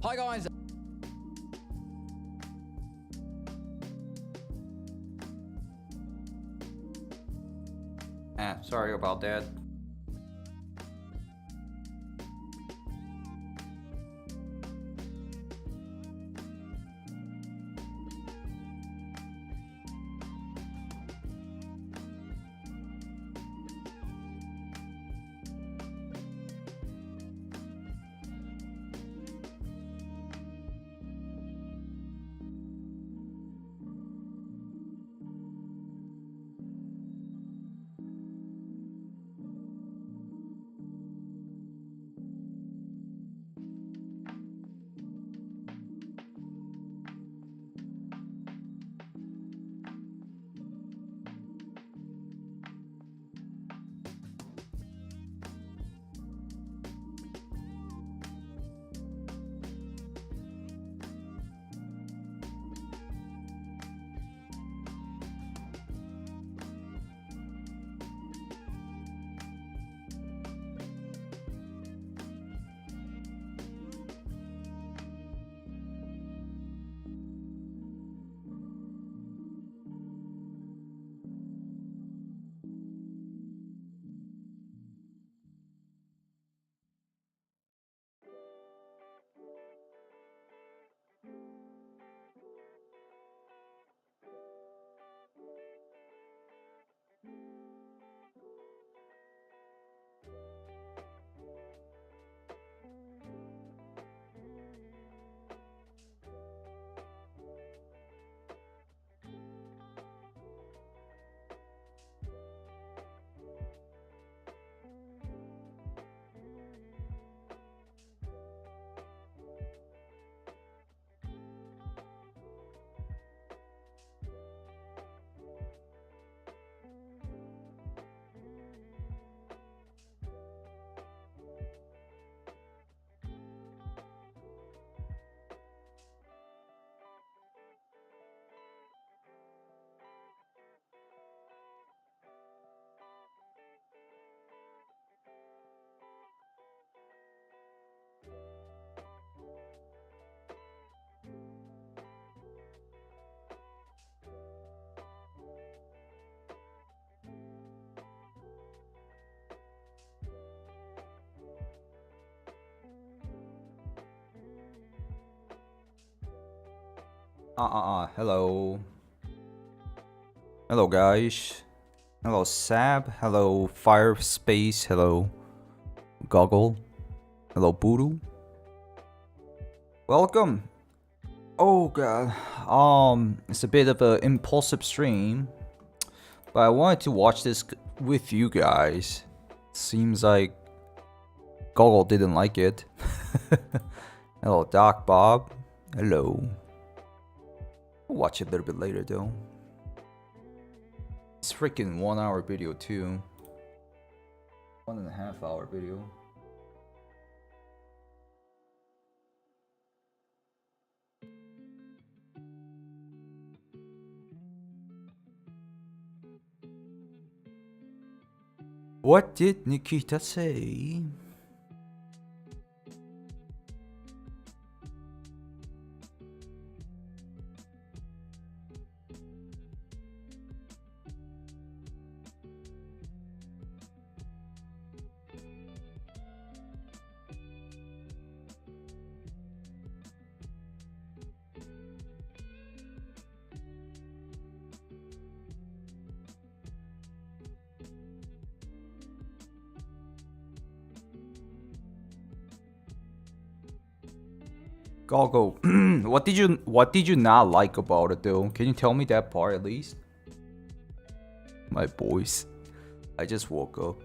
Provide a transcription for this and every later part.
Hi guys. Sorry about that. Hello. Hello, guys. Hello, Sab. Hello, Firespace. Hello, Goggle. Hello, Boodoo. Welcome. Oh, God. It's a bit of an impulsive stream, but I wanted to watch this with you guys. Seems like Goggle didn't like it. Hello, Doc Bob. Hello. I'll watch it a little bit later though. It's freaking 1 hour video too. 1.5 hour video. What did Nikita say? Goggle, what did you not like about it though? Can you tell me that part at least? My boys, I just woke up.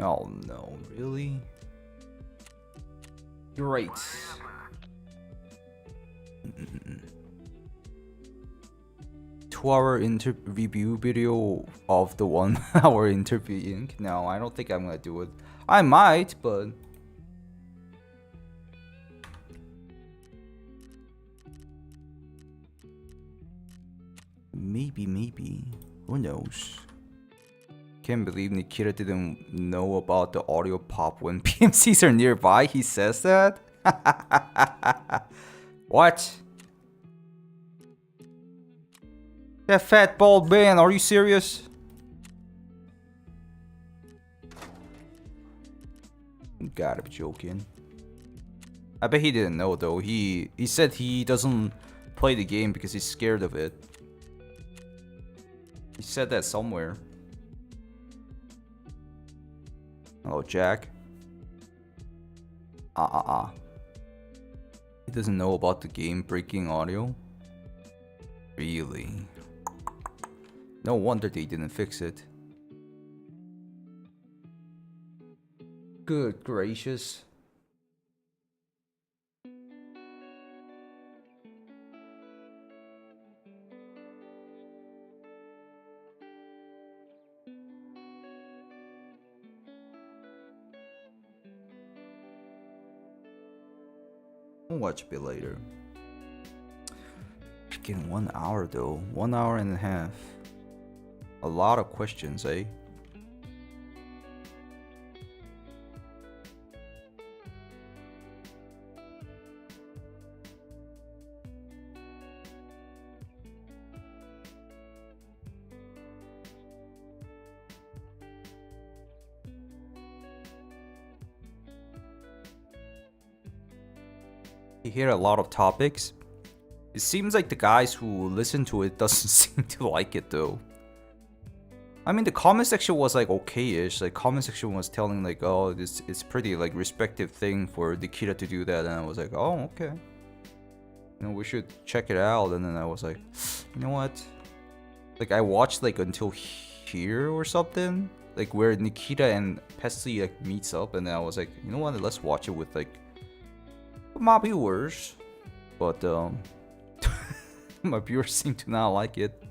Oh no, really? Great. 2-hour review video of the 1 hour interviewing. No, I don't think I'm gonna do it. I might, but maybe. Who knows? Can't believe Nikita didn't know about the audio pop when PMCs are nearby. He says that? What? That fat bald man, are you serious? You gotta be joking. I bet he didn't know though. He said he doesn't play the game because he's scared of it. He said that somewhere. Hello, Jack. He doesn't know about the game breaking audio? Really? No wonder they didn't fix it. Good gracious. I'll watch a bit later. Freaking 1 hour though. 1 hour and a half. A lot of questions, eh? You hear a lot of topics. It seems like the guys who listen to it doesn't seem to like it though. I mean, the comment section was like okay-ish. Like comment section was telling like, oh, this it's pretty like respective thing for Nikita to do that, and I was like, oh, okay. You know, we should check it out. And then I was like, you know what? Like I watched like until here or something, like where Nikita and Pestley like meets up, and then I was like, you know what? Let's watch it with like my viewers, but my viewers seem to not like it.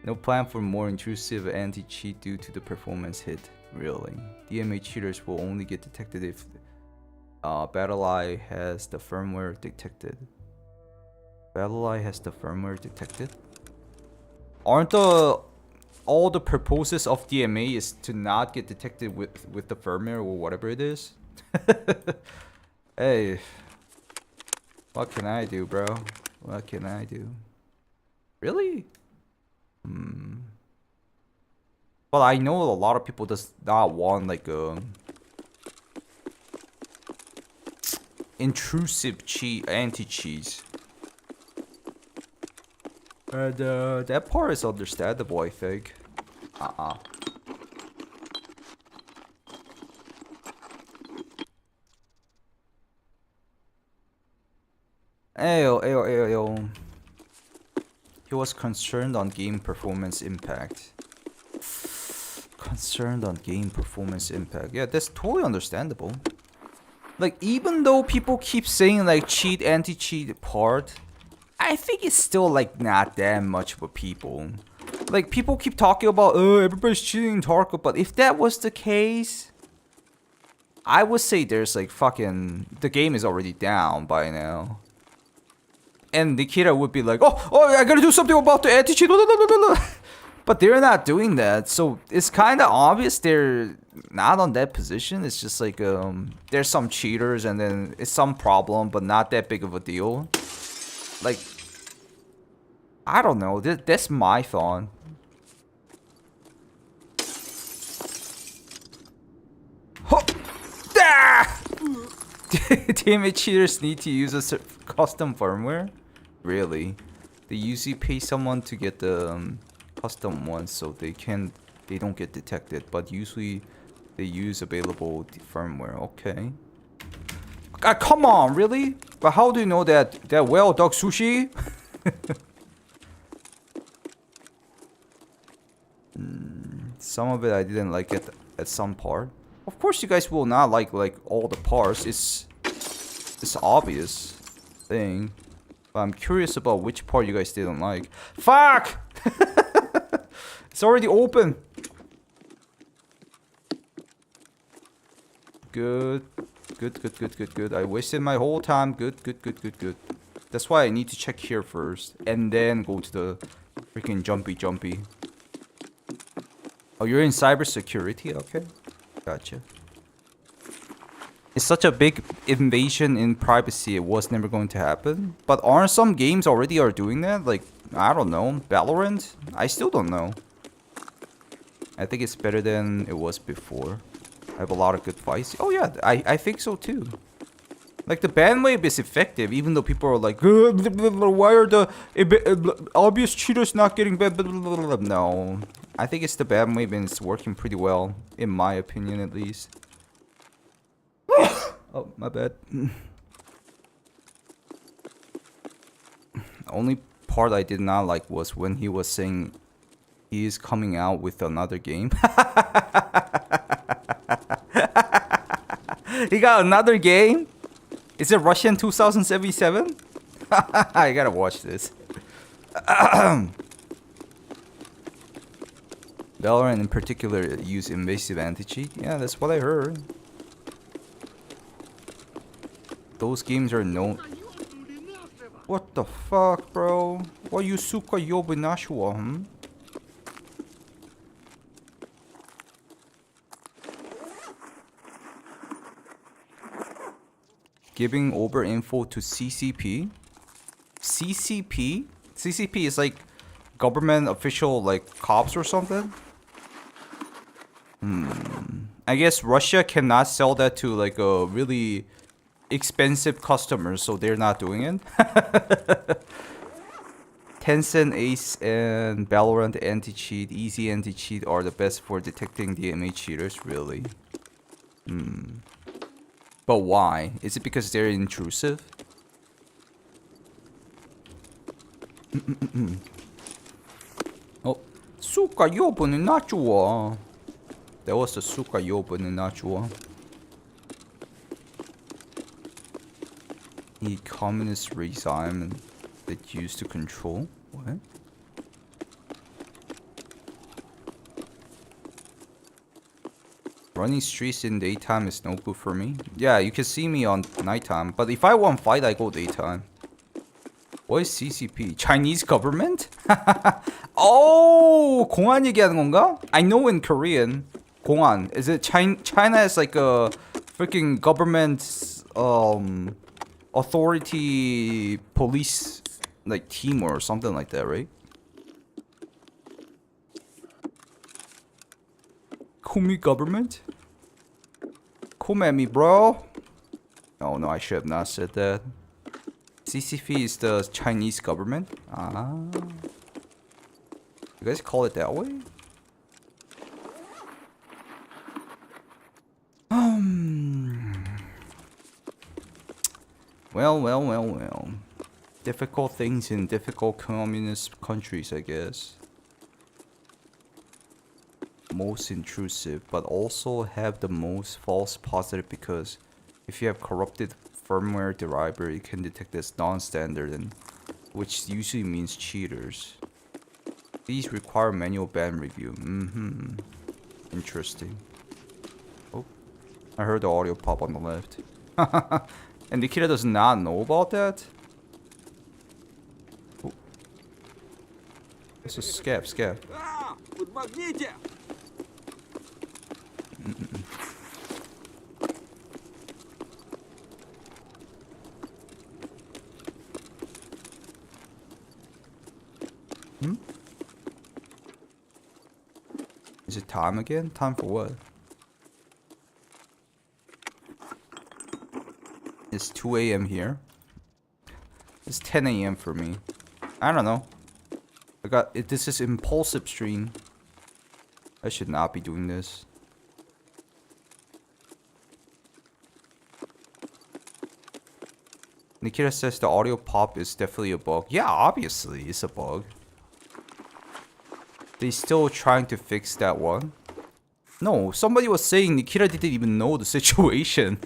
No plan for more intrusive anti-cheat due to the performance hit. Really, DMA cheaters will only get detected if BattleEye has the firmware detected. BattleEye has the firmware detected. Aren't all the purposes of DMA is to not get detected with the firmware or whatever it is? Hey, what can I do, bro? What can I do? Really? But I know a lot of people does not want like intrusive anti-cheats. And that part is understandable, I think. Ayo. He was concerned on game performance impact. Concerned on game performance impact. Yeah, that's totally understandable. Like, even though people keep saying like cheat, anti-cheat part, I think it's still like not that much of a people. Like, people keep talking about, oh, everybody's cheating in Tarkov, but if that was the case, I would say there's like fucking, the game is already down by now. And Nikita would be like, oh, I gotta do something about the anti-cheat. But they're not doing that, so it's kind of obvious they're not on that position. It's just like there's some cheaters and then it's some problem, but not that big of a deal. Like, I don't know. That's my thought. DMA cheaters need to use a custom firmware? Really? They usually pay someone to get the custom ones so they don't get detected, but usually they use available firmware. Okay. Come on, really? But how do you know that well, dog sushi? Some of it I didn't like it at some part. Of course you guys will not like all the parts. It's obvious thing. But I'm curious about which part you guys didn't like. Fuck! It's already open. Good. I wasted my whole time. Good. That's why I need to check here first. And then go to the freaking jumpy. Oh, you're in cybersecurity? Okay. Gotcha. It's such a big invasion in privacy, it was never going to happen. But aren't some games already are doing that? Like, I don't know, Valorant? I still don't know. I think it's better than it was before. I have a lot of good fights. Oh yeah, I think so too. Like the ban wave is effective, even though people are like, why are the obvious cheaters not getting banned? No, I think it's the ban wave and it's working pretty well, in my opinion at least. Oh, my bad. Only part I did not like was when he was saying he is coming out with another game. He got another game? Is it Russian 2077? I gotta watch this. Valorant in particular use invasive anti-cheat? Yeah, that's what I heard. Those games are known. What the fuck, bro? Why you suka yobu nashua, hmm? Giving over info to CCP? CCP? CCP is like government official, like cops or something? I guess Russia cannot sell that to like a really expensive customers, so they're not doing it. Tencent Ace and Valorant anti-cheat, easy anti-cheat are the best for detecting DMA cheaters, really. But why? Is it because they're intrusive? Oh, 수가 여부는 not 좋아. That was the 수가 여부는 not 좋아. The communist regime that used to control. What? Running streets in daytime is no good for me. Yeah, you can see me on nighttime, but if I want fight, I go daytime. What is CCP? Chinese government? Oh, 공안 얘기하는 건가? I know in Korean, 공안. Is it China is like a freaking government authority police like team or something like that, right? Kumi government? Come at me, bro. Oh no, I should have not said that. CCP is the Chinese government? Ah. You guys call it that way? Well. Difficult things in difficult communist countries, I guess. Most intrusive, but also have the most false positive, because if you have corrupted firmware driver, it can detect as non-standard, and which usually means cheaters. These require manual ban review. Interesting. Oh, I heard the audio pop on the left. And Nikita does not know about that? Oh. It's a Scav. Is it time again? Time for what? It's 2 a.m. here. It's 10 a.m. for me. I don't know. This is impulsive stream. I should not be doing this. Nikita says the audio pop is definitely a bug. Yeah, obviously it's a bug. They still trying to fix that one. No, somebody was saying Nikita didn't even know the situation.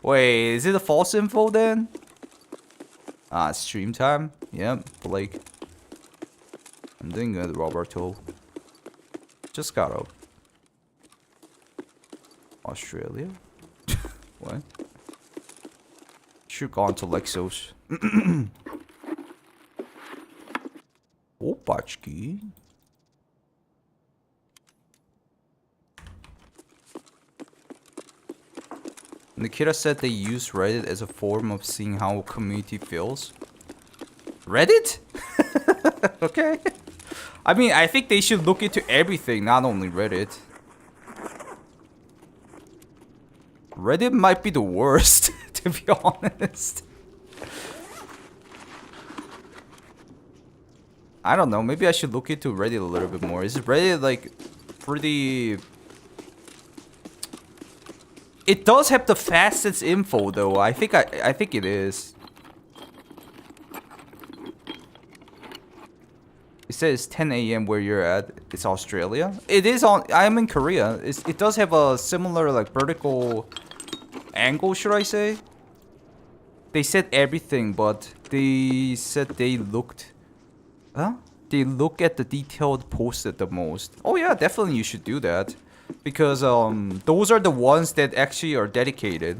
Wait, is it a false info then? Ah, stream time? Yep, Blake. I'm doing good, Roberto. Just got up. Australia? What? Should gone to Lexos. Opachki. Nikita said they use Reddit as a form of seeing how community feels. Reddit? Okay. I mean, I think they should look into everything, not only Reddit. Reddit might be the worst, to be honest. I don't know, maybe I should look into Reddit a little bit more. Is Reddit like pretty... It does have the fastest info though. I think it is. It says 10 a.m. where you're at. It's Australia. It is on. I'm in Korea. It does have a similar like vertical angle, should I say? They said everything, but they said they looked. Huh? They look at the detailed posts the most. Oh yeah, definitely you should do that. Because those are the ones that actually are dedicated.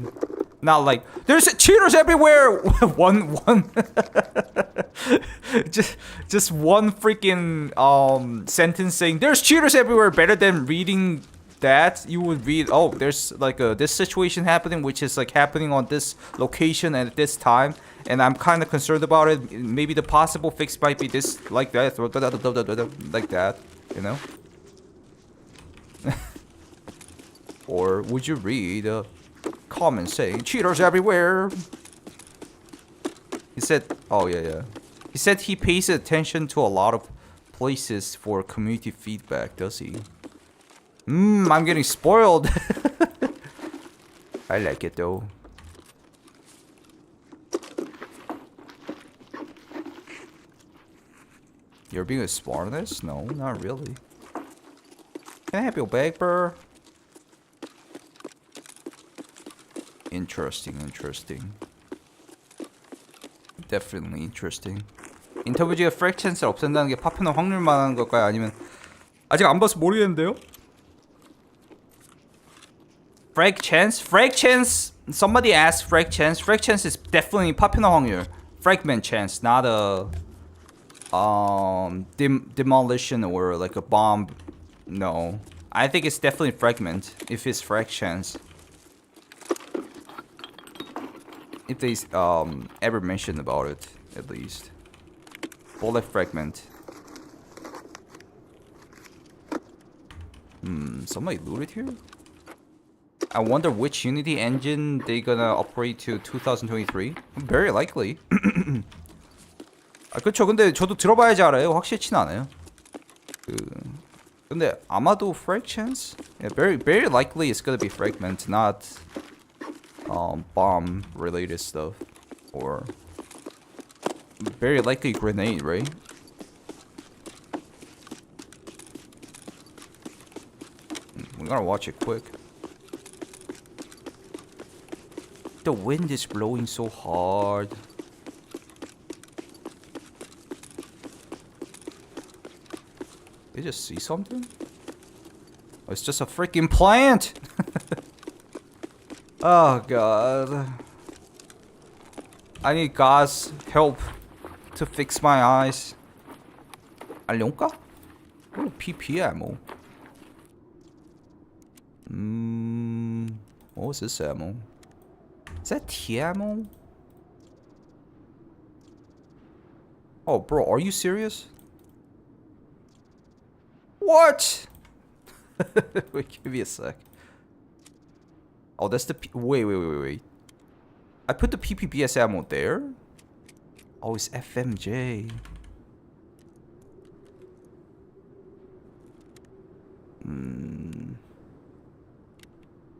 Not like there's cheaters everywhere. one just one freaking sentence saying there's cheaters everywhere. Better than reading that, you would read, oh, there's like this situation happening, which is like happening on this location and at this time, and I'm kind of concerned about it. Maybe the possible fix might be this, like that, or like that, you know. Or would you read a comment saying cheaters everywhere? He said, oh yeah. He said he pays attention to a lot of places for community feedback, does he? I'm getting spoiled. I like it though. You're being a smartass? No, not really. Can I have your bag, bro? Interesting. Definitely interesting. 인터뷰지가 프랙 찬스를 없앤다는 게 파편의 확률만 하는 걸까요? 아니면 아직 안 봐서 모르겠는데요? Frag chance? Somebody asked frag chance. Frag chance is definitely 파편의 확률. Fragment chance, not a demolition or like a bomb. No, I think it's definitely fragment if it's frag chance. If they ever mention about it, at least. Bullet fragment. Somebody looted here? I wonder which Unity engine they gonna upgrade to 2023. Very likely. 아, 그쵸. 근데 저도 들어봐야지 알아요. 확실치는 않아요. 근데 아마도 frag chance? Yeah, very likely it's gonna be fragment, not bomb related stuff, or very likely grenade, right? We gotta watch it quick. The wind is blowing so hard. They just see something? Oh, it's just a freaking plant! Oh god. I need God's help to fix my eyes. 알려올까? Oh, PP ammo. What was this ammo? Is that T ammo? Oh, bro, are you serious? What? Wait, give me a sec. Oh, that's the wait. I put the PPBS ammo there? Oh, it's FMJ.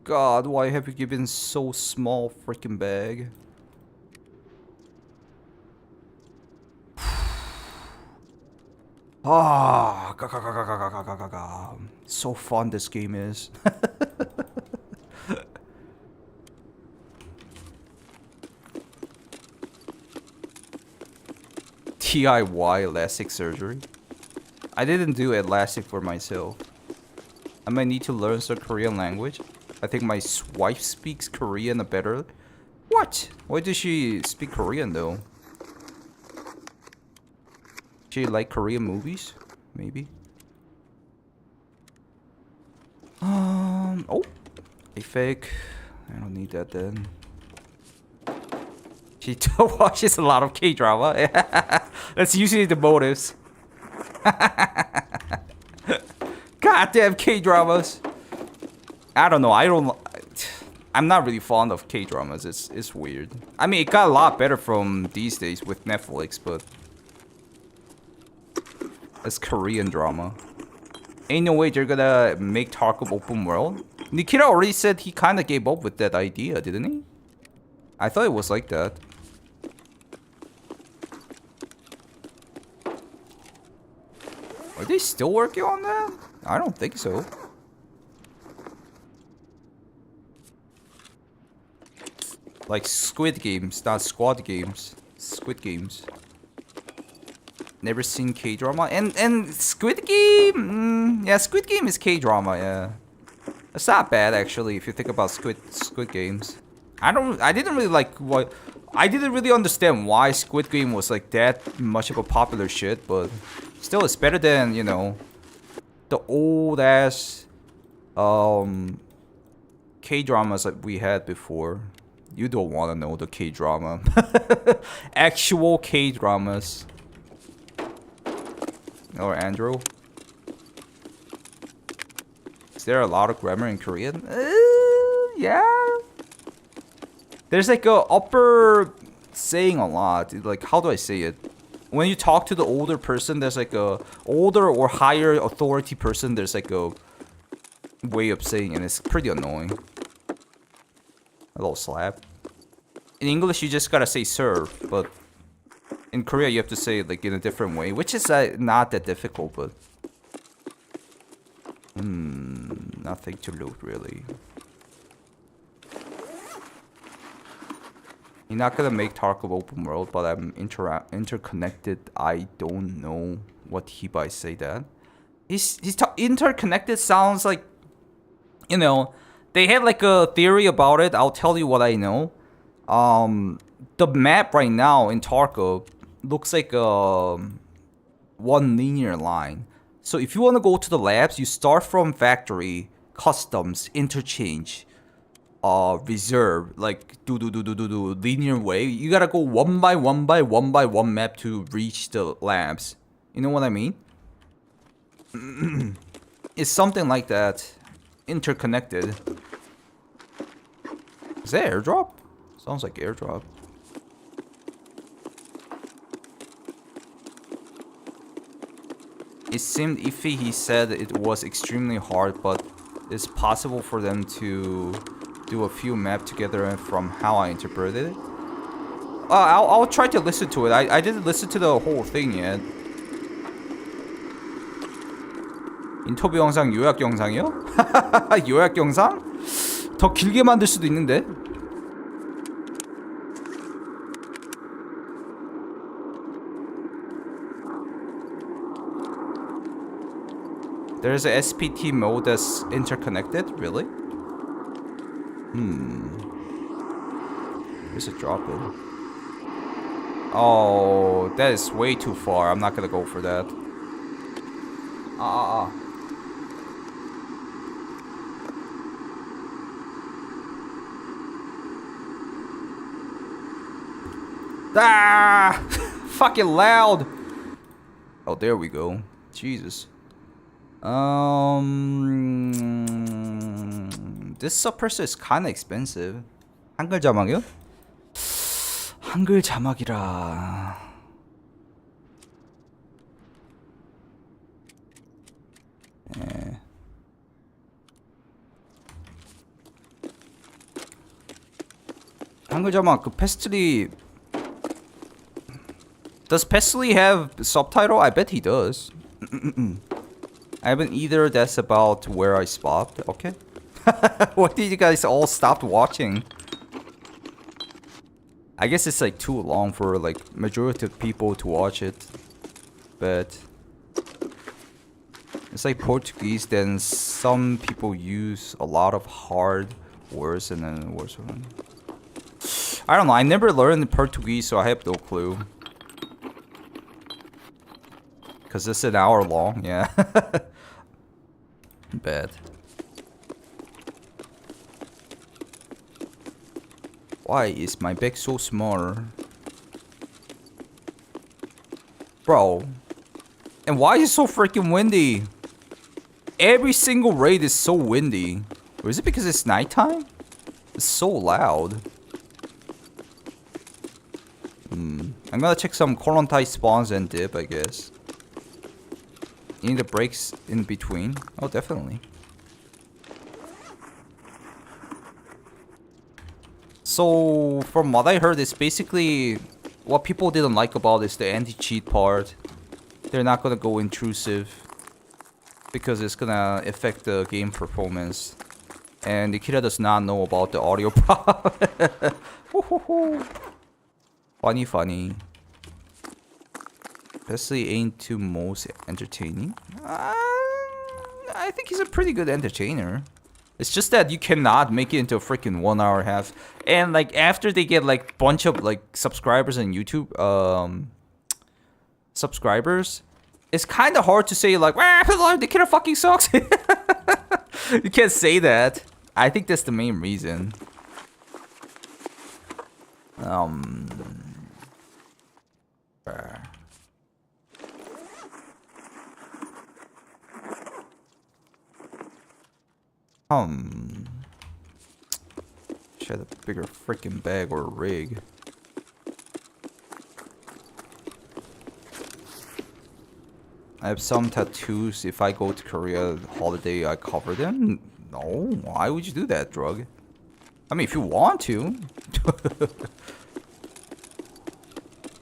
God, why have you given so small freaking bag? Ah, so fun this game is. DIY elastic surgery. I didn't do elastic for myself. I might need to learn some Korean language. I think my wife speaks Korean better. What? Why does she speak Korean though? She like Korean movies? Maybe. Oh, a fake I don't need that then. She watches a lot of K-drama. That's usually the motives. Goddamn K-dramas. I don't know. I'm not really fond of K-dramas. It's weird. I mean, it got a lot better from these days with Netflix, but it's Korean drama. Ain't no way they're gonna make Tarkov open world. Nikita already said he kind of gave up with that idea, didn't he? I thought it was like that. Are they still working on that? I don't think so. Like Squid Games, not Squad Games. Squid Games. Never seen K-drama, and Squid Game. Yeah, Squid Game is K-drama. Yeah, it's not bad actually if you think about Squid Games. I didn't really understand why Squid Game was like that much of a popular shit, but still, it's better than, you know, the old ass K-dramas that we had before. You don't want to know the K-drama. Actual K-dramas. Or Andrew. Is there a lot of grammar in Korean? Yeah. There's like a upper saying a lot. Like, how do I say it? When you talk to the older person, there's like a older or higher authority person. There's like a way of saying it. It's pretty annoying. A little slap. In English, you just gotta say sir, but in Korea, you have to say it like in a different way, which is not that difficult, but nothing to loot really. You're not gonna make Tarkov open world, but I'm interconnected. I don't know what he by say that. He's interconnected sounds like, you know, they had like a theory about it. I'll tell you what I know. The map right now in Tarkov looks like one linear line. So if you want to go to the labs, you start from factory, customs, interchange, reserve, like do linear way. You gotta go one by one map to reach the labs. You know what I mean? It's something like that. Interconnected. Is that airdrop? Sounds like airdrop. It seemed iffy. He said it was extremely hard, but it's possible for them to do a few maps together, and from how I interpreted it. I'll try to listen to it. I didn't listen to the whole thing yet. 인터뷰 영상 요약 영상이요? 요약 영상? 더 길게 만들 수도 있는데. There's a SPT mode that's interconnected, really? There's a drop-in. Oh, that is way too far. I'm not gonna go for that. Ah. Fucking loud. Oh, there we go. Jesus. This suppressor is kind of expensive. 한글 자막이요? 한글 자막이라. 예. 한글 자막 그 패스트리. Does Pestily have subtitle? I bet he does. I haven't either. That's about where I stopped. Okay. Why did you guys all stop watching? I guess it's like too long for like majority of people to watch it. But it's like Portuguese, then some people use a lot of hard words and then words. I don't know. I never learned Portuguese, so I have no clue. Cause it's an hour long, yeah. Bad. Why is my back so small? Bro. And why is it so freaking windy? Every single raid is so windy. Or is it because it's nighttime? It's so loud. I'm gonna check some quarantine spawns and dip, I guess. You need the breaks in between? Oh, definitely. So, from what I heard, it's basically what people didn't like about is the anti-cheat part. They're not gonna go intrusive because it's gonna affect the game performance. And Nikita does not know about the audio problem. Funny, funny. Leslie ain't too most entertaining. I think he's a pretty good entertainer. It's just that you cannot make it into a freaking 1 hour half. And like after they get like bunch of like subscribers on YouTube, subscribers, it's kind of hard to say like, the kid fucking sucks. You can't say that. I think that's the main reason. Should have a bigger freaking bag or rig. I have some tattoos. If I go to Korea holiday, I cover them. No, why would you do that, Drug? I mean, if you want to.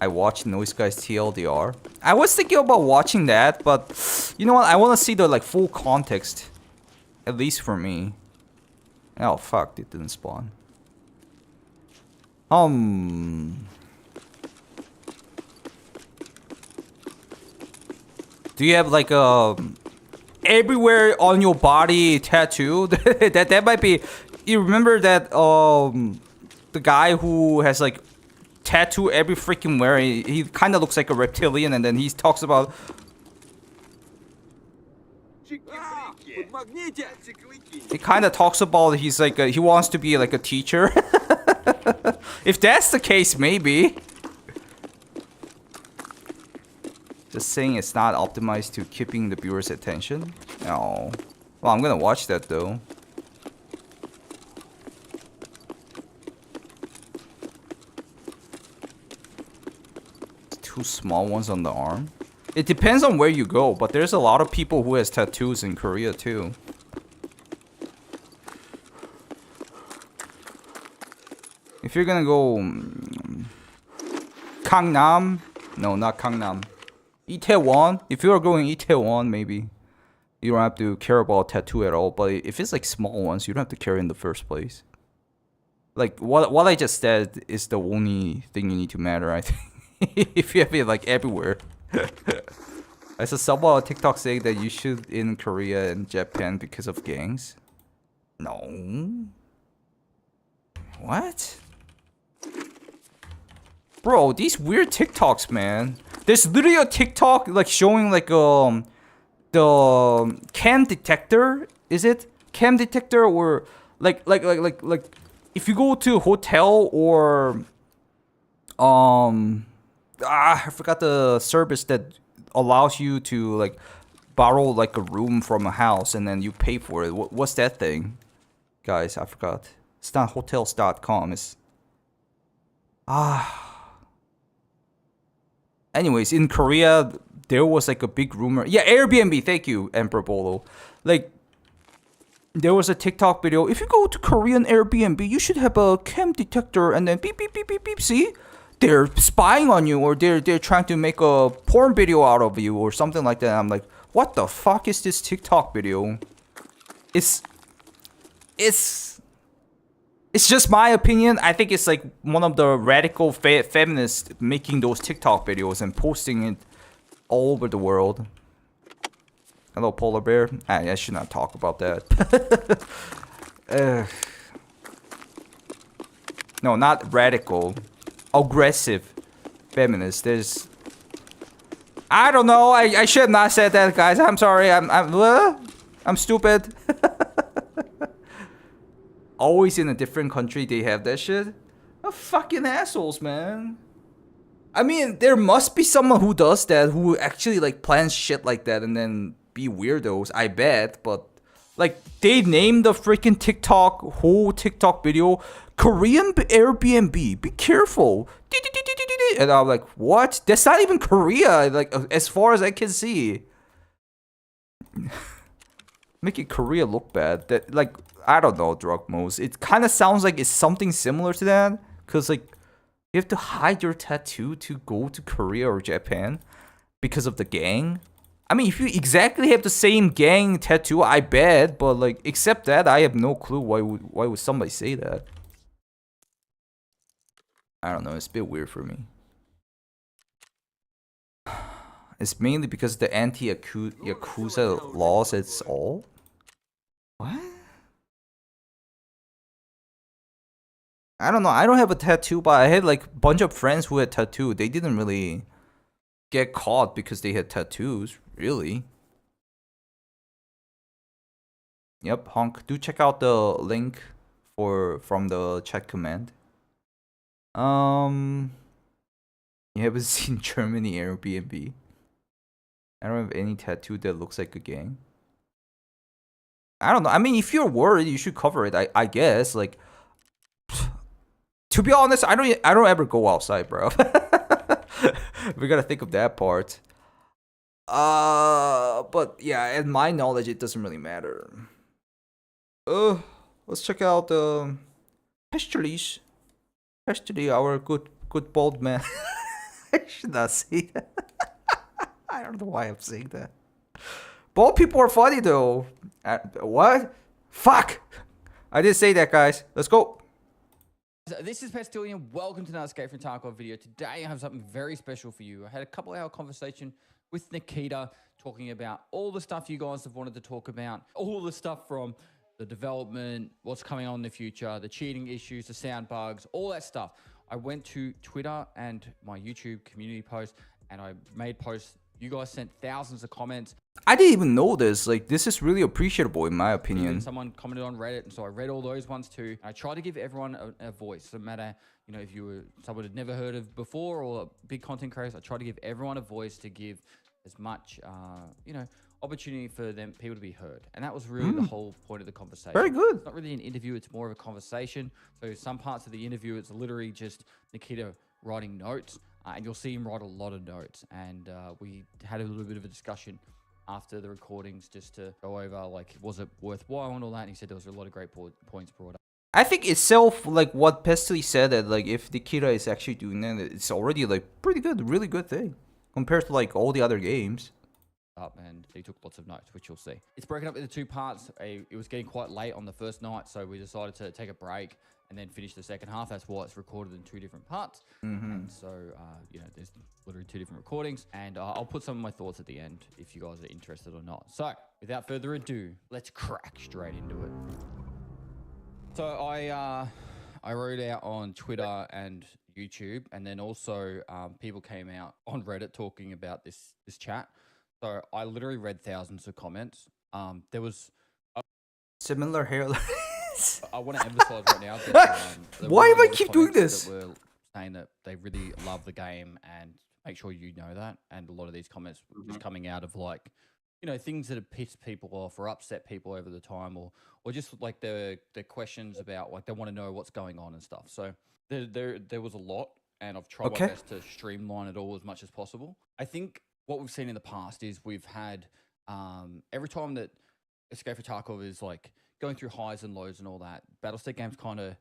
I watched Noise Guys TLDR. I was thinking about watching that, but you know what? I want to see the like full context, at least for me. Oh fuck! It didn't spawn. Do you have like a everywhere on your body tattoo? that might be. You remember that the guy who has like tattoo every freaking where he kind of looks like a reptilian, and then he talks about. He kind of talks about he's like he wants to be like a teacher. If that's the case, maybe. Just saying it's not optimized to keeping the viewer's attention. No. Well, I'm gonna watch that though. Two small ones on the arm. It depends on where you go, but there's a lot of people who has tattoos in Korea too. If you're gonna go Gangnam, no, not Gangnam, Itaewon. If you are going Itaewon, maybe you don't have to care about tattoo at all. But if it's like small ones, you don't have to care in the first place. Like what I just said is the only thing you need to matter, I think. If you have it like everywhere. I saw someone on TikTok saying that you should in Korea and Japan because of gangs. No. What? Bro, these weird TikToks, man. There's literally a TikTok like showing like the cam detector. Is it cam detector or like if you go to a hotel or I forgot the service that allows you to like borrow like a room from a house and then you pay for it. What's that thing? Guys, I forgot. It's not hotels.com. It's anyways, in Korea there was like a big rumor. Yeah, Airbnb, thank you, Emperor Bolo. Like there was a TikTok video. If you go to Korean Airbnb, you should have a cam detector and then beep beep beep beep beep. See? They're spying on you or they're trying to make a porn video out of you or something like that. I'm like, what the fuck is this TikTok video? It's just my opinion. I think it's like one of the radical feminists making those TikTok videos and posting it all over the world. Hello, polar bear. I should not talk about that. No, not radical. Aggressive feminist. There's I don't know. I should have not said that, guys. I'm sorry. I'm stupid. Always in a different country they have that shit. Fucking assholes, man. I mean, there must be someone who does that, who actually like plans shit like that and then be weirdos, I bet. But like, they named the freaking whole TikTok video Korean Airbnb. Be careful. And I'm like, what? That's not even Korea, like, as far as I can see. Making Korea look bad. That, like, I don't know, Drug Modes. It kind of sounds like it's something similar to that. Because, like, you have to hide your tattoo to go to Korea or Japan because of the gang. I mean, if you exactly have the same gang tattoo, I bet. But, like, except that, I have no clue why would somebody say that. I don't know. It's a bit weird for me. It's mainly because the anti-Yakuza laws, it's all? What? I don't know. I don't have a tattoo, but I had like a bunch of friends who had tattoo. They didn't really get caught because they had tattoos, really. Yep, honk. Do check out the link from the chat command. You haven't seen Germany Airbnb? I don't have any tattoo that looks like a gang. I don't know. I mean, if you're worried, you should cover it. I guess. Like, to be honest, I don't ever go outside, bro. We gotta think of that part. But yeah, in my knowledge, it doesn't really matter. Let's check out the Pestries. Pestry, our good bald man. I should not say that. I don't know why I'm saying that. Bald people are funny though. What? Fuck! I didn't say that, guys. Let's go. This is Pestillion. Welcome to another Escape from Tarkov video. Today I have something very special for you. I had a couple-hour conversation with Nikita talking about all the stuff you guys have wanted to talk about. All the stuff from the development, what's coming on in the future, the cheating issues, the sound bugs, all that stuff. I went to Twitter and my YouTube community post and I made posts. You guys sent thousands of comments. I didn't even know this. Like, this is really appreciable in my opinion. Someone commented on Reddit, and so I read all those ones too. I try to give everyone a voice. No matter, you know, if you were someone had never heard of before or a big content creator, I try to give everyone a voice to give as much, you know, opportunity for people to be heard. And that was really the whole point of the conversation. Very good. It's not really an interview, it's more of a conversation. So some parts of the interview, it's literally just Nikita writing notes. And you'll see him write a lot of notes. And we had a little bit of a discussion after the recordings just to go over, like, was it worthwhile and all that. And he said there was a lot of great points brought up. I think itself, like what Pestily said, that like if Nikita is actually doing that, it's already like pretty good, really good thing compared to like all the other games. And he took lots of notes, which you'll see. It's broken up into two parts. It was getting quite late on the first night, so we decided to take a break and then finish the second half. That's why it's recorded in two different parts. And so, you know, there's literally two different recordings. And I'll put some of my thoughts at the end if you guys are interested or not. So, without further ado, let's crack straight into it. So I wrote out on Twitter and YouTube, and then also people came out on Reddit talking about this chat. So I literally read thousands of comments. There was similar hairline. I want to emphasize right now that why do I keep doing this? That were saying that they really love the game, and make sure you know that. And a lot of these comments were just coming out of, like, you know, things that have pissed people off or upset people over the time, or just like the questions about, like, they want to know what's going on and stuff. So there was a lot, and I've tried my best to streamline it all as much as possible. I think what we've seen in the past is we've had every time that Escape from Tarkov is like going through highs and lows and all that, Battlestate games kind of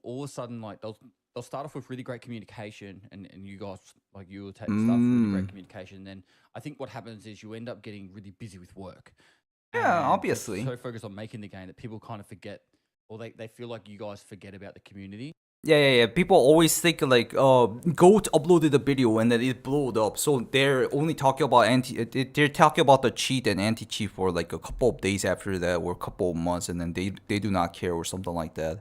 all of a sudden, like, they'll start off with really great communication, and you guys, like, you will take stuff with really great communication. And then I think what happens is you end up getting really busy with work. Yeah, obviously. So focused on making the game that people kind of forget, or they feel like you guys forget about the community. Yeah. People always think like, Goat uploaded a video and then it blew up. So they're only talking about they're talking about the cheat and anti-cheat for like a couple of days after that, or a couple of months, and then they do not care or something like that.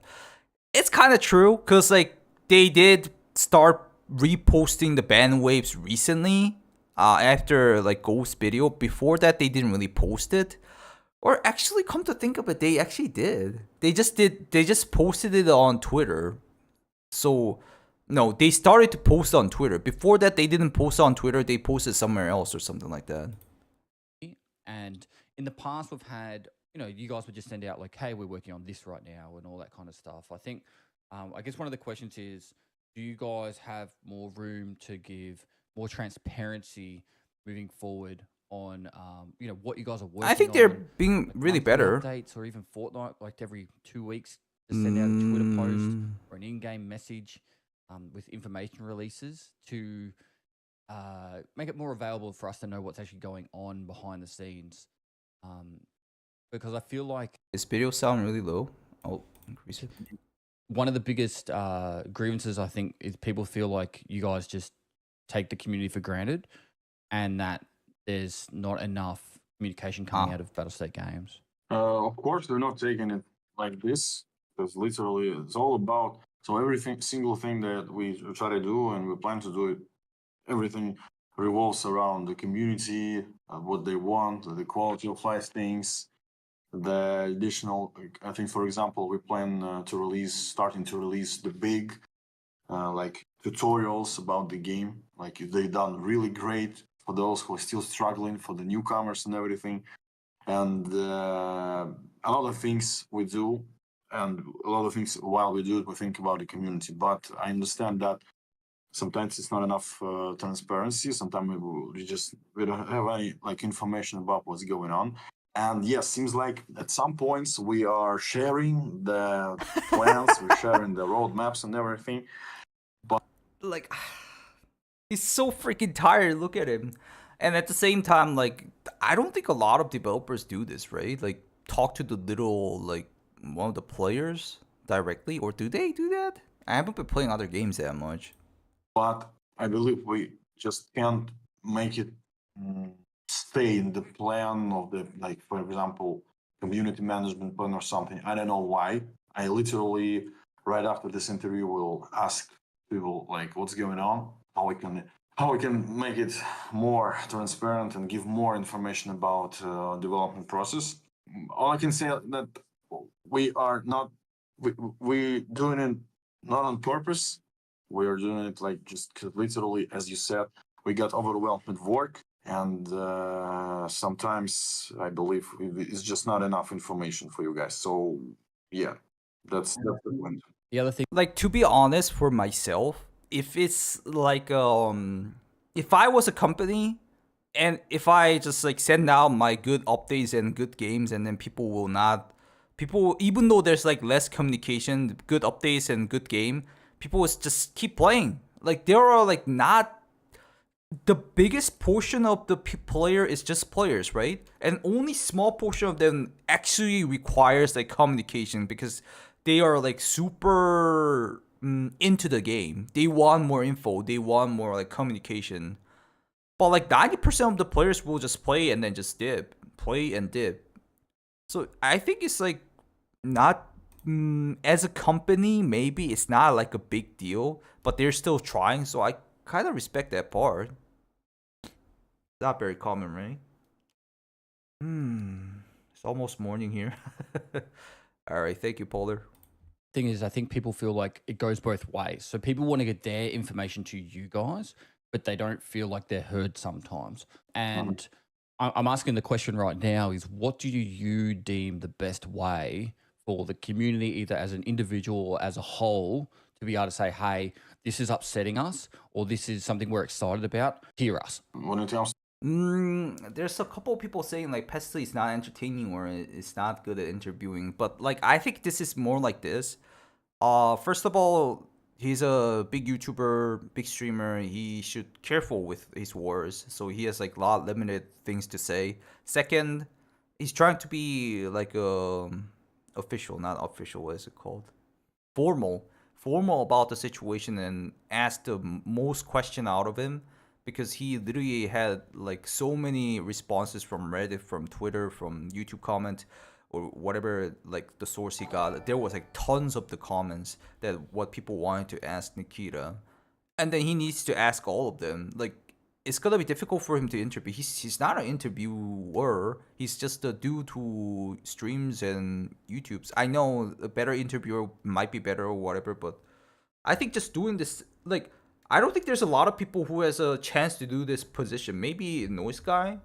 It's kind of true, because like they did start reposting the ban waves recently, after like Goat's video. Before that, they didn't really post it. Or actually, come to think of it, they actually did. They just posted it on Twitter. So no, they started to post on Twitter. Before that, they didn't post on Twitter. They posted somewhere else or something like that. And in the past, we've had, you guys would just send out like, hey, we're working on this right now and all that kind of stuff. I think, I guess one of the questions is, do you guys have more room to give more transparency moving forward on, what you guys are working on? I think they're being like really monthly better. updates or even fortnight, like every 2 weeks, to send out a Twitter post or an in-game message with information releases to make it more available for us to know what's actually going on behind the scenes. Because I feel like This video sound really low. Oh, increase it. one of the biggest grievances, I think, is people feel like you guys just take the community for granted and that there's not enough communication coming out of Battlestate games. Of course, they're not taking it like this, because literally it's all about, so everything, single thing that we try to do and we plan to do it, everything revolves around the community, what they want, the quality of life things, the additional, I think, for example, we plan starting to release the big like tutorials about the game. Like they done really great for those who are still struggling, for the newcomers and everything. And a lot of things we do, and a lot of things while we do it, we think about the community. But I understand that sometimes it's not enough transparency. Sometimes we don't have any like information about what's going on. And yes, seems like at some points we are sharing the plans, we're sharing the roadmaps and everything. But like, he's so freaking tired. Look at him. And at the same time, like, I don't think a lot of developers do this, right? Like, talk to the little, like, one of the players directly, or do they do that? I haven't been playing other games that much. But I believe we just can't make it stay in the plan of the, like, for example, community management plan or something. I don't know why. I literally, right after this interview, will ask people, like, what's going on, how we can make it more transparent and give more information about development process. All I can say that we are not, we doing it not on purpose. We are doing it like just literally, as you said, we got overwhelmed with work, and sometimes I believe it's just not enough information for you guys. So yeah, that's the point. The other thing, Like, to be honest, for myself, if it's like if I was a company and if I just like send out my good updates and good games, and then people even though there's like less communication, good updates and good game, people will just keep playing. Like, there are like not the biggest portion of the player is just players, right? And only small portion of them actually requires like communication, because they are like super into the game. They want more info. They want more like communication. But like 90% of the players will just play and then just dip, play and dip. So I think it's like not as a company, maybe it's not like a big deal, but they're still trying. So I kind of respect that part. Not very common, right? It's almost morning here. All right, thank you, Polar. thing is, I think people feel like it goes both ways. So people want to get their information to you guys, but they don't feel like they're heard sometimes. And I'm asking the question right now is, what do you deem the best way for the community, either as an individual or as a whole, to be able to say, hey, this is upsetting us, or this is something we're excited about, hear us? There's a couple of people saying like Pestley is not entertaining or it's not good at interviewing, but like I think this is more like this. First of all, he's a big YouTuber, big streamer. He should careful with his words, so he has like a lot limited things to say. Second, he's trying to be like official, not official. What is it called? Formal about the situation and ask the most question out of him, because he literally had like so many responses from Reddit, from Twitter, from YouTube comment, or whatever, like the source he got. There was like tons of the comments that what people wanted to ask Nikita, and then he needs to ask all of them. Like, it's gonna be difficult for him to interview. He's not an interviewer. He's just a dude who streams and YouTubes. I know a better interviewer might be better or whatever, but I think just doing this, like, I don't think there's a lot of people who has a chance to do this position. Maybe Noise Guy.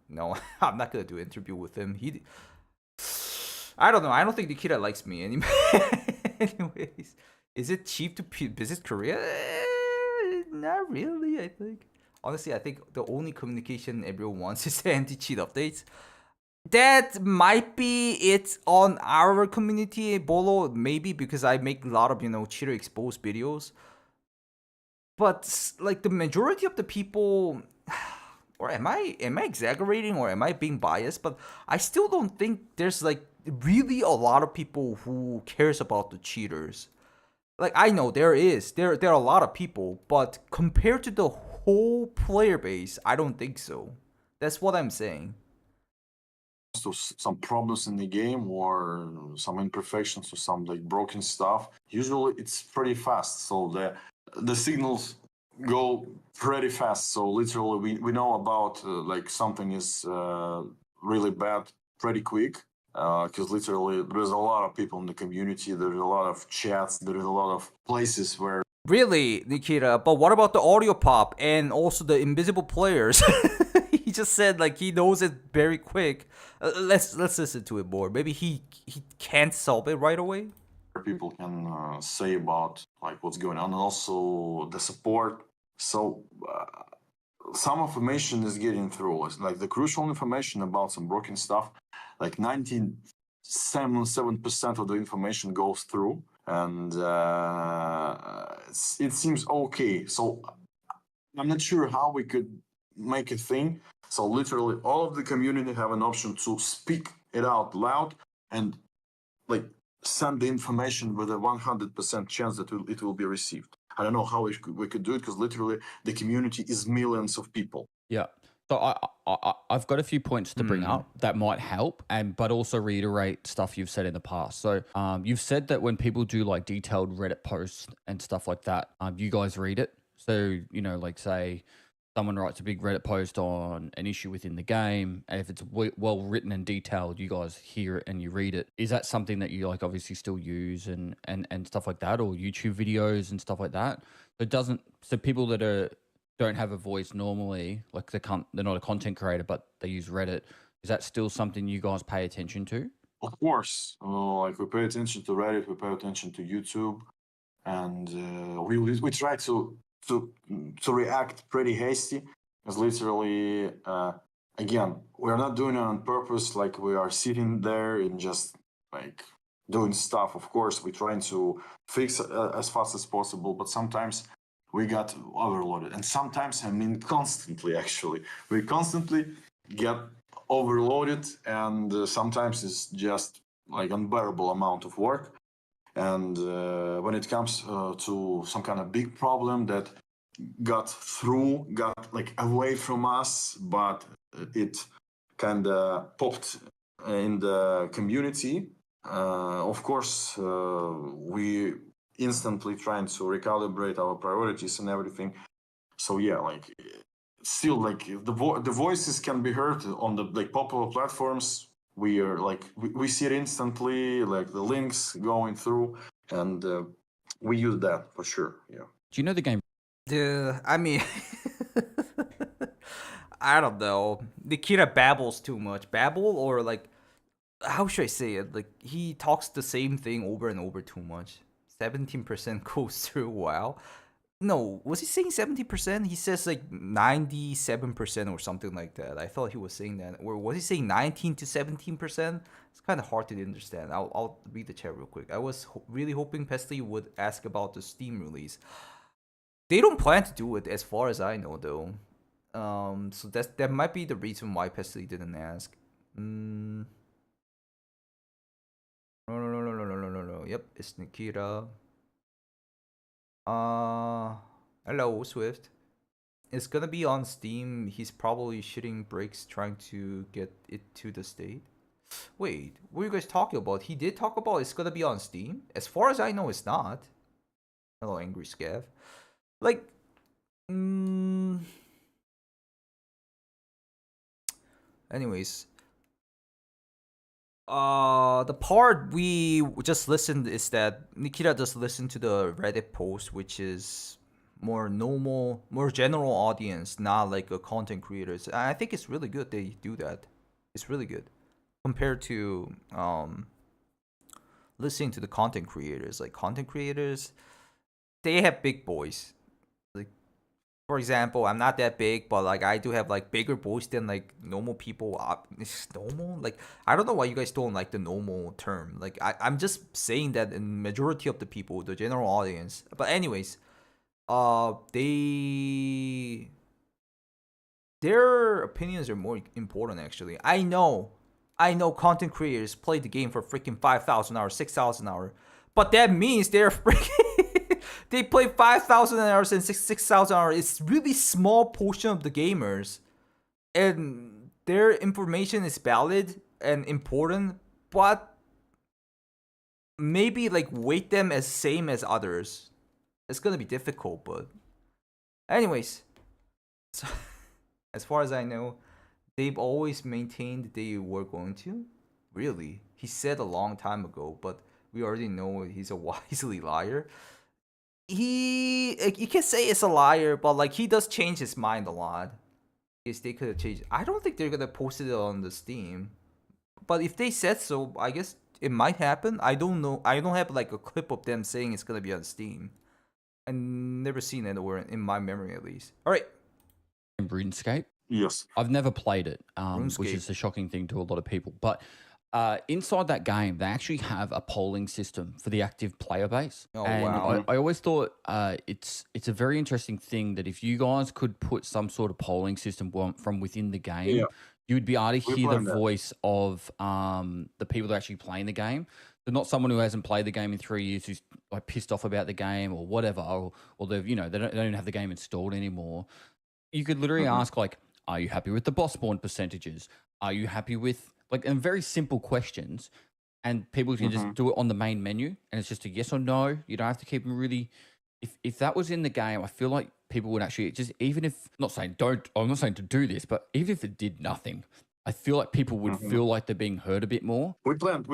No, I'm not gonna do an interview with him. I don't know. I don't think Nikita likes me anymore. Anyways, is it cheap to visit Korea? Not really. I think. Honestly, I think the only communication everyone wants is the anti-cheat updates. That might be it on our community, Bolo. Maybe because I make a lot of cheater exposed videos. But like the majority of the people, or am I exaggerating or am I being biased? But I still don't think there's like really a lot of people who cares about the cheaters. Like I know there are a lot of people, but compared to the whole player base, I don't think so. That's what I'm saying. So some problems in the game or some imperfections or some like broken stuff, usually it's pretty fast. So the signals go pretty fast. So literally we know about like something is really bad pretty quick. Because literally there's a lot of people in the community, there's a lot of chats, there's a lot of places where Really, Nikita, but what about the audio pop and also the invisible players? He just said like he knows it very quick. Let's listen to it more. Maybe he can't solve it right away. people can say about like what's going on, and also the support. So some information is getting through. It's like the crucial information about some broken stuff, like 97% of the information goes through, and it seems okay. So I'm not sure how we could make a thing. So literally all of the community have an option to speak it out loud and like send the information with a 100% chance that it will be received. I don't know how we could do it because literally the community is millions of people. Yeah. So I've got a few points to bring up that might help, but also reiterate stuff you've said in the past. So you've said that when people do like detailed Reddit posts and stuff like that, you guys read it. So like say someone writes a big Reddit post on an issue within the game, and if it's well written and detailed, you guys hear it and you read it. Is that something that you like obviously still use and stuff like that, or YouTube videos and stuff like that? So people that don't have a voice normally, like they're not a content creator, but they use Reddit. Is that still something you guys pay attention to? Of course, like we pay attention to Reddit, we pay attention to YouTube, and we try to react pretty hasty, because literally again we're not doing it on purpose. Like we are sitting there and just like doing stuff. Of course, we're trying to fix as fast as possible, but sometimes we got overloaded, and sometimes I mean constantly. Actually, we constantly get overloaded, and sometimes it's just like unbearable amount of work. And when it comes to some kind of big problem that got like away from us, but it kind of popped in the community, of course, we instantly trying to recalibrate our priorities and everything. So yeah, like still like the voices can be heard on the like popular platforms. We are like we see it instantly, like the links going through, and we use that for sure. Yeah. Do you know the game? I mean, I don't know. Nikita babbles too much. Babble or like, how should I say it? Like he talks the same thing over and over too much. 17% goes through. Wow. No, was he saying 70%? He says like 97% or something like that. I thought he was saying that. Or was he saying 19 to 17%? It's kind of hard to understand. I'll read the chat real quick. I was really hoping Pestly would ask about the Steam release. They don't plan to do it as far as I know though. So that might be the reason why Pestly didn't ask. No. Yep, it's Nikita. Hello, Swift. It's gonna be on Steam. He's probably shitting bricks trying to get it to the state. Wait, what are you guys talking about? He did talk about it's gonna be on Steam? As far as I know, it's not. Hello, Angry Scav. Like, anyways, The part we just listened is that Nikita just listened to the Reddit post, which is more normal, more general audience, not like a content creators. I think it's really good they do that. It's really good compared to listening to the content creators. Like content creators, they have big voice. Like for example, I'm not that big, but like I do have like bigger voice than like normal people. It's normal. Like I don't know why you guys don't like the normal term. Like I'm just saying that in majority of the people, the general audience. But anyways, they their opinions are more important actually. I know content creators play the game for freaking 5,000 hours, 6,000 hours, but that means they're freaking they play 5,000 hours and 6,000 hours. It's really small portion of the gamers, and their information is valid and important, but maybe like weight them as same as others. It's gonna be difficult, but anyways, so, as far as I know, they've always maintained they were going to. Really, he said a long time ago, but we already know he's a wisely liar. You can say it's a liar, but like he does change his mind a lot. Yes, they could have changed. I don't think they're gonna post it on the Steam, but if they said so, I guess it might happen. I don't know. I don't have like a clip of them saying it's gonna be on Steam. I never seen it, or in my memory at least. All right. RuneScape. Yes. I've never played it, which RuneScape. is a shocking thing to a lot of people. But inside that game, they actually have a polling system for the active player base. Oh, and wow. I always thought it's a very interesting thing that if you guys could put some sort of polling system from within the game, Yeah. you would be able to We hear the planned that. voice of the people that are actually playing the game. They're not someone who hasn't played the game in 3 years who's like pissed off about the game or whatever, or they've they don't have the game installed anymore. You could literally ask like, are you happy with the boss spawn percentages? Are you happy with like, and very simple questions, and people can just do it on the main menu, and it's just a yes or no. You don't have to keep them really. If that was in the game, I feel like people would actually just, even if I'm not saying to do this, but even if it did nothing, I feel like people would feel like they're being heard a bit more. We planned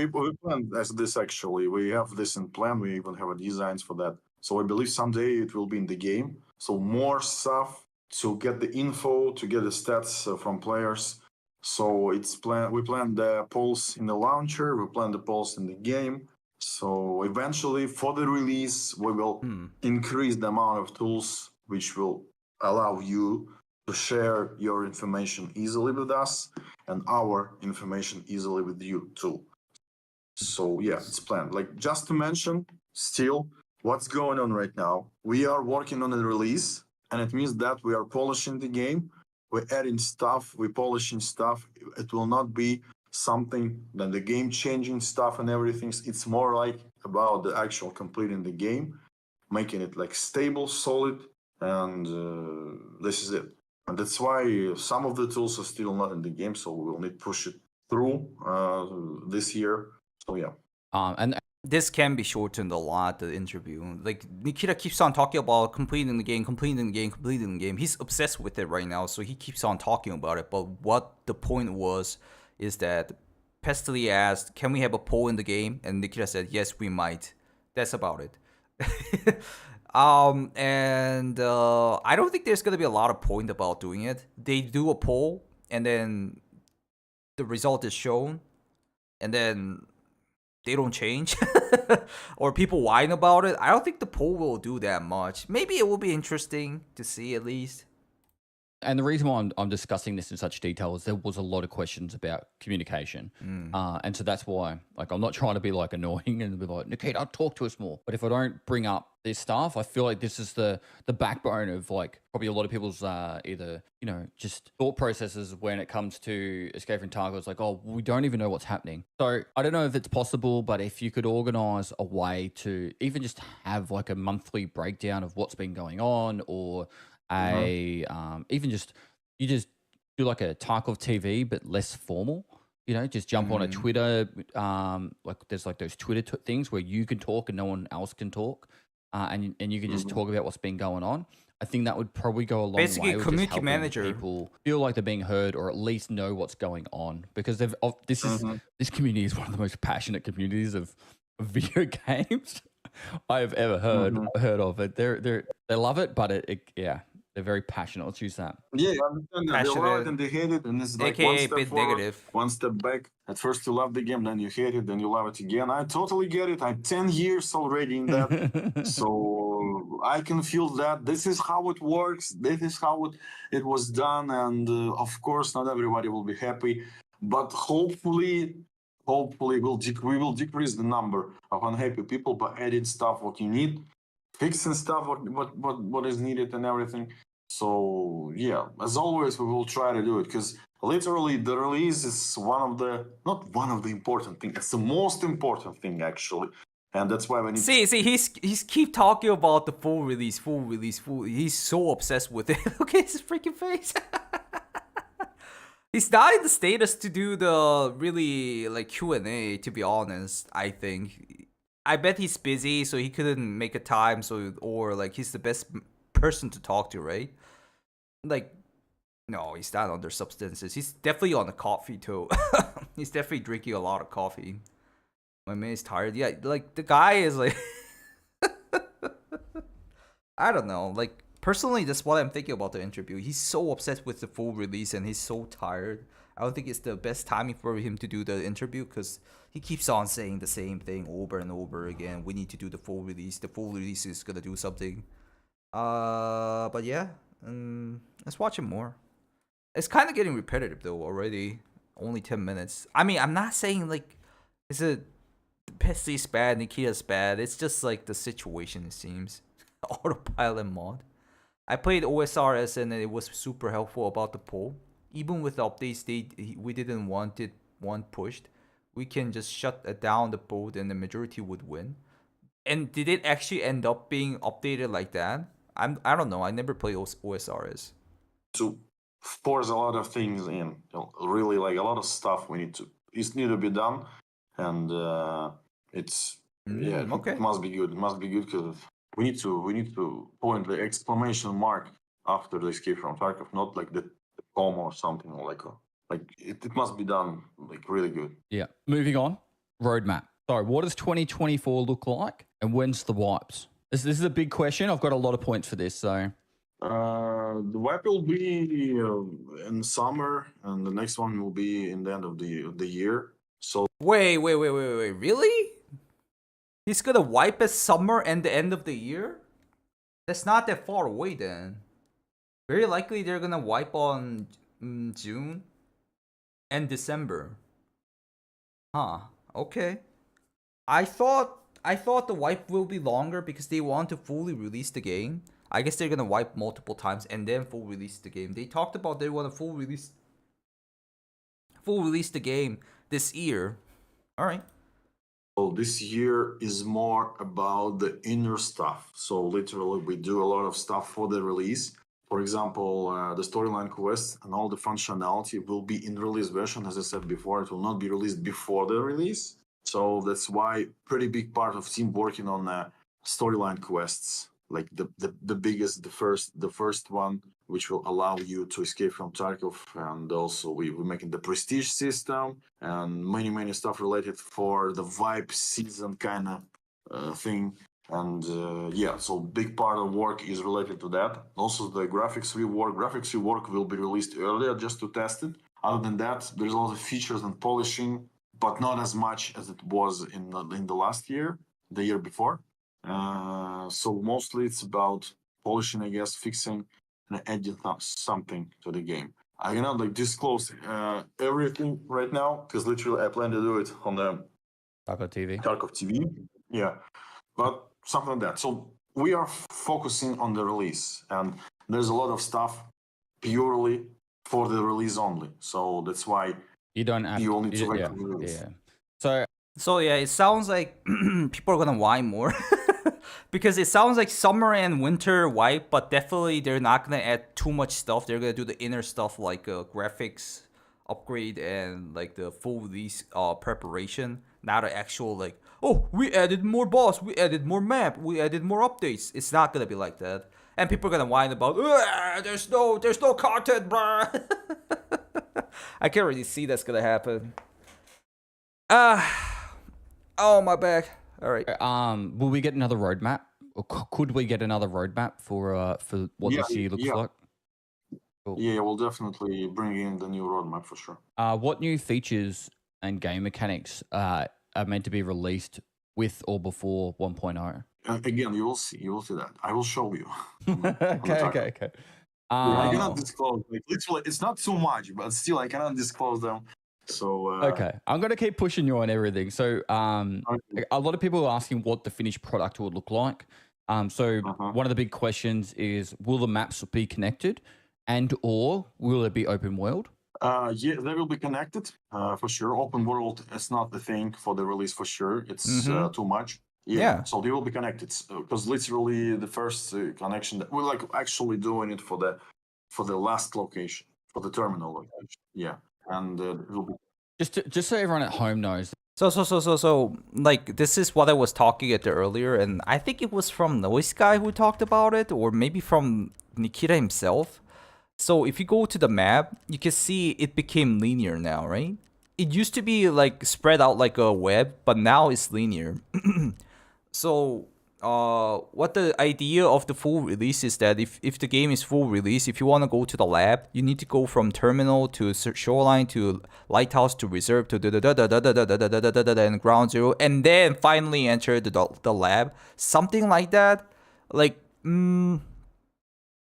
as this actually. We have this in plan. We even have designs for that. So I believe someday it will be in the game. So more stuff to get the info, to get the stats from players. So it's plan. We plan the polls in the launcher. We plan the polls in the game. So eventually, for the release, we will increase the amount of tools which will allow you to share your information easily with us and our information easily with you too. So yeah, it's planned. Like just to mention, still what's going on right now, we are working on a release, and it means that we are polishing the game, we're adding stuff, we're polishing stuff. It will not be something that the game changing stuff and everything. It's more like about the actual completing the game, making it like stable, solid, and this is it. And that's why some of the tools are still not in the game, so we will need to push it through this year. So yeah. And This can be shortened a lot, the interview. Like, Nikita keeps on talking about completing the game. He's obsessed with it right now, so he keeps on talking about it. But what the point was is that Pestily asked, can we have a poll in the game? And Nikita said, yes, we might. That's about it. I don't think there's going to be a lot of point about doing it. They do a poll, and then the result is shown, and then they don't change or people whine about it. I don't think the poll will do that much. Maybe it will be interesting to see at least. And the reason why I'm discussing this in such detail is there was a lot of questions about communication. And so that's why, like, I'm not trying to be like annoying and be like, Nikita, talk to us more. But if I don't bring up this stuff, I feel like this is the backbone of like probably a lot of people's either, just thought processes when it comes to Escape from Tarkov. It's like, oh, we don't even know what's happening. So I don't know if it's possible, but if you could organize a way to even just have like a monthly breakdown of what's been going on, or even just you just do like a Tarkov TV but less formal, just jump on a Twitter, like there's like those Twitter things where you can talk and no one else can talk. and you can just talk about what's been going on. I think that would probably go a long Basically, way with just community helping manager. people feel like they're being heard, or at least know what's going on, because this community is one of the most passionate communities of video games I have ever heard of. It they love it, but they're very passionate. Let's use that. Yeah, I understand that. They love Passionate, it and they hate it, and it's like aka one a step bit forward, negative. one step back. At first you love the game, then you hate it, then you love it again. I totally get it. I'm 10 years already in that, so I can feel that. This is how it works. This is how it was done, and of course, not everybody will be happy, but hopefully we will decrease the number of unhappy people by adding stuff what you need, fixing stuff what is needed, and everything. So yeah, as always, we will try to do it, because literally the release is not one of the important things. It's the most important thing actually, and that's why we need. See, he's keep talking about the full release. He's so obsessed with it. Look at his freaking face. He's not in the status to do the really like Q&A. To be honest, I think. I bet he's busy, so he couldn't make a time. Or like he's the best person to talk to, right? Like, no, he's not under substances. He's definitely on the coffee too. He's definitely drinking a lot of coffee. My man is tired. Yeah, like the guy is like, I don't know. Like personally, that's what I'm thinking about the interview. He's so obsessed with the full release, and he's so tired. I don't think it's the best timing for him to do the interview, because he keeps on saying the same thing over and over again. We need to do the full release. The full release is gonna do something. But yeah, let's watch him more. It's kind of getting repetitive though already. Only 10 minutes. I mean, I'm not saying like it's a Pesti's bad, Nikita's bad. It's just like the situation, it seems. Autopilot mod. I played OSRS and it was super helpful about the poll. Even with the updates, we didn't want pushed. We can just shut down the poll and the majority would win. And did it actually end up being updated like that? I don't know. I never played OSRS. To force a lot of things in, really like a lot of stuff need to be done, and okay. It must be good. It must be good, because we need to point the exclamation mark after the escape from Tarkov, not like the comma or something, or like it must be done like really good. Yeah. Moving on. Roadmap. So, what does 2024 look like, and when's the wipes? This is a big question. I've got a lot of points for this. So, the wipe will be in summer, and the next one will be in the end of the year. So wait, really? He's gonna wipe at summer and the end of the year? That's not that far away then. Very likely they're gonna wipe on June and December. Huh. Okay. I thought the wipe will be longer because they want to fully release the game. I guess they're gonna wipe multiple times and then full release the game. They talked about they want to full release the game this year. All right. So this year is more about the inner stuff. So literally, we do a lot of stuff for the release. For example, the storyline quests and all the functionality will be in release version. As I said before, it will not be released before the release. So that's why pretty big part of team working on storyline quests, like the biggest, the first one, which will allow you to escape from Tarkov, and also we're making the prestige system and many stuff related for the vibe season kind of thing. And so big part of work is related to that. Also the graphics rework will be released earlier just to test it. Other than that, there's a lot of features and polishing, but not as much as it was in the last year, the year before. So mostly it's about polishing, I guess, fixing and adding something to the game. I cannot disclose everything right now, because literally I plan to do it on the Tarkov TV. Yeah, but something like that. So we are focusing on the release, and there's a lot of stuff purely for the release only. So that's why you don't have you only to wait for the release. Yeah. So yeah, it sounds like people are gonna whine more. Because it sounds like summer and winter wipe, but definitely they're not gonna add too much stuff. They're gonna do the inner stuff like graphics upgrade and like the full release preparation, not an actual like oh, we added more boss, we added more map, we added more updates. It's not gonna be like that. And people are gonna whine about, there's no content, bruh. I can't really see that's gonna happen. Oh, my back. All right. Will we get another roadmap, or could we get another roadmap for what this year looks like? Cool. Yeah, we'll definitely bring in the new roadmap for sure. What new features and game mechanics are meant to be released with or before 1.0? Again, you will see that. I will show you. Okay. I cannot disclose. Like, literally, it's not too much, but still, I cannot disclose them. So okay, I'm gonna keep pushing you on everything. So a lot of people are asking what the finished product will look like. So one of the big questions is, will the maps be connected, and or will it be open world? Yeah, they will be connected for sure. Open world is not the thing for the release for sure. It's too much. Yeah, so they will be connected because literally the first connection that we're like actually doing it for the last location, for the terminal location. Yeah, and it will be just so everyone at home knows. So, like, this is what I was talking at earlier, and I think it was from Noise Guy who talked about it, or maybe from Nikita himself. So if you go to the map, you can see it became linear now, right? It used to be like spread out like a web, but now it's linear. So what the idea of the full release is that if the game is full release, if you want to go to the lab, you need to go from terminal to shoreline to lighthouse to reserve to and ground zero, and then finally enter the lab, something like that. Like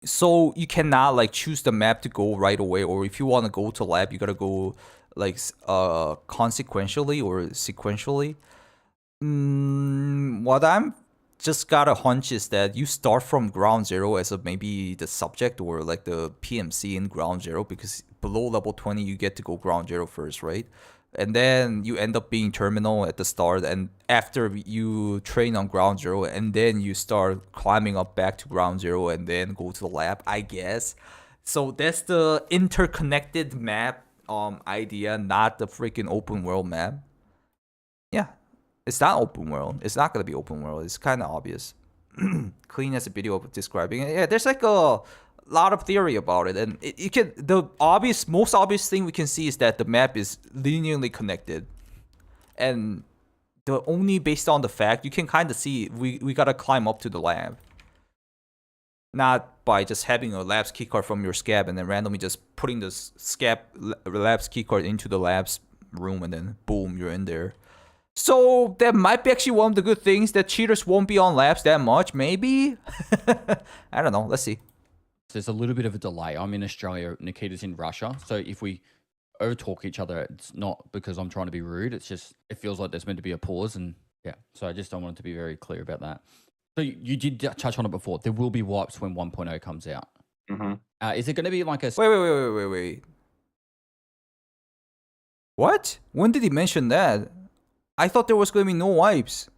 so you cannot like choose the map to go right away, or if you want to go to lab, you gotta go like consequentially or sequentially. What I'm just got a hunch is that you start from ground zero as a maybe the subject or like the PMC in ground zero, because below level 20 you get to go ground zero first, right? And then you end up being terminal at the start, and after you train on ground zero, and then you start climbing up back to ground zero and then go to the lab, I guess. So that's the interconnected map idea, not the freaking open world map. Yeah, it's not open world. It's not gonna be open world. It's kind of obvious. Clean as a video of describing it. Yeah, there's like a lot of theory about it, and it can, the most obvious thing we can see is that the map is linearly connected, and the only based on the fact you can kind of see we gotta climb up to the lab, not by just having a labs keycard from your Scav and then randomly just putting the Scav labs keycard into the labs room and then boom, you're in there. So that might be actually one of the good things, that cheaters won't be on labs that much, maybe. I don't know, let's see. There's a little bit of a delay. I'm in Australia, Nikita's in Russia. So if we overtalk each other, it's not because I'm trying to be rude. It's just, it feels like there's meant to be a pause. And yeah, so I just don't want to be very clear about that. So you did touch on it before. There will be wipes when 1.0 comes out. Is it going to be like a... Wait. What? When did he mention that? I thought there was going to be no wipes.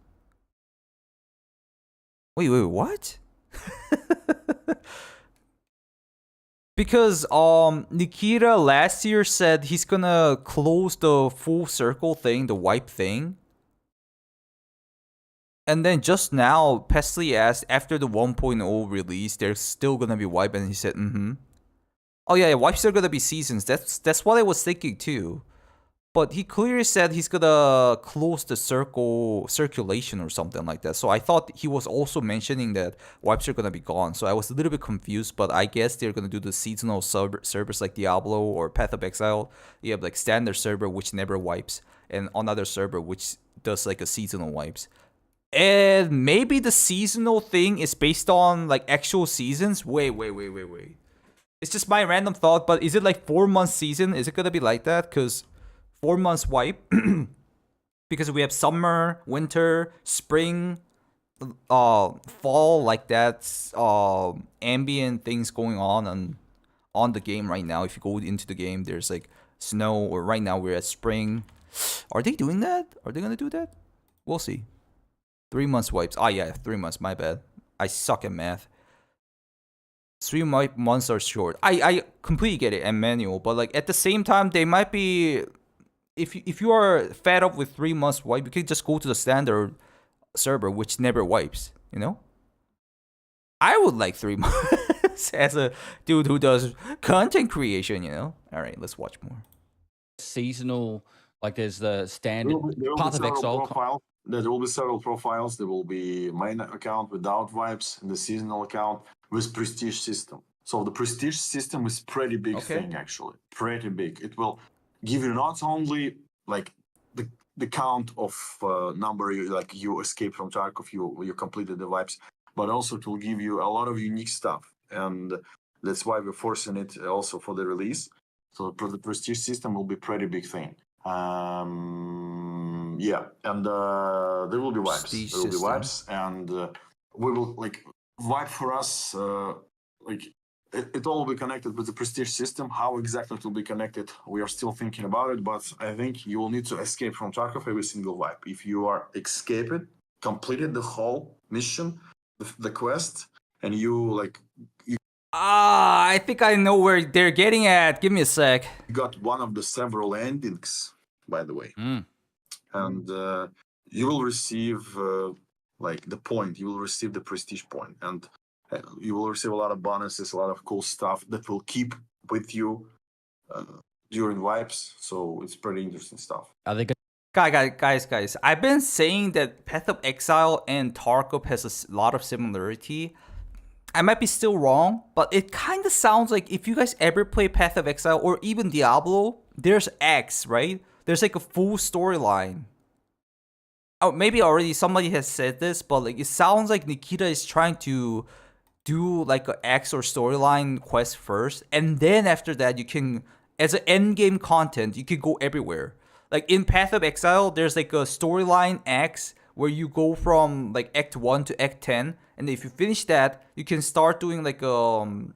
Wait, what? Because Nikita last year said he's gonna close the full circle thing, the wipe thing. And then just now, Pesley asked after the 1.0 release, there's still gonna be wipe, and he said, Oh yeah, wipes are gonna be seasons. That's what I was thinking too. But he clearly said he's gonna close the circulation or something like that. So I thought he was also mentioning that wipes are gonna be gone. So I was a little bit confused, but I guess they're gonna do the seasonal servers like Diablo or Path of Exile. You have like standard server which never wipes, and another server which does like a seasonal wipes. And maybe the seasonal thing is based on like actual seasons. Wait. It's just my random thought, but is it like 4 months season? Is it gonna be like that? Because 4 months wipe, because we have summer, winter, spring, fall, like that's ambient things going on the game right now. If you go into the game, there's like snow, or right now we're at spring. Are they doing that? Are they gonna do that? We'll see. 3 months wipes. Ah yeah, 3 months, my bad. I suck at math. 3 months are short. I completely get it and manual, but like at the same time they might be if you are fed up with 3 months wipe, you can just go to the standard server, which never wipes. You know, I would like 3 months as a dude who does content creation. You know. All right, let's watch more. Seasonal, like there's the standard There will Path be of several Exile. profiles. There will be several profiles. There will be main account without wipes and the seasonal account with prestige system. So the prestige system is pretty big thing actually, pretty big. It will give you not only like the count of number you escape from Tarkov, you completed the wipes, but also it will give you a lot of unique stuff, and that's why we're forcing it also for the release. So the prestige system will be pretty big thing. Yeah, and there will be wipes. Prestige There will be system. wipes, and we will like wipe for us. Like it all will be connected with the prestige system. How exactly it will be connected, we are still thinking about it. But I think you will need to escape from Tarkov every single wipe. If you are escaped, completed the whole mission, the quest, and you like. I think I know where they're getting at. Give me a sec. You got one of the several endings, by the way, and you will receive like the point. You will receive the prestige point, and you will receive a lot of bonuses, a lot of cool stuff that will keep with you during wipes. So it's pretty interesting stuff. Are they Guys, I've been saying that Path of Exile and Tarkov has a lot of similarity. I might be still wrong, but it kind of sounds like if you guys ever play Path of Exile or even Diablo, there's X, right? There's like a full storyline. Oh, maybe already somebody has said this, but like it sounds like Nikita is trying to do like an X or storyline quest first, and then after that you can, as an end game content, you can go everywhere. Like in Path of Exile, there's like a storyline X where you go from like Act 1 to Act 10, and if you finish that, you can start doing like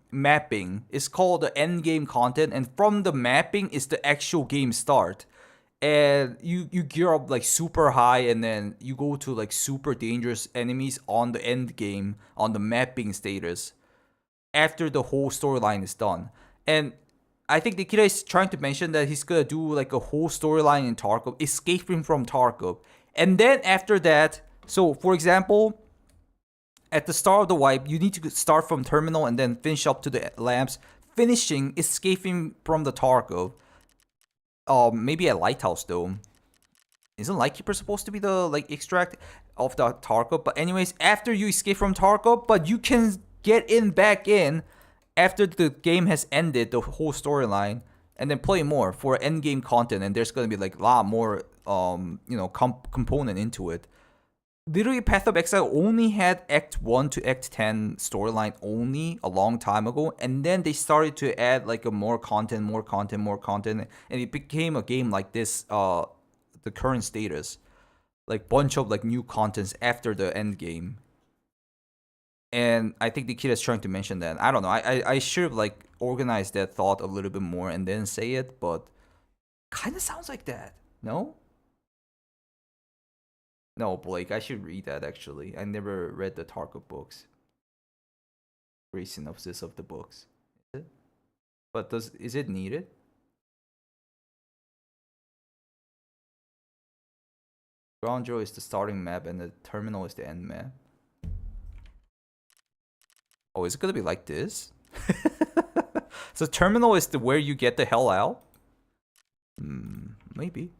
mapping. It's called the end game content, and from the mapping is the actual game start. And you gear up like super high, and then you go to like super dangerous enemies on the end game on the mapping status after the whole storyline is done. And I think Nikita is trying to mention that he's gonna do like a whole storyline in Tarkov, escaping from Tarkov. And then after that, so for example, at the start of the wipe, you need to start from terminal and then finish up to the lamps, finishing escaping from the Tarkov. Maybe a lighthouse though. Isn't Lightkeeper supposed to be the like extract of the Tarkov? But anyways, after you escape from Tarkov, but you can get back in after the game has ended, the whole storyline, and then play more for end game content. And there's gonna be like a lot more component into it. Literally, Path of Exile only had Act 1 to Act 10 storyline only a long time ago, and then they started to add like more content, and it became a game like this, the current status, like bunch of like new contents after the end game. And I think the kid is trying to mention that. I don't know. I should have like organized that thought a little bit more and then say it, but kind of sounds like that. No? No, Blake, I should read that actually. I never read the Tarkov books. Brief synopsis of the books. Is it? But is it needed? Ground Zero is the starting map and the terminal is the end map. Oh, is it gonna be like this? So terminal is where you get the hell out? Maybe.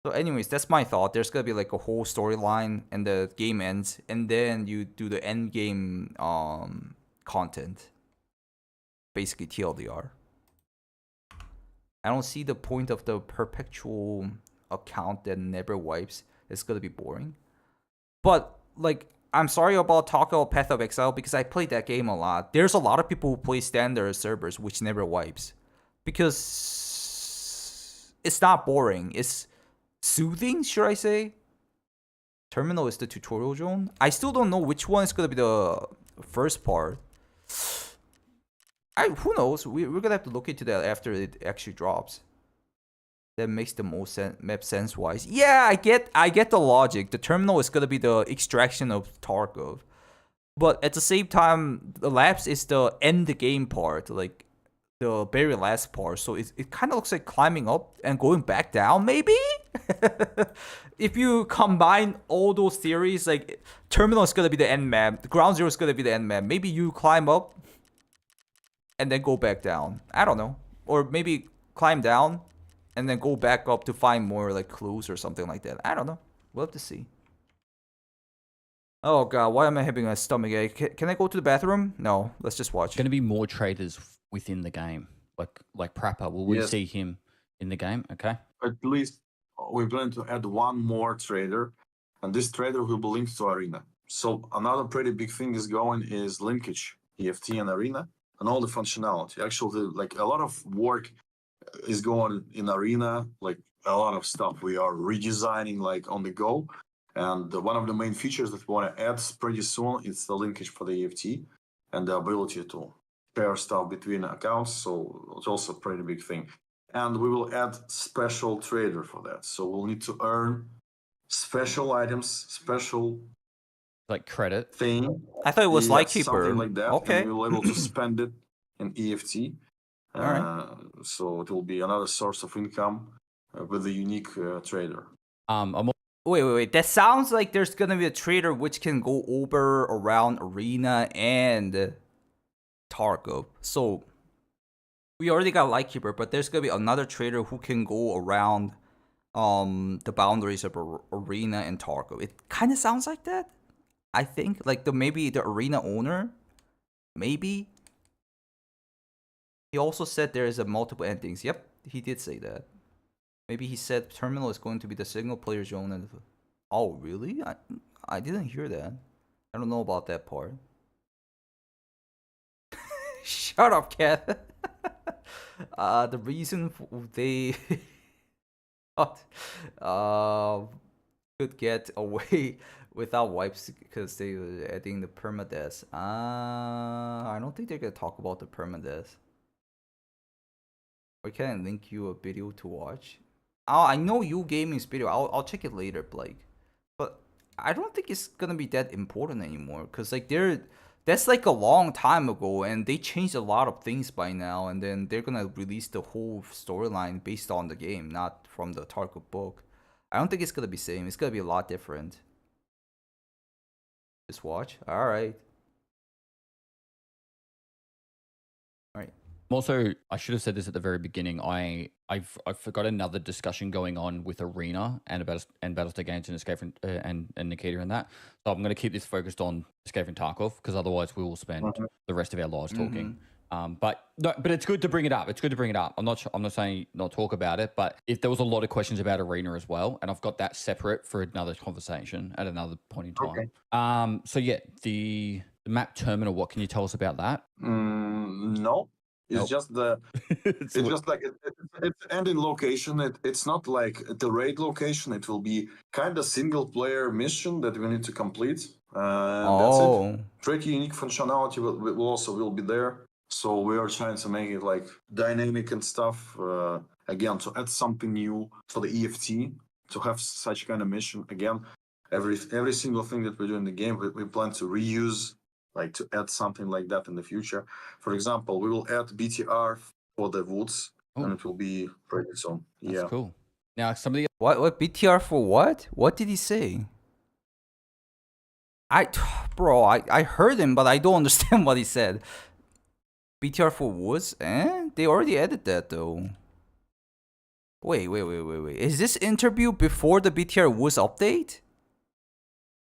So anyways, that's my thought. There's gonna be like a whole storyline and the game ends, and then you do the end game content. Basically TLDR. I don't see the point of the perpetual account that never wipes. It's gonna be boring. But like, I'm sorry about talking about Path of Exile because I played that game a lot. There's a lot of people who play standard servers which never wipes. Because it's not boring. It's soothing, should I say? Terminal is the tutorial zone. I still don't know which one is gonna be the first part. Who knows? We're gonna have to look into that after it actually drops. That makes the most map sense wise. Yeah, I get the logic. The terminal is gonna be the extraction of Tarkov, but at the same time, the labs is the end game part. Like the very last part. So it kind of looks like climbing up and going back down, maybe? If you combine all those theories, like terminal is gonna be the end map, the ground zero is gonna be the end map. Maybe you climb up and then go back down. I don't know. Or maybe climb down and then go back up to find more like clues or something like that. I don't know. We'll have to see. Oh god, why am I having a stomach ache? Can I go to the bathroom? No, let's just watch. Going to be more traders within the game, like Prapper. Will we see him in the game? Okay. At least we plan to add one more trader, and this trader will be linked to Arena. So another pretty big thing is going is linkage, EFT and Arena, and all the functionality. Actually, like a lot of work is going in Arena, like a lot of stuff we are redesigning like on the go. And one of the main features that we want to add pretty soon is the linkage for the EFT and the ability to pair stuff between accounts. So it's also a pretty big thing. And we will add special trader for that. So we'll need to earn special items, special like credit thing. I thought it was Lightkeeper. Something like that. Okay. And we'll be able to spend it in EFT. All right. So it will be another source of income with a unique trader. Wait. That sounds like there's gonna be a trader which can go over around Arena and Tarkov. So we already got Lightkeeper, but there's gonna be another trader who can go around the boundaries of Arena and Tarkov. It kind of sounds like that. I think like maybe the Arena owner, maybe. He also said there is a multiple endings. Yep, he did say that. Maybe he said terminal is going to be the single player zone. And oh, really? I didn't hear that. I don't know about that part. Shut up, Cat. The reason they could get away without wipes because they were adding the permadeath. I don't think they're gonna talk about the permadeath. Or can I link you a video to watch? I know you gaming's video. I'll check it later, Blake. But I don't think it's gonna be that important anymore. Cause like that's like a long time ago, and they changed a lot of things by now. And then they're gonna release the whole storyline based on the game, not from the Tarkov book. I don't think it's gonna be same. It's gonna be a lot different. Just watch. All right. Also, I should have said this at the very beginning. I forgot another discussion going on with Arena and Battlestar Games and Escape from, and Nikita and that. So I'm going to keep this focused on Escape from Tarkov because otherwise we will spend the rest of our lives talking. But it's good to bring it up. It's good to bring it up. I'm not saying not talk about it, but if there was a lot of questions about Arena as well, and I've got that separate for another conversation at another point in time. Okay. So yeah, the map terminal. What can you tell us about that? No. It's just it's just like it's ending location. It's not like the raid location. It will be kind of single player mission that we need to complete. That's it. Pretty unique functionality will be there. So we are trying to make it like dynamic and stuff. Again, to add something new for the EFT, to have such kind of mission. Again, every single thing that we do in the game, we plan to reuse. Like to add something like that in the future. For example, we will add BTR for the woods, and it will be pretty soon. That's cool. Now, somebody what BTR for what? What did he say? I heard him, but I don't understand what he said. BTR for woods? They already added that though. Wait. Is this interview before the BTR woods update?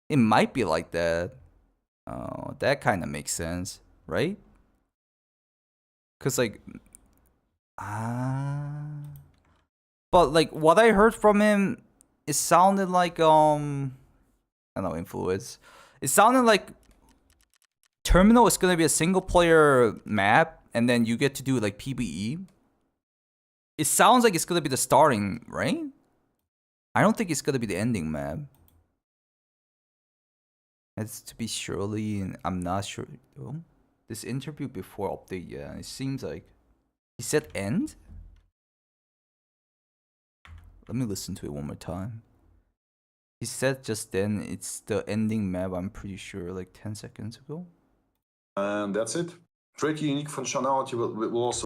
It might be like that. Oh, that kind of makes sense, right? Cause like, but like what I heard from him, it sounded like I don't know, influence. It sounded like Terminal is gonna be a single player map, and then you get to do like PvE. It sounds like it's gonna be the starting, right? I don't think it's gonna be the ending map. It's to be surely, and I'm not sure. Oh, this interview before update, yeah, it seems like he said end. Let me listen to it one more time. He said just then it's the ending map. I'm pretty sure, like 10 seconds ago. And that's it. Pretty unique functionality will also.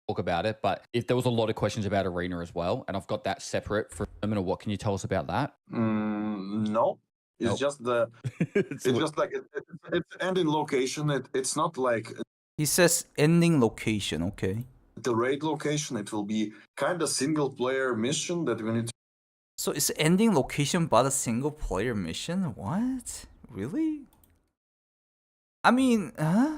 talk about it. But if there was a lot of questions about Arena as well, and I've got that separate for a minute, what can you tell us about that? No, it's Nope. just the It's it's just like it's ending location. It's not like He says ending location, okay. the raid location. It will be kind of single player mission that we need to. So it's ending location but a single player mission? What? Really? I mean, huh?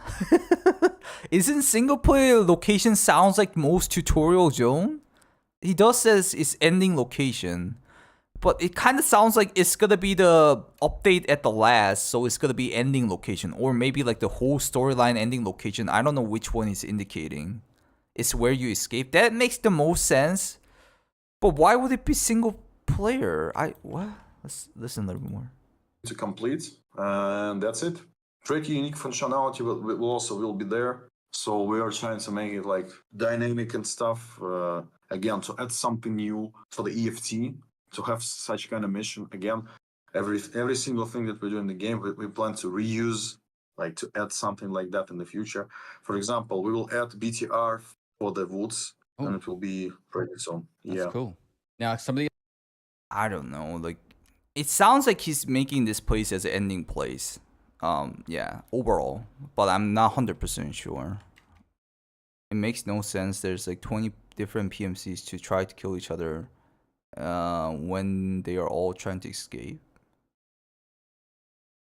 Isn't single player location sounds like most tutorial zone? He does says it's ending location, but it kind of sounds like it's gonna be the update at the last, so it's gonna be ending location, or maybe like the whole storyline ending location. I don't know which one is indicating. It's where you escape. That makes the most sense, but why would it be single player? What? Let's listen a little bit more. To complete, and that's it. Tricky unique functionality will also be there. So we are trying to make it like dynamic and stuff. Again, to add something new for the EFT, to have such kind of mission. Again, every single thing that we do in the game, we plan to reuse, like to add something like that in the future. For example, we will add BTR for the woods, and it will be pretty soon. That's cool. Now, some of the I don't know, like it sounds like he's making this place as an ending place. Yeah, overall, but I'm not 100% sure. It makes no sense. There's like 20 different PMCs to try to kill each other when they are all trying to escape.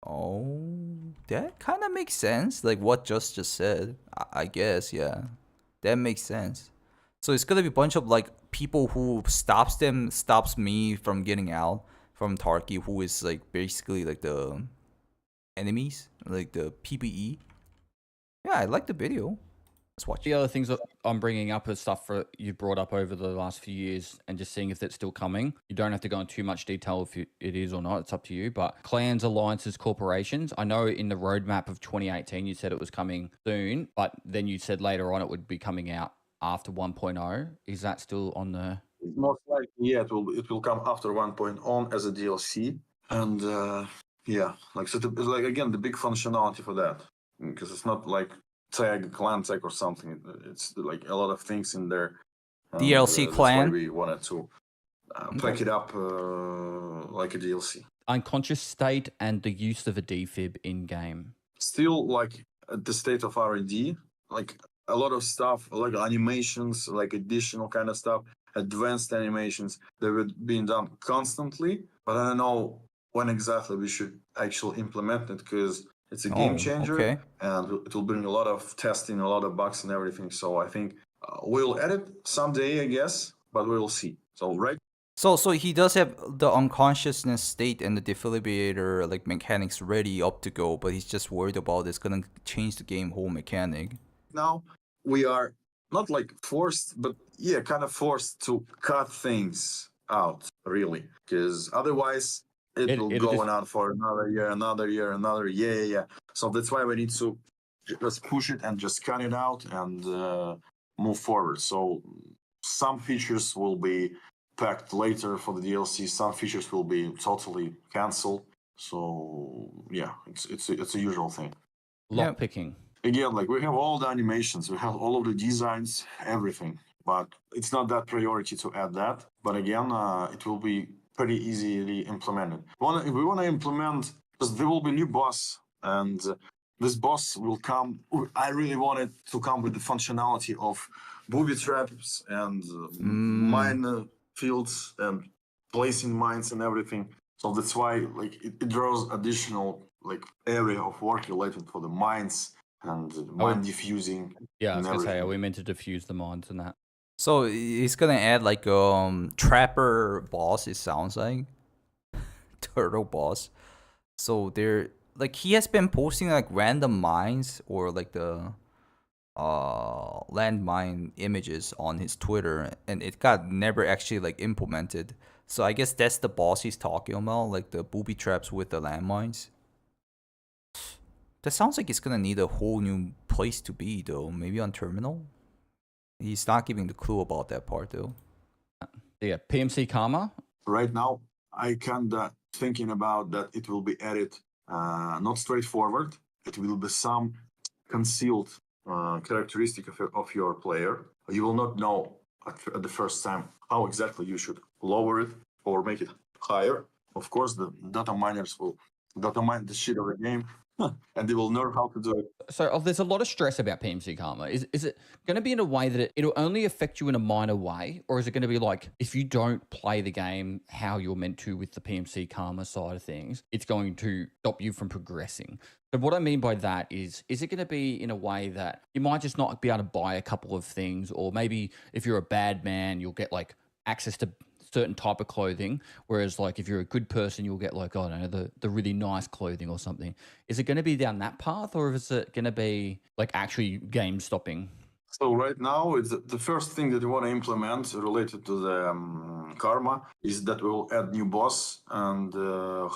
Oh, that kind of makes sense. Like what just said, I guess, yeah, that makes sense. So it's gonna be a bunch of like people who stops me from getting out from Tarky, who is like basically like the enemies, like the PBE. Yeah, I like the video. Let's watch. The other things that I'm bringing up is stuff for you brought up over the last few years, and just seeing if it's still coming. You don't have to go into too much detail if it is or not. It's up to you. But clans, alliances, corporations. I know in the roadmap of 2018 you said it was coming soon, but then you said later on it would be coming out after 1.0. Is that still on the? Most likely, yeah, it will come after 1.0 as a DLC, and yeah, like so, like again, the big functionality for that, because it's not like clan tag or something. It's like a lot of things in there. DLC clan. That's why we wanted to pack it up like a DLC. Unconscious state and the use of a defib in game. Still, like at the state of R&D, like a lot of stuff, like animations, like additional kind of stuff, advanced animations that were being done constantly. But I don't know when exactly we should actually implement it, because it's a game changer, okay. and it will bring a lot of testing, a lot of bugs and everything. So I think we'll add it someday, I guess, but we will see. So right. So he does have the unconsciousness state and the defibrillator like mechanics ready up to go, but he's just worried about it's gonna change the game whole mechanic. Now we are not like forced, but yeah, kind of forced to cut things out, really, because otherwise it will go on for another year. Yeah. So that's why we need to just push it and just cut it out and move forward. So some features will be packed later for the DLC. Some features will be totally canceled. So yeah, it's a usual thing. Lock picking. Again, like we have all the animations, we have all of the designs, everything, but it's not that priority to add that. But again, it will be pretty easily implemented. If we want to implement, because there will be new boss, and this boss will come. I really want it to come with the functionality of booby traps and mine fields and placing mines and everything. So that's why like it draws additional like area of work related for the mines and mine diffusing. Yeah, I was gonna say, are we meant to diffuse the mines and that? So he's gonna add like trapper boss, it sounds like. Turtle boss. So they're like he has been posting like random mines or like the landmine images on his Twitter, and it got never actually like implemented. So I guess that's the boss he's talking about, like the booby traps with the landmines. That sounds like it's gonna need a whole new place to be though. Maybe on terminal. He's not giving the clue about that part though. Yeah, PMC Karma. Right now, I kinda thinking about that it will be added, not straightforward. It will be some concealed characteristic of your player. You will not know at the first time how exactly you should lower it or make it higher. Of course, the data miners will data mine the shit of the game, and they will learn how to do it. So there's a lot of stress about PMC Karma. Is it going to be in a way that it'll only affect you in a minor way? Or is it going to be like, if you don't play the game how you're meant to with the PMC Karma side of things, it's going to stop you from progressing? But what I mean by that is it going to be in a way that you might just not be able to buy a couple of things, or maybe if you're a bad man, you'll get like access to certain type of clothing, whereas like if you're a good person, you'll get like, I don't know, the really nice clothing or something. Is it going to be down that path, or is it going to be like actually game stopping? So right now, it's the first thing that we want to implement related to the karma is that we will add new boss, and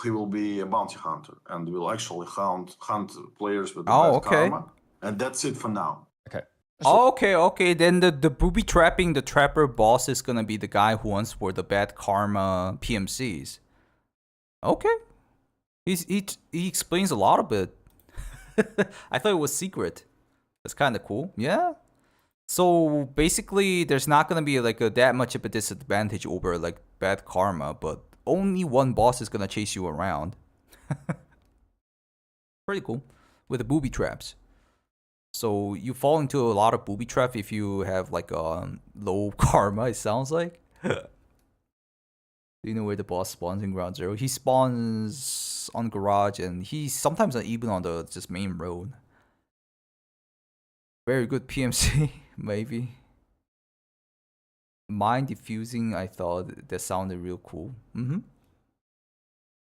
he will be a bounty hunter, and will actually hunt players with the bad karma, and that's it for now. Okay. Okay. Then the booby trapping the trapper boss is gonna be the guy who wants for the bad karma PMCs. Okay. He explains a lot of it. I thought it was secret. That's kind of cool. Yeah. So basically, there's not gonna be like that much of a disadvantage over like bad karma, but only one boss is gonna chase you around. Pretty cool with the booby traps. So you fall into a lot of booby trap if you have like low karma. It sounds like. Do you know where the boss spawns in Ground Zero? He spawns on Garage, and he's sometimes not even on the just main road. Very good PMC, maybe. Mind diffusing, I thought that sounded real cool.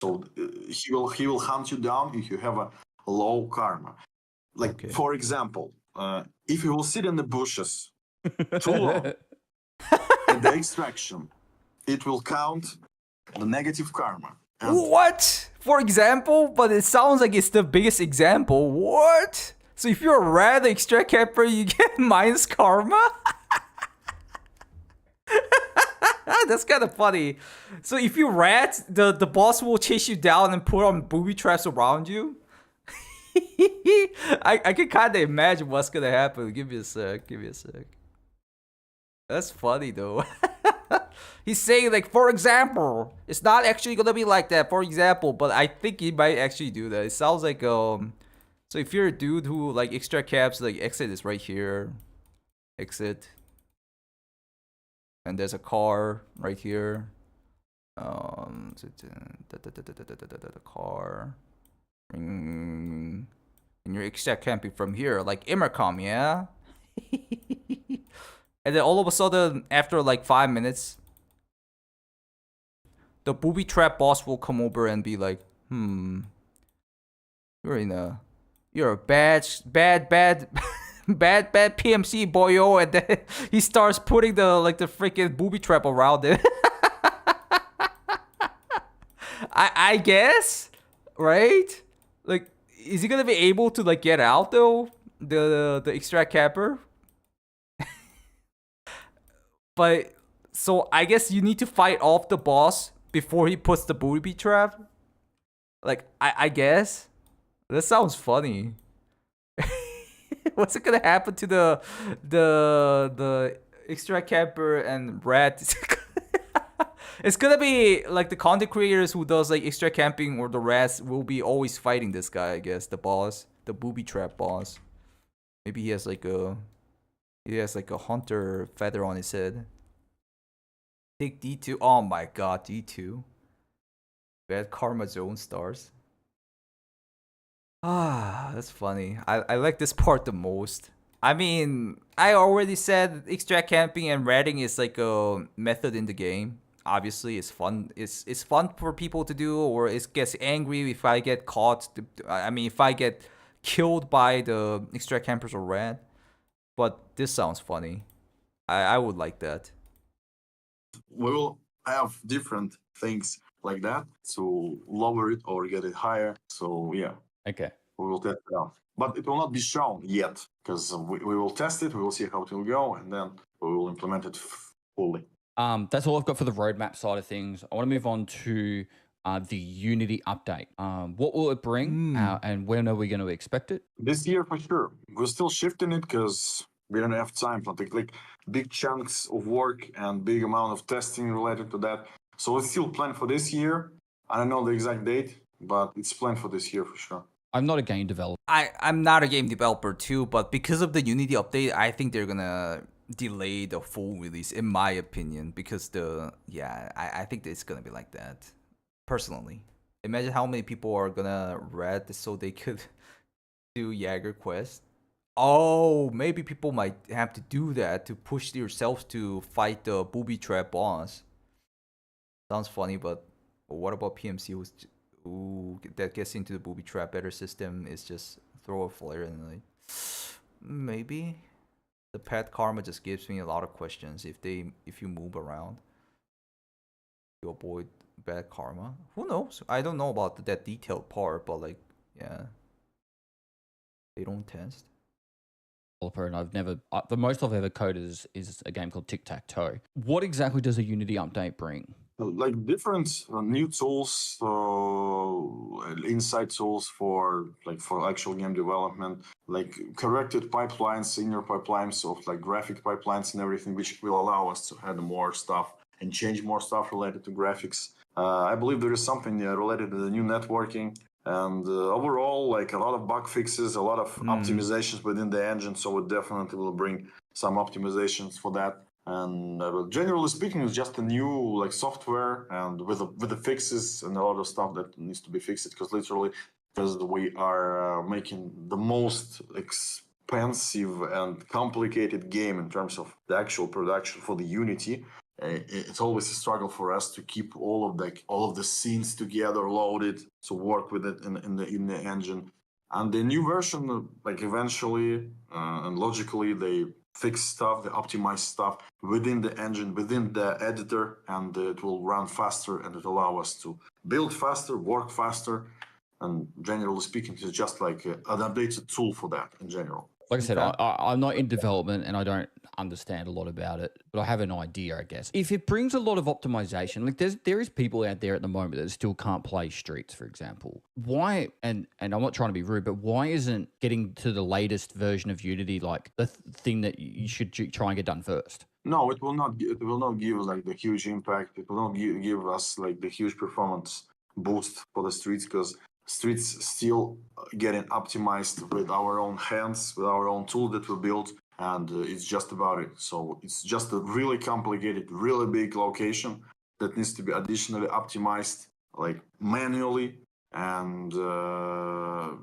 So he will hunt you down if you have a low karma. Like for example, if you will sit in the bushes too long at the extraction, it will count the negative karma. And what? For example? But it sounds like it's the biggest example. What? So if you're a rat extract camper, you get minus karma? That's kind of funny. So if you rat, the boss will chase you down and put on booby traps around you? I can kind of imagine what's gonna happen. Give me a sec. That's funny though. He's saying like, for example, it's not actually gonna be like that. For example, but I think he might actually do that. It sounds like So if you're a dude who like extract caps, like exit is right here. Exit. And there's a car right here. The car. And you're extract camping from here, like Immercom, yeah? And then all of a sudden, after like 5 minutes, the booby trap boss will come over and be like, you're a bad PMC boyo, and then he starts putting the freaking booby trap around it. I guess, right? Like, is he gonna be able to like get out though? The extract capper? But so I guess you need to fight off the boss before he puts the booby trap. Like I guess that sounds funny. What's it gonna happen to the extract camper and rat? It's gonna be like the content creators who does like extract camping or the rats will be always fighting this guy, I guess, the boss, the booby trap boss. Maybe he has like a hunter feather on his head. Take D2. Oh my god, D2. Bad karma zone stars. That's funny. I like this part the most. I mean, I already said extract camping and ratting is like a method in the game. Obviously, it's fun. It's fun for people to do, or it gets angry if I get caught. I mean, if I get killed by the extract campers or rat. But this sounds funny. I would like that. We will have different things like that to lower it or get it higher. So yeah. Okay. We will test it out. But it will not be shown yet, because we will test it, we will see how it will go, and then we will implement it fully. That's all I've got for the roadmap side of things. I want to move on to the Unity update. What will it bring, and when are we going to expect it? This year for sure. We're still shifting it because we don't have time for like big chunks of work and big amount of testing related to that. So it's still planned for this year. I don't know the exact date, but it's planned for this year for sure. I'm not a game developer. I'm not a game developer too, but because of the Unity update, I think they're gonna delay the full release, in my opinion, because I think it's gonna be like that. Personally, imagine how many people are gonna read so they could do Jaeger quest. Oh, maybe people might have to do that to push yourself to fight the booby trap boss. Sounds funny, but what about PMC who that gets into the booby trap? Better system is just throw a flare and like maybe the pet karma just gives me a lot of questions. If you move around, you avoid bad karma. Who knows? I don't know about that detailed part, but like yeah, they don't test. And I've never the most I've ever coded is a game called Tic-Tac-Toe. What exactly does a Unity update bring? Like different new tools, insight tools for actual game development, like corrected pipelines, inner pipelines of like graphic pipelines and everything, which will allow us to add more stuff and change more stuff related to graphics. I believe there is something related to the new networking. And overall, like a lot of bug fixes, a lot of optimizations within the engine. So it definitely will bring some optimizations for that. And generally speaking, it's just a new like software and with the fixes and a lot of stuff that needs to be fixed. Because literally, because we are making the most expensive and complicated game in terms of the actual production for the Unity. It's always a struggle for us to keep all of the scenes together loaded to work with it in the engine. And the new version, like eventually and logically, they fix stuff, they optimize stuff within the engine, within the editor, and it will run faster and it allow us to build faster, work faster. And generally speaking, it's just like an updated tool for that in general. Like I said, I'm not in development and I don't understand a lot about it, but I have an idea, I guess. If it brings a lot of optimization, like there is people out there at the moment that still can't play Streets, for example. Why, and I'm not trying to be rude, but why isn't getting to the latest version of Unity like the thing that you should try and get done first? No, it will not. It will not give like the huge impact. It will not give us like the huge performance boost for the Streets because Streets still getting optimized with our own hands, with our own tool that we built, and it's just about it. So it's just a really complicated, really big location that needs to be additionally optimized, like manually. And the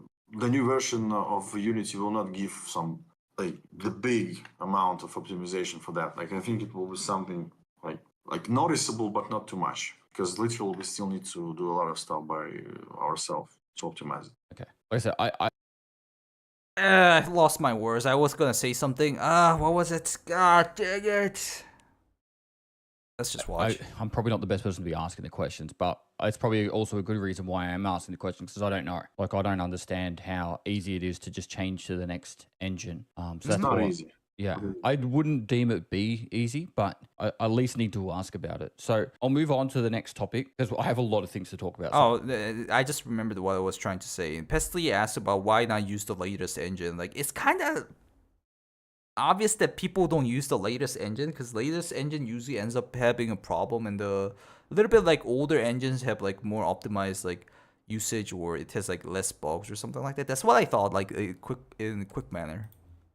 new version of Unity will not give some like the big amount of optimization for that. Like I think it will be something like noticeable, but not too much. Because literally, we still need to do a lot of stuff by ourselves to optimize it. Okay. Like I said, I lost my words. I was gonna say something. What was it? God dang it. Let's just watch. I'm probably not the best person to be asking the questions, but it's probably also a good reason why I'm asking the questions because I don't know. Like, I don't understand how easy it is to just change to the next engine. So It's that's not easy. Yeah, I wouldn't deem it be easy, but I at least need to ask about it. So I'll move on to the next topic because I have a lot of things to talk about. I just remembered what I was trying to say. Pestly asked about why not use the latest engine. Like, it's kind of obvious that people don't use the latest engine because latest engine usually ends up having a problem, and a little bit like older engines have like more optimized like usage or it has like less bugs or something like that. That's what I thought, like in a quick manner.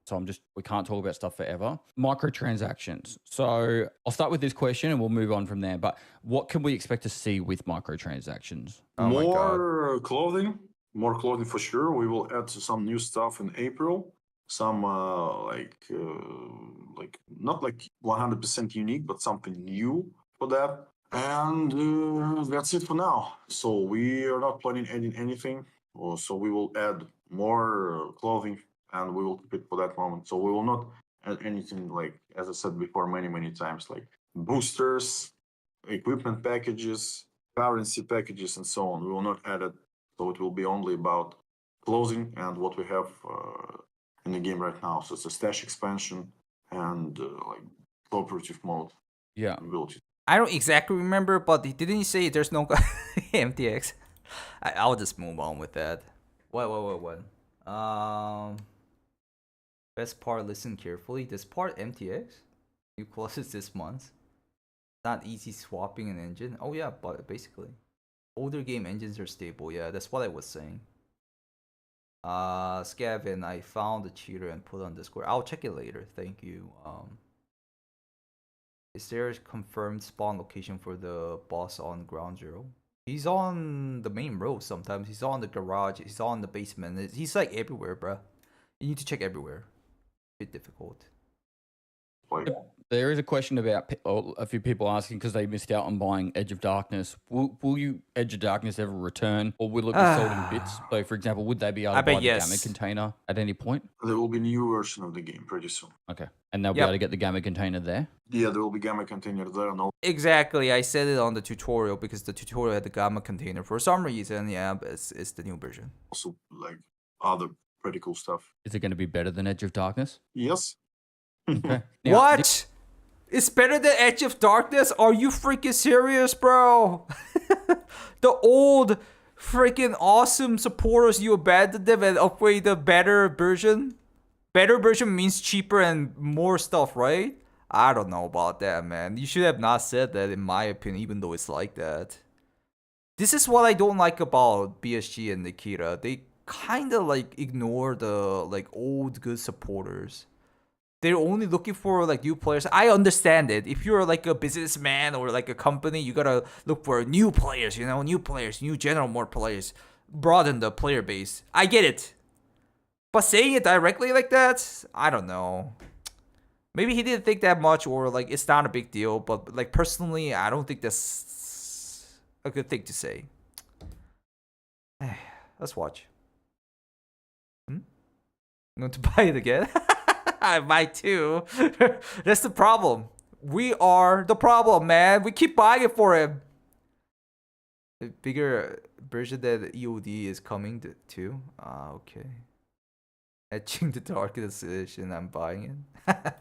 So we can't talk about stuff forever. Microtransactions. So I'll start with this question and we'll move on from there. But what can we expect to see with microtransactions? Oh my God. More clothing for sure. We will add some new stuff in April. Some not like 100% unique, but something new for that. And that's it for now. So we are not planning adding anything. So we will add more clothing. And we will keep it for that moment. So we will not add anything like, as I said before, many times, like boosters, equipment packages, currency packages, and so on. We will not add it. So it will be only about closing and what we have in the game right now. So it's a stash expansion and like cooperative mode. Yeah. Ability. I don't exactly remember, but didn't he say there's no MTX? I'll just move on with that. What? Best part, listen carefully. This part, MTX? New clauses this month. Not easy swapping an engine. Oh yeah, but basically. Older game engines are stable. Yeah, that's what I was saying. Scav, and I found the cheater and put on Discord. I'll check it later. Thank you. Is there a confirmed spawn location for the boss on ground zero? He's on the main road sometimes. He's on the garage. He's on the basement. He's like everywhere, bruh. You need to check everywhere. Bit difficult. There is a question about a few people asking because they missed out on buying Edge of Darkness. Will you Edge of Darkness ever return, or will it be sold in bits? So, for example, would they be able to buy the Gamma container at any point? There will be a new version of the game pretty soon. Okay, and they'll be able to get the Gamma container there? Yeah, there will be Gamma container there. No. Exactly, I said it on the tutorial because the tutorial had the Gamma container. For some reason, yeah, it's the new version. Also, like other pretty cool stuff. Is it going to be better than Edge of Darkness? Yes. Okay. Now, what? It's better than Edge of Darkness? Are you freaking serious, bro? The old freaking awesome supporters, you abandoned them and upgrade the better version? Better version means cheaper and more stuff, right? I don't know about that, man. You should have not said that, in my opinion, even though it's like that. This is what I don't like about BSG and Nikita. They kind of like ignore the like old good supporters. They're only looking for like new players. I understand it. If you're like a businessman or like a company, you gotta look for new players, you know, new players, new general, more players, broaden the player base. I get it. But saying it directly like that, I don't know. Maybe he didn't think that much, or like it's not a big deal. But like personally, I don't think that's a good thing to say. Let's watch. I'm going to buy it again. I might too. That's the problem. We are the problem, man. We keep buying it for him. A bigger version that EOD is coming to. Okay. Etching the darkest edition. I'm buying it.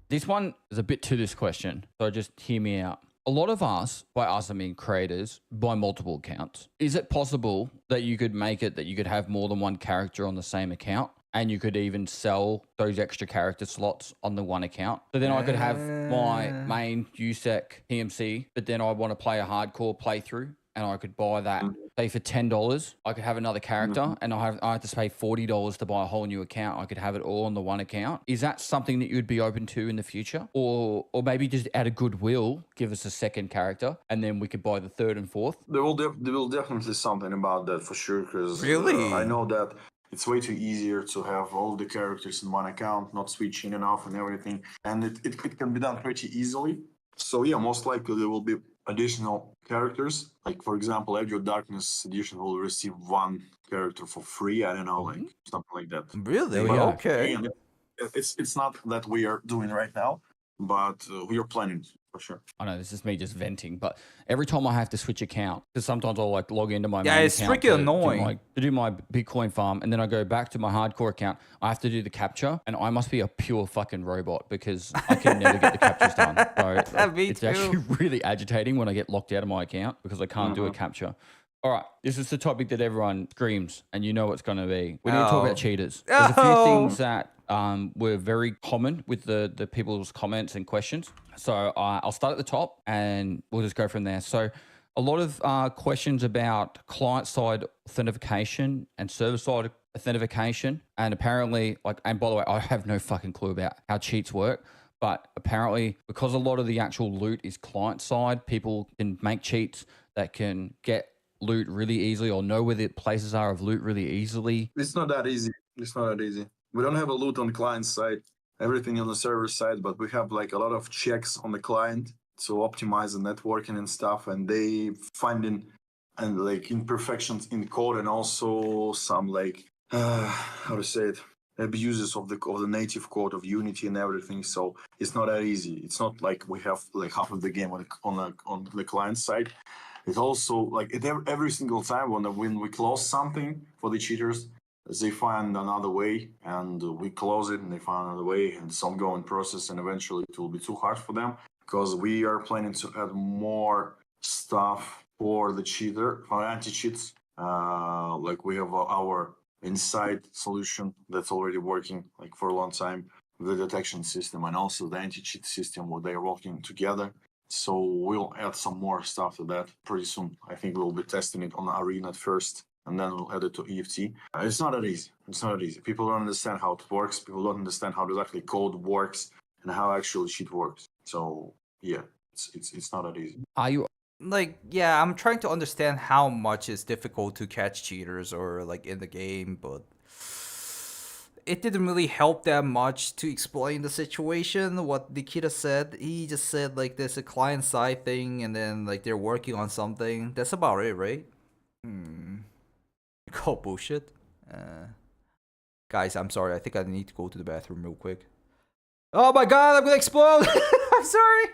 This one is a bit to this question, so just hear me out. A lot of us, by us I mean creators, buy multiple accounts. Is it possible that you could make it that you could have more than one character on the same account? And you could even sell those extra character slots on the one account. So then I could have my main USEC PMC, but then I want to play a hardcore playthrough, and I could buy that, say for $10. I could have another character, and I have to pay $40 to buy a whole new account. I could have it all on the one account. Is that something that you'd be open to in the future? Or maybe just out of goodwill, give us a second character, and then we could buy the third and fourth? There will definitely something about that for sure, because really? I know that it's way too easier to have all the characters in one account, not switching enough and everything. And it can be done pretty easily. So yeah, most likely there will be additional characters. Like for example, Edge of Darkness edition will receive one character for free. I don't know, like something like that. Really? Okay. Again, it's not that we are doing right now, but we are planning for sure. I know this is me just venting, but every time I have to switch account, because sometimes I'll like log into my main it's account freaking annoying to do my Bitcoin farm, and then I go back to my hardcore account. I have to do the capture, and I must be a pure fucking robot because I can never get the captures done. So it's actually really agitating when I get locked out of my account because I can't do a capture. All right, this is the topic that everyone screams, and you know it's going to be. We need to talk about cheaters. There's a few things that were very common with the people's comments and questions. So I'll start at the top, and we'll just go from there. So a lot of questions about client-side authentication and server-side authentication, and apparently, and by the way, I have no fucking clue about how cheats work. But apparently, because a lot of the actual loot is client-side, people can make cheats that can get loot really easily or know where the places are of loot really easily. It's not that easy. We don't have a loot on the client side, everything on the server side, but we have like a lot of checks on the client to optimize the networking and stuff, and they finding and like imperfections in code, and also some like how to say it, abuses of the native code of Unity and everything. So it's not that easy. It's not like we have like half of the game on the client side. It's also like every single time when we close something for the cheaters, they find another way, and we close it and they find another way, and it's ongoing process, and eventually it will be too hard for them because we are planning to add more stuff for the cheater, for anti-cheats. Like we have our inside solution that's already working like for a long time, the detection system and also the anti-cheat system where they're working together. So we'll add some more stuff to that pretty soon. I think we'll be testing it on Arena at first, and then we'll add it to EFT. It's not that easy. It's not that easy. People don't understand how it works. People don't understand how exactly code works and how actually cheat works. So yeah, it's not that easy. Are you Like, yeah, I'm trying to understand how much it's difficult to catch cheaters or like in the game, but it didn't really help that much to explain the situation. What Nikita said, he just said like there's a client side thing and then like they're working on something. That's about it, right? You call bullshit? Guys, I'm sorry. I think I need to go to the bathroom real quick. Oh my god, I'm gonna explode! I'm sorry!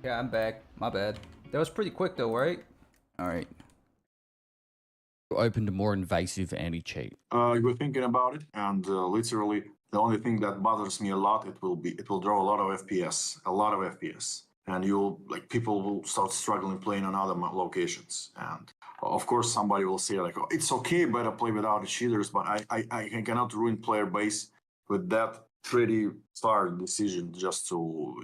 Yeah, I'm back. My bad. That was pretty quick though, right? Alright. open to more invasive anti-cheat? We're thinking about it, and literally the only thing that bothers me a lot, it will draw a lot of FPS, and people will start struggling playing on other locations. And of course, somebody will say like, oh, it's okay, better play without the cheaters, but I cannot ruin player base with that pretty far decision just to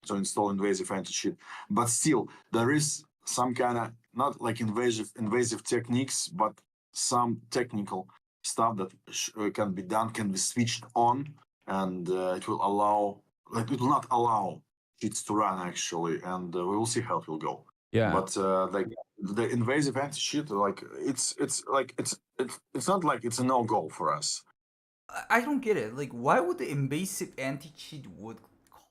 install invasive anti-cheat. But still, there is some kind of not like invasive techniques, but some technical stuff that can be done, can be switched on, and it will not allow cheats to run actually, and we will see how it will go. Yeah. But the invasive anti-cheat, like it's not like it's a no-go for us. I don't get it. Like, why would the invasive anti-cheat would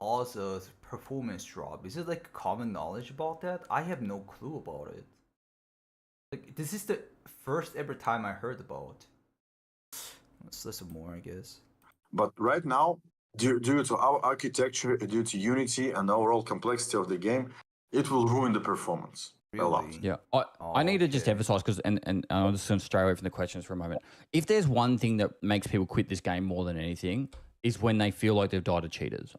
cause a performance drop? Is it like common knowledge about that? I have no clue about it. Like, this is the first ever time I heard about. Let's listen more, I guess. But right now, due to our architecture, due to Unity and overall complexity of the game, it will ruin the performance. Really? A lot. Yeah, I need to just emphasize, because and I'm just going to stray away from the questions for a moment. If there's one thing that makes people quit this game more than anything, is when they feel like they've died to cheaters.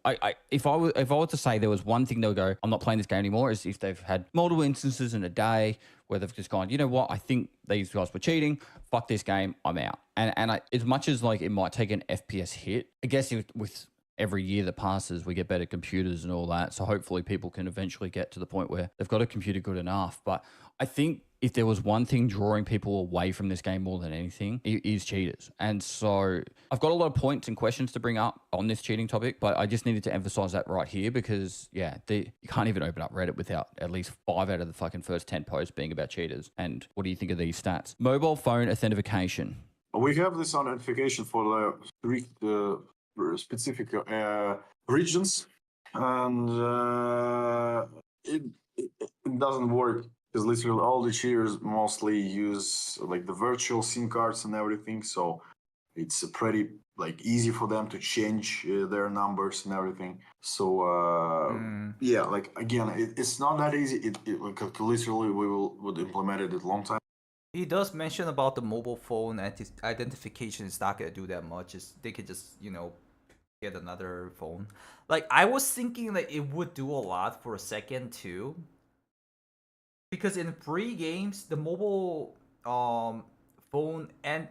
If I were to say there was one thing they'll go, I'm not playing this game anymore, is if they've had multiple instances in a day where they've just gone, you know what, I think these guys were cheating, fuck this game, I'm out. And as much as like it might take an FPS hit, I guess with every year that passes, we get better computers and all that. So hopefully people can eventually get to the point where they've got a computer good enough. But I think if there was one thing drawing people away from this game more than anything, it is cheaters. And so I've got a lot of points and questions to bring up on this cheating topic, but I just needed to emphasize that right here because, yeah, you can't even open up Reddit without at least 5 out of the fucking first 10 posts being about cheaters. And what do you think of these stats? Mobile phone authentication. We have this authentication for the 3 specific regions, and it doesn't work. Because literally all the cheaters mostly use like the virtual SIM cards and everything, so it's pretty like easy for them to change their numbers and everything. So yeah, like again, it's not that easy. Like literally we would implement it a long time. He does mention about the mobile phone identification is not gonna do that much. They could just get another phone. Like I was thinking like it would do a lot for a second too. Because in free games, the mobile phone and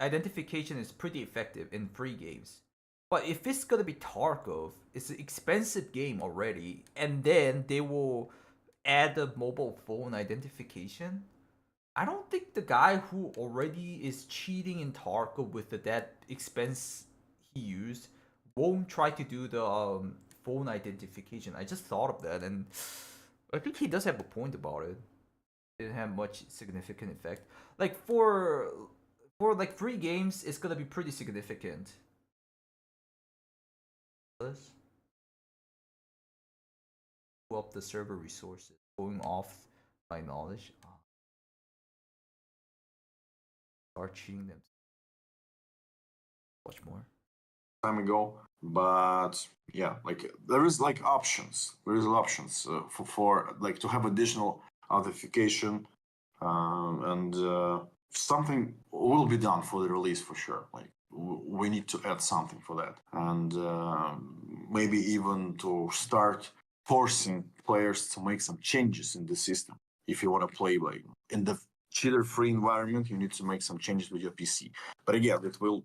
identification is pretty effective in free games. But if it's gonna be Tarkov, it's an expensive game already, and then they will add the mobile phone identification. I don't think the guy who already is cheating in Tarkov with that expense he used won't try to do the phone identification. I just thought of that, and I think he does have a point about it. It didn't have much significant effect. Like for like free games, it's gonna be pretty significant. Pull up the server resources. Going off my knowledge. Start cheating them. Much more. Time ago, but yeah, like there is like options. There is options for like to have additional authentication, and something will be done for the release for sure. Like we need to add something for that, and maybe even to start forcing players to make some changes in the system. If you want to play like in the cheater-free environment, you need to make some changes with your PC. But again, it will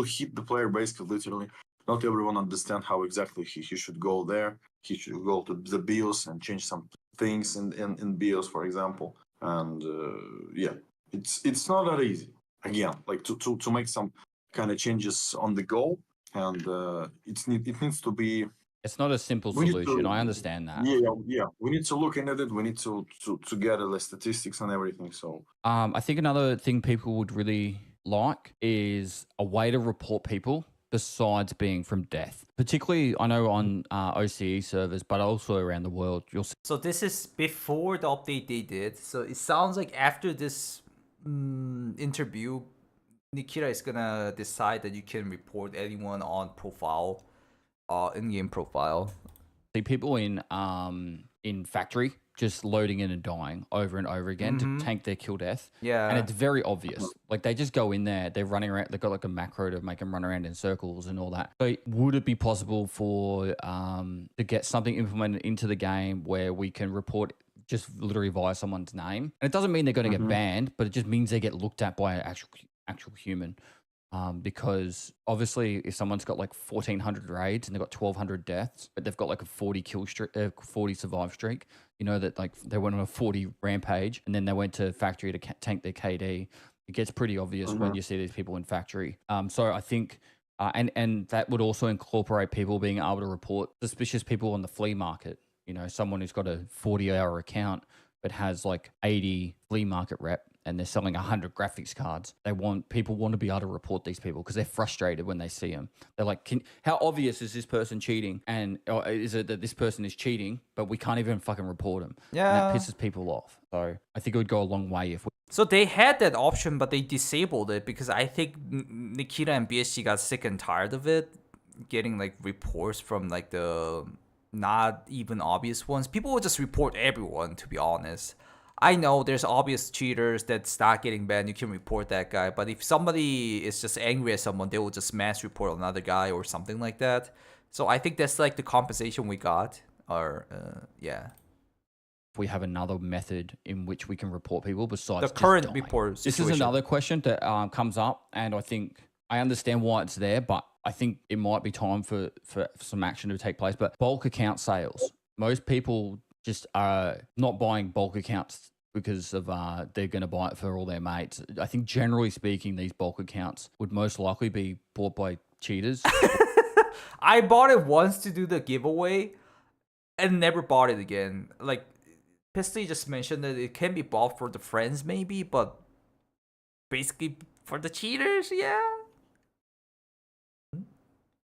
hit the player base because literally not everyone understand how exactly he should go there. He should go to the BIOS and change some things in BIOS, for example. And yeah, it's not that easy. Again, like to make some kind of changes on the go, and it needs to be. It's not a simple solution. I understand that. Yeah. We need to look into it. We need to gather the statistics and everything. So I think another thing people would really like is a way to report people besides being from death. Particularly, I know on OCE servers, but also around the world. So this is before the update they did. So it sounds like after this interview, Nikita is gonna decide that you can report anyone on profile, in-game profile. See people in factory just loading in and dying over and over again to tank their kill death. Yeah. And it's very obvious. Like they just go in there, they're running around, they've got like a macro to make them run around in circles and all that. So would it be possible for to get something implemented into the game where we can report just literally via someone's name? And it doesn't mean they're going to get banned, but it just means they get looked at by an actual human. Because obviously if someone's got like 1,400 raids and they've got 1,200 deaths, but they've got like a 40 kill streak, 40 survive streak, you know that like they went on a 40 rampage and then they went to factory to tank their KD. It gets pretty obvious when you see these people in factory. So I think, and that would also incorporate people being able to report suspicious people on the flea market. You know, someone who's got a 40-hour account but has like 80 flea market rep and they're selling 100 graphics cards. People want to be able to report these people because they're frustrated when they see them. They're like, how obvious is this person cheating? And is it that this person is cheating, but we can't even fucking report them? Yeah. And that pisses people off. So I think it would go a long way if we... So they had that option, but they disabled it because I think Nikita and BSG got sick and tired of it, getting like reports from like the not even obvious ones. People will just report everyone, to be honest. I know there's obvious cheaters that start getting banned. You can report that guy. But if somebody is just angry at someone, they will just mass report another guy or something like that. So I think that's like the compensation we got. Or, yeah. We have another method in which we can report people besides the current report situation. This is another question that comes up. And I think I understand why it's there. But I think it might be time for some action to take place. But bulk account sales, most people just are not buying bulk accounts because of they're going to buy it for all their mates. I think generally speaking, these bulk accounts would most likely be bought by cheaters. I bought it once to do the giveaway and never bought it again. Like, Pisty just mentioned that it can be bought for the friends maybe, but basically for the cheaters, yeah.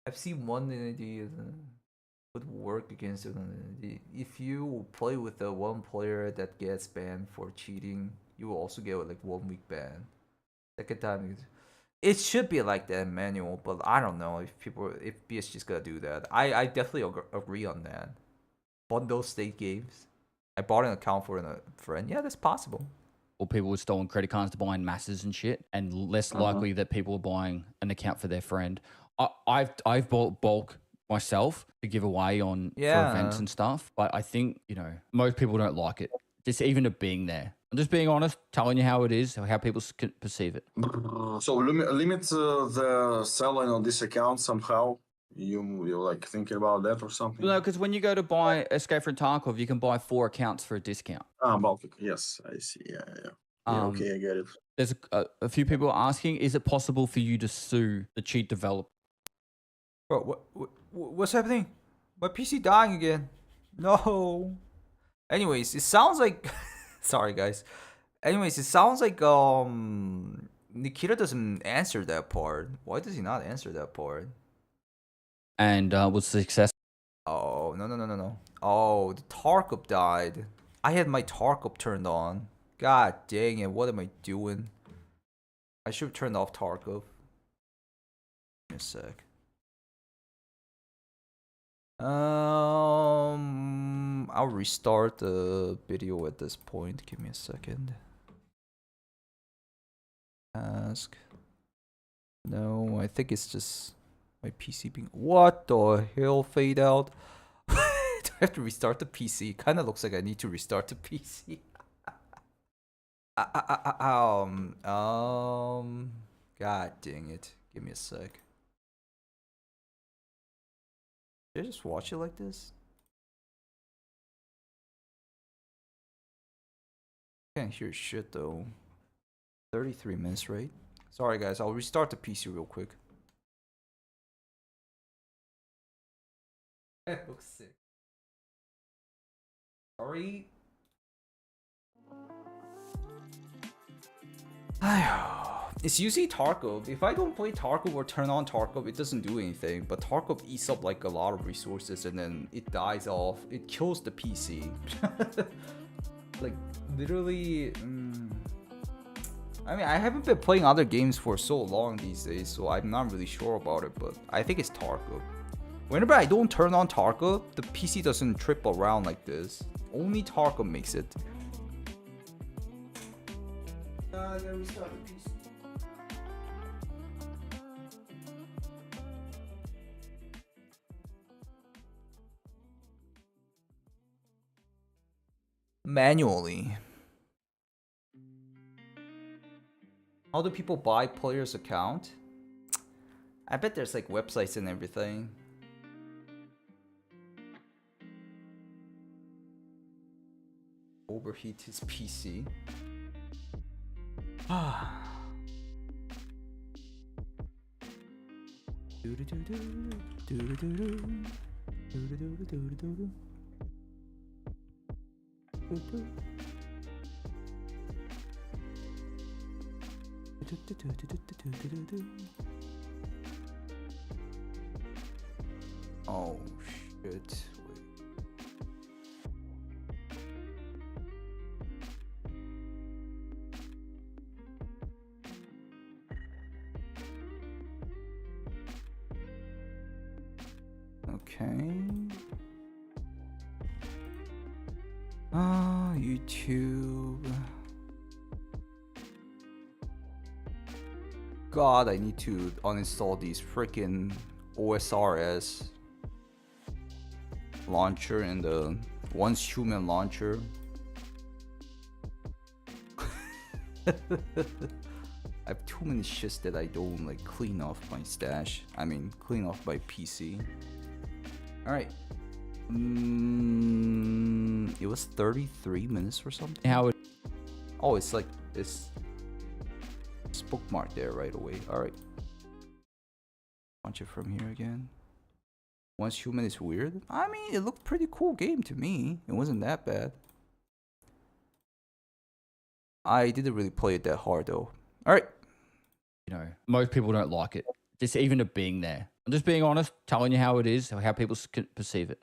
I've seen one idea would work against it. If you play with the one player that gets banned for cheating, you will also get like 1 week ban. Second time, it should be like that manual, but I don't know if BSG's gonna do that. I definitely agree on that. Bundle state games. I bought an account for a friend. Yeah, that's possible. Or people with stolen credit cards to buy in masses and shit, and less likely that people are buying an account for their friend. I've bought bulk myself to give away on for events and stuff, but I think most people don't like it. Just even it being there. I'm just being honest, telling you how it is, how people perceive it. So limit the selling on this account somehow. You're like thinking about that or something? No, because when you go to buy Escape from Tarkov, you can buy 4 accounts for a discount. Bulk. Yes, I see. Yeah. Okay, I get it. There's a few people asking, is it possible for you to sue the cheat developer? Bro, what's happening? My PC dying again. No. Anyways, it sounds like sorry guys. Anyways, it sounds like Nikita doesn't answer that part. Why does he not answer that part? And was successful. Oh, no. Oh, the Tarkov died. I had my Tarkov turned on. God dang it, what am I doing? I should have turned off Tarkov. Give me a sec. I'll restart the video at this point. Give me a second. Ask. No, I think it's just my PC being. What the hell? Fade out. Do I have to restart the PC? Kind of looks like I need to restart the PC. God dang it. Give me a sec. Should I just watch it like this? Can't hear shit though. 33 minutes, right? Sorry guys, I'll restart the PC real quick. That looks sick. Sorry. It's usually Tarkov. If I don't play Tarkov or turn on Tarkov, it doesn't do anything. But Tarkov eats up like a lot of resources and then it dies off. It kills the PC. Like literally. I mean, I haven't been playing other games for so long these days, so I'm not really sure about it. But I think it's Tarkov. Whenever I don't turn on Tarkov, the PC doesn't trip around like this. Only Tarkov makes it. I gotta restart the PC. Manually. How do people buy players' account? I bet there's like websites and everything. Overheat his PC. Oh shit. Okay. YouTube. God, I need to uninstall these freaking OSRS launcher and the once human launcher. I have too many shits that I don't like clean off my stash. I mean, clean off my PC. All right. It was 33 minutes or something. Oh, it's like this. It's bookmarked there right away. All right. Launch it from here again. 1 human is weird. I mean, it looked pretty cool game to me. It wasn't that bad. I didn't really play it that hard though. All right. You know, most people don't like it. Just even it being there. I'm just being honest, telling you how it is, how people perceive it.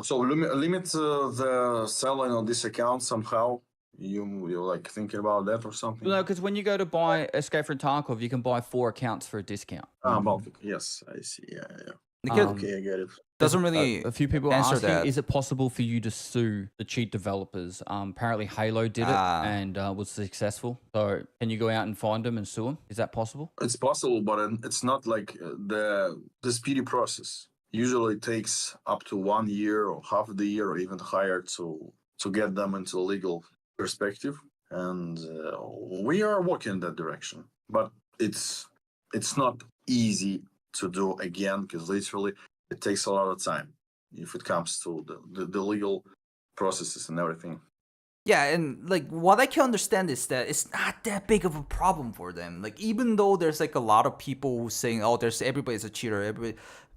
So limit the selling on this account somehow. You're like thinking about that or something? No, because when you go to buy Escape from Tarkov, you can buy 4 accounts for a discount. Baltic. Yes, I see. Yeah. Okay, I get it. Doesn't really a few people answer asking, that. is it possible for you to sue the cheat developers? Apparently Halo did it and was successful. So can you go out and find them and sue them? Is that possible? It's possible, but it's not like the speedy process. Usually it takes up to 1 year or half the year or even higher to get them into a legal perspective. And we are working in that direction. But it's not easy to do again, because literally it takes a lot of time if it comes to the legal processes and everything. Yeah, and like what I can understand is that it's not that big of a problem for them. Like even though there's like a lot of people who saying, "Oh, everybody's a cheater,"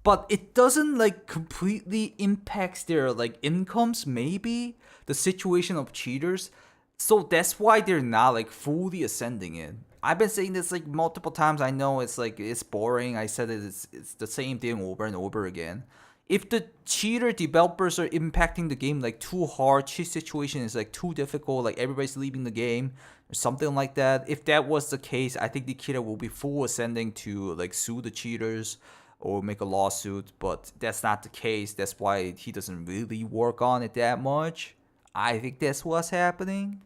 but it doesn't like completely impacts their like incomes. Maybe the situation of cheaters, so that's why they're not like fully ascending it. I've been saying this like multiple times. I know it's like it's boring. I said it's the same thing over and over again. If the cheater developers are impacting the game like too hard, cheat situation is like too difficult, like everybody's leaving the game or something like that. If that was the case, I think Nikita will be full ascending to like sue the cheaters or make a lawsuit, but that's not the case. That's why he doesn't really work on it that much. I think that's what's happening.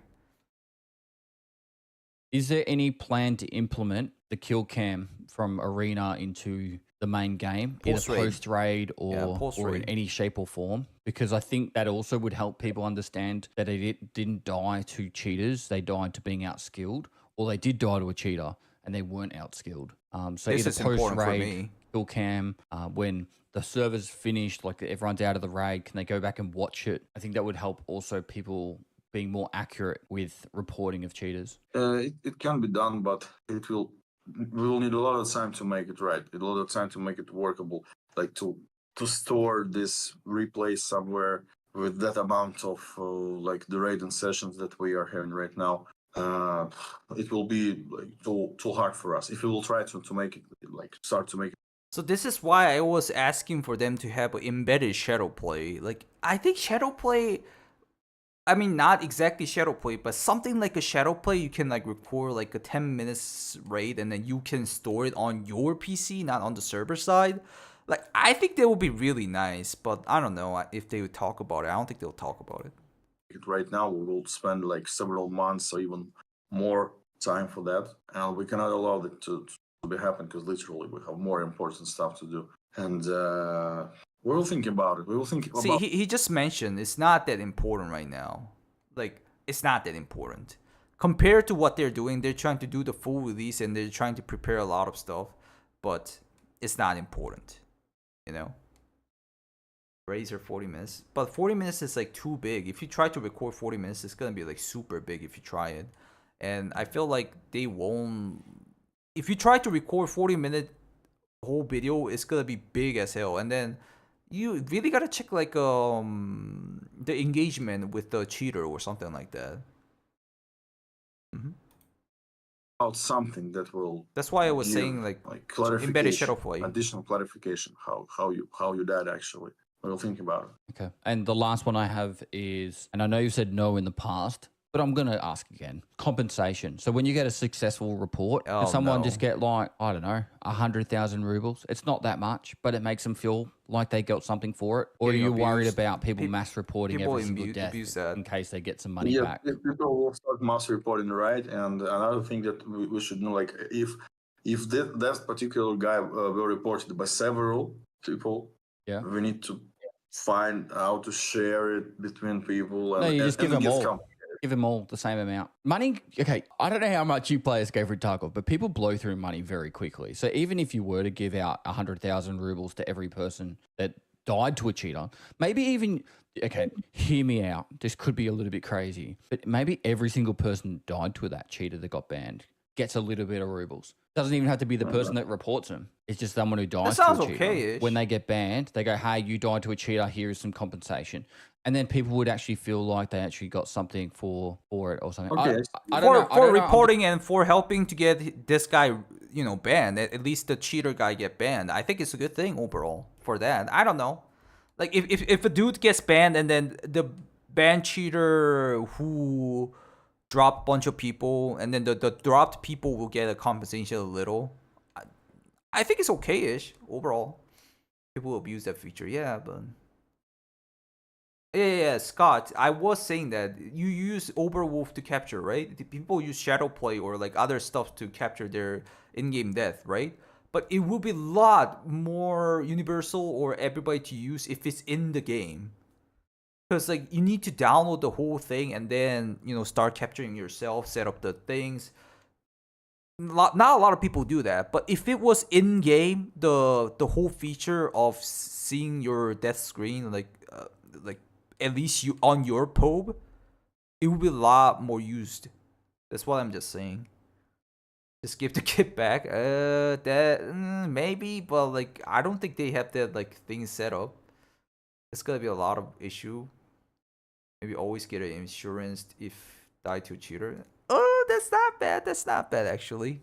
Is there any plan to implement the kill cam from Arena into the main game, either post-raid or in any shape or form? Because I think that also would help people understand that it didn't die to cheaters. They died to being outskilled, or they did die to a cheater and they weren't outskilled. So this either is important for post-raid, me. kill cam, when the server's finished, like everyone's out of the raid, can they go back and watch it? I think that would help also people being more accurate with reporting of cheaters. It can be done, but we will need a lot of time to make it right. A lot of time to make it workable, like to store this replay somewhere with that amount of like the raid and sessions that we are having right now. It will be like too hard for us if we will try to make it, like start to make it. So this is why I was asking for them to have embedded shadow play. Like I think shadow play, I mean, not exactly shadow play, but something like a shadow play, you can like record like a 10 minutes raid and then you can store it on your PC, not on the server side. Like, I think that would be really nice, but I don't know if they would talk about it. I don't think they'll talk about it. Right now, we will spend like several months or even more time for that. And we cannot allow it to be happen because literally we have more important stuff to do. And we will think about it. We will think about. See, he just mentioned it's not that important right now. Like, it's not that important. Compared to what they're doing, they're trying to do the full release and they're trying to prepare a lot of stuff, but it's not important, you know? Razer 40 minutes. But 40 minutes is like too big. If you try to record 40 minutes, it's gonna be like super big if you try it. And I feel like they won't. If you try to record 40-minute whole video, it's gonna be big as hell. And then you really gotta check like the engagement with the cheater or something like that. About something that will. That's why I was saying like embedded shadow play. Additional clarification how you died actually. We'll think about it. Okay. And the last one I have is, and I know you said no in the past, but I'm going to ask again. Compensation. So when you get a successful report, if someone just get like, I don't know, 100,000 rubles, it's not that much, but it makes them feel like they got something for it. Or are you worried about people mass reporting every single death in case they get some money back? If people will start mass reporting, right? And another thing that we should know, like if that particular guy were reported by several people, we need to find how to share it between people. And, no, you just give them all. give them all the same amount. Money, okay, I don't know how much you play Escape from Tarkov, but people blow through money very quickly. So even if you were to give out 100,000 rubles to every person that died to a cheater, maybe even, okay, hear me out. This could be a little bit crazy, but maybe every single person died to that cheater that got banned gets a little bit of rubles. Doesn't even have to be the person that reports them. It's just someone who dies to a cheater. Okay-ish. When they get banned, they go, hey, you died to a cheater, here is some compensation. And then people would actually feel like they actually got something for it or something. Okay. I don't know. For reporting and for helping to get this guy, banned, at least the cheater guy get banned. I think it's a good thing overall for that. I don't know. Like if a dude gets banned and then the ban cheater who dropped a bunch of people and then the dropped people will get a compensation a little, I think it's okay-ish overall. People abuse that feature, yeah, but yeah, Scott, I was saying that you use Overwolf to capture, right? People use shadow play or like other stuff to capture their in-game death, right? But it will be a lot more universal or everybody to use if it's in the game. Because like you need to download the whole thing and then start capturing yourself, set up the things. Not a lot of people do that, but if it was in game, the whole feature of seeing your death screen, like at least you on your probe, it would be a lot more used. That's what I'm just saying. Just give the kit back. Maybe, but like I don't think they have that like thing set up. It's gonna be a lot of issue. Maybe always get an insurance if die to a cheater. Oh, that's not bad. That's not bad actually.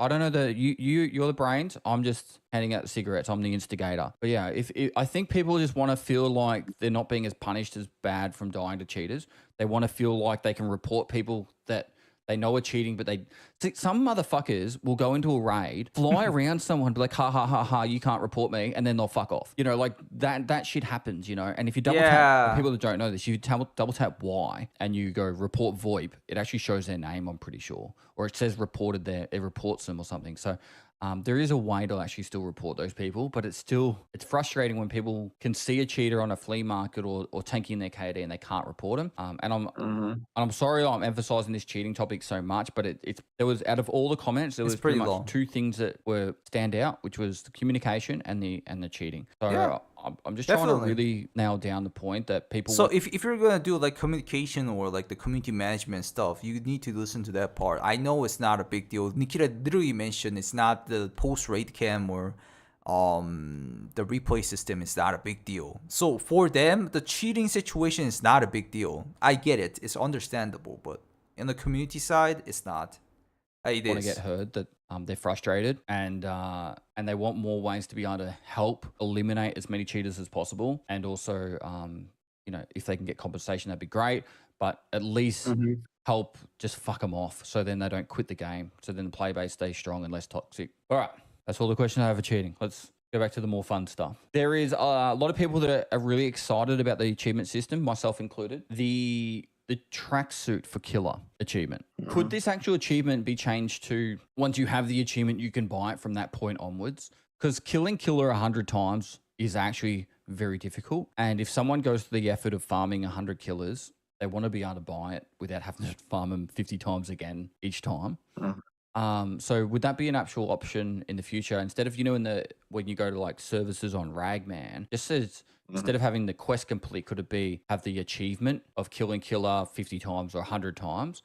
I don't know you're the brains. I'm just handing out the cigarettes. I'm the instigator. But yeah, I think people just want to feel like they're not being as punished as bad from dying to cheaters. They want to feel like they can report people that they know are cheating, but some motherfuckers will go into a raid, fly around someone, be like, ha ha ha ha, you can't report me, and then they'll fuck off. Like that shit happens, And if you double tap, people that don't know this, you double tap Y and you go report VoIP, it actually shows their name, I'm pretty sure, or it says reported there, it reports them or something. So there is a way to actually still report those people, but it's frustrating when people can see a cheater on a flea market or tanking their KD and they can't report them. And I'm sorry I'm emphasizing this cheating topic so much, but there was, out of all the comments, there was pretty much two things that were stand out, which was the communication and the cheating. So yeah. I'm just trying to really nail down the point that people... So if you're going to do like communication or like the community management stuff, you need to listen to that part. I know it's not a big deal. Nikita literally mentioned it's not the post-raid cam or the replay system is not a big deal. So for them, the cheating situation is not a big deal. I get it. It's understandable. But in the community side, it's not. It want to get heard that they're frustrated and they want more ways to be able to help eliminate as many cheaters as possible, and also if they can get compensation, that'd be great, but at least help just fuck them off so then they don't quit the game, so then the play base stays strong and less toxic. All right, that's all the questions I have for cheating. Let's go back to the more fun stuff. There is a lot of people that are really excited about the achievement system, myself included. The tracksuit for killer achievement. Could this actual achievement be changed to, once you have the achievement, you can buy it from that point onwards? Because killing killer 100 times is actually very difficult. And if someone goes to the effort of farming 100 killers, they want to be able to buy it without having to farm them 50 times again each time. So would that be an actual option in the future? Instead of, when you go to like services on Ragman, just says, instead of having the quest complete, could it have the achievement of killing killer 50 times or 100 times?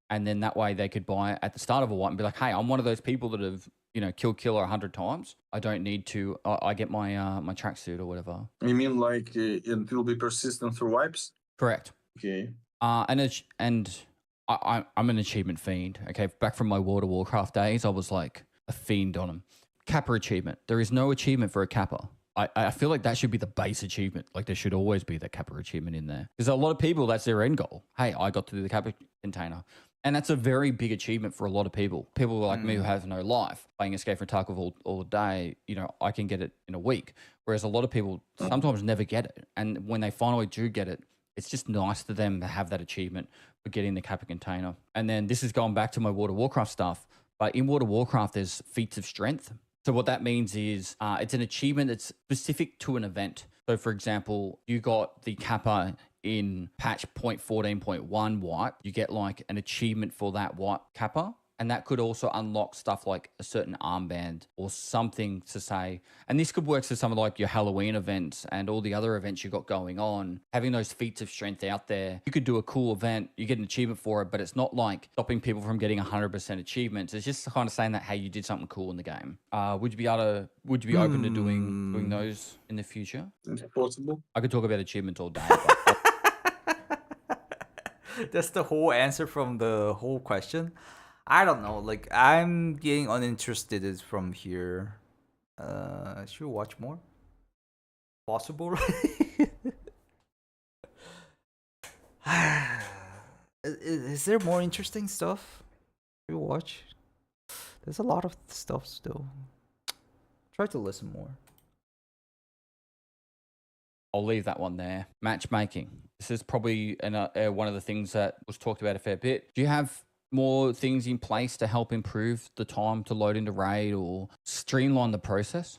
And then that way they could buy it at the start of a wipe and be like, hey, I'm one of those people that have, killed killer 100 times. I don't need to, I get my my tracksuit or whatever. You mean like it will be persistent through wipes? Correct. Okay. And I'm an achievement fiend. Okay. Back from my World of Warcraft days, I was like a fiend on them. Kappa achievement. There is no achievement for a Kappa. I feel like that should be the base achievement. Like there should always be that Kappa achievement in there. Because a lot of people, that's their end goal. Hey, I got to do the Kappa container. And that's a very big achievement for a lot of people. People like me who have no life, playing Escape from Tarkov all day, I can get it in a week. Whereas a lot of people sometimes never get it. And when they finally do get it, it's just nice to them to have that achievement for getting the Kappa container. And then this is going back to my World of Warcraft stuff. But in World of Warcraft, there's feats of strength. So what that means is it's an achievement that's specific to an event. So for example, you got the Kappa in patch 0.14.1 wipe, you get like an achievement for that wipe kappa. And that could also unlock stuff like a certain armband or something to say. And this could work for some of like your Halloween events and all the other events you got going on. Having those feats of strength out there, you could do a cool event, you get an achievement for it, but it's not like stopping people from getting 100% achievements. It's just kind of saying that, hey, you did something cool in the game. Would you be open to doing those in the future? It's possible. I could talk about achievements all day. That's the whole answer from the whole question. I don't know. Like, I'm getting uninterested from here. Should we watch more? Possible, right? Is there more interesting stuff to watch? There's a lot of stuff still. Try to listen more. I'll leave that one there. Matchmaking. This is probably one of the things that was talked about a fair bit. Do you have more things in place to help improve the time to load into raid or streamline the process?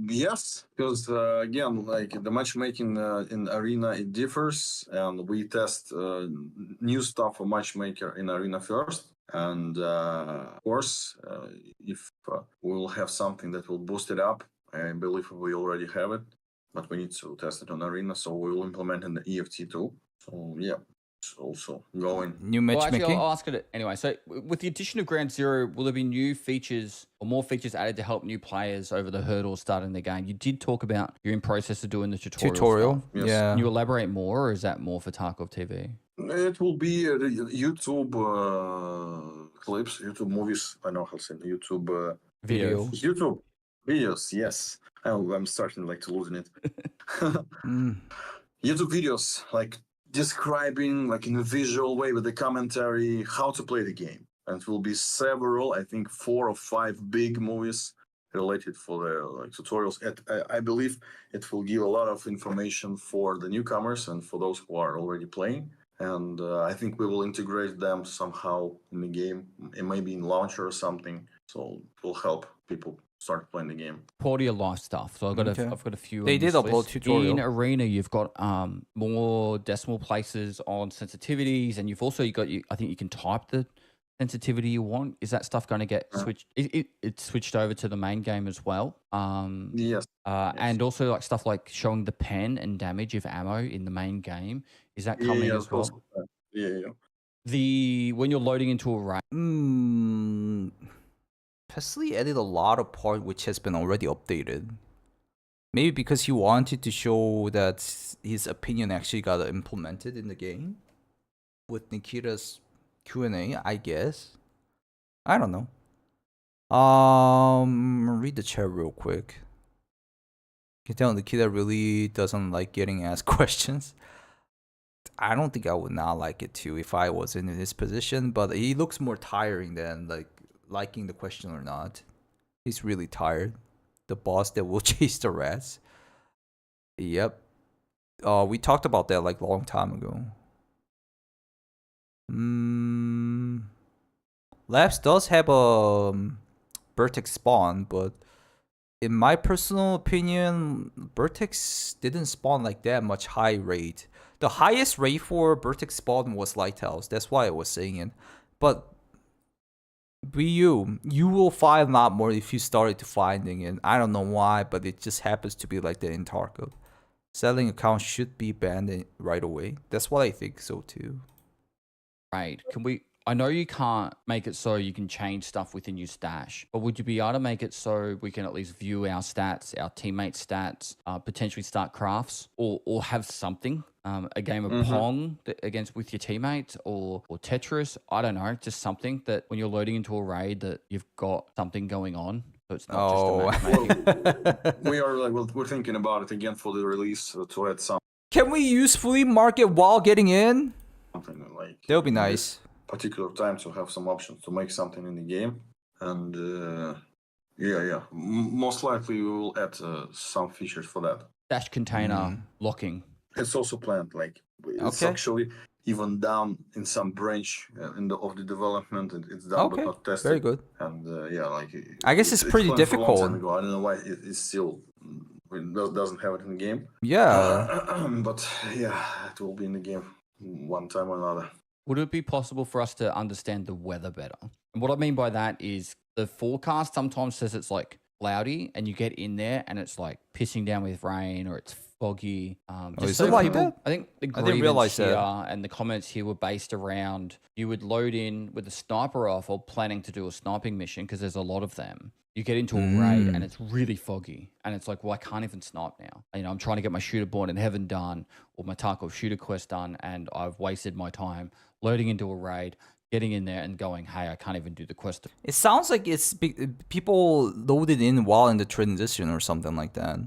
Yes, because again, like the matchmaking in arena, it differs, and we test new stuff for matchmaker in arena first. And of course, if we'll have something that will boost it up, I believe we already have it, but we need to test it on arena, so we will implement in the EFT too. So yeah, it's also going. New Well, matchmaking. actually, I'll ask it anyway. So with the addition of Ground Zero, will there be new features or more features added to help new players over the hurdles starting the game? You did talk about you're in process of doing the tutorial. Yes. Yeah. Can you elaborate more, or is that more for Tarkov TV? It will be YouTube clips, YouTube movies. I know how to say YouTube Video. YouTube videos. Yes, I'm starting like to losing it. YouTube videos, like describing like in a visual way with the commentary how to play the game. And it will be several, I think 4 or 5 big movies related for the like tutorials. I believe it will give a lot of information for the newcomers and for those who are already playing. And I think we will integrate them somehow in the game, maybe in launcher or something. So it will help people start playing the game. Quality of life stuff. So I've got a few. They on did this upload list. tutorial. In arena. You've got more decimal places on sensitivities, and you've also I think you can type the sensitivity you want. Is that stuff going to get switched? It's switched over to the main game as well. Yes. And also like stuff like showing the pen and damage of ammo in the main game. Is that coming as well? Yeah. When you're loading into a raid. Presley added a lot of part which has been already updated. Maybe because he wanted to show that his opinion actually got implemented in the game with Nikita's Q&A, I guess. I don't know. Read the chat real quick. You can tell Nikita really doesn't like getting asked questions. I don't think I would not like it too if I was in his position, but he looks more tiring than like liking the question or not. He's really tired. The boss that will chase the rats. Yep. We talked about that like long time ago. Labs does have a Vertex spawn, but in my personal opinion, Vertex didn't spawn like that much high rate. The highest rate for Vertex spawn was Lighthouse. That's why I was saying it. But you will find a lot more if you started to finding it. I don't know why, but it just happens to be like that in Tarkov. Selling accounts should be banned right away. That's what I think so too. Right. I know you can't make it so you can change stuff within your stash, but would you be able to make it so we can at least view our stats, our teammates' stats, potentially start crafts or have something, a game of Pong with your teammates or Tetris? I don't know, just something that when you're loading into a raid that you've got something going on. So it's not just a matchmaking. We're thinking about it again for the release to add some. Can we usefully mark it while getting in? Something like that would be nice. Particular time to have some options to make something in the game, and most likely we will add some features for that. Dash container locking. It's also planned. Like it's actually even down in some branch of the development. It's done but not tested. Very good. And I guess it's pretty difficult. I don't know why it's still doesn't have it in the game. Yeah. But yeah, it will be in the game one time or another. Would it be possible for us to understand the weather better? And what I mean by that is the forecast sometimes says it's like cloudy, and you get in there and it's like pissing down with rain or it's foggy. Is it like that? I think the I didn't realize grievance here that. and the comments here were based around you would load in with a sniper off or planning to do a sniping mission because there's a lot of them. You get into a raid and it's really foggy, and it's like, well, I can't even snipe now. You know, I'm trying to get my shooter born in heaven done or my Tarkov shooter quest done, and I've wasted my time loading into a raid, getting in there and going, hey, I can't even do the quest. It sounds like it's people loaded in while in the transition or something like that.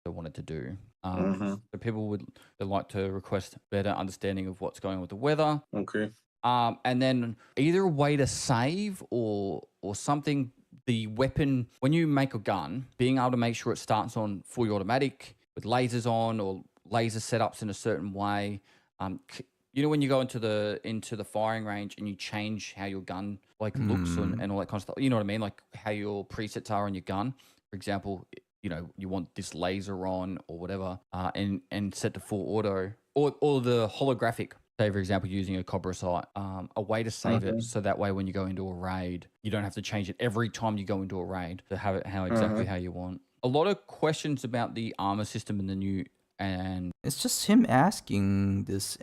I wanted to do. So people would like to request better understanding of what's going on with the weather. Okay. And then either a way to save or something. The weapon, when you make a gun, being able to make sure it starts on fully automatic with lasers on or laser setups in a certain way. You know, when you go into the firing range and you change how your gun like looks and all that kind of stuff. You know what I mean? Like how your presets are on your gun. For example, you know, you want this laser on or whatever, and set to full auto or the holographic. Say, for example, using a Cobra sight, a way to save it so that way when you go into a raid, you don't have to change it every time you go into a raid to have it exactly how you want. A lot of questions about the armor system in the new, and it's just him asking this.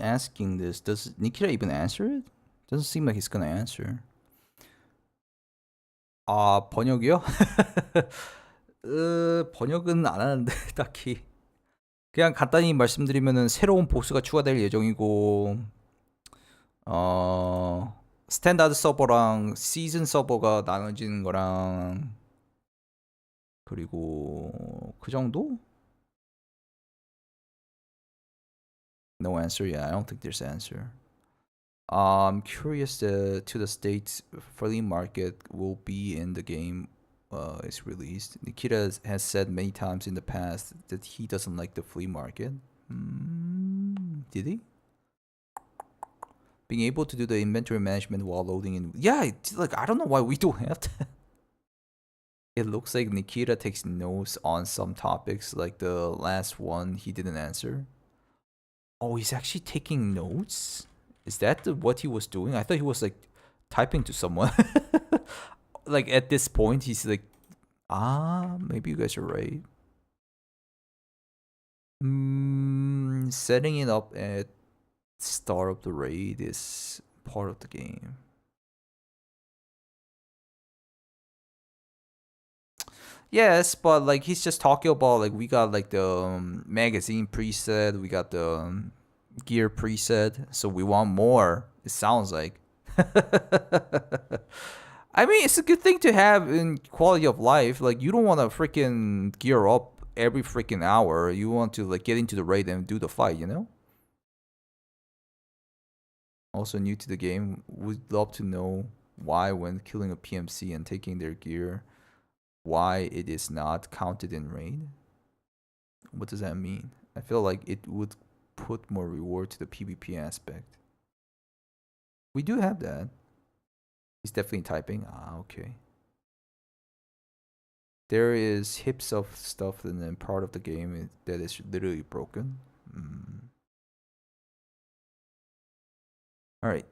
Does Nikita even answer it? Doesn't seem like he's gonna answer. 번역이요? 번역은 안 하는데 딱히. 그냥 간단히 말씀드리면은 새로운 보스가 추가될 예정이고 스탠다드 서버랑 시즌 서버가 나눠지는 거랑 그리고 그 정도? No answer. Yeah, I don't think there's an answer. I'm curious to the state flea market will be in the game is released. Nikita has said many times in the past that he doesn't like the flea market. Did he? Being able to do the inventory management while loading in. Yeah, like I don't know why we don't have that. It looks like Nikita takes notes on some topics, like the last one he didn't answer. Oh, he's actually taking notes? Is that what he was doing? I thought he was like typing to someone. Like at this point, he's like, maybe you guys are right. Setting it up at start of the raid is part of the game. Yes, but like he's just talking about like we got like the magazine preset, we got the gear preset, so we want more. It sounds like. I mean, it's a good thing to have in quality of life. Like you don't want to freaking gear up every freaking hour. You want to like get into the raid and do the fight, you know? Also new to the game, would love to know why when killing a PMC and taking their gear, why it is not counted in raid. What does that mean? I feel like it would put more reward to the PvP aspect. We do have that. He's definitely typing. Okay. There is heaps of stuff and then part of the game that is literally broken. Alright.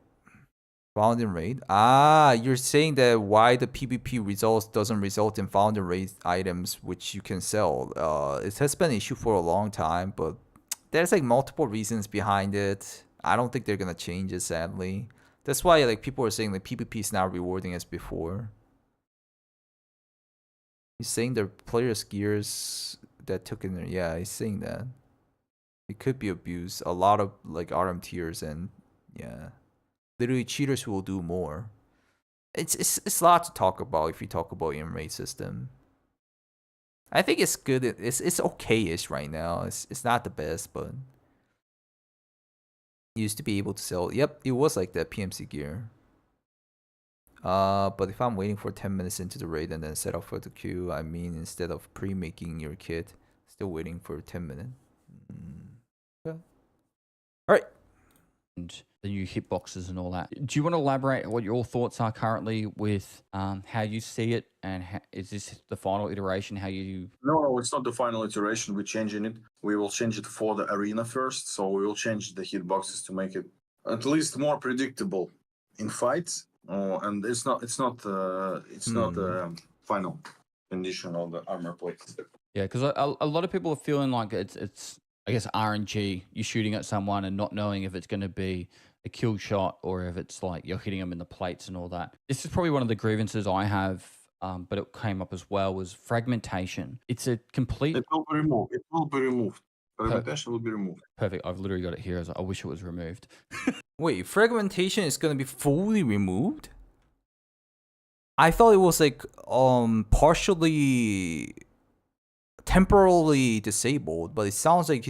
Found in raid. You're saying that why the PvP results doesn't result in found in raid items which you can sell. It has been an issue for a long time, but there's like multiple reasons behind it. I don't think they're gonna change it, sadly. That's why like people are saying like PvP is not rewarding as before. He's saying the players' gears that took in there. Yeah, he's saying that. It could be abused. A lot of like RM tiers and yeah. Literally cheaters who will do more. It's a lot to talk about if you talk about in-raid system. I think it's good. It's okay-ish right now. It's not the best, but used to be able to sell. Yep, it was like that PMC gear. But if I'm waiting for 10 minutes into the raid and then set up for the queue, I mean instead of pre-making your kit, still waiting for 10 minutes. Yeah. All right. and the new hitboxes and all that. Do you want to elaborate what your thoughts are currently with how you see it, and is this the final iteration? How you? No, it's not the final iteration. We're changing it. We will change it for the arena first. So we will change the hitboxes to make it at least more predictable in fights. And it's not final condition of the armor plate. Yeah, because a lot of people are feeling like it's I guess RNG. You're shooting at someone and not knowing if it's going to be a kill shot or if it's like you're hitting them in the plates and all that. This is probably one of the grievances I have, but it came up as well, was fragmentation. It's a complete. It will be removed. It will be removed. Fragmentation will be removed. Perfect. I've literally got it here. I wish it was removed. Wait, fragmentation is gonna be fully removed? I thought it was like partially temporarily disabled, but it sounds like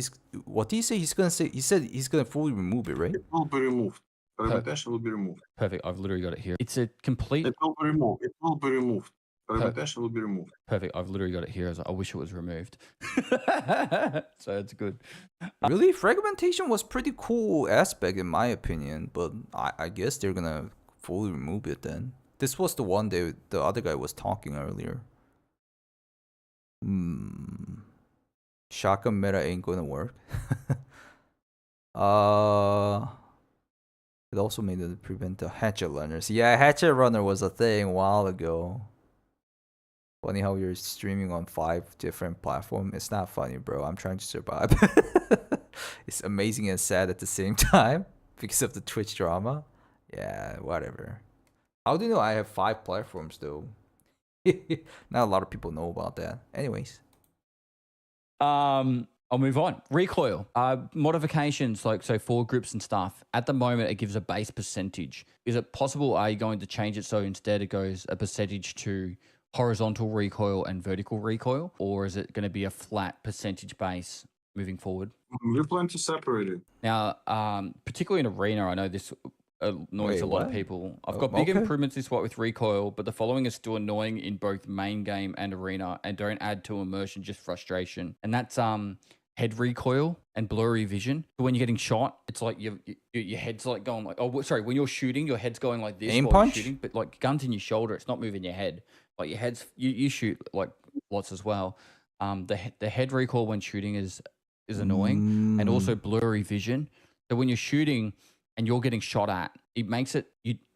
what did he say? He said he's gonna fully remove it, right? It will be removed. Fragmentation will be removed. Perfect. I've literally got it here. It's a complete. It will be removed. It will be removed. Fragmentation will be removed. Perfect. I've literally got it here. I wish it was removed. So it's good. Really, fragmentation was pretty cool aspect in my opinion, but I guess they're gonna fully remove it then. This was the one the other guy was talking earlier. Shotgun meta ain't gonna work. It also made it prevent the hatchet runners. Yeah, hatchet runner was a thing a while ago. Funny how you're streaming on 5 different platforms. It's not funny, bro. I'm trying to survive. It's amazing and sad at the same time because of the Twitch drama. Yeah, whatever. How do you know I have 5 platforms though? Not a lot of people know about that. Anyways. I'll move on. Recoil. Modifications, like so forward grips and stuff. At the moment, it gives a base percentage. Is it possible, are you going to change it so instead it goes a percentage to horizontal recoil and vertical recoil? Or is it going to be a flat percentage base moving forward? We plan to separate it. Now, particularly in Arena, I know this annoys a lot of people. I've got big improvements this with recoil, but the following is still annoying in both main game and Arena, and don't add to immersion, just frustration. And that's head recoil and blurry vision. So when you're getting shot, it's like your head's like going like, oh, sorry, when you're shooting, your head's going like this. Aim punch? Shooting, but like guns in your shoulder, it's not moving your head. Like your head's, you shoot like lots as well. The head recoil when shooting is annoying, and also blurry vision. So when you're shooting and you're getting shot at, it makes it,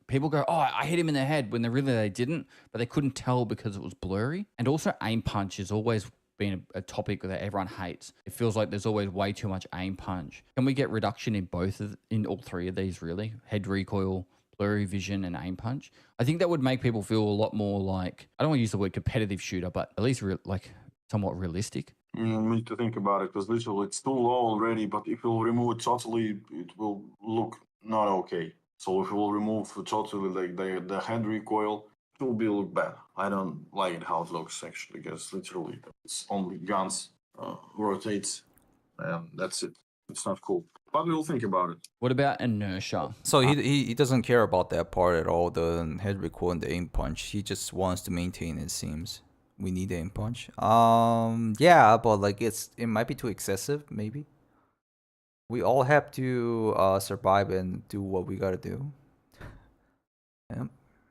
people go, oh, I hit him in the head, when they didn't, but they couldn't tell because it was blurry. And also aim punch has always been a topic that everyone hates. It feels like there's always way too much aim punch. Can we get reduction in all 3 of these really? Head recoil, blurry vision, and aim punch. I think that would make people feel a lot more like, I don't want to use the word competitive shooter, but at least like somewhat realistic. We need to think about it because literally it's too low already, but if we'll remove it totally, it will look not okay. So if we'll remove totally like the head recoil, it will look bad. I don't like it how it looks actually, because literally it's only guns rotates, and that's it. It's not cool. But we'll think about it. What about inertia? So he doesn't care about that part at all, the head recoil and the aim punch. He just wants to maintain, it seems. We need aim punch. Yeah, but like it might be too excessive, maybe. We all have to survive and do what we gotta do. Yeah.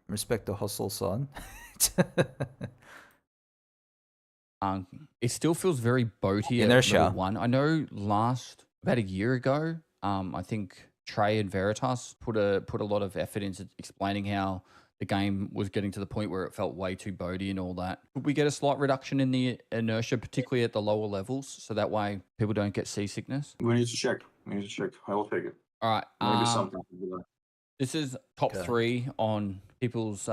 Respect the hustle, son. It still feels very boaty Inertia. at level 1. I know about a year ago, I think Trey and Veritas put a lot of effort into explaining how the game was getting to the point where it felt way too boaty and all that. Could we get a slight reduction in the inertia, particularly at the lower levels, so that way people don't get seasickness? We need to check. I will take it. All right. Maybe something to do that. This is top 3 on people's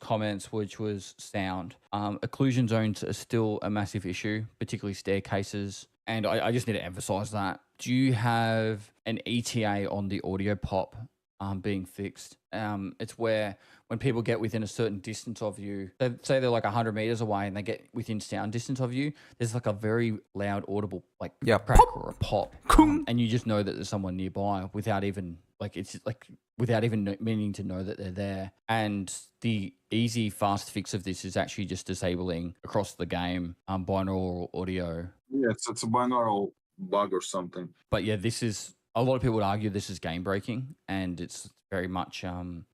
comments, which was sound. Occlusion zones are still a massive issue, particularly staircases. And I just need to emphasize that. Do you have an ETA on the audio pop being fixed? It's where when people get within a certain distance of you, say they're like 100 meters away and they get within sound distance of you, there's like a very loud audible like crack pop, or a pop, and you just know that there's someone nearby without even meaning to know that they're there. And the easy fast fix of this is actually just disabling across the game binaural audio. Yeah, it's a binaural bug or something. But yeah, this is a lot of people would argue this is game breaking, and it's very much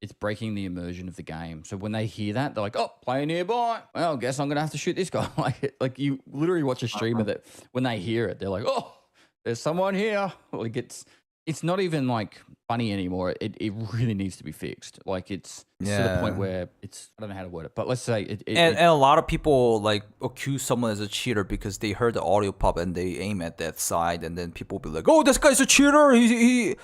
it's breaking the immersion of the game. So when they hear that, they're like, oh, player nearby, well, guess I'm gonna have to shoot this guy. Like you literally watch a streamer that when they hear it, they're like, oh, there's someone here. Like it's not even like funny anymore. It really needs to be fixed. Like it's to the point where it's, I don't know how to word it, but let's say and a lot of people like accuse someone as a cheater because they heard the audio pop and they aim at that side, and then people will be like, oh, this guy's a cheater. He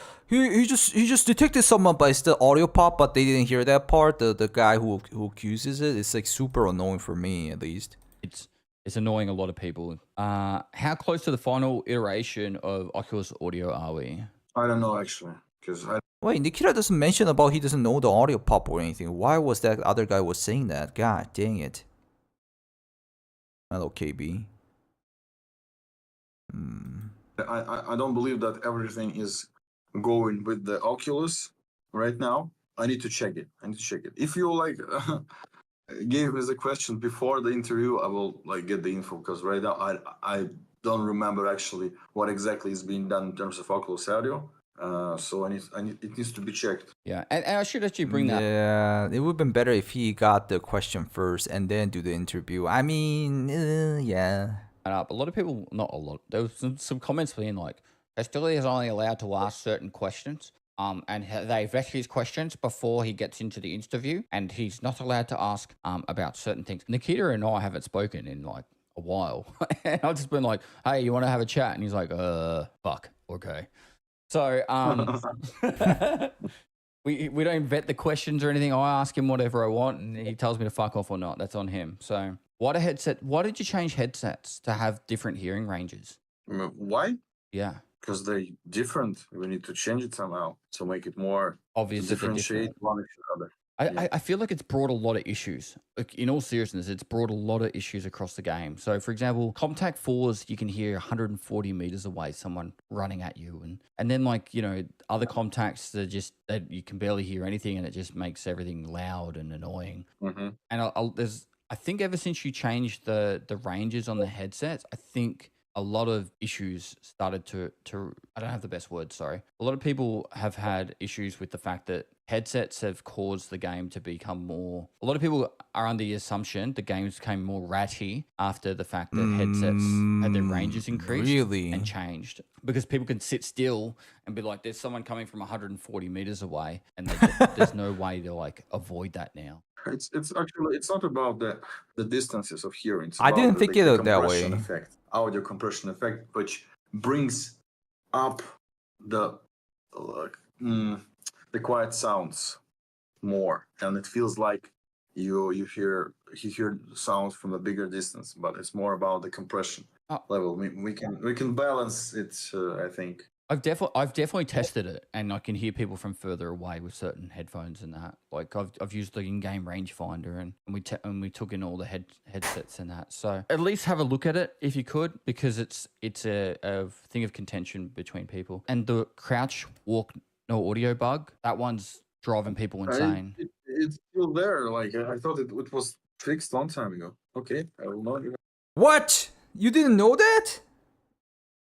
just detected someone, but it's the audio pop, but they didn't hear that part. The guy who accuses it, it's like super annoying for me, at least. It's annoying a lot of people. How close to the final iteration of Oculus Audio are we? I don't know actually, because Wait, Nikita doesn't mention about he doesn't know the audio pop or anything. Why was that other guy was saying that? God dang it. Hello, KB. I don't believe that everything is going with the Oculus right now. I need to check it. If you like gave me the question before the interview, I will like get the info, because right now I don't remember actually what exactly is being done in terms of Oculus Audio. So it needs to be checked. Yeah, and I should actually bring that. Yeah, it would have been better if he got the question first and then do the interview. I mean, yeah. Up. A lot of people, not a lot. There was some comments being like, Castilia is only allowed to ask certain questions. And they vet his questions before he gets into the interview, and he's not allowed to ask about certain things. Nikita and I haven't spoken in like a while. And I've just been like, hey, you want to have a chat? And he's like, fuck, okay. So we don't vet the questions or anything. I ask him whatever I want, and he tells me to fuck off or not. That's on him. So why did you change headsets to have different hearing ranges? Why? Yeah. Because they're different. We need to change it somehow to make it more obvious, differentiate one to the other. I feel like it's brought a lot of issues. Like, in all seriousness, it's brought a lot of issues across the game. So, for example, Comtac 4s, you can hear 140 meters away someone running at you. And then, like, you know, other Comtacs that you can barely hear anything, and it just makes everything loud and annoying. Mm-hmm. And I think ever since you changed the ranges on the headsets, I think a lot of issues started to I don't have the best word, sorry. A lot of people have had issues with the fact that headsets have caused the game to become more... A lot of people are under the assumption the games became more ratty after the fact that headsets had their ranges increased and changed. Because people can sit still and be like, there's someone coming from 140 meters away, and there's no way to like avoid that now. It's actually, it's not about the distances of hearing. I didn't think it that way. Audio compression effect, which brings up the quiet sounds more, and it feels like you hear sounds from a bigger distance. But it's more about the compression level. We can balance it. I think. I've definitely tested it, and I can hear people from further away with certain headphones and that. Like I've used the in-game rangefinder, and we took in all the headsets and that. So at least have a look at it if you could, because it's a thing of contention between people. And the crouch walk no audio bug, that one's driving people insane. It's still there. Like I thought it was fixed a long time ago. Okay, I will not. What? You didn't know that?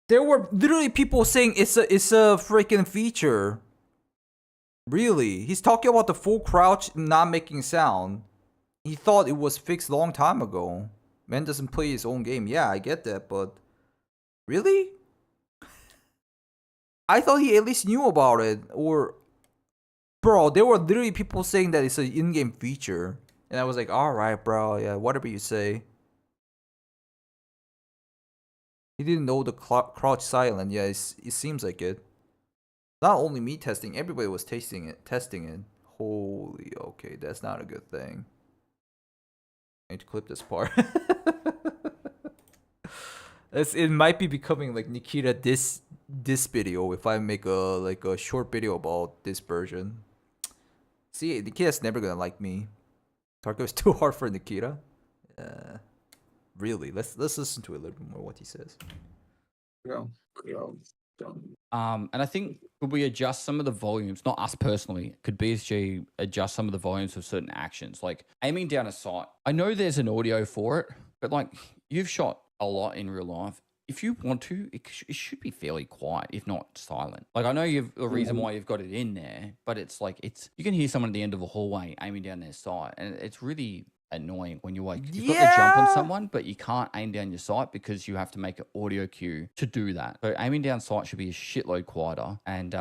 There were literally people saying it's a freaking feature. Really? He's talking about the full crouch not making sound. He thought it was fixed a long time ago. Man doesn't play his own game. Yeah, I get that, but really? I thought he at least knew about it. Or, bro, there were literally people saying that it's an in-game feature. And I was like, alright, bro, yeah, whatever you say. He didn't know the crouch silent. Yeah, it seems like it. Not only me testing, everybody was testing it. Holy, okay, that's not a good thing. I need to clip this part. It might be becoming like Nikita this video if I make a short video about this version. See, Nikita's never gonna like me. Tarkov is too hard for Nikita. Really, let's listen to a little bit more what he says. And I think could we adjust some of the volumes? Not us personally. Could BSG adjust some of the volumes of certain actions, like aiming down a sight? I know there's an audio for it, but like you've shot a lot in real life. if you want to, it should be fairly quiet, if not silent. Like I know you've a reason why you've got it in there, but it's like you can hear someone at the end of a hallway aiming down their sight, and it's really annoying when you're like you've got the jump on someone, but you can't aim down your sight because you have to make an audio cue to do that. So aiming down sight should be a shitload quieter, and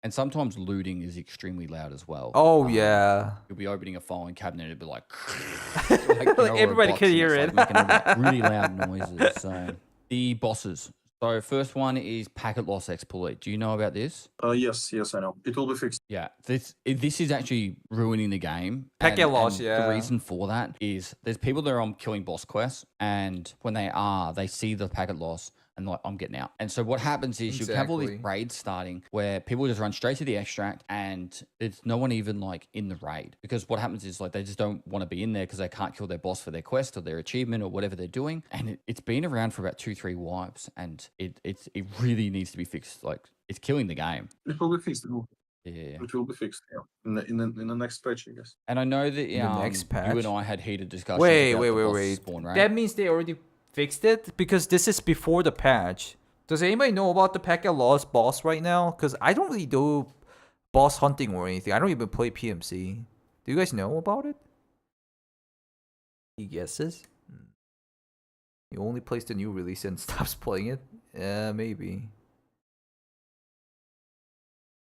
and sometimes looting is extremely loud as well. Oh yeah. You'll be opening a filing cabinet and it'll be like, Like everybody can hear it. Like making all the really loud noises. So the bosses. So first one is packet loss exploit. Do you know about this? Yes, I know. It will be fixed. Yeah, this is actually ruining the game. Packet loss, yeah. The reason for that is there's people that are killing boss quests, and when they see the packet loss, and like, I'm getting out. And so what happens is you have all these raids starting where people just run straight to the extract and there's no one even like in the raid, because what happens is like they just don't want to be in there because they can't kill their boss for their quest or their achievement or whatever they're doing. And it's been around for about 2-3 wipes, and it really needs to be fixed. Like it's killing the game. It will be fixed. Yeah, it will be fixed. Yeah, in the next patch, I guess. And I know that the next patch? you and I had heated discussions. Wait. Spawn rate. That means they already fixed it, because this is before the patch. Does anybody know about the packet loss boss right now? Because I don't really do boss hunting or anything. I don't even play PMC. Do you guys know about it? He guesses. He only plays the new release and stops playing it. Yeah, maybe.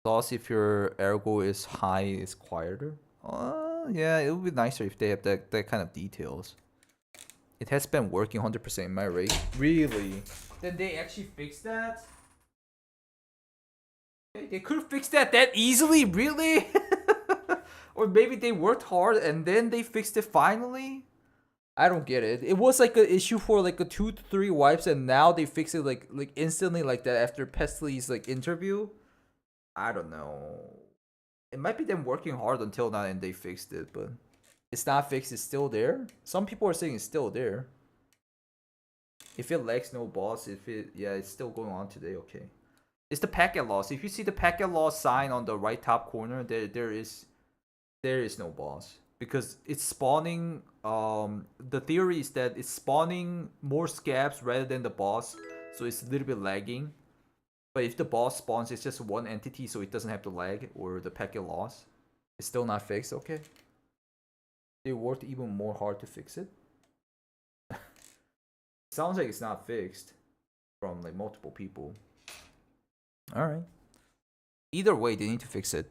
Plus, if your ergo is high, is quieter. Yeah, it would be nicer if they have that kind of details. It has been working 100% in my rate. Really? Then they actually fixed that? They could fix that easily? Really? Or maybe they worked hard and then they fixed it finally? I don't get it. It was like an issue for like a 2 to 3 wipes, and now they fix it like instantly like that after Pestly's like interview. I don't know. It might be them working hard until now and they fixed it, but it's not fixed. It's still there. Some people are saying it's still there. If it lags no boss, it's still going on today. Okay, it's the packet loss. If you see the packet loss sign on the right top corner, there is no boss, because it's spawning. The theory is that it's spawning more scabs rather than the boss, so it's a little bit lagging. But if the boss spawns, it's just one entity, so it doesn't have to lag or the packet loss. It's still not fixed. Okay. They worked even more hard to fix it. Sounds like it's not fixed from like multiple people. All right. Either way, they need to fix it.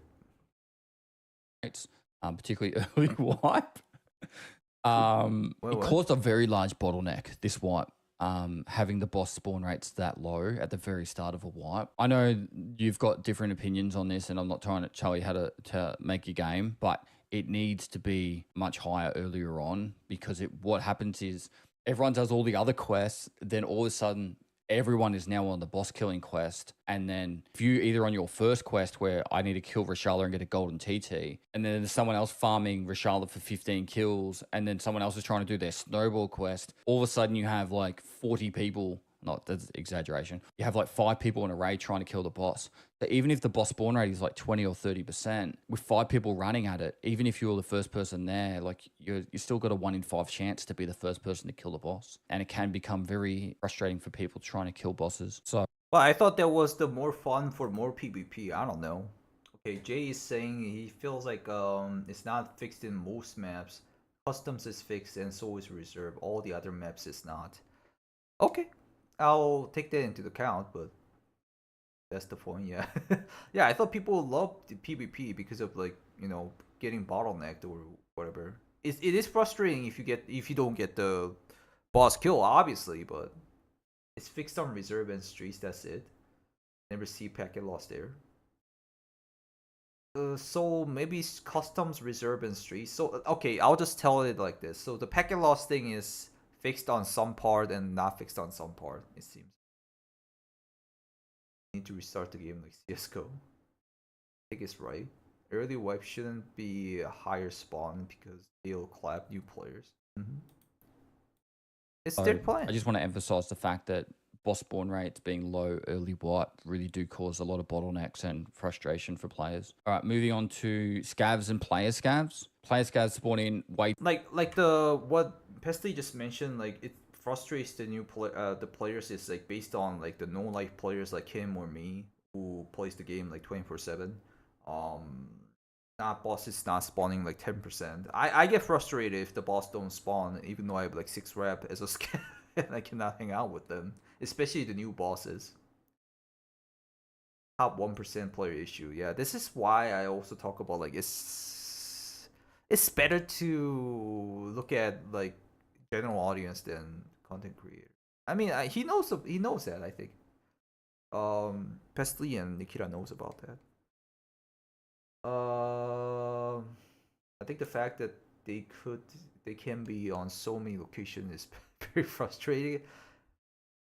It's particularly early wipe. It caused a very large bottleneck, this wipe. Having the boss spawn rates that low at the very start of a wipe. I know you've got different opinions on this, and I'm not trying to tell you how to make your game, but it needs to be much higher earlier on, because what happens is everyone does all the other quests, then all of a sudden everyone is now on the boss killing quest, and then if you either on your first quest where I need to kill Rashala and get a golden TT, and then there's someone else farming Rashala for 15 kills, and then someone else is trying to do their snowball quest, all of a sudden you have like 40 people. Not that's exaggeration. You have like 5 people in a raid trying to kill the boss. So even if the boss spawn rate is like 20 or 30%, with 5 people running at it, even if you're the first person there, like you still got a 1 in 5 chance to be the first person to kill the boss. And it can become very frustrating for people trying to kill bosses. So, well, I thought that was the more fun for more PvP. I don't know. Okay, Jay is saying he feels like it's not fixed in most maps. Customs is fixed and so is reserve. All the other maps is not. Okay. I'll take that into account, but that's the point, yeah. Yeah, I thought people loved the PvP because of like, you know, getting bottlenecked or whatever. It is frustrating if you don't get the boss kill, obviously, but it's fixed on reserve and streets, that's it. Never see packet loss there. So maybe customs, reserve, and streets. So okay, I'll just tell it like this. So the packet loss thing is fixed on some part and not fixed on some part, it seems. Need to restart the game like CSGO. I think it's right. Early wipe shouldn't be a higher spawn because they'll clap new players. It's their plan. I just want to emphasize the fact that boss spawn rates being low early wipe really do cause a lot of bottlenecks and frustration for players. All right, moving on to scavs and player scavs. Player scavs spawn in way like the what Pestly just mentioned, like it frustrates the players is like based on like the no life players like him or me who plays the game like 24/7. Not bosses not spawning like 10%. I get frustrated if the boss don't spawn, even though I have like 6 rep as a Scav and I cannot hang out with them, especially the new bosses. Top 1% player issue. Yeah, this is why I also talk about like it's better to look at like general audience than content creator. I mean, he knows that, I think. Pestly and Nikita knows about that. I think the fact that they can be on so many locations is very frustrating.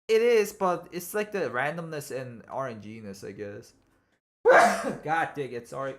It is, but it's like the randomness and RNG-ness, I guess. God dang it, sorry.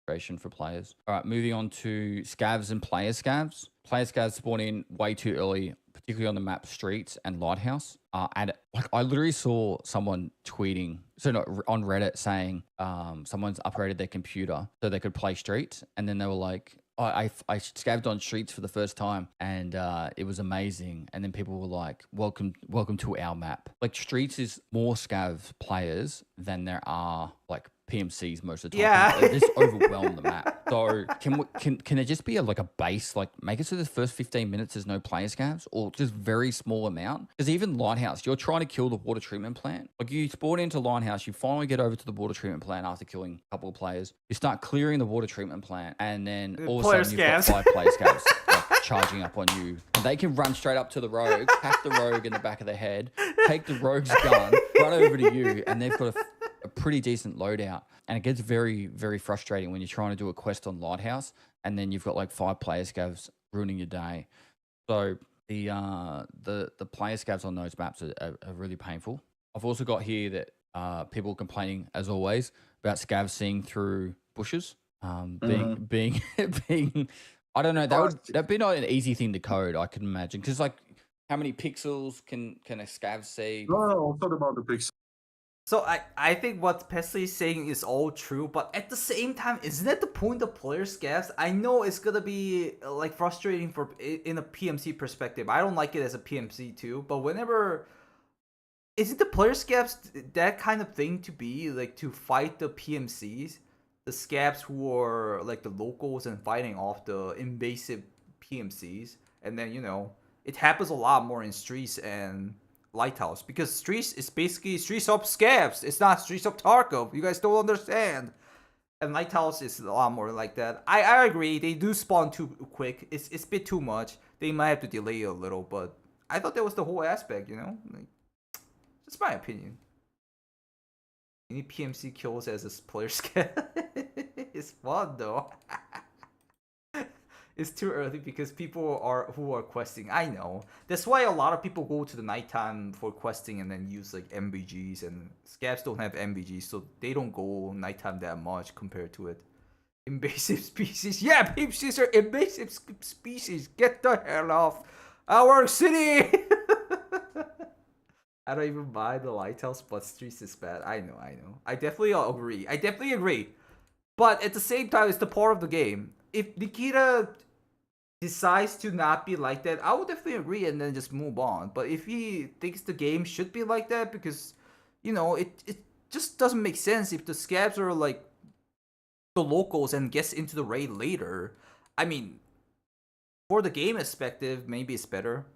For players. All right, moving on to scavs and player scavs. Player scavs spawn in way too early, particularly on the map Streets and Lighthouse. And like I literally saw someone tweeting, on Reddit saying, someone's upgraded their computer so they could play Streets, and then they were like, oh, I scavved on Streets for the first time, and it was amazing. And then people were like, welcome to our map. Like Streets is more scav players than there are like PMCs most of the time. Yeah. They just overwhelm the map. So can it just be like a base, like make it so the first 15 minutes there's no player scavs, or just very small amount? Because even Lighthouse, you're trying to kill the water treatment plant. Like you spawn into Lighthouse, you finally get over to the water treatment plant after killing a couple of players. You start clearing the water treatment plant, and then all of a sudden you've got 5 player scavs like, charging up on you. And they can run straight up to the rogue, hack the rogue in the back of the head, take the rogue's gun, run over to you, and they've got a pretty decent loadout. And it gets very, very frustrating when you're trying to do a quest on Lighthouse and then you've got like 5 player scavs ruining your day. So the player scavs on those maps are really painful. I've also got here that people complaining, as always, about scavs seeing through bushes. Being I don't know, that'd be not an easy thing to code, I can imagine. Because like how many pixels can a scav see? No, thought about the pixels. So I think what Pesley is saying is all true, but at the same time, isn't that the point of player scavs? I know it's gonna be like frustrating in a PMC perspective. I don't like it as a PMC too, but whenever isn't the player scavs that kind of thing to be like to fight the PMCs, the scavs who are like the locals and fighting off the invasive PMCs, and then it happens a lot more in Streets and Lighthouse, because Streets is basically Streets of Scavs. It's not Streets of Tarkov. You guys don't understand. And Lighthouse is a lot more like that. I agree. They do spawn too quick. It's a bit too much. They might have to delay it a little, but I thought that was the whole aspect, Like, that's my opinion. Any PMC kills as a player scav is fun though. It's too early because people who are questing. I know. That's why a lot of people go to the nighttime for questing and then use like MVGs, and scavs don't have MVGs, so they don't go nighttime that much compared to it. Invasive species. Yeah, PMCs are invasive species. Get the hell off our city. I don't even buy the Lighthouse, but Streets is bad. I know. I definitely agree. But at the same time, it's the part of the game. If Nikita decides to not be like that, I would definitely agree and then just move on. But if he thinks the game should be like that, because it just doesn't make sense if the scavs are like the locals and gets into the raid later. I mean, for the game perspective, maybe it's better.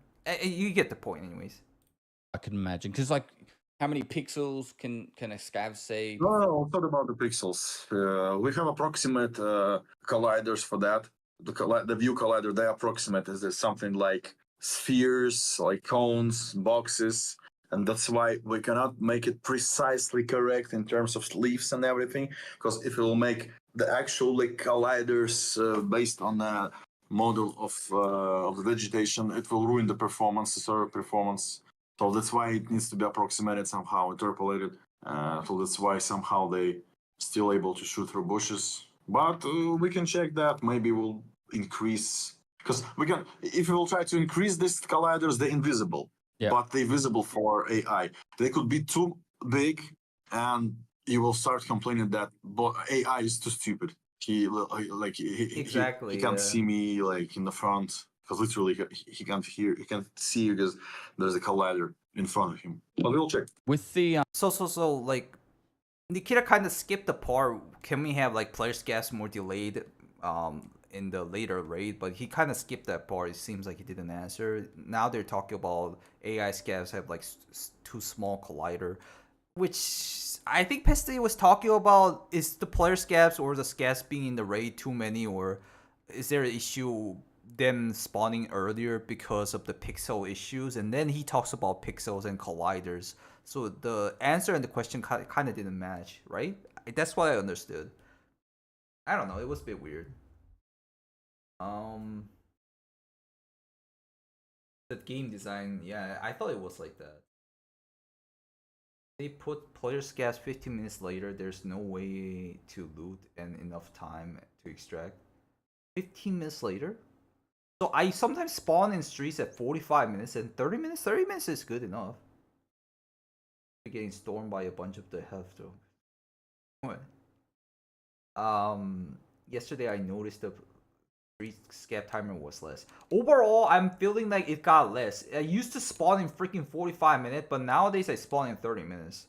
You get the point, anyways. I can imagine, because like, how many pixels can a scav see? No, thought about the pixels. We have approximate colliders for that. The view collider, they approximate is something like spheres, like cones, boxes, and that's why we cannot make it precisely correct in terms of leaves and everything. Because if it will make the actual like colliders based on the model of the vegetation, it will ruin the performance, the server performance. So that's why it needs to be approximated somehow, interpolated. So that's why somehow they still able to shoot through bushes. But we can check that. Maybe we'll increase, because we can. If we will try to increase these colliders, they're invisible. Yeah. But they're visible for AI. They could be too big, and you will start complaining that AI is too stupid. He Exactly, he can't see me like in the front. because literally he can't hear, he can't see because there's a collider in front of him. But we'll check. With the So like Nikita kind of skipped the part. Can we have like player scavs more delayed in the later raid? But he kind of skipped that part. It seems like he didn't answer. Now they're talking about AI scavs have like too small collider, which I think Pesty was talking about. Is the player scavs or the scavs being in the raid too many, or is there an issue them spawning earlier because of the pixel issues? And then he talks about pixels and colliders. So the answer and the question kind of didn't match, right? That's what I understood. I don't know. It was a bit weird. The game design, yeah, I thought it was like that. They put player scavs 15 minutes later. There's no way to loot and enough time to extract. 15 minutes later? So I sometimes spawn in streets at 45 minutes and 30 minutes. 30 minutes is good enough. Getting stormed by a bunch of the health though. What? Yesterday I noticed the street scav timer was less. Overall, I'm feeling like it got less. I used to spawn in freaking 45 minutes, but nowadays I spawn in 30 minutes.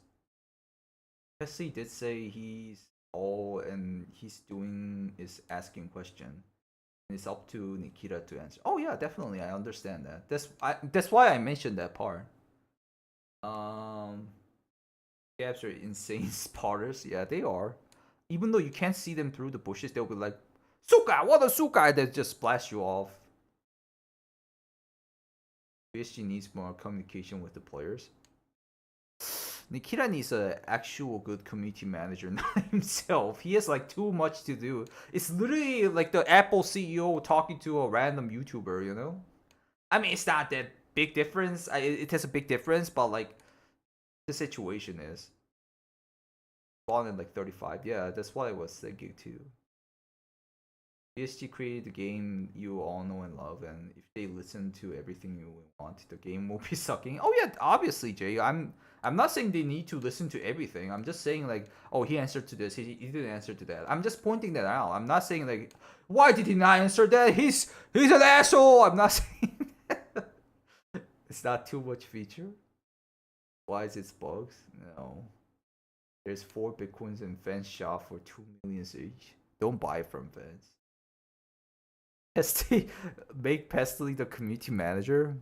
Jesse did say he's all and he's doing is asking question. And it's up to Nikita to answer. Oh yeah, definitely. I understand that. That's why I mentioned that part. Scavs are insane spotters. Yeah, they are. Even though you can't see them through the bushes, they'll be like, Suka, what a Suka! That just splash you off. PSG needs more communication with the players. Nikita needs an actual good community manager, not himself. He has like too much to do. It's literally like the Apple CEO talking to a random YouTuber, you know? I mean, it's not that big difference. It has a big difference, but like the situation is. Spawn in like 35. Yeah, that's what I was thinking too. PSG created the game you all know and love, and if they listen to everything you want, the game will be sucking. Oh yeah, obviously, Jay. I'm not saying they need to listen to everything. I'm just saying like, oh, he answered to this, he didn't answer to that. I'm just pointing that out. I'm not saying like, why did he not answer that? He's an asshole. I'm not saying that. It's not too much feature. Why is it bugs? No. There's 4 Bitcoins in Fence shop for 2 million each. Don't buy from Fence. Pesty, make Pesty the community manager.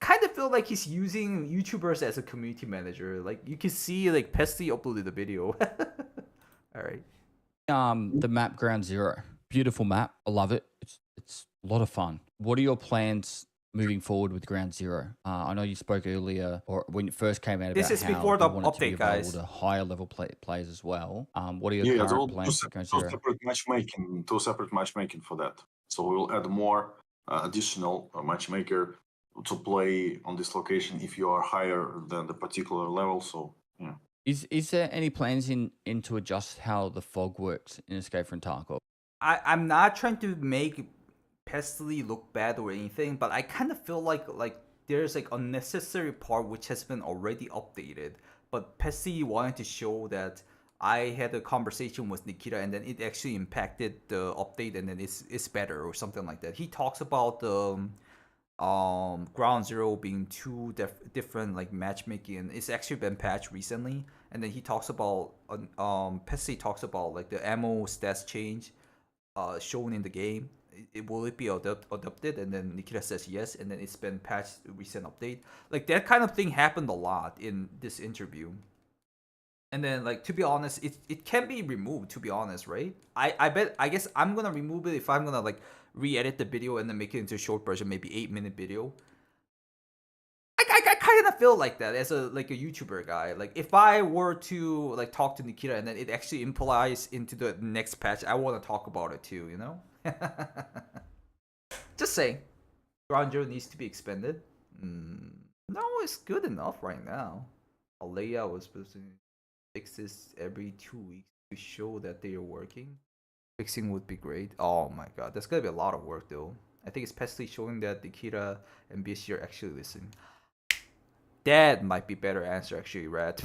Kind of feel like he's using YouTubers as a community manager. Like you can see, like Pesty uploaded a video. All right. The map Ground Zero, beautiful map. I love it. It's a lot of fun. What are your plans moving forward with Ground Zero? I know you spoke earlier, or when it first came out. This about is how before you the want it to be update, available guys. to higher level players as well. What are your Yeah, current plans for Ground Zero? Two separate matchmaking for that. So we will add more additional matchmaker to play on this location if you are higher than the particular level. So yeah. Is there any plans in to adjust how the fog works in Escape from Tarkov? I'm not trying to make Pesty look bad or anything, but I kind of feel like there's like unnecessary part which has been already updated. But Pesty wanted to show that I had a conversation with Nikita and then it actually impacted the update and then it's better or something like that. He talks about the Ground Zero being two different like matchmaking, and it's actually been patched recently. And then he talks about Pesty talks about like the ammo stats change shown in the game. Will it be adopted? And then Nikita says yes, and then it's been patched recent update. Like that kind of thing happened a lot in this interview. And then like to be honest, it can be removed, to be honest, right? I guess I'm gonna remove it if I'm gonna like re-edit the video and then make it into a short version, maybe 8-minute video. I kind of feel like that as a YouTuber guy. Like if I were to like talk to Nikita and then it actually implies into the next patch, I want to talk about it too, you know? Just saying. Ground Zero needs to be expanded. No, it's good enough right now. A layout was supposed to fix this every 2 weeks to show that they are working. Fixing would be great. Oh my god, that's gonna be a lot of work though. I think it's especially showing that Nikita and BSC are actually listening. That might be better answer actually, Rat.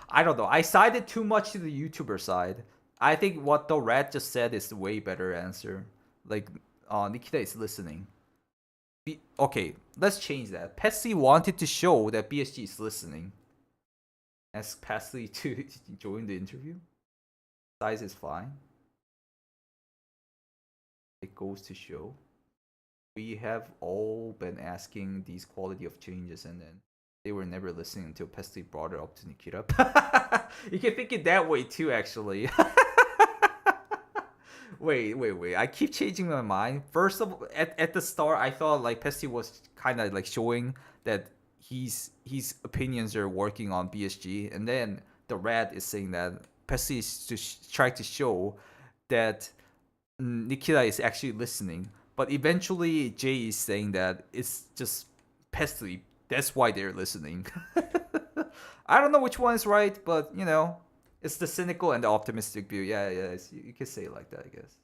I don't know. I sided too much to the YouTuber side. I think what the Rat just said is the way better answer. Like Nikita is listening. Okay, let's change that. Pesty wanted to show that BSG is listening. Ask Pesty to join the interview. Size is fine. It goes to show. We have all been asking these quality of changes, and then they were never listening until Pesty brought it up to Nikita. You can think it that way too, actually. Wait. I keep changing my mind. First of all, at the start, I thought like Pesty was kind of like showing that his opinions are working on BSG, and then the red is saying that Pesty is trying to show that Nikita is actually listening. But eventually, Jay is saying that it's just Pesty. That's why they're listening. I don't know which one is right, but you know, it's the cynical and the optimistic view. Yeah, you can say it like that, I guess.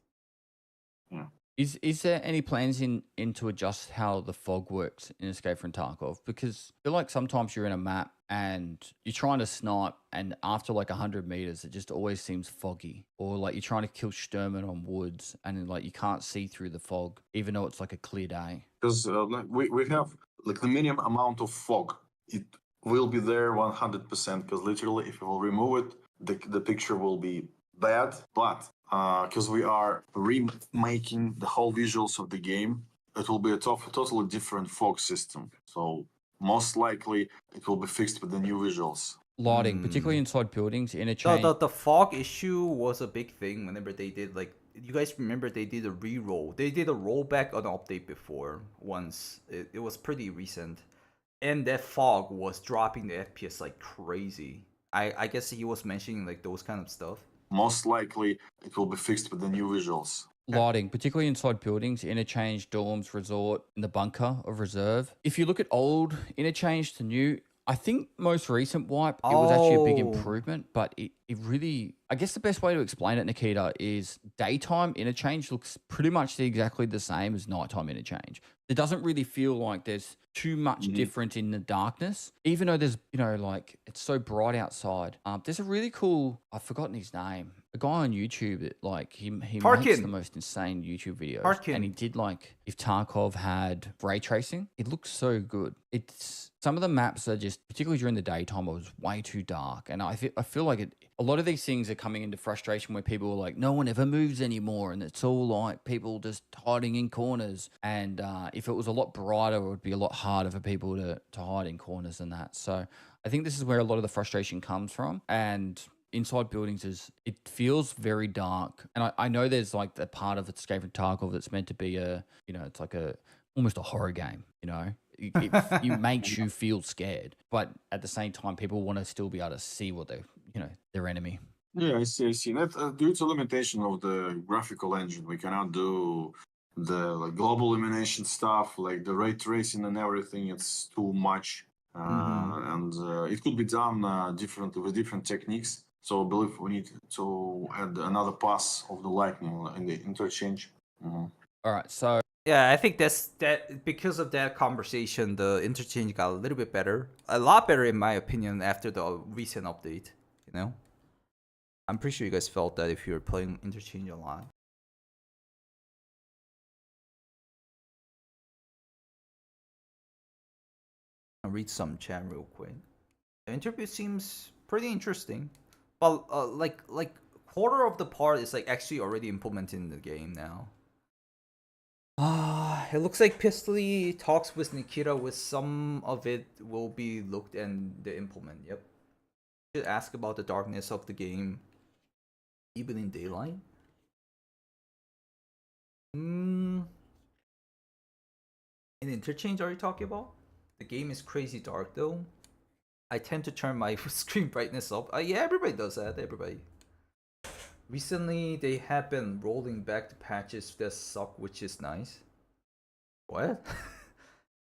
Yeah. Is there any plans in to adjust how the fog works in Escape from Tarkov? Because I feel like sometimes you're in a map and you're trying to snipe, and after like 100 meters, it just always seems foggy. Or like you're trying to kill Sturman on woods, and like you can't see through the fog, even though it's like a clear day. Because we have like the minimum amount of fog. It will be there 100%. Because literally, if you will remove it, the picture will be bad. But because we are remaking the whole visuals of the game, it will be a totally different fog system. So most likely it will be fixed with the new visuals. Lighting, particularly inside buildings, interchange. The fog issue was a big thing whenever they did, like, you guys remember they did a re-roll. They did a rollback on the update before once. It was pretty recent. And that fog was dropping the FPS like crazy. I guess he was mentioning like those kind of stuff. Most likely it will be fixed with the new visuals. Lighting, particularly inside buildings, interchange, dorms, resort, and the bunker of reserve. If you look at old interchange to new, I think most recent wipe, it was actually a big improvement, but it really, I guess the best way to explain it, Nikita, is daytime interchange looks pretty much exactly the same as nighttime interchange. It doesn't really feel like there's too much difference in the darkness, even though there's, you know, like it's so bright outside. There's a really cool, I've forgotten his name, a guy on YouTube that like he makes the most insane YouTube videos. And he did like, if Tarkov had ray tracing, it looks so good. It's some of the maps are just, particularly during the daytime, it was way too dark. And I feel like a lot of these things are coming into frustration where people are like, no one ever moves anymore. And it's all like people just hiding in corners. And if it was a lot brighter, it would be a lot harder for people to hide in corners than that. So I think this is where a lot of the frustration comes from. And inside buildings it feels very dark. And I know there's like the part of Escape from Tarkov that's meant to be it's like almost a horror game, you know? It makes you feel scared, but at the same time, people want to still be able to see what their enemy. Yeah, I see. That due to limitation of the graphical engine, we cannot do the like global illumination stuff, like the ray tracing and everything. It's too much, and it could be done differently with different techniques. So I believe we need to add another pass of the lightning in the interchange. All right, so. Yeah, I think that because of that conversation, the interchange got a little bit better. A lot better, in my opinion, after the recent update, you know? I'm pretty sure you guys felt that if you were playing interchange a lot. I'll read some chat real quick. The interview seems pretty interesting. But like quarter of the part is like actually already implemented in the game now. It looks like Pistol talks with Nikita, with some of it will be looked and the implement. Yep. Should ask about the darkness of the game, even in daylight. In interchange, are you talking about? The game is crazy dark though. I tend to turn my screen brightness up. Yeah, everybody does that. Everybody. Recently, they have been rolling back the patches that suck, which is nice. What?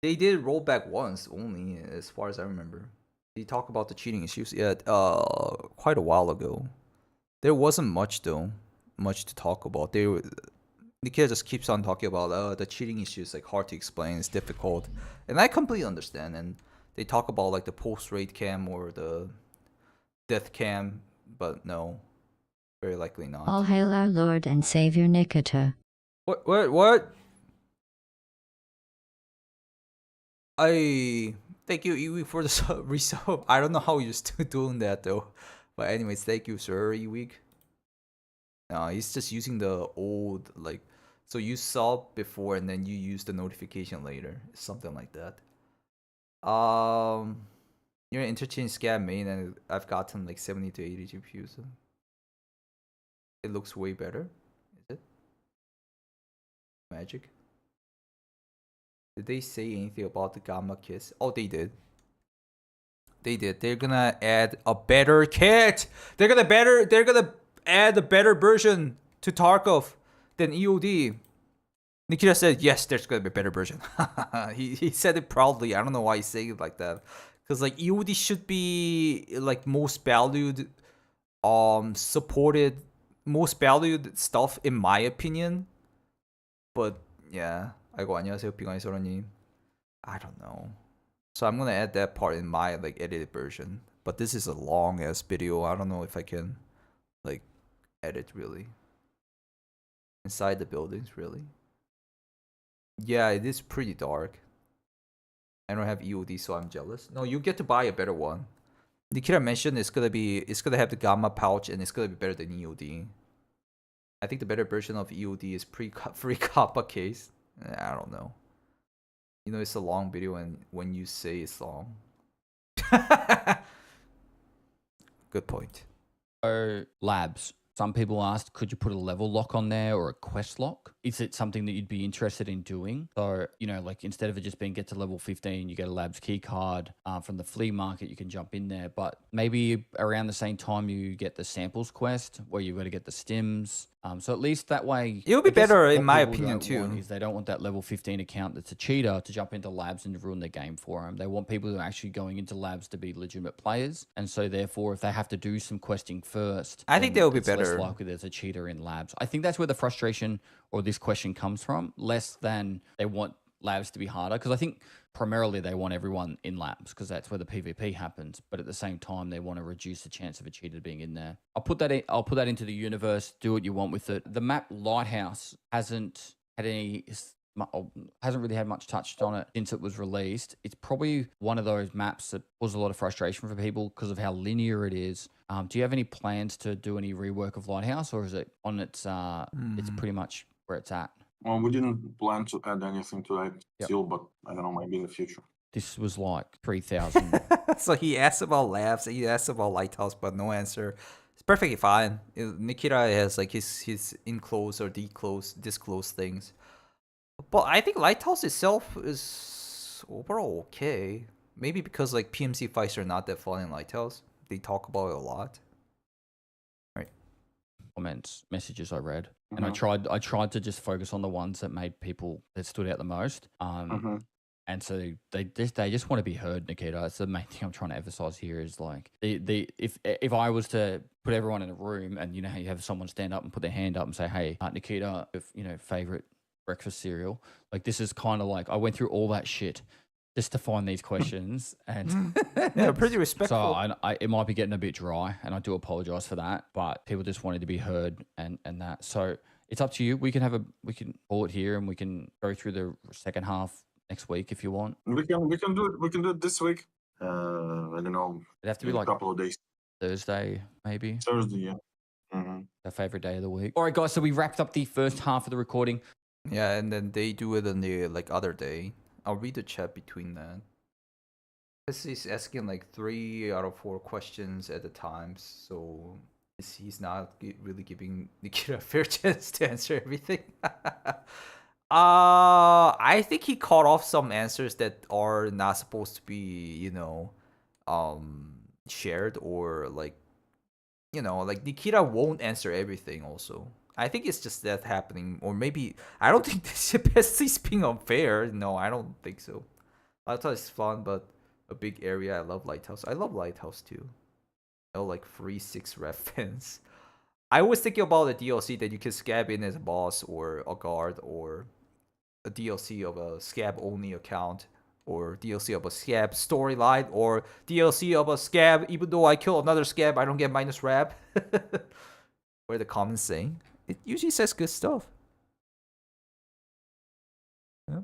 They did roll back once only, as far as I remember. They talk about the cheating issues. Yeah, quite a while ago. There wasn't much though, much to talk about. Nikita just keeps on talking about the cheating issues, like hard to explain, it's difficult, and I completely understand. And they talk about like the post-raid cam or the death cam, but no. Very likely not. All hail our Lord and Savior Nikita. What? I thank you, Iwi, for the resub. I don't know how you're still doing that though. But anyways, thank you, sir, Iwi. He's just using the old like, so you sub before and then you use the notification later, something like that. You're an interchange Scav main, and I've gotten like 70 to 80 GPUs. So it looks way better. Is it? Magic. Did they say anything about the Gamma kits? Oh, they did. They did. They're gonna add a better kit. They're gonna add a better version to Tarkov than EOD. Nikita said yes. There's gonna be a better version. he said it proudly. I don't know why he's saying it like that. Cause like EOD should be like most valued, supported, most valued stuff in my opinion. But yeah. 아이고 안녕하세요 비가니 소라님. I don't know. So I'm gonna add that part in my like edited version. But this is a long ass video. I don't know if I can like edit really. Inside the buildings really. Yeah, it is pretty dark. I don't have EOD, so I'm jealous. No, you get to buy a better one. Nikita mentioned it's gonna have the Gamma pouch and it's gonna be better than EOD. I think the better version of EOD is free Kappa case. I don't know. You know, it's a long video, and when you say it's long. Good point. So, labs. Some people asked, could you put a level lock on there or a quest lock? Is it something that you'd be interested in doing? So, you know, like instead of it just being get to level 15, you get a labs key card from the flea market, you can jump in there. But maybe around the same time you get the samples quest where you've got to get the stims. So at least that way... It would be better in my opinion too. Is they don't want that level 15 account that's a cheater to jump into labs and ruin their game for them. They want people who are actually going into labs to be legitimate players. And so therefore, if they have to do some questing first... I think that would be better. Less likely there's a cheater in labs. I think that's where the frustration or this question comes from, less than they want labs to be harder. Because I think primarily they want everyone in labs because that's where the PvP happens. But at the same time, they want to reduce the chance of a cheater being in there. I'll put that into the universe. Do what you want with it. The map Lighthouse hasn't really had much touched on it since it was released. It's probably one of those maps that caused a lot of frustration for people because of how linear it is. Do you have any plans to do any rework of Lighthouse, or is it on its it's pretty much where it's at? Well, we didn't plan to add anything to that still, but I don't know, maybe in the future. This was like 3,000. So he asked about labs, he asked about Lighthouse, but no answer. It's perfectly fine. Nikita has like his enclosed or disclosed things. But I think Lighthouse itself is overall okay. Maybe because like PMC fights are not that fun in Lighthouse. They talk about it a lot. Right. Comments, messages I read. And I tried to just focus on the ones that made people that stood out the most. And so they just want to be heard, Nikita. That's the main thing I'm trying to emphasize here is like if I was to put everyone in a room and you know how you have someone stand up and put their hand up and say, hey, Nikita, if you know, favorite breakfast cereal, like this is kind of like I went through all that shit just to find these questions and yeah, pretty respectful. So it might be getting a bit dry and I do apologize for that, but people just wanted to be heard and that. So it's up to you. We can call it here and we can go through the second half next week if you want. We can do it this week. I don't know. It'd have to be like a couple of days. Thursday, maybe. Thursday, yeah. Our favorite day of the week. All right, guys. So we wrapped up the first half of the recording. Yeah, and then they do it on the like other day. I'll read the chat between that. He's asking like 3 out of 4 questions at a time, so he's not really giving Nikita a fair chance to answer everything. I think he caught off some answers that are not supposed to be, you know, shared or like, you know, like Nikita won't answer everything also. I think it's just that happening, or maybe I don't think this is being unfair. No, I don't think so. Lighthouse is fun, but a big area. I love Lighthouse. I love Lighthouse too. I like free 6 ref fans. I was thinking about a DLC that you can scab in as a boss or a guard, or a DLC of a scab only account, or DLC of a scab storyline, or DLC of a scab. Even though I kill another scab, I don't get minus rap. Where the comments saying. It usually says good stuff. Yeah.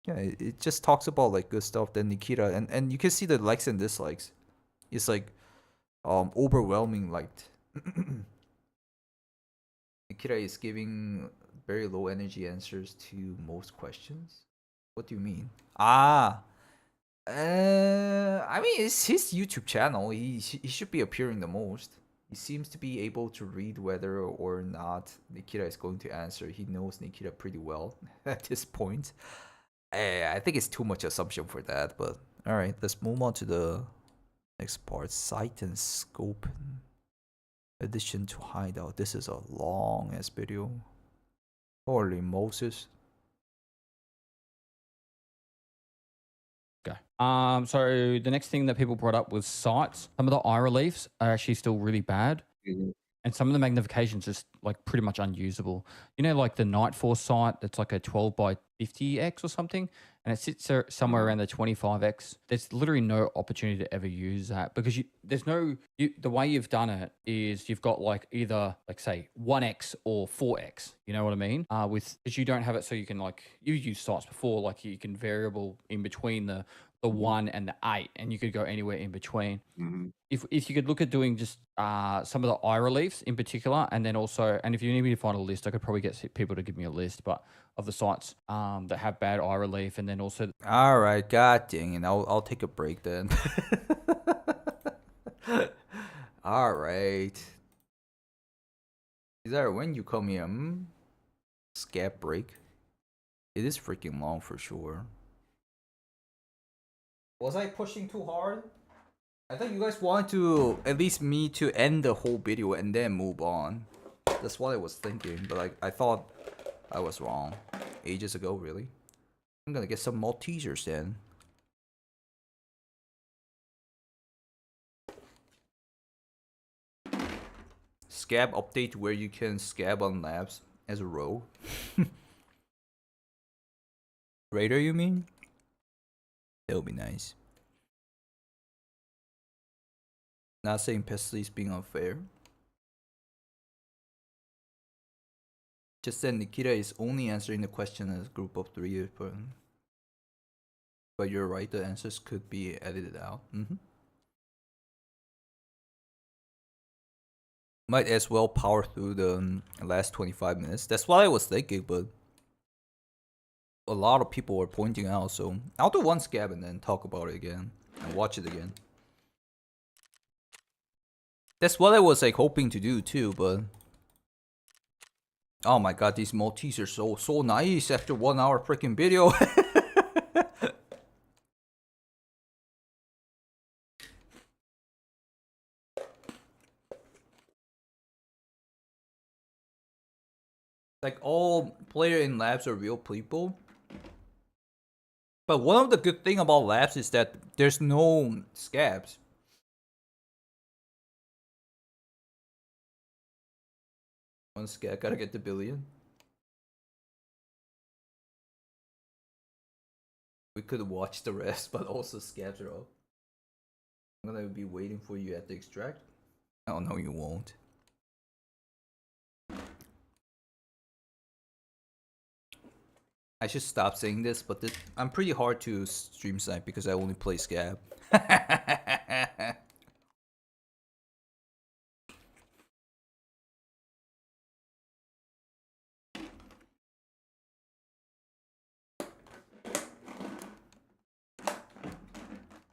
Yeah, it just talks about like good stuff. Then Nikita, and you can see the likes and dislikes. It's like overwhelming liked. Nikita is giving very low energy answers to most questions. What do you mean? I mean, it's his YouTube channel. He should be appearing the most. He seems to be able to read whether or not Nikita is going to answer. He knows Nikita pretty well at this point. I think it's too much assumption for that, but all right, let's move on to the next part. Sight and scope. Addition to Hideout. This is a long ass video. Holy Moses. Okay. So the next thing that people brought up was sights. Some of the eye reliefs are actually still really bad. And some of the magnifications just like pretty much unusable. You know, like the Night Force sight that's like a 12 by 50x or something, and it sits somewhere around the 25x. There's literally no opportunity to ever use that because the way you've done it is you've got like either like say 1x or 4x. You know what I mean? Because you don't have it, so you can like you've used sights before, like you can variable in between the 1 and the 8, and you could go anywhere in between. If you could look at doing just some of the eye reliefs in particular, and then also, and if you need me to find a list, I could probably get people to give me a list, but of the sites that have bad eye relief, and then also. All right, god dang it, I'll take a break then. All right. Is that when you come here? Scav break. It is freaking long for sure. Was I pushing too hard? I thought you guys wanted to, at least me to end the whole video and then move on. That's what I was thinking, but like I thought I was wrong. Ages ago, really. I'm gonna get some Maltesers then. Scav update where you can scab on labs as a row. Raider, you mean? That would be nice. Not saying Pesley is being unfair. Just said Nikita is only answering the question as a group of 3. But you're right, the answers could be edited out. Might as well power through the last 25 minutes. That's what I was thinking, but a lot of people are pointing out, so I'll do one scab and then talk about it again and watch it again. That's what I was like hoping to do too, but oh my god, these Maltese are so nice after 1 hour freaking video. Like all player in labs are real people. But one of the good thing about labs is that there's no scabs. One scab, gotta get the billion. We could watch the rest, but also scabs are up. I'm gonna be waiting for you at the extract. Oh no, you won't. I should stop saying this, but I'm pretty hard to stream snipe because I only play scab.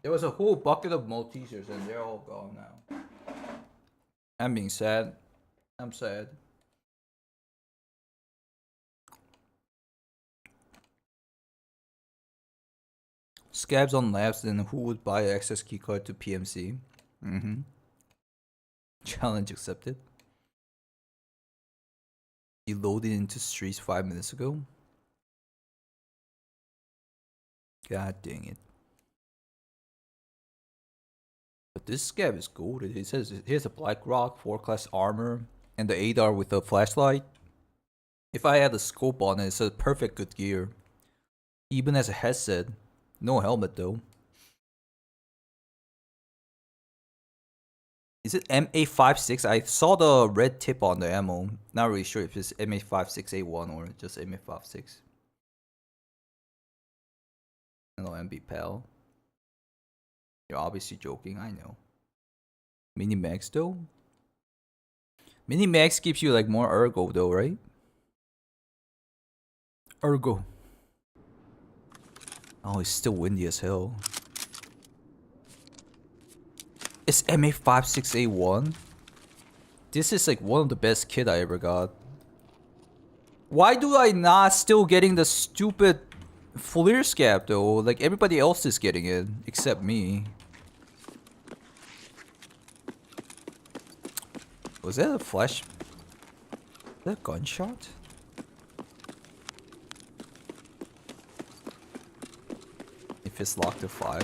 There was a whole bucket of Maltesers and they're all gone now. I'm being sad. I'm sad. Scabs on labs, then who would buy an access keycard to PMC? Challenge accepted. You loaded into streets 5 minutes ago? God dang it. But this scab is gold. It says here's a Black Rock, 4-class armor, and the ADAR with a flashlight. If I had a scope on it, it's a perfect good gear. Even as a headset. No helmet though. Is it MA56? I saw the red tip on the ammo. Not really sure if it's MA56A1 or just MA56. Hello, MB pal. You're obviously joking, I know. Mini Max though? Mini Max gives you like more ergo though, right? Ergo. Oh, it's still windy as hell. It's MA56A1? This is like one of the best kit I ever got. Why do I not still getting the stupid Fleer Scav though? Like everybody else is getting it, except me. Was that a flash? Was that a gunshot? If it's locked to 5.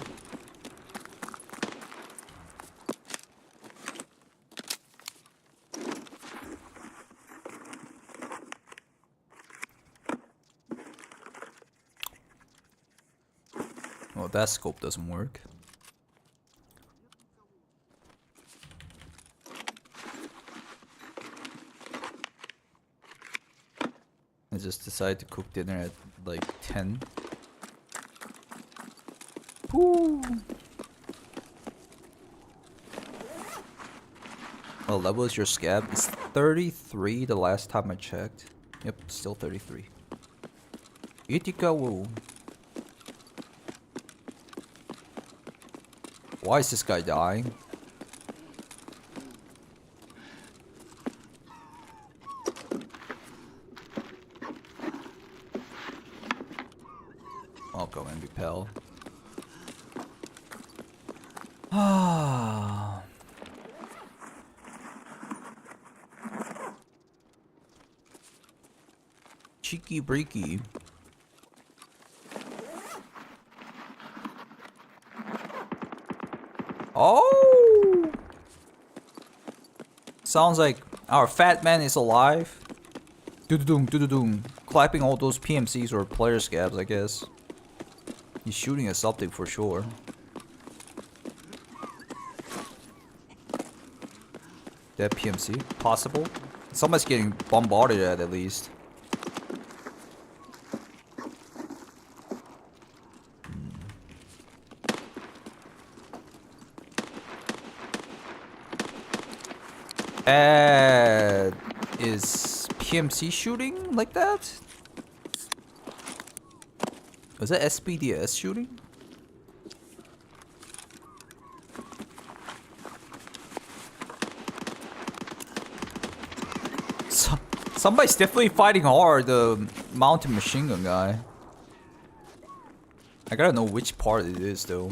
Well, that scope doesn't work. I just decided to cook dinner at like 10. Woo! What level is your Scav? It's 33 the last time I checked. Yep, still 33. Itika woo. Why is this guy dying? I'll go and repel. Ah. Cheeky breaky. Oh! Sounds like our fat man is alive. Do-do-doom, do-do-doom. Clapping all those PMCs or player scabs, I guess. He's shooting at something for sure. That PMC? Possible? Somebody's getting bombarded at least. Is PMC shooting like that? Was that SPDS shooting? Somebody's definitely fighting hard, the mountain machine gun guy. I gotta know which part it is though.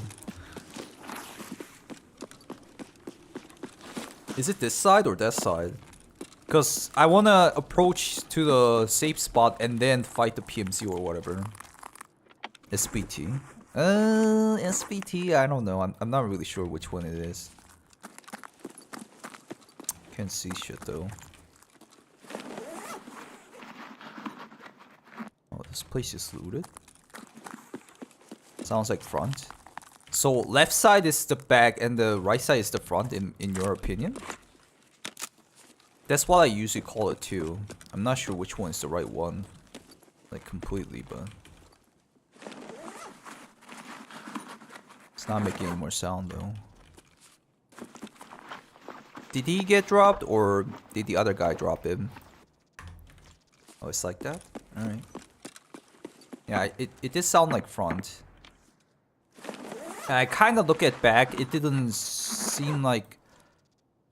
Is it this side or that side? Because I wanna approach to the safe spot and then fight the PMC or whatever. SPT. SPT, I don't know. I'm not really sure which one it is. Can't see shit though. Oh, this place is looted. Sounds like front. So left side is the back and the right side is the front in your opinion? That's what I usually call it too. I'm not sure which one is the right one. Like completely, but it's not making any more sound though. Did he get dropped or did the other guy drop him? Oh, it's like that? Alright. Yeah, it did sound like front. I kind of look at back. It didn't seem like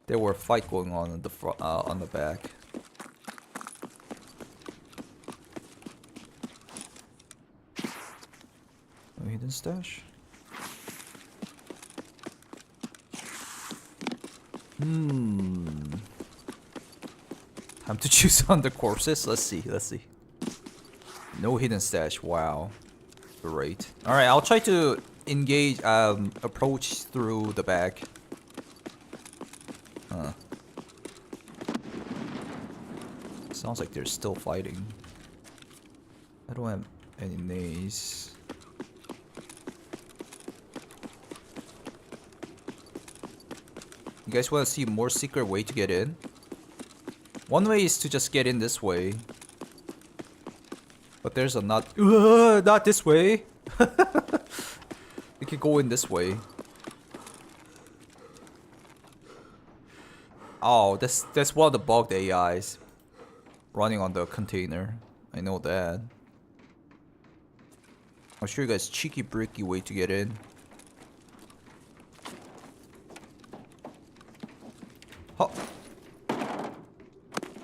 there were a fight going on the front, on the back. No hidden stash. Time to choose on the corpses. Let's see. Let's see. No hidden stash. Wow. Great. All right. I'll try to engage, approach through the back. Huh. Sounds like they're still fighting. I don't have any nades. You guys want to see more secret way to get in? One way is to just get in this way. But there's a not this way. could go in this way. Oh, that's one of the bugged AIs running on the container. I know that. I'll show you guys cheeky bricky way to get in. Oh.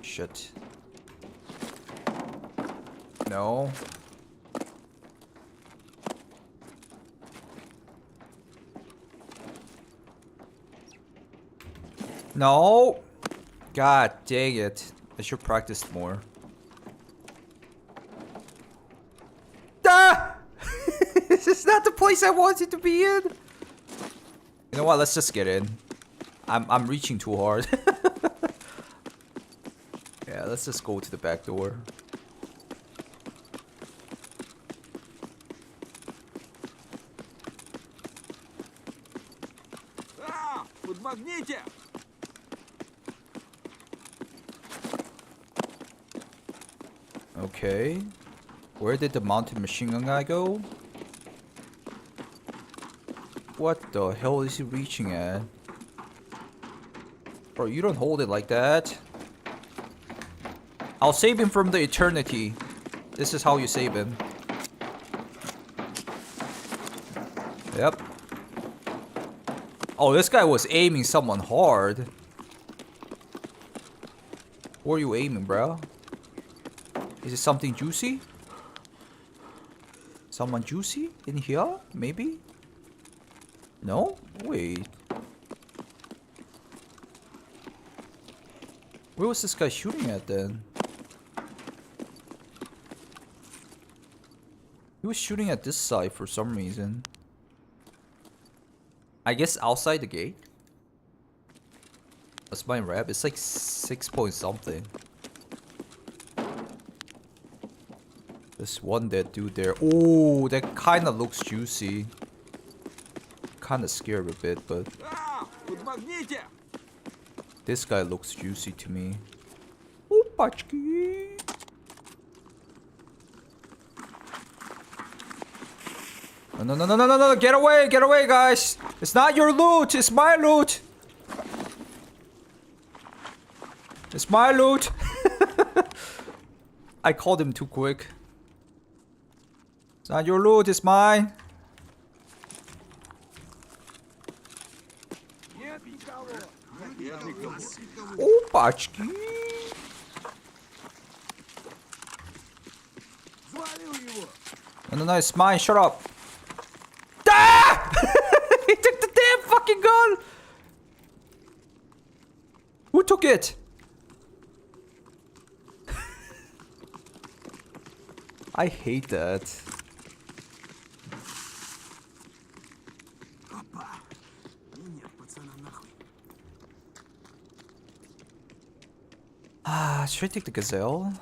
Shit. No. No. God dang it. I should practice more. Ah! This is not the place I wanted to be in. You know what? Let's just get in. I'm reaching too hard. Yeah, let's just go to the back door. Okay. Where did the mounted machine gun guy go? What the hell is he reaching at? Bro, you don't hold it like that. I'll save him from the eternity. This is how you save him. Yep. Oh, this guy was aiming someone hard. Where are you aiming, bro? Is it something juicy? Someone juicy in here? Maybe? No? Wait. Where was this guy shooting at then? He was shooting at this side for some reason. I guess outside the gate. That's my rep. It's like 6 point something. There's one dead dude there. Oh, that kind of looks juicy. Kind of scared a bit, but this guy looks juicy to me. Oh, pachki. No, no, no, no, no, no, get away, guys. It's not your loot, it's my loot. It's my loot. I called him too quick. It's not your loot, it's mine. Oh, pachki. No, no, no, it's mine, shut up. Ah! He took the damn fucking gun! Who took it? I hate that. Should I take the Gazelle?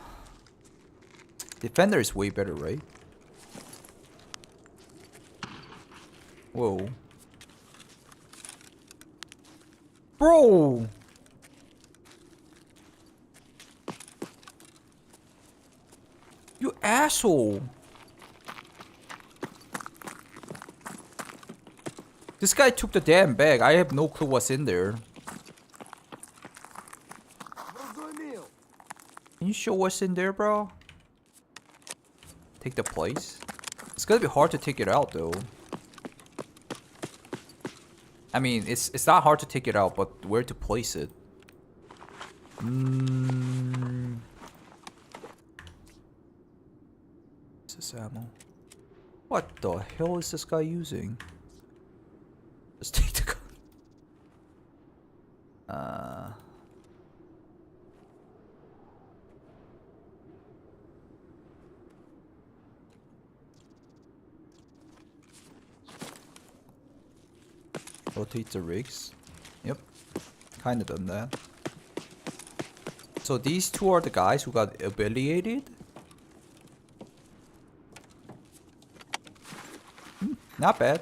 Defender is way better, right? Whoa. Bro! You asshole! This guy took the damn bag. I have no clue what's in there. Can you show what's in there, bro? Take the place? It's gonna be hard to take it out, though. I mean, it's not hard to take it out, but where to place it? Is this ammo? What the hell is this guy using? Let's take the gun. Rotate the rigs. Yep. Kinda done that. So these two are the guys who got affiliated. Not bad.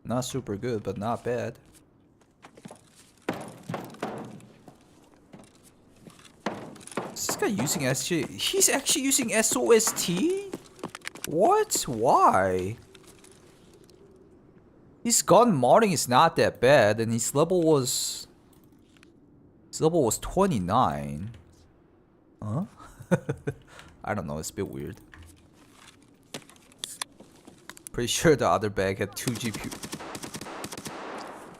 Not super good, but not bad. Is this guy using SG? He's actually using SOST? What? Why? His gun modding is not that bad, and his level was 29. Huh? I don't know, it's a bit weird. Pretty sure the other bag had 2 GPU.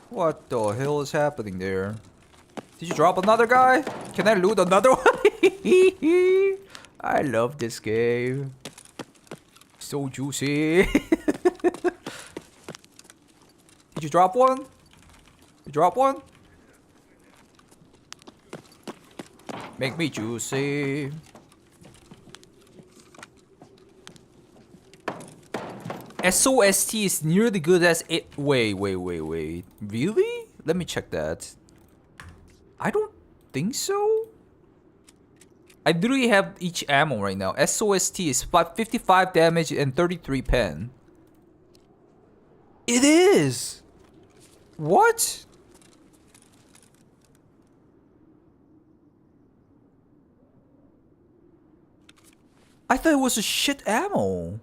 What the hell is happening there? Did you drop another guy? Can I loot another one? I love this game. So juicy. Did you drop one? You drop one? Make me juicy. SOST is nearly good as it. Wait. Really? Let me check that. I don't think so. I literally have each ammo right now. SOST is 55 damage and 33 pen. It is! What? I thought it was a shit ammo.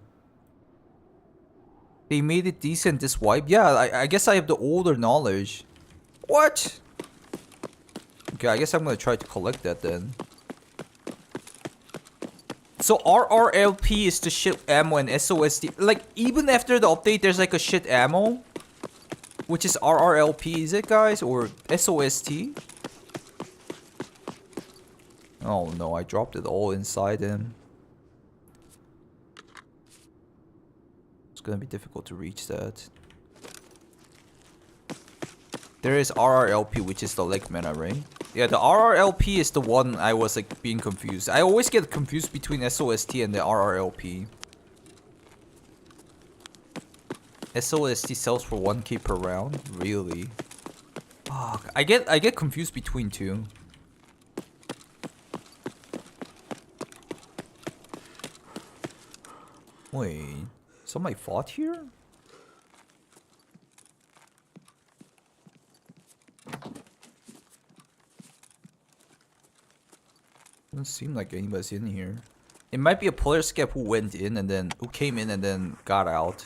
They made it decent this wipe? Yeah, I guess I have the older knowledge. What? Okay, I guess I'm gonna try to collect that then. So RRLP is the shit ammo and SOST. Like, even after the update, there's like a shit ammo. Which is RRLP, is it, guys? Or SOST? Oh no, I dropped it all inside him. It's gonna be difficult to reach that. There is RRLP, which is the leg mana, right? Yeah, the RRLP is the one I was like being confused. I always get confused between SOST and the RRLP. SOST sells for 1k per round? Really? Fuck. I get confused between two. Wait, somebody fought here? Doesn't seem like anybody's in here. It might be a player Scav who went in and then who came in and then got out.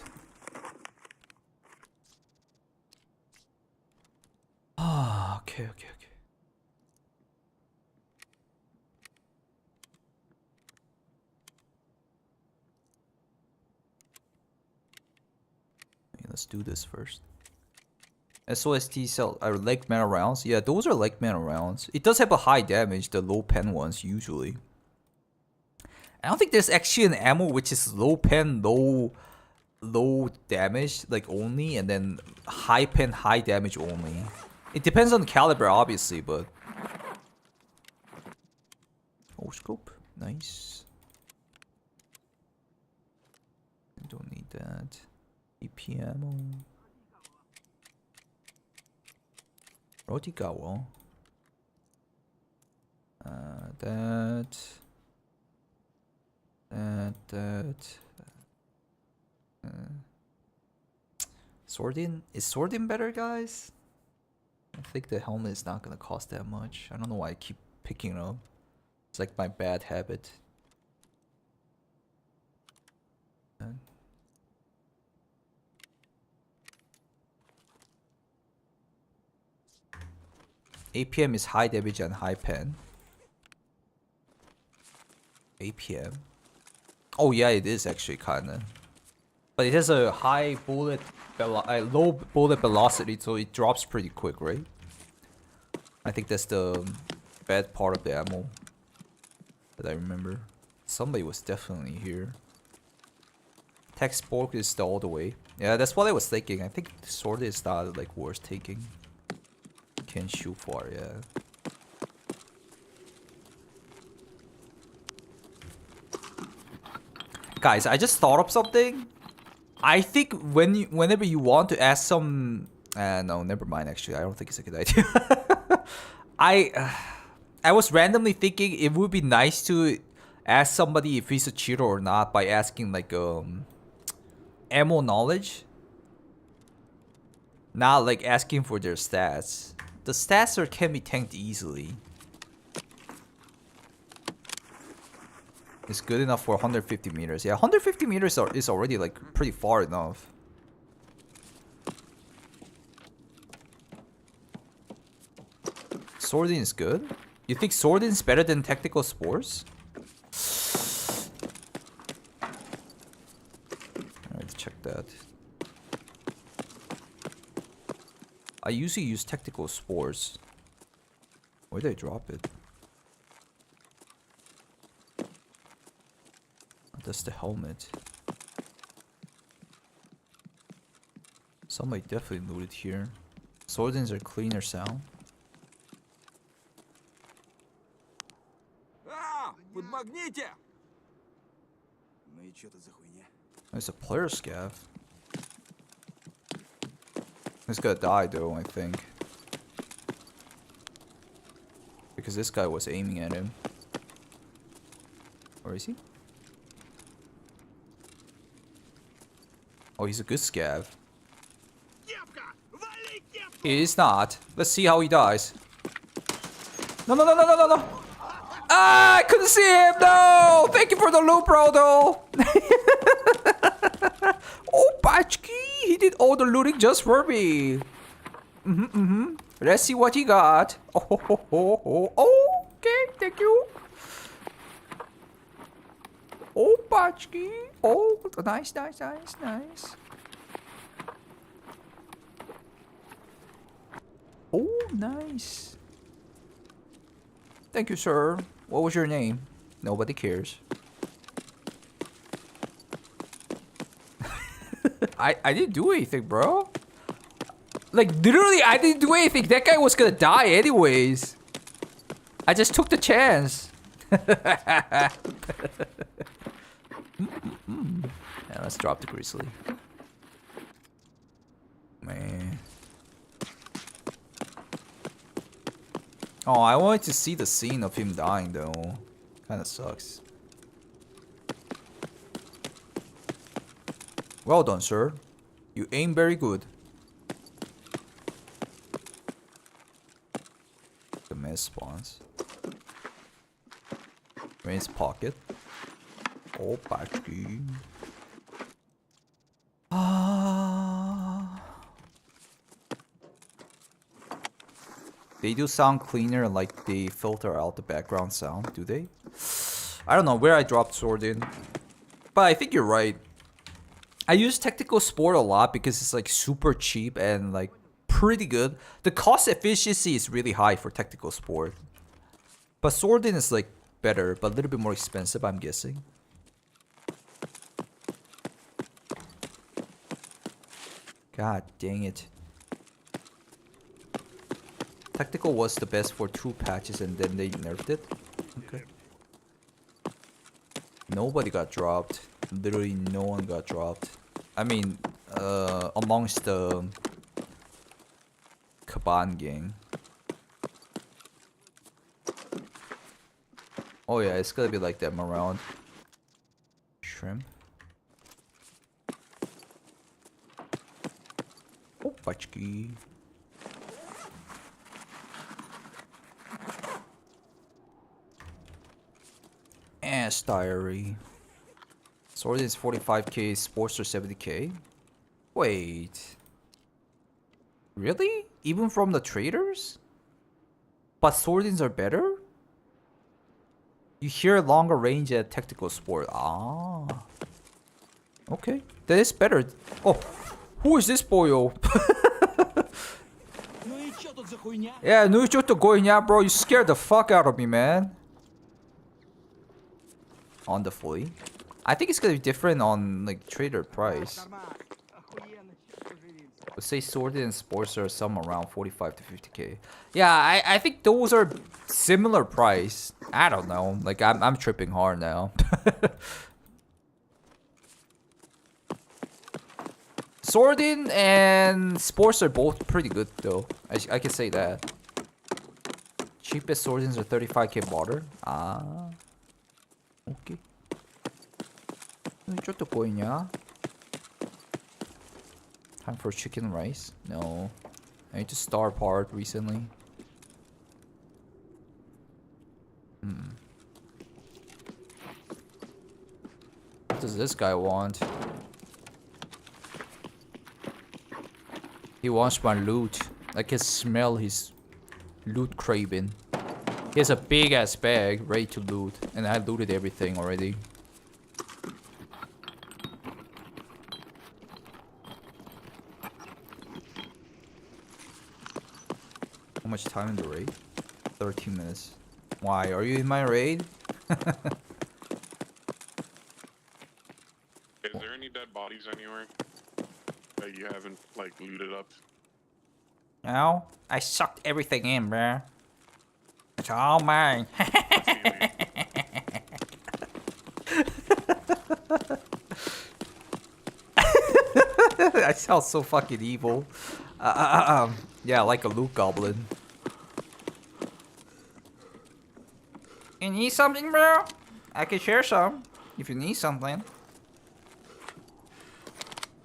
Ah, okay. Let's do this first. SOST sell are leg mana rounds. Yeah, those are leg mana rounds. It does have a high damage, the low pen ones usually. I don't think there's actually an ammo which is low pen, low damage, like only, and then high pen, high damage only. It depends on the caliber, obviously, but. Oh, scope, nice. I don't need that. EP ammo. Rotigawa. That. Swordin? Is Swordin better, guys? I think the helmet is not gonna cost that much. I don't know why I keep picking it up. It's like my bad habit. APM is high damage and high pen. APM. Oh yeah, it is actually kinda. But it has a high bullet, low bullet velocity, so it drops pretty quick, right? I think that's the bad part of the ammo that I remember. Somebody was definitely here. Textbook is all the way. Yeah, that's what I was thinking. I think the sword is not like worth taking. Can shoot far, yeah. Guys, I just thought of something. I think whenever you want to ask some, no, never mind. Actually, I don't think it's a good idea. I was randomly thinking it would be nice to ask somebody if he's a cheater or not by asking like ammo knowledge, not like asking for their stats. The stats can be tanked easily. It's good enough for 150 meters. Yeah, 150 meters is already like pretty far enough. Swordin is good? You think Swordin is better than Tactical Sports? Alright, check that. I usually use Tactical Sports. Where did I drop it? Oh, that's the helmet. Somebody definitely looted here. Swordins are cleaner sound. There's a player scav. He's gonna die though, I think. Because this guy was aiming at him. Where is he? Oh, he's a good scav. He is not. Let's see how he dies. No, no, no, no, no, no, no. Ah, I couldn't see him. No. Thank you for the loot, bro, though. Oh, Pachki. He did all the looting just for me. Let's see what he got. Oh, okay, thank you. Oh, Pachki. Oh, nice, nice, nice, nice. Oh, nice. Thank you, sir. What was your name? Nobody cares. I didn't do anything, bro. Like, literally, I didn't do anything. That guy was gonna die anyways. I just took the chance. Yeah, let's drop the grizzly. Man. Oh, I wanted to see the scene of him dying though. Kinda sucks. Well done, sir. You aim very good. The mess spawns. Rain's pocket. Oh, Patrick. They do sound cleaner, like they filter out the background sound, do they? I don't know where I dropped sword in. But I think you're right. I use Tactical Sport a lot because it's like super cheap and like pretty good. The cost efficiency is really high for Tactical Sport. But Swordin is like better, but a little bit more expensive, I'm guessing. God dang it. Tactical was the best for 2 patches and then they nerfed it. Okay. Nobody got dropped. Literally no one got dropped. I mean, amongst the Kaban gang. Oh yeah, it's gonna be like them around. Shrimp. Oh, Pachki. Ass diary. Sword is 45k, Sports are 70k. Wait. Really? Even from the traders? But Swordins are better? You hear longer range at Tactical Sport. Ah. Okay. That is better. Oh. Who is this boyo? Yeah, ну и чё тут хуйня, bro? You scared the fuck out of me, man. On the fully. I think it's gonna be different on like trader price. Let's say Sword and Sports are some around 45 to 50k. Yeah, I think those are similar price. I don't know. Like I'm tripping hard now. Swordin and Sports are both pretty good though. I can say that. Cheapest Swordins are 35k border. Ah. Okay. Time for chicken rice? No. I need to starve hard recently. What does this guy want? He wants my loot. I can smell his Loot craving. He has a big ass bag ready to loot, and I looted everything already. How much time in the raid? 13 minutes. Why? Are you in my raid? Is there any dead bodies anywhere that you haven't like looted up? No, I sucked everything in, bruh. It's all mine. I feel you. I sound so fucking evil. Yeah, like a loot goblin. You need something, bro? I can share some if you need something.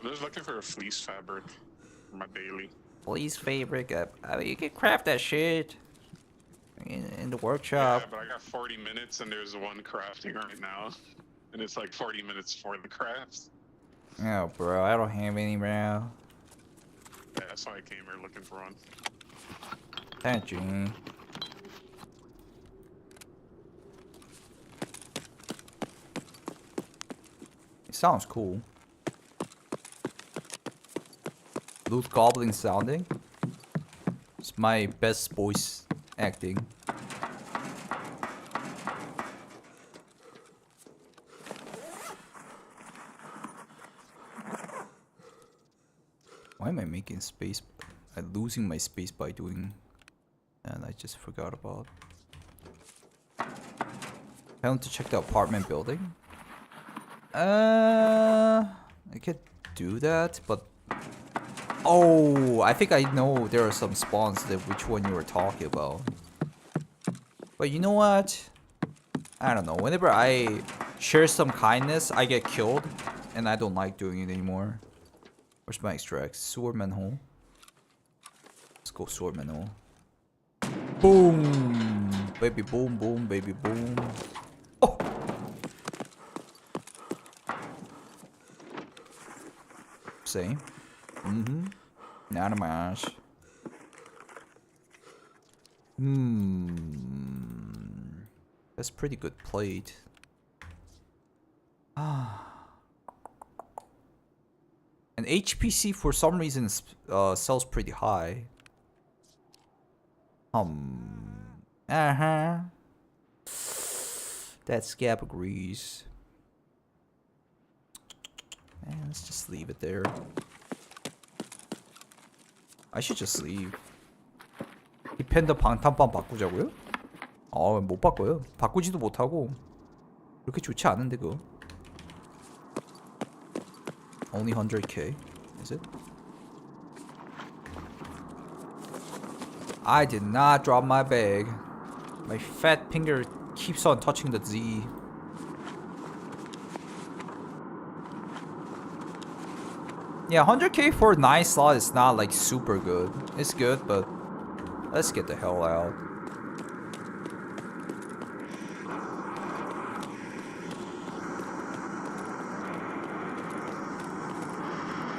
I'm just looking for a fleece fabric for my daily. Please, fabric. You can craft that shit in the Yeah, workshop. but I got 40 minutes and there's one crafting right now. And it's like 40 minutes for the crafts. Oh, bro, I don't have any, bro. Yeah, that's why I came here looking for one. Thank you. It sounds cool. Loot goblin sounding. It's my best voice acting. Why am I making space? I'm losing my space by doing, and I just forgot about. I want to check the apartment building. I could do that, but oh, I think I know there are some spawns that which one you were talking about. But you know what? I don't know. Whenever I share some kindness, I get killed, and I don't like doing it anymore. Where's my extract? Swordman hole. Let's go swordman hole. Boom! Baby boom, boom, baby boom. Oh! Same. Mm-hmm. Not a mash. That's pretty good plate. Ah. And HPC for some reason sells pretty high. That Scav agrees. Let's just leave it there. I should just leave. 디펜더 방탄판 바꾸자고요? 못 바꿔요. 바꾸지도 못하고. 그렇게 좋지 않은데 그거. Only 100k, is it? I did not drop my bag. My fat finger keeps on touching the Z. Yeah, 100k for 9 slot is not like super good. It's good, but let's get the hell out.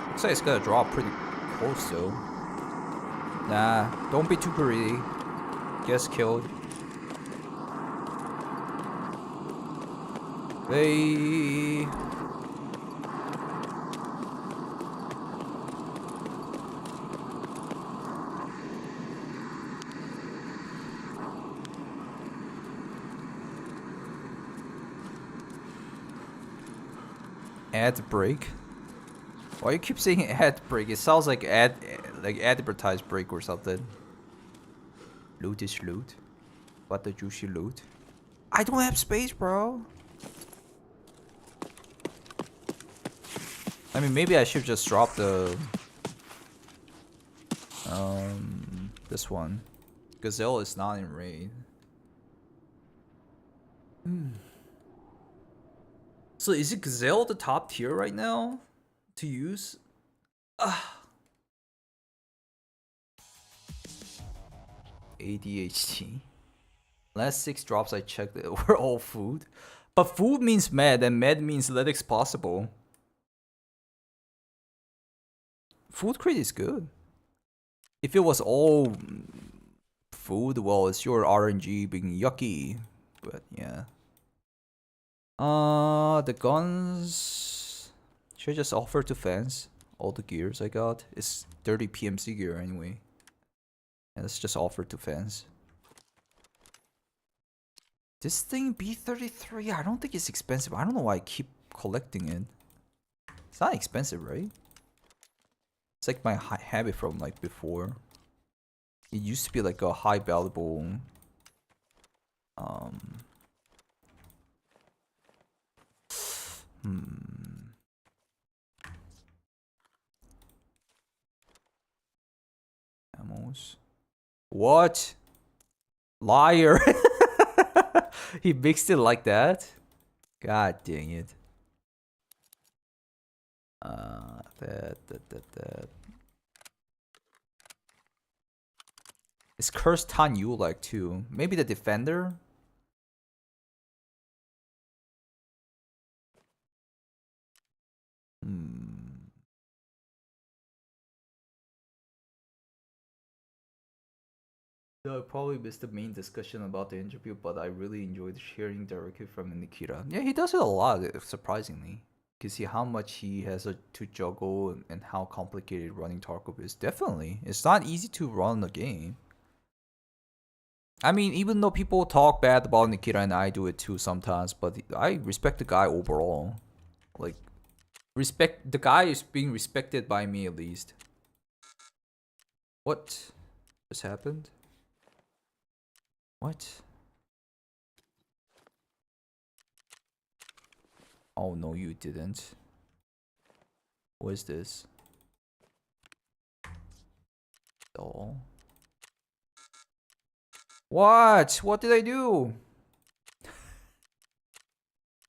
Looks like it's gonna drop pretty close though. Nah, don't be too greedy. Gets killed. Hey. Ad break. Why you keep saying ad break? It sounds like advertised break or something. Loot is loot. What the juicy loot? I don't have space, bro. I mean, maybe I should just drop the this one. Gazelle is not in raid. So is it Gazelle the top tier right now to use? ADHD. Last 6 drops I checked were all food. But food means med, and med means lytics possible. Food crate is good. If it was all food, well, it's your RNG being yucky. But yeah. The guns should I just offer to fans all the gears I got. It's 30 PMC gear anyway. And let's just offer to fans. This thing B33, I don't think it's expensive. I don't know why I keep collecting it. It's not expensive, right? It's like my habit from like before. It used to be like a high valuable Ammos. What? Liar. He mixed it like that? God dang it. That. It's Cursed Tan you like too. Maybe the defender? So I probably missed the main discussion about the interview, but I really enjoyed hearing directly from Nikita. Yeah, he does it a lot, surprisingly. You can see how much he has to juggle and how complicated running Tarkov is. Definitely. It's not easy to run a game. I mean, even though people talk bad about Nikita, and I do it too sometimes, but I respect the guy overall. Like, the guy is being respected by me at least. What just happened? What? Oh no, you didn't. What is this? Oh. What? What did I do?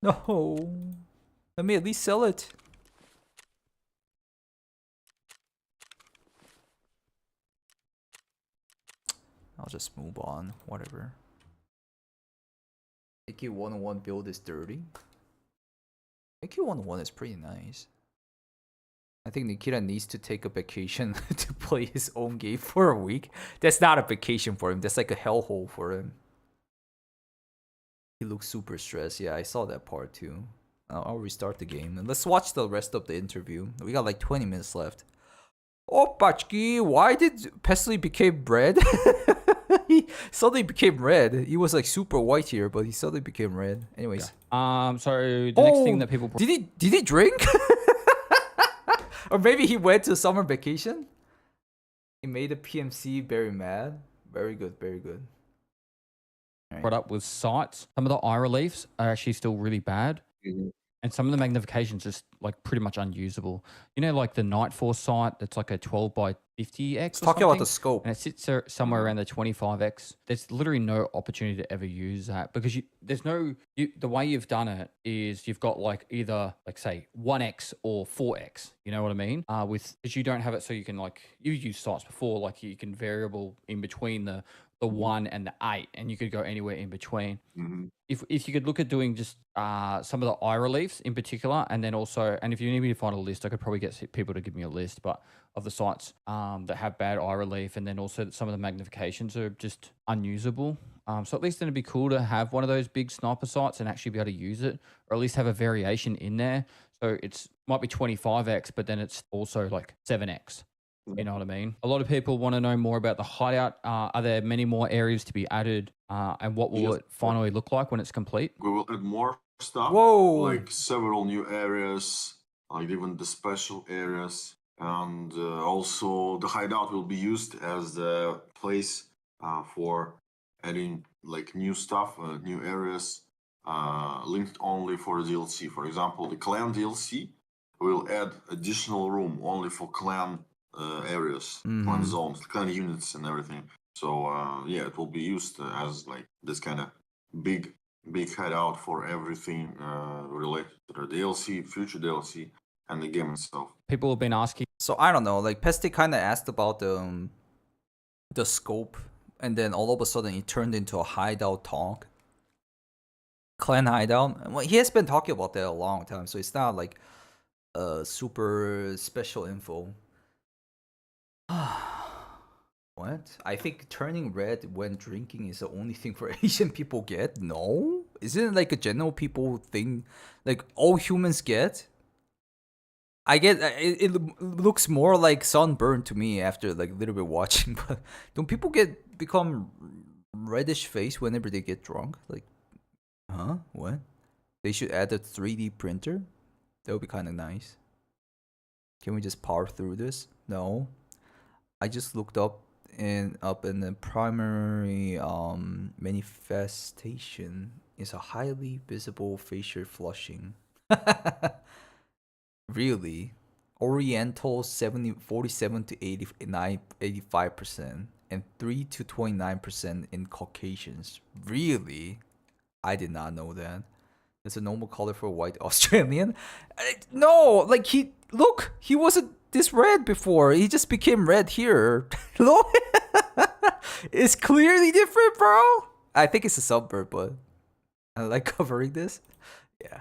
No. Let me at least sell it. I'll just move on. Whatever. AK-101 build is dirty. AK-101 is pretty nice. I think Nikita needs to take a vacation to play his own game for a week. That's not a vacation for him. That's like a hellhole for him. He looks super stressed. Yeah, I saw that part too. I'll restart the game. And let's watch the rest of the interview. We got like 20 minutes left. Oh, Pachki, why did Pesley became red? He suddenly became red. He was like super white here, but he suddenly became red. Anyways. Yeah. So the next thing that people... Did he drink? Or maybe he went to summer vacation? He made the PMC very mad. Very good, very good. Brought up with sights. Some of the eye reliefs are actually still really bad. And some of the magnification's just like pretty much unusable. You know, like the Night Force sight that's like a 12 by 50x. Let's talk about the scope. And it sits somewhere around the 25x. There's literally no opportunity to ever use that because the way you've done it is you've got like either like say 1x or 4x. You know what I mean? Because you don't have it, so you can like you used sights before, like you can variable in between the 1 and the 8, and you could go anywhere in between. If you could look at doing just some of the eye reliefs in particular, and then also, and if you need me to find a list, I could probably get people to give me a list, but of the sites that have bad eye relief, and then also some of the magnifications are just unusable. So at least then it'd be cool to have one of those big sniper sights and actually be able to use it, or at least have a variation in there. So it's might be 25x, but then it's also like 7x. You know what I mean? A lot of people want to know more about the hideout. Are there many more areas to be added? And what will it finally look like when it's complete? We will add more stuff. Whoa! Like several new areas, like even the special areas. And also the hideout will be used as the place for adding like new stuff, new areas linked only for DLC. For example, the clan DLC will add additional room only for clan areas, clan zones, clan units and everything. So yeah, it will be used as like this kind of big hideout for everything related to the DLC, future DLC, and the game itself. People have been asking. So I don't know, like Peste kind of asked about the scope, and then all of a sudden it turned into a hideout talk. Clan hideout. Well, he has been talking about that a long time, so it's not like super special info. What? I think turning red when drinking is the only thing for Asian people get? No? Isn't it like a general people thing? Like all humans get? I get it looks more like sunburn to me after like a little bit watching, but don't people become reddish face whenever they get drunk? Like, huh? What? They should add a 3D printer? That would be kind of nice. Can we just power through this? No. I just looked up in the primary manifestation is a highly visible facial flushing. Really? Oriental 47 to 85% and 3 to 29% in Caucasians. Really? I did not know that. It's a normal color for a white Australian. No, like he wasn't this red before. He just became red here. Look, it's clearly different, bro. I think it's a suburb, but I like covering this. Yeah.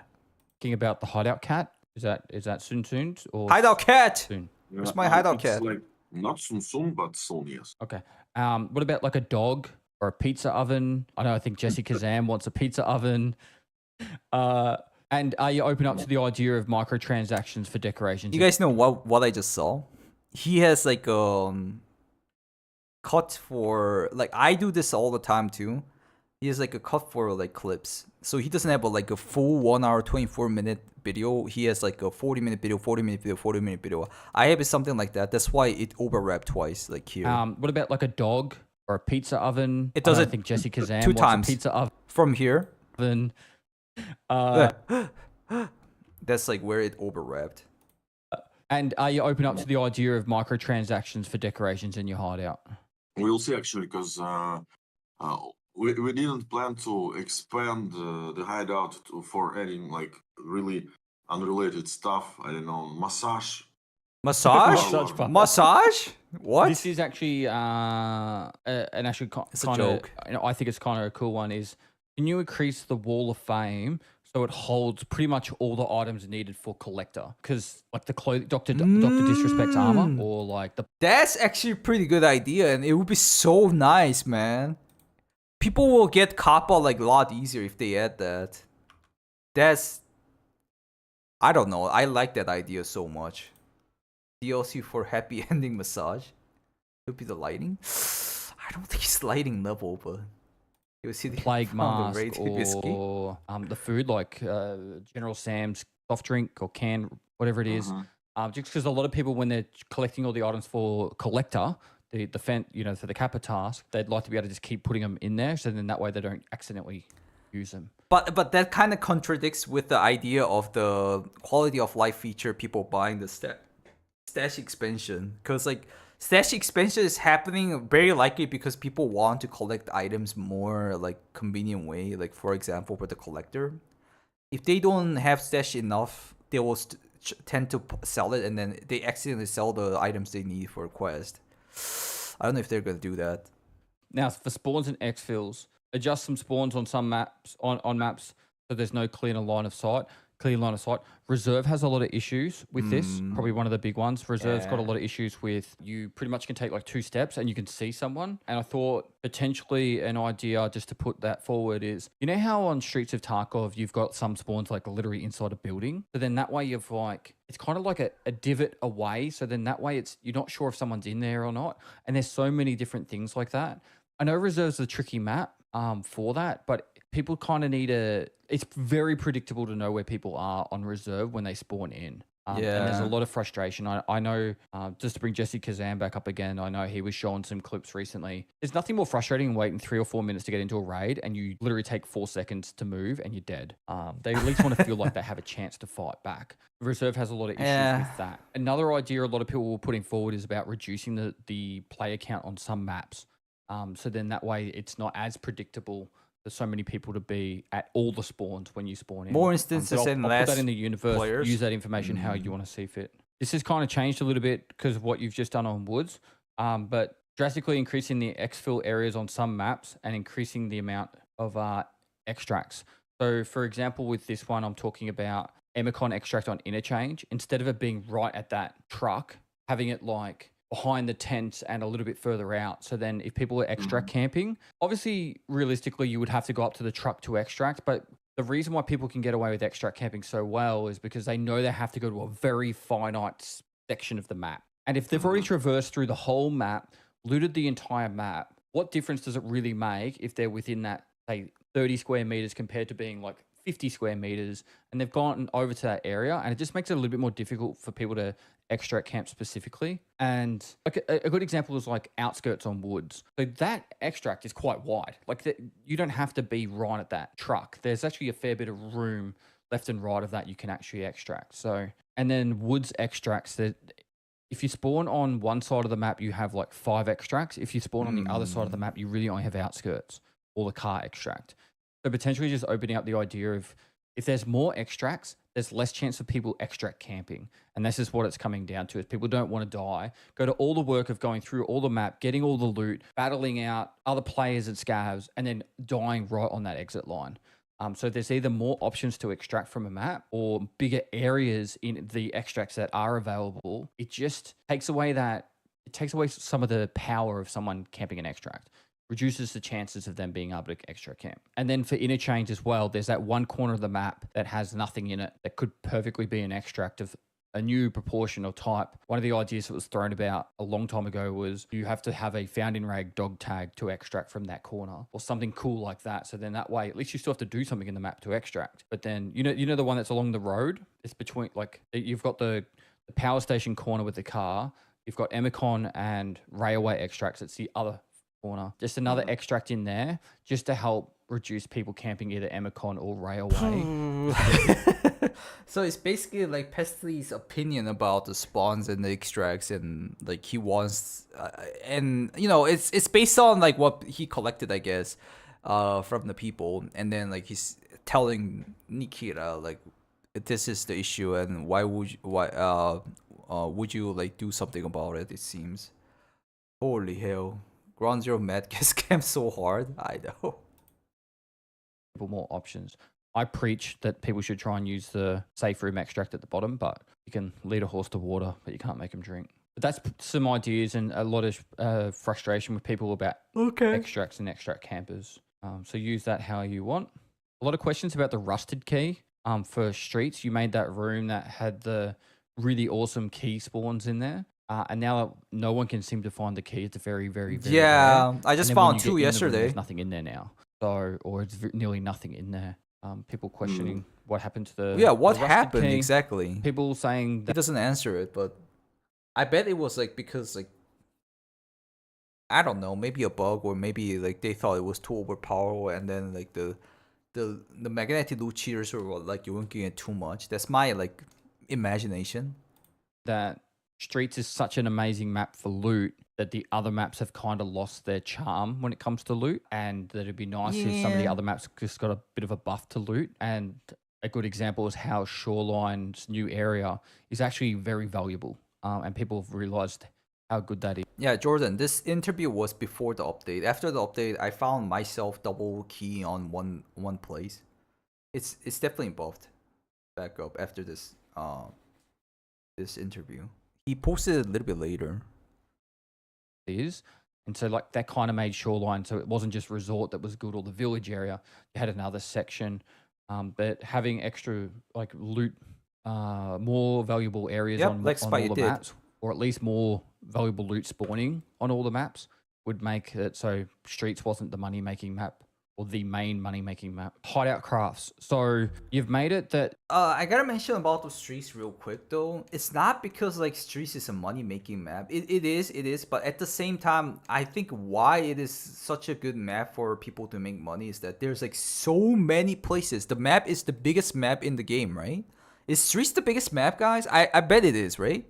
Thinking about the hideout cat. Is that soon or Hideout cat? soon? Where's my hideout cat? It's like not soon, but soon, yes. Okay. What about like a dog or a pizza oven? I think Jesse Kazam wants a pizza oven. And are you open up to the idea of microtransactions for decorations? You guys know what I just saw? He has like cut for like I do this all the time too. He has like a cut for like clips. So he doesn't have a full 1 hour 24-minute video. He has like a 40-minute video, 40-minute video, 40-minute video. I have something like that. That's why it overwrapped twice, like here. What about like a dog or a pizza oven? It does I it think Jesse Kazam two wants times. a pizza From here. oven. That's like where it overwrapped. And are you open up to the idea of microtransactions for decorations in your hideout? We'll see actually, because we didn't plan to expand the hideout for adding like really unrelated stuff. I don't know, massage. Massage? Massage? What? This is actually an actually It's a kind of, joke. I think it's kind of a cool one. Is can you increase the wall of fame so it holds pretty much all the items needed for collector? Because like the Doctor Disrespect's armor or like the That's actually a pretty good idea, and it would be so nice, man. People will get Kappa like a lot easier if they add that. I don't know. I like that idea so much. DLC for happy ending massage. Could be the lighting. I don't think it's lighting level, but you see the plague mask whiskey. or the food like General Sam's soft drink or can, whatever it is. Just because a lot of people when they're collecting all the items for collector, for the Kappa task, they'd like to be able to just keep putting them in there, so then that way they don't accidentally use them. But that kind of contradicts with the idea of the quality of life feature people buying the stash expansion, because like stash expansion is happening very likely because people want to collect items more like convenient way. Like for example, for the collector, if they don't have stash enough, they will tend to sell it, and then they accidentally sell the items they need for a quest. I don't know if they're gonna do that. Now for spawns and exfills, adjust some spawns on some maps on maps so there's no clear line of sight. Reserve has a lot of issues with this. Probably one of the big ones. Reserve's got a lot of issues with you pretty much can take like 2 steps and you can see someone. And I thought potentially an idea just to put that forward is, you know how on Streets of Tarkov you've got some spawns like literally inside a building? So then that way you've like, it's kind of like a divot away. So then that way you're not sure if someone's in there or not. And there's so many different things like that. I know Reserve's a tricky map for that, but people kind of need it's very predictable to know where people are on Reserve when they spawn in. And there's a lot of frustration. I know, just to bring Jesse Kazam back up again, I know he was showing some clips recently. There's nothing more frustrating than waiting 3 or 4 minutes to get into a raid and you literally take 4 seconds to move and you're dead. They at least want to feel like they have a chance to fight back. Reserve has a lot of issues with that. Another idea a lot of people were putting forward is about reducing the player count on some maps. So then that way it's not as predictable. There's so many people to be at all the spawns when you spawn in. More instances and less put that in the universe. players. Use that information how you want to see fit. This has kind of changed a little bit because of what you've just done on Woods, but drastically increasing the exfil areas on some maps and increasing the amount of extracts. So, for example, with this one, I'm talking about Emicon extract on interchange. Instead of it being right at that truck, having it like behind the tent and a little bit further out. So then if people are extract Mhm. camping, obviously realistically you would have to go up to the truck to extract, but the reason why people can get away with extract camping so well is because they know they have to go to a very finite section of the map. And if they've already Mhm. traversed through the whole map, looted the entire map, what difference does it really make if they're within that, say, 30 square meters compared to being like 50 square meters, and they've gone over to that area, and it just makes it a little bit more difficult for people to extract camp specifically. And like a good example is like outskirts on woods. So that extract is quite wide. Like you don't have to be right at that truck. There's actually a fair bit of room left and right of that you can actually extract. So, and then woods extracts, that if you spawn on one side of the map, you have like 5 extracts. If you spawn on the other side of the map, you really only have outskirts or the car extract. So potentially just opening up the idea of, if there's more extracts, there's less chance of people extract camping. And this is what it's coming down to, is people don't want to die, go to all the work of going through all the map, getting all the loot, battling out other players and scavs, and then dying right on that exit line. So there's either more options to extract from a map or bigger areas in the extracts that are available. It just takes away some of the power of someone camping an extract, reduces the chances of them being able to extract camp. And then for interchange as well, there's that one corner of the map that has nothing in it that could perfectly be an extract of a new proportion or type. One of the ideas that was thrown about a long time ago was you have to have a found in rag dog tag to extract from that corner or something cool like that. So then that way, at least you still have to do something in the map to extract. But then, you know the one that's along the road? It's between, like, you've got the power station corner with the car. You've got Emicon and railway extracts. It's the other corner. Just another extract in there just to help reduce people camping either Emicon or railway. So it's basically like Pestly's opinion about the spawns and the extracts, and like he wants, and you know, it's based on like what he collected, I guess, from the people, and then like he's telling Nikita like this is the issue, and would you like do something about it? It seems. Holy hell, Ground Zero Med gets scammed so hard. I know. More options. I preach that people should try and use the safe room extract at the bottom, but you can lead a horse to water, but you can't make them drink. But that's some ideas and a lot of frustration with people about extracts and extract campers. So use that how you want. A lot of questions about the rusted key for streets. You made that room that had the really awesome key spawns in there. And now no one can seem to find the key. It's very, very, very Yeah, rare. I just And then when found you get 2 in the room, yesterday. there's nothing in there now. So, or it's nearly nothing in there. People questioning what happened to the what the rusted happened key. exactly? People saying He that doesn't answer it, but I bet it was like because like I don't know, maybe a bug, or maybe like they thought it was too overpowered, and then like the magnetic loot cheaters were like yoinking it too much. That's my like imagination. that Streets is such an amazing map for loot that the other maps have kind of lost their charm when it comes to loot, and that it'd be nice if some of the Yeah. other maps just got a bit of a buff to loot. And a good example is how Shoreline's new area is actually very valuable, and people have realized how good that is. Yeah, Jordan, this interview was before the update. After the update, I found myself double key on one place. It's definitely buffed back up after this this interview. He posted it a little bit later. Is. And so like that kind of made Shoreline, so it wasn't just resort that was good or the village area. You had another section, but having extra like loot, more valuable areas Yep, on like all Spike the did. maps, or at least more valuable loot spawning on all the maps, would make it so Streets wasn't the money making map or the main money making map. Hideout crafts. So you've made it that I gotta mention about the Streets real quick though. It's not because like Streets is a money making map. It is, but at the same time, I think why it is such a good map for people to make money is that there's like so many places. The map is the biggest map in the game, right? Is Streets the biggest map, guys? I bet it is, right?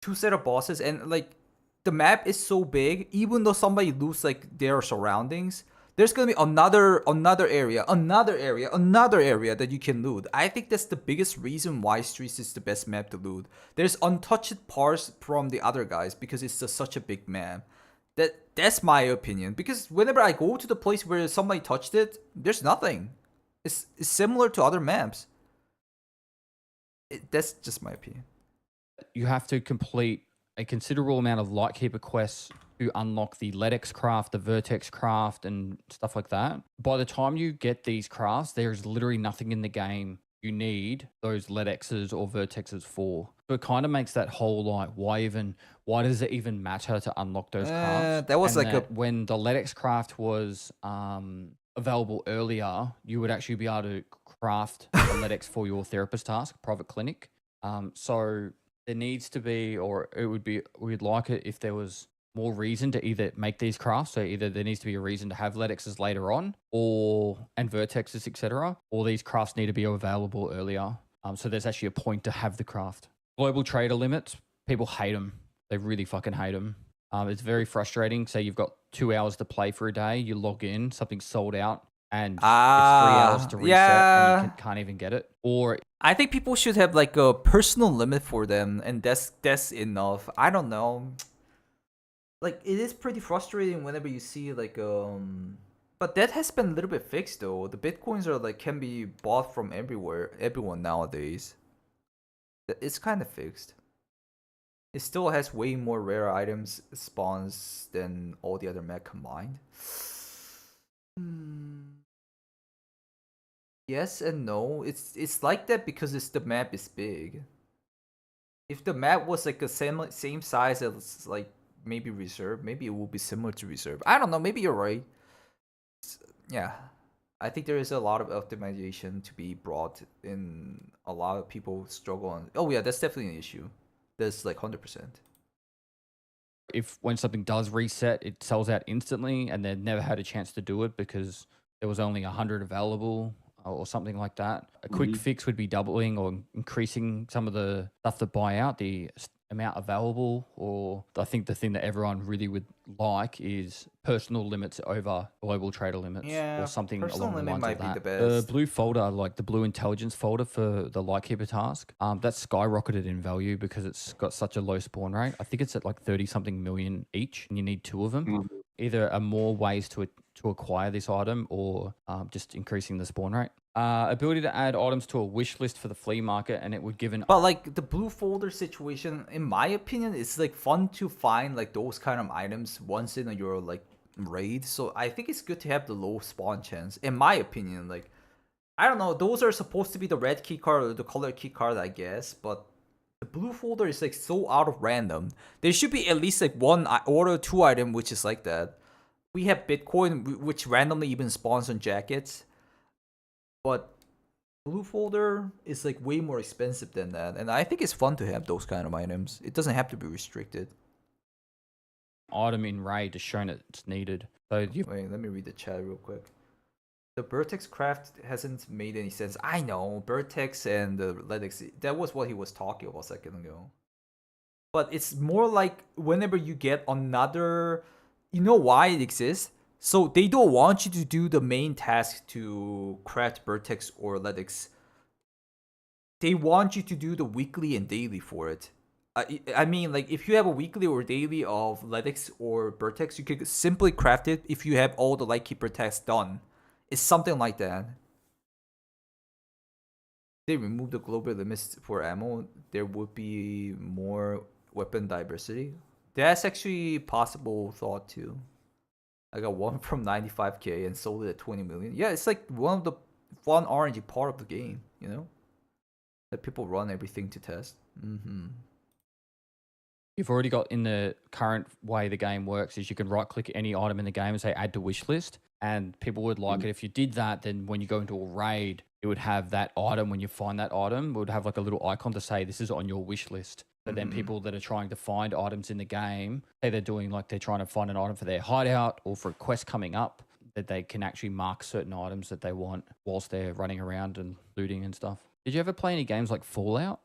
2 set of bosses, and like the map is so big, even though somebody loses like their surroundings, there's gonna be another area that you can loot. I think that's the biggest reason why Streets is the best map to loot. There's untouched parts from the other guys because it's just such a big map. That's my opinion. Because whenever I go to the place where somebody touched it, there's nothing. It's similar to other maps. That's just my opinion. you have to complete a considerable amount of Lightkeeper quests to unlock the LEDX craft, the Vertex craft, and stuff like that. By the time you get these crafts, there's literally nothing in the game you need those LEDXs or Vertexes for. So it kind of makes that whole like, why does it even matter to unlock those crafts? That was And like that when the LEDX craft was available earlier, you would actually be able to craft a LEDX for your therapist task, private clinic. So there needs to be, or it would be, we'd like it if there was more reason to either make these crafts. So either there needs to be a reason to have LEDXs later on, and Vertexes, etc., or these crafts need to be available earlier. So there's actually a point to have the craft. Global trader limits, people hate them. They really fucking hate them. It's very frustrating. Say you've got 2 hours to play for a day, you log in, something's sold out, and it's 3 hours to reset, and you can't even get it. Or I think people should have like a personal limit for them, and that's enough. I don't know. Like, it is pretty frustrating whenever you see like but that has been a little bit fixed though. The bitcoins are like can be bought from everyone nowadays. It's kind of fixed. It still has way more rare items spawns than all the other map combined. Yes and no. It's like that because the map is big. If the map was like the same size as like maybe Reserve, maybe it will be similar to Reserve. I don't know. Maybe you're right. Yeah, I think there is a lot of optimization to be brought in. A lot of people struggle on. Oh yeah, that's definitely an issue. That's like 100%. if when something does reset, it sells out instantly, and they've never had a chance to do it because there was only 100 available or something like that. A quick fix would be doubling or increasing some of the stuff that buy out, the amount available, or I think the thing that everyone really would like is personal limits over global trader limits, or something along the lines of that. The blue folder, like the blue intelligence folder for the Lightkeeper task, that's skyrocketed in value because it's got such a low spawn rate. I think it's at like 30 something million each, and you need 2 of them. Either are more ways to acquire this item, or just increasing the spawn rate. Ability to add items to a wish list for the flea market, and it would give an... But like the blue folder situation, in my opinion, it's like fun to find like those kind of items once in your like raid. So I think it's good to have the low spawn chance. In my opinion, like I don't know, those are supposed to be the red key card or the color key card, I guess, but the blue folder is like so out of random. There should be at least like 1 or 2 item which is like that. We have Bitcoin, which randomly even spawns on jackets, but blue folder is like way more expensive than that, and I think it's fun to have those kind of items. It doesn't have to be restricted. Item in raid is shown it's needed. So Wait, let me read the chat real quick. The Vertex craft hasn't made any sense. I know, Vertex and the Ledix, that was what he was talking about a second ago. But it's more like whenever you get another... You know why it exists? So they don't want you to do the main task to craft Vertex or Ledix. They want you to do the weekly and daily for it. I mean, like, if you have a weekly or daily of Ledix or Vertex, you could simply craft it if you have all the Lightkeeper tasks done. It's something like that. They remove the global limits for ammo, there would be more weapon diversity. That's actually possible thought too. I got one from 95k and sold it at 20 million. Yeah, it's like one of the fun RNG part of the game, you know? That people run everything to test. You've already got, in the current way the game works, is you can right click any item in the game and say add to wish list, and people would like it. If you did that, then when you go into a raid, it would have that item. When you find that item, it would have like a little icon to say this is on your wish list. But then people that are trying to find items in the game, say they're doing like they're trying to find an item for their hideout or for a quest coming up, that they can actually mark certain items that they want whilst they're running around and looting and stuff. Did you ever play any games like Fallout?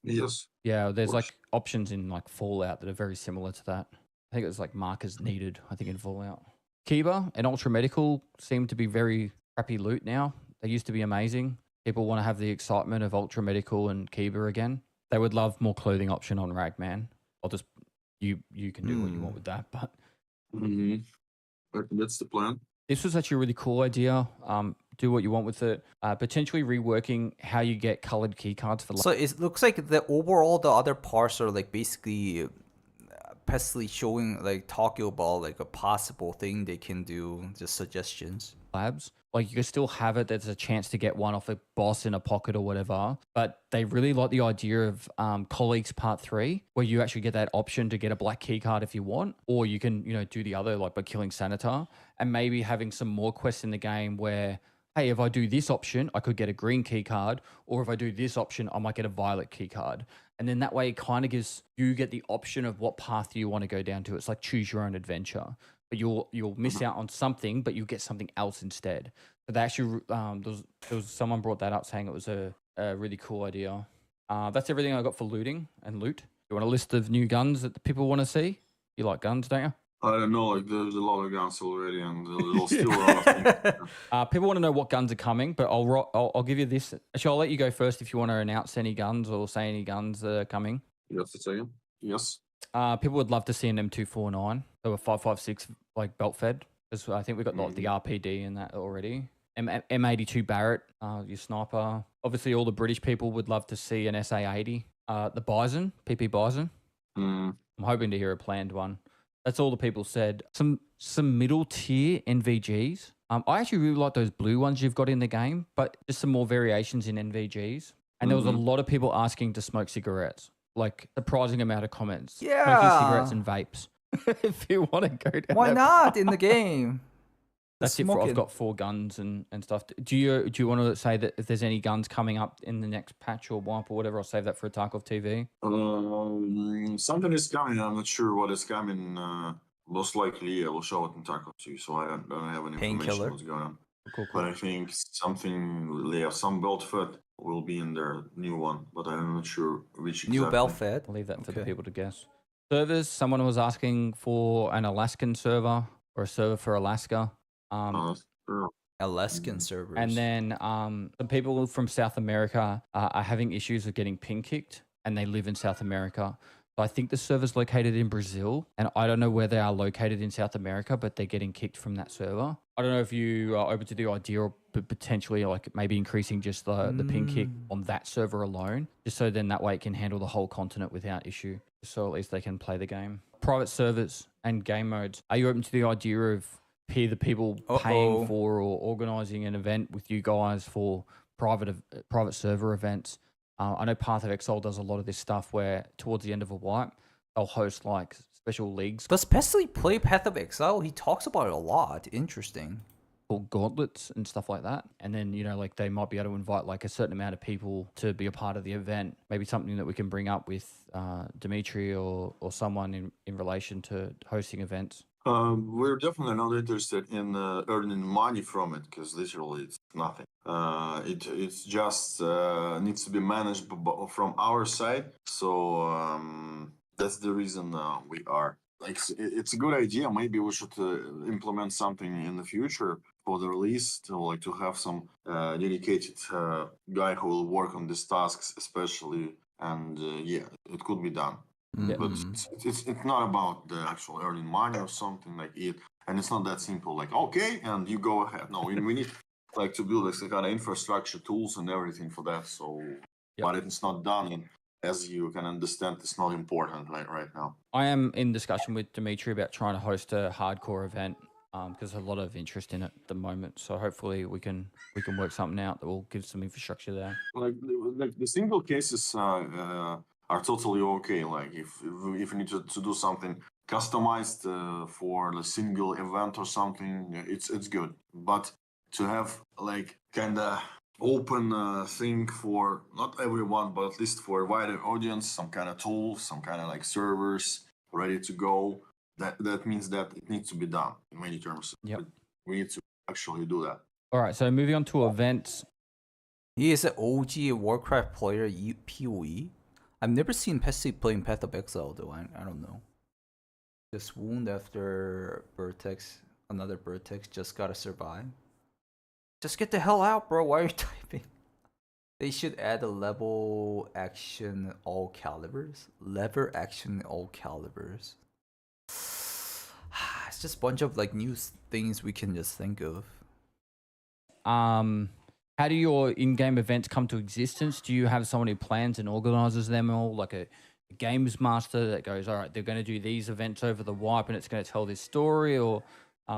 Yes. Yeah, there's like options in like Fallout that are very similar to that. I think it was like markers needed, I think, in Fallout. Kiba and Ultra Medical seem to be very crappy loot now. They used to be amazing. People want to have the excitement of Ultra Medical and Kiba again. They would love more clothing option on Ragman. I'll just, you can do what you want with that, but... That's the plan. This was actually a really cool idea. Do what you want with it. Potentially reworking how you get colored keycards for... So it looks like the overall, the other parts are like basically Pesley showing like talking about like a possible thing they can do, just suggestions. Labs, like you can still have it. There's a chance to get one off a boss in a pocket or whatever. But they really like the idea of colleagues part 3, where you actually get that option to get a black key card if you want, or you can do the other, like by killing Senator, and maybe having some more quests in the game where, hey, if I do this option, I could get a green key card, or if I do this option, I might get a violet key card. And then that way it kind of gives you get the option of what path you want to go down to. It's like choose your own adventure, but you'll miss out on something, but you'll get something else instead. But they actually, there was someone brought that up saying it was a really cool idea. That's everything I got for looting and loot. You want a list of new guns that the people want to see? You like guns, don't you? I don't know, like there's a lot of guns already, and there's still a lot of things. People want to know what guns are coming, but I'll give you this. Actually, I'll let you go first if you want to announce any guns or say any guns that are coming. Just a second. Yes. People would love to see an M249, so a 5.56 like belt fed, because I think we got like the RPD in that already. M82 Barrett, your sniper. Obviously, all the British people would love to see an SA80. The Bison, PP Bison. I'm hoping to hear a planned one. That's all the people said. Some middle tier NVGs. I actually really like those blue ones you've got in the game, but just some more variations in NVGs. And there was a lot of people asking to smoke cigarettes. Like surprising amount of comments. Yeah. Smoking cigarettes and vapes. If you want to go down Why that not in the game? That's it for I've got 4 guns and stuff. Do you want to say that if there's any guns coming up in the next patch or wipe or whatever, I'll save that for Tarkov TV? Something is coming. I'm not sure what is coming. Most likely, I will show it in Tarkov TV, so I don't have any information what's going on. Cool. But I think some belt fed will be in their new one, but I'm not sure which exactly. New belt fed? I'll leave that for the people to guess. Servers, someone was asking for an Alaskan server or a server for Alaska. Alaskan servers. And then the people from South America are having issues with getting ping kicked, and they live in South America. So I think the server's located in Brazil, and I don't know where they are located in South America, but they're getting kicked from that server. I don't know if you are open to the idea of potentially like maybe increasing just the ping kick on that server alone, just so then that way it can handle the whole continent without issue, so at least they can play the game. Private servers and game modes. Are you open to the idea of the people paying for or organizing an event with you guys for private server events? I know Path of Exile does a lot of this stuff where towards the end of a wipe, they'll host like special leagues. Does Pesley play Path of Exile? He talks about it a lot. Interesting. Called gauntlets and stuff like that. And then, like they might be able to invite like a certain amount of people to be a part of the event. Maybe something that we can bring up with Dimitri or someone in relation to hosting events. We're definitely not interested in earning money from it, because literally it's nothing. It's just needs to be managed from our side. So that's the reason we are like, it's a good idea. Maybe we should implement something in the future for the release to have some dedicated guy who will work on these tasks especially, and it could be done. But it's not about the actual earning money or something like it, and it's not that simple. Like, okay, and you go ahead. No, we need like to build this kind of infrastructure, tools, and everything for that. So, but it's not done, and as you can understand, it's not important right now. I am in discussion with Dimitri about trying to host a hardcore event because there's a lot of interest in it at the moment. So hopefully we can work something out that will give some infrastructure there. Like the single cases are totally okay. Like if you need to do something customized for the single event or something, it's good. But to have like kind of open thing for not everyone, but at least for a wider audience, some kind of tools, some kind of like servers ready to go. That means that it needs to be done in many terms. Yep. We need to actually do that. All right. So moving on to events. He is an OG Warcraft player, PoE. I've never seen Pesley playing Path of Exile though. I don't know. Just wound after Vertex, another Vertex. Just gotta survive. Just get the hell out, bro. Why are you typing? They should add a level action all calibers. Lever action all calibers. It's just a bunch of like new things we can just think of. How do your in-game events come to existence? Do you have someone who plans and organizes them all, like a a games master that goes, all right, they're going to do these events over the wipe and it's going to tell this story, or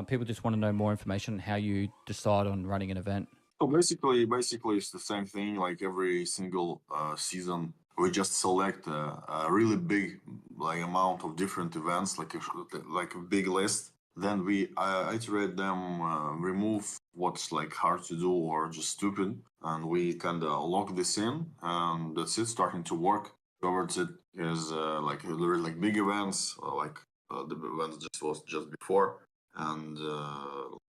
people just want to know more information on how you decide on running an event? So basically, it's the same thing. Like every single season, we just select a really big like amount of different events, like a big list. Then we iterate them, remove what's like hard to do or just stupid, and we kind of lock this in, and that's it. Starting to work towards it is like there are like big events, like the events just before, and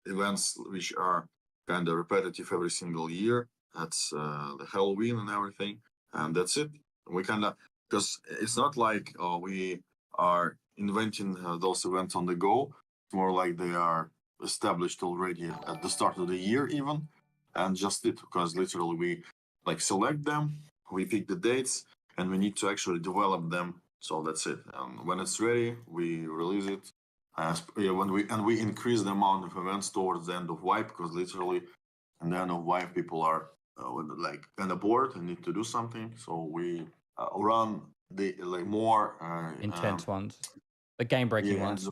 events which are kind of repetitive every single year. That's the Halloween and everything, and that's it. We kind of, because it's not like we are inventing those events on the go. It's more like they are established already at the start of the year, even, and just it, because literally we like select them, we pick the dates, and we need to actually develop them. So that's it. And when it's ready, we release it. When we increase the amount of events towards the end of wipe, because literally, at the end of wipe, people are like kind of bored and need to do something. So we run the like more Intense ones, the game-breaking ones.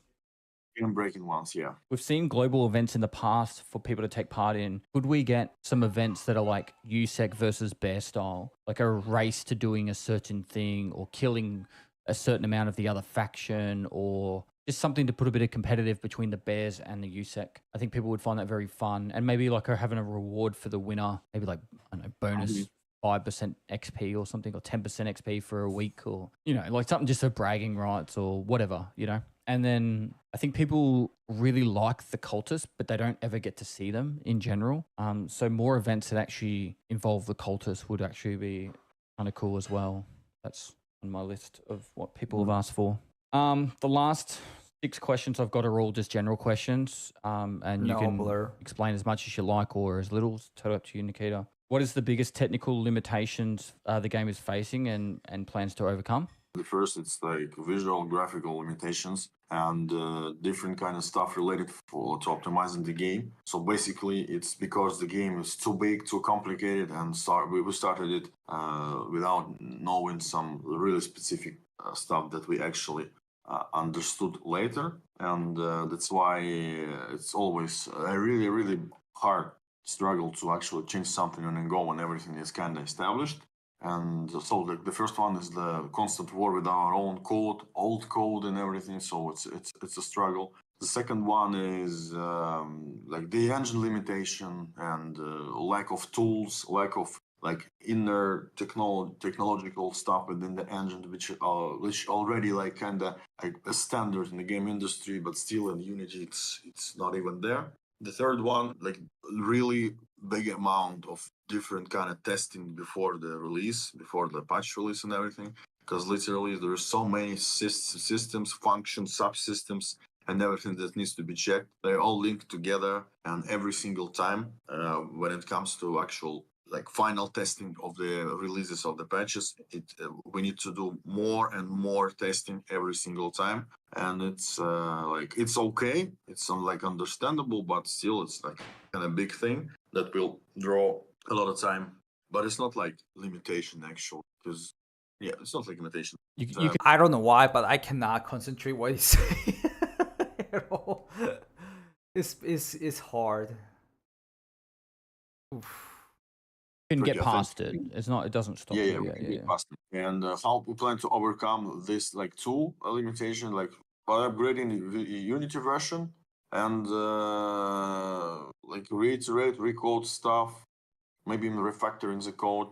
Game-breaking ones, yeah. We've seen global events in the past for people to take part in. Could we get some events that are like USEC versus bear style, like a race to doing a certain thing or killing a certain amount of the other faction, or just something to put a bit of competitive between the bears and the USEC? I think people would find that very fun, and maybe like having a reward for the winner, maybe like, I don't know, bonus 5% XP or something, or 10% XP for a week, or, you know, like something just for bragging rights or whatever, you know? And then I think people really like the cultists, but they don't ever get to see them in general. So more events that actually involve the cultists would actually be kind of cool as well. That's on my list of what people have asked for. The last 6 questions I've got are all just general questions. And you can explain as much as you like or as little. It's totally up to you, Nikita. What is the biggest technical limitations the game is facing and plans to overcome? The first, it's like visual, graphical limitations and different kind of stuff related to optimizing the game. So basically, it's because the game is too big, too complicated, and we started it without knowing some really specific stuff that we actually understood later, and that's why it's always a really, really hard struggle to actually change something on a go when everything is kind of established. And so the first one is the constant war with our own code, old code and everything. So it's a struggle. The second one is like the engine limitation and lack of tools, lack of like inner technological stuff within the engine, which already like kind of like a standard in the game industry, but still in Unity it's not even there. The third one, like really big amount of different kind of testing before the release, before the patch release and everything, because literally there are so many systems, functions, subsystems, and everything that needs to be checked. They're all linked together, and every single time when it comes to actual like final testing of the releases of the patches, we need to do more and more testing every single time, and it's like it's okay, it's like understandable, but still it's like kind of big thing that will draw a lot of time. But it's not like limitation actually, because yeah, it's not like limitation. I don't know why, but I cannot concentrate what he's saying at all. It's hard. Oof. You can get past it. It's not. It doesn't stop. Yeah, we can get past it. And how we plan to overcome this like tool limitation, like by upgrading the Unity version and like recode stuff, maybe refactoring the code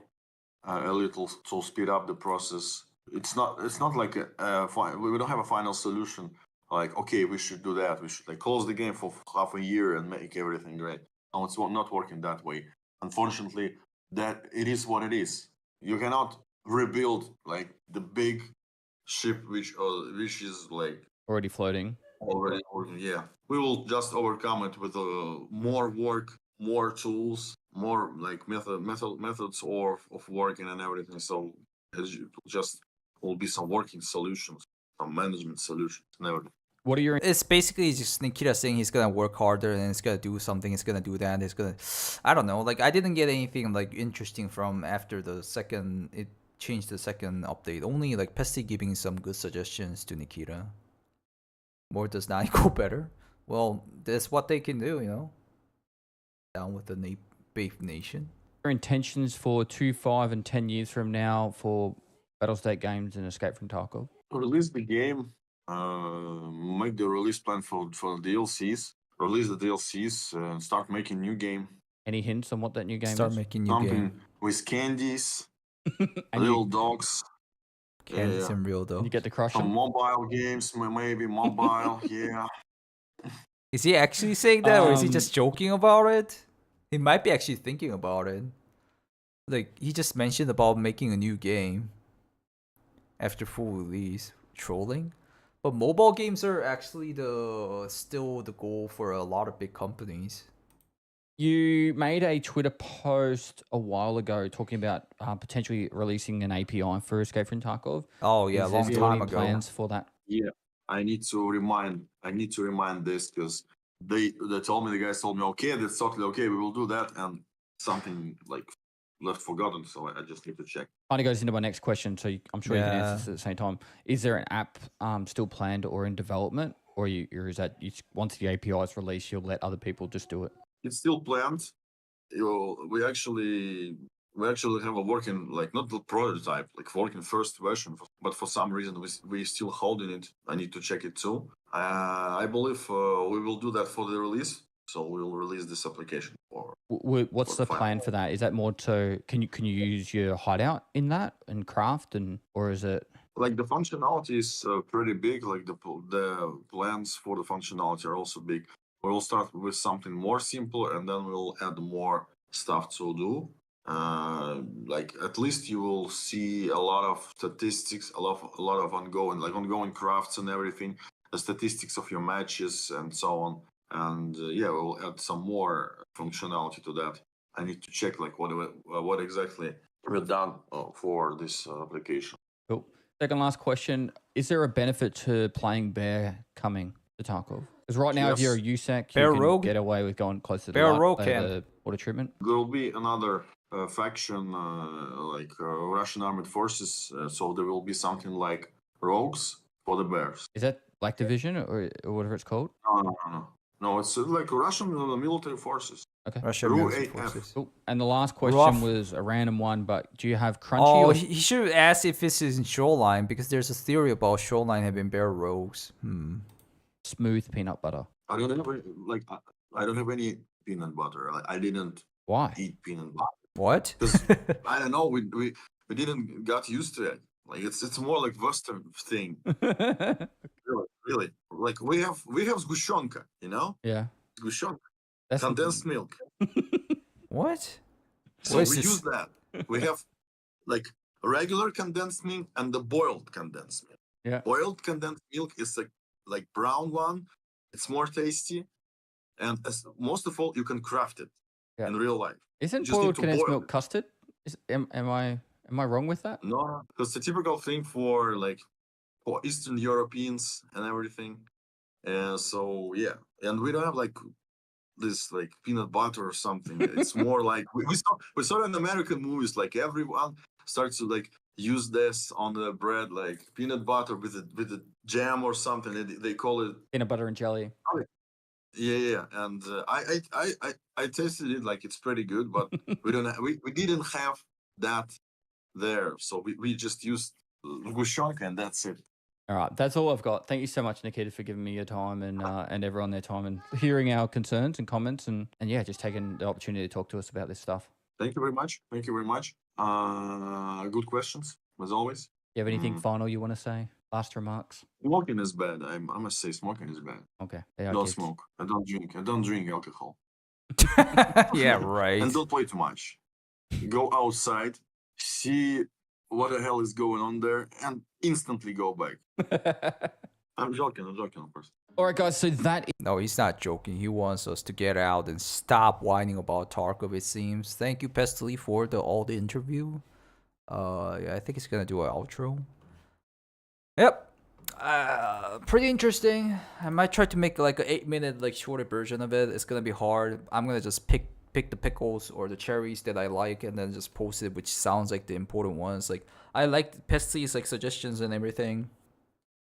a little to speed up the process. It's not like we don't have a final solution. Like, okay, we should do that. We should like close the game for half a year and make everything great. No, it's not working that way. Unfortunately, that it is what it is. You cannot rebuild like the big ship which is like already floating. Yeah, we will just overcome it with more work, more tools, more like methods of working and everything. So just will be some working solutions, some management solutions and everything. What are your? It's basically just Nikita saying he's gonna work harder and he's gonna do something. He's gonna do that. He's gonna, I don't know. Like I didn't get anything like interesting from after the second change the second update. Only like Pesty giving some good suggestions to Nikita. More does not equal better. Well, that's what they can do, you know. Down with the Babe Nation. Your intentions for 2, 5, and 10 years from now for Battlestate Games and Escape from Tarkov? Release the game, make the release plan for DLCs, release the DLCs, and start making new game. Any hints on what that new game Start is? making new Something game. with candies, And little dogs. Candies Yeah. and real though. you get to crush Some them? mobile games, maybe mobile, yeah. Is he actually saying that, or is he just joking about it? He might be actually thinking about it. Like, he just mentioned about making a new game after full release. Trolling? But mobile games are actually still the goal for a lot of big companies. You made a Twitter post a while ago talking about potentially releasing an API for Escape from Tarkov. Oh yeah, a Is there long still time any ago. plans for that? Yeah, I need to remind this because the guys told me, okay, that's totally okay, we will do that, and something like left forgotten, so I just need to check. Kind of goes into my next question, so I'm sure you can answer Yeah. this at the same time. Is there an app still planned or in development, or is that once the API is released, you'll let other people just do it? It's still planned. We actually have a working, like, not the prototype, like working first version, but for some reason we still holding it. I need to check it too. I believe we will do that for the release, so we'll release this application. What's the plan for that? Is that more to can you use your hideout in that and craft, or is it like the functionality is pretty big? Like the plans for the functionality are also big. We'll start with something more simple, and then we'll add more stuff to do. Like at least you will see a lot of statistics, a lot of ongoing crafts and everything, the statistics of your matches and so on. And yeah, we'll add some more functionality to that. I need to check like what exactly we've done for this application. cool? Second last question: is there a benefit to playing Bear coming to Tarkov? Because right now, if you're a USEC, Bear you can Rogue? get away with going closer to Bear light Rogue by can. the auto treatment. There will be another faction Russian armed forces, so there will be something like rogues for the bears. Is that Black Division or whatever it's called? No, it's like Russian military forces. Okay. Russian RU military AF. forces. Cool. And the last question Rough. was a random one, but do you have Crunchy? Oh, or he should ask if this is in Shoreline, because there's a theory about Shoreline having bear rogues. smooth peanut butter? I don't have any peanut butter. I didn't Why? eat peanut butter What? because I don't know. We didn't got used to it. Like it's more like Western thing. Really. Like we have sgushonka, you know? Yeah. Sgushonka, That's condensed milk. What? So What is we this? use that. We have like regular condensed milk and the boiled condensed milk. Yeah. Boiled condensed milk is like brown one. It's more tasty, and most of all, you can craft it in real life. Isn't just need boiled to condensed boil milk it. custard? Am I wrong with that? No, because it's a typical thing for Eastern Europeans and everything. So yeah, and we don't have like this like peanut butter or something. It's more like we saw in American movies, like everyone starts to like use this on the bread, like peanut butter with a jam or something. They call it Peanut butter and jelly. yeah. And I tasted it, like it's pretty good, but we didn't have that there, so we just used Gushonka and that's it. All right, that's all I've got. Thank you so much, Nikita, for giving me your time and everyone their time and hearing our concerns and comments and yeah, just taking the opportunity to talk to us about this stuff. Thank you very much. Good questions as always. You have anything final you want to say? Last remarks? Smoking is bad. I must say smoking is bad. Okay. They are Don't kids. smoke. I don't drink alcohol. Yeah, right. And don't play too much. Go outside, see what the hell is going on there, and instantly go back. I'm joking, of course. All right, guys. So that is No, he's not joking. He wants us to get out and stop whining about Tarkov, it seems. Thank you, Pestily, for all the interview. Yeah, I think he's gonna do an outro. Yep. Pretty interesting. I might try to make like an 8-minute like shorter version of it. It's gonna be hard. I'm gonna just pick pick the pickles or the cherries that I like and then just post it, which sounds like the important ones. Like I like Pestly's like suggestions and everything,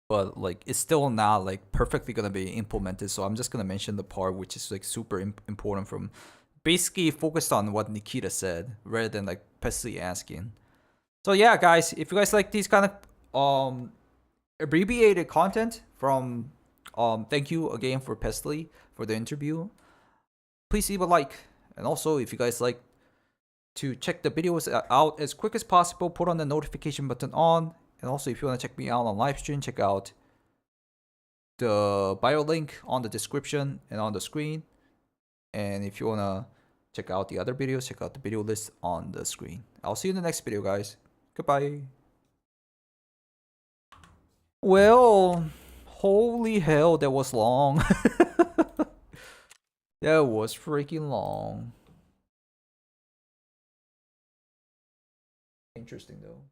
but like it's still not like perfectly gonna be implemented. So I'm just gonna mention the part which is like super important from basically focused on what Nikita said rather than like Pestly asking. So yeah, guys, if you guys like these kind of abbreviated content from thank you again for Pestly for the interview. Please leave a like. And also, if you guys like to check the videos out as quick as possible, put on the notification button on. And also, if you want to check me out on live stream, check out the bio link on the description and on the screen. And if you want to check out the other videos, check out the video list on the screen. I'll see you in the next video, guys. Goodbye. Well, holy hell, that was long. That was freaking long. Interesting though.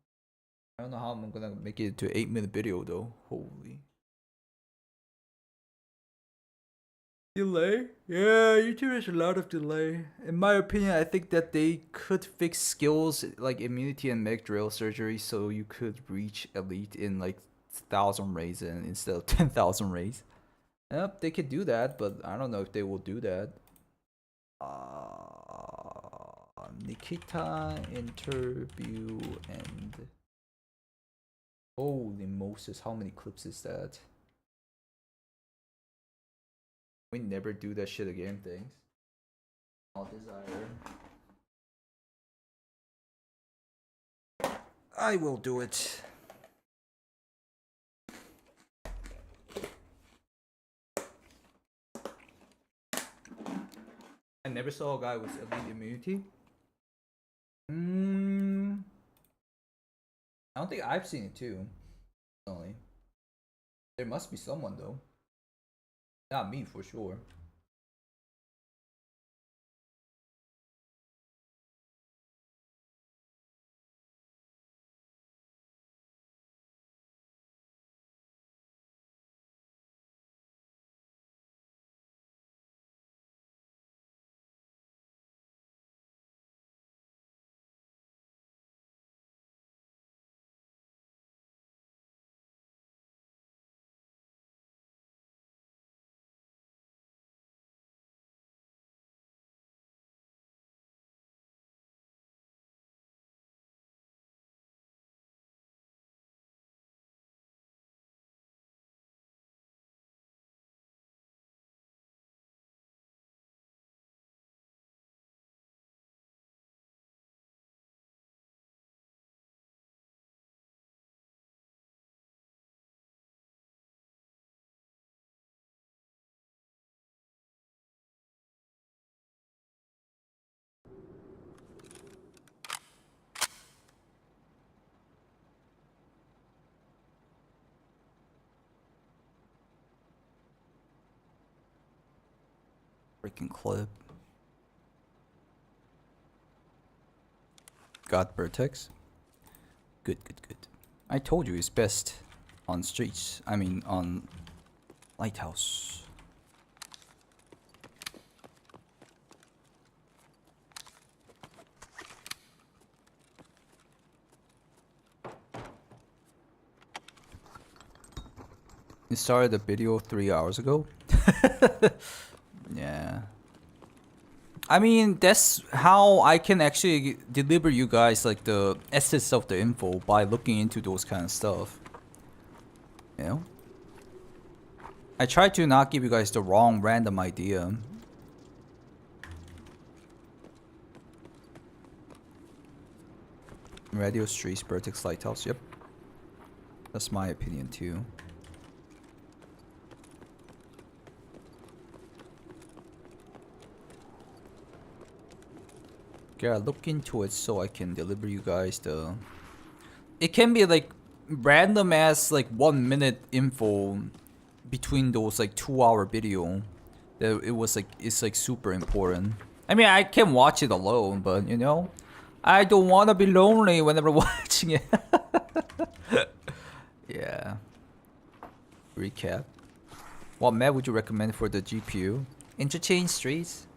I don't know how I'm gonna make it to 8-minute video though. Holy. Delay? Yeah, YouTube has a lot of delay. In my opinion, I think that they could fix skills like immunity and meg drill surgery so you could reach elite in like 1,000 rays instead of 10,000 rays. Yep, they could do that, but I don't know if they will do that. Nikita interview and holy Moses, how many clips is that? We never do that shit again, thanks. All desire. I will do it. I never saw a guy with elite immunity. I don't think I've seen it too. Only. There must be someone though. Not me for sure. Freaking clip. Got Vertex. Good. I told you it's best on streets. I mean on Lighthouse. You started the video 3 hours ago? Yeah. I mean, that's how I can actually deliver you guys like the essence of the info by looking into those kind of stuff. You know? I try to not give you guys the wrong random idea. Radio Streets, Vertex Lighthouse, yep. That's my opinion too. Yeah, look into it so I can deliver you guys the... It can be like random ass like 1 minute info between those like 2-hour video. That it was like, it's like super important. I mean, I can watch it alone, but you know, I don't want to be lonely whenever watching it. Yeah. Recap. What map would you recommend for the GPU? Interchange Streets?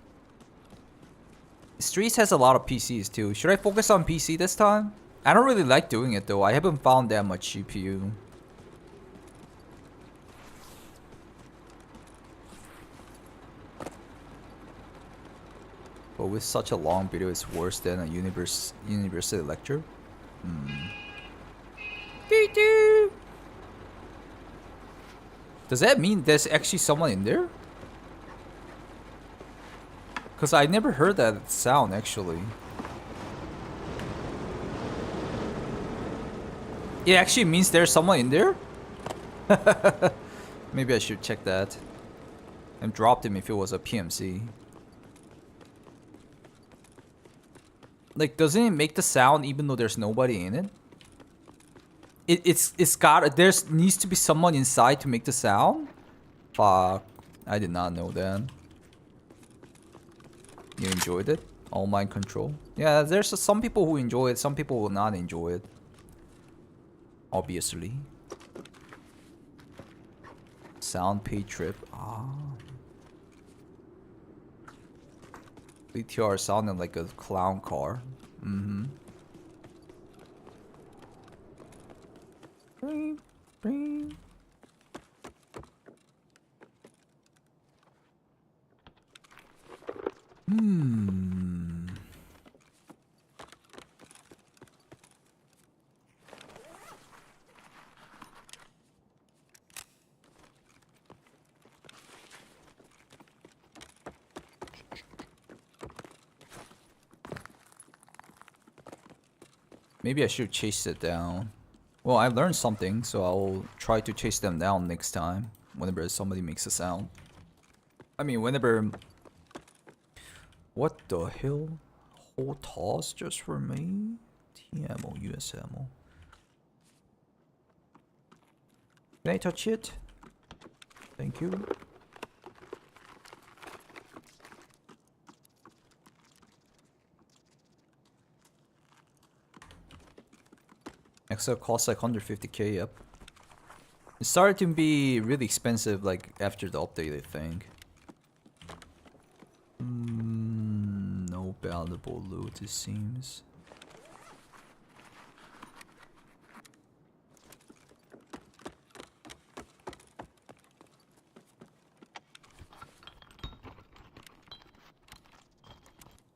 Streets has a lot of PCs too. Should I focus on PC this time? I don't really like doing it though. I haven't found that much GPU. But with such a long video, it's worse than a university lecture. Doo-doo. Does that mean there's actually someone in there? Because I never heard that sound actually. It actually means there's someone in there? Maybe I should check that. And drop him if it was a PMC. Like, doesn't it make the sound even though there's nobody in it? It's got, there's needs to be someone inside to make the sound? Fuck, I did not know that. You enjoyed it? All mind control? Yeah, there's some people who enjoy it, some people will not enjoy it. Obviously. Sound pay trip. Ah. BTR sounded like a clown car. Mm-hmm. Bing, bing. Maybe I should chase it down. Well, I learned something, so I'll try to chase them down next time. Whenever somebody makes a sound. I mean, whenever... What the hell? Whole toss just for me? TMO, US ammo. Can I touch it? Thank you. XL costs like 150k, yep. It started to be really expensive like after the update, I think. No valuable loot, it seems.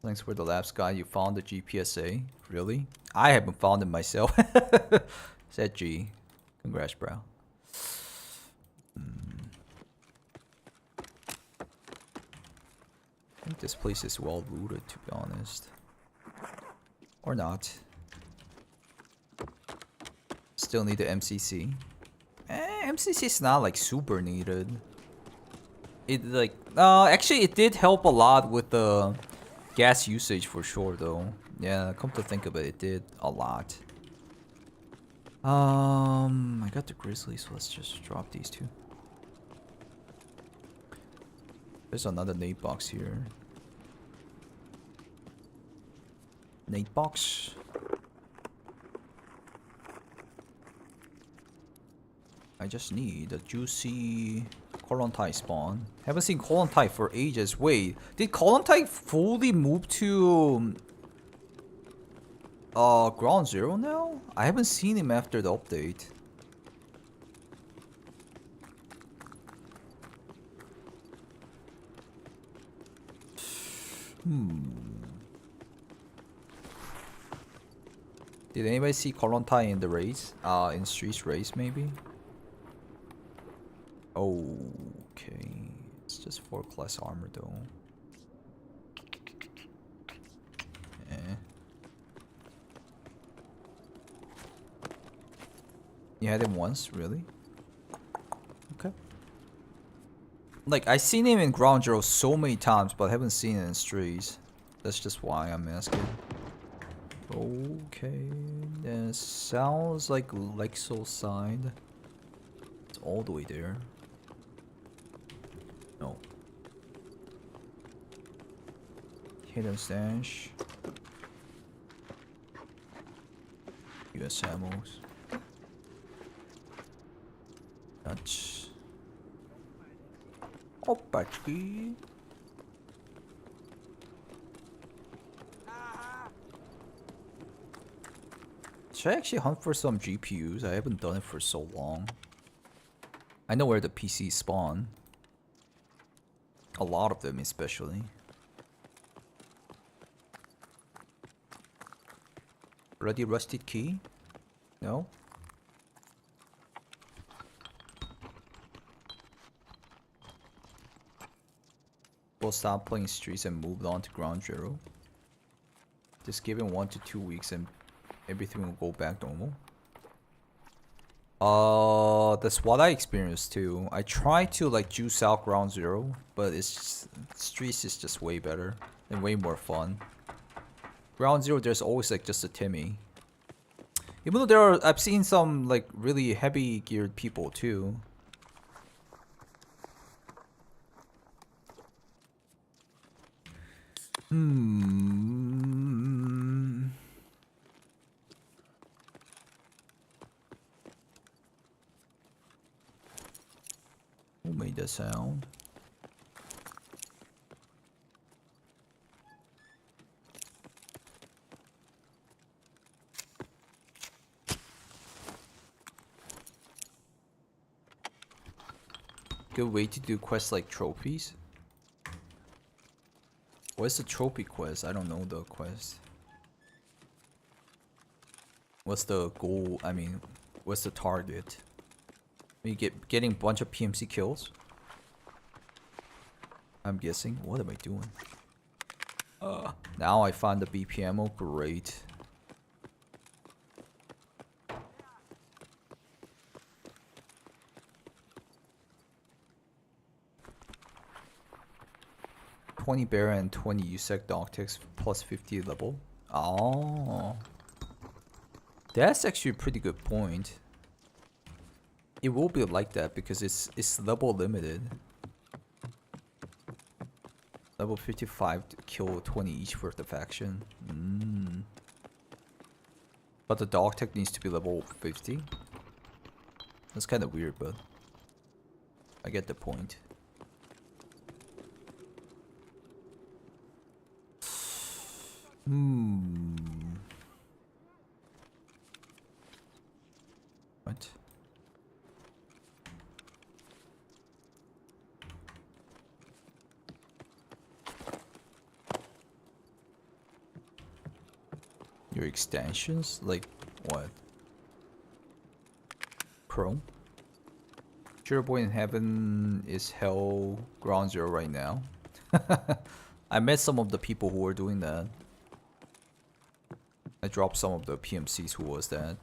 Thanks for the labs guy. You found the GPSA? Really? I haven't found it myself. Said G. Congrats, bro. I think this place is well looted, to be honest. Or not. Still need the MCC. MCC is not like super needed. It like actually it did help a lot with the gas usage for sure though. Yeah, come to think of it, it did a lot. I got the Grizzly, so let's just drop these two. There's another nade box here. Nade box. I just need a juicy Kolontai spawn. Haven't seen Kolontai for ages. Wait, did Kolontai fully move to Ground Zero now? I haven't seen him after the update. Did anybody see Kolontai in the race? In Streets race maybe? Okay. It's just 4 class armor though. Eh. You had him once, really? Okay. Like, I've seen him in Ground Zero so many times, but I haven't seen it in Streets. That's just why I'm asking. Okay. That sounds like Lexo side. It's all the way there. No. Hidden stash. US ammos. Touch. Opachki. Should I actually hunt for some GPUs? I haven't done it for so long. I know where the PCs spawn. A lot of them especially. Ready rusted key? No? We'll stop playing streets and moved on to ground zero. Just give it 1 to 2 weeks and everything will go back normal. That's what I experienced too. I tried to like juice out ground zero, but it's just, streets is just way better and way more fun. Ground zero, there's always like just a Timmy. Even though I've seen some like really heavy geared people too. Who made that sound? Good way to do quests like trophies. What's the trophy quest? I don't know the quest. What's the goal? I mean, what's the target? You getting a bunch of PMC kills? I'm guessing. What am I doing? Now I found the BPMO. Great. $20 bear and 20 USEC Doctex plus 50 level. Oh, that's actually a pretty good point. It will be like that because it's level limited. Level 55 to kill 20 each for the faction. But the Doctech needs to be level 50. That's kind of weird, but I get the point. What? Your extensions? Like what? Chrome? Sure Boy in Heaven is hell ground zero right now. I met some of the people who were doing that. I dropped some of the PMCs who was that.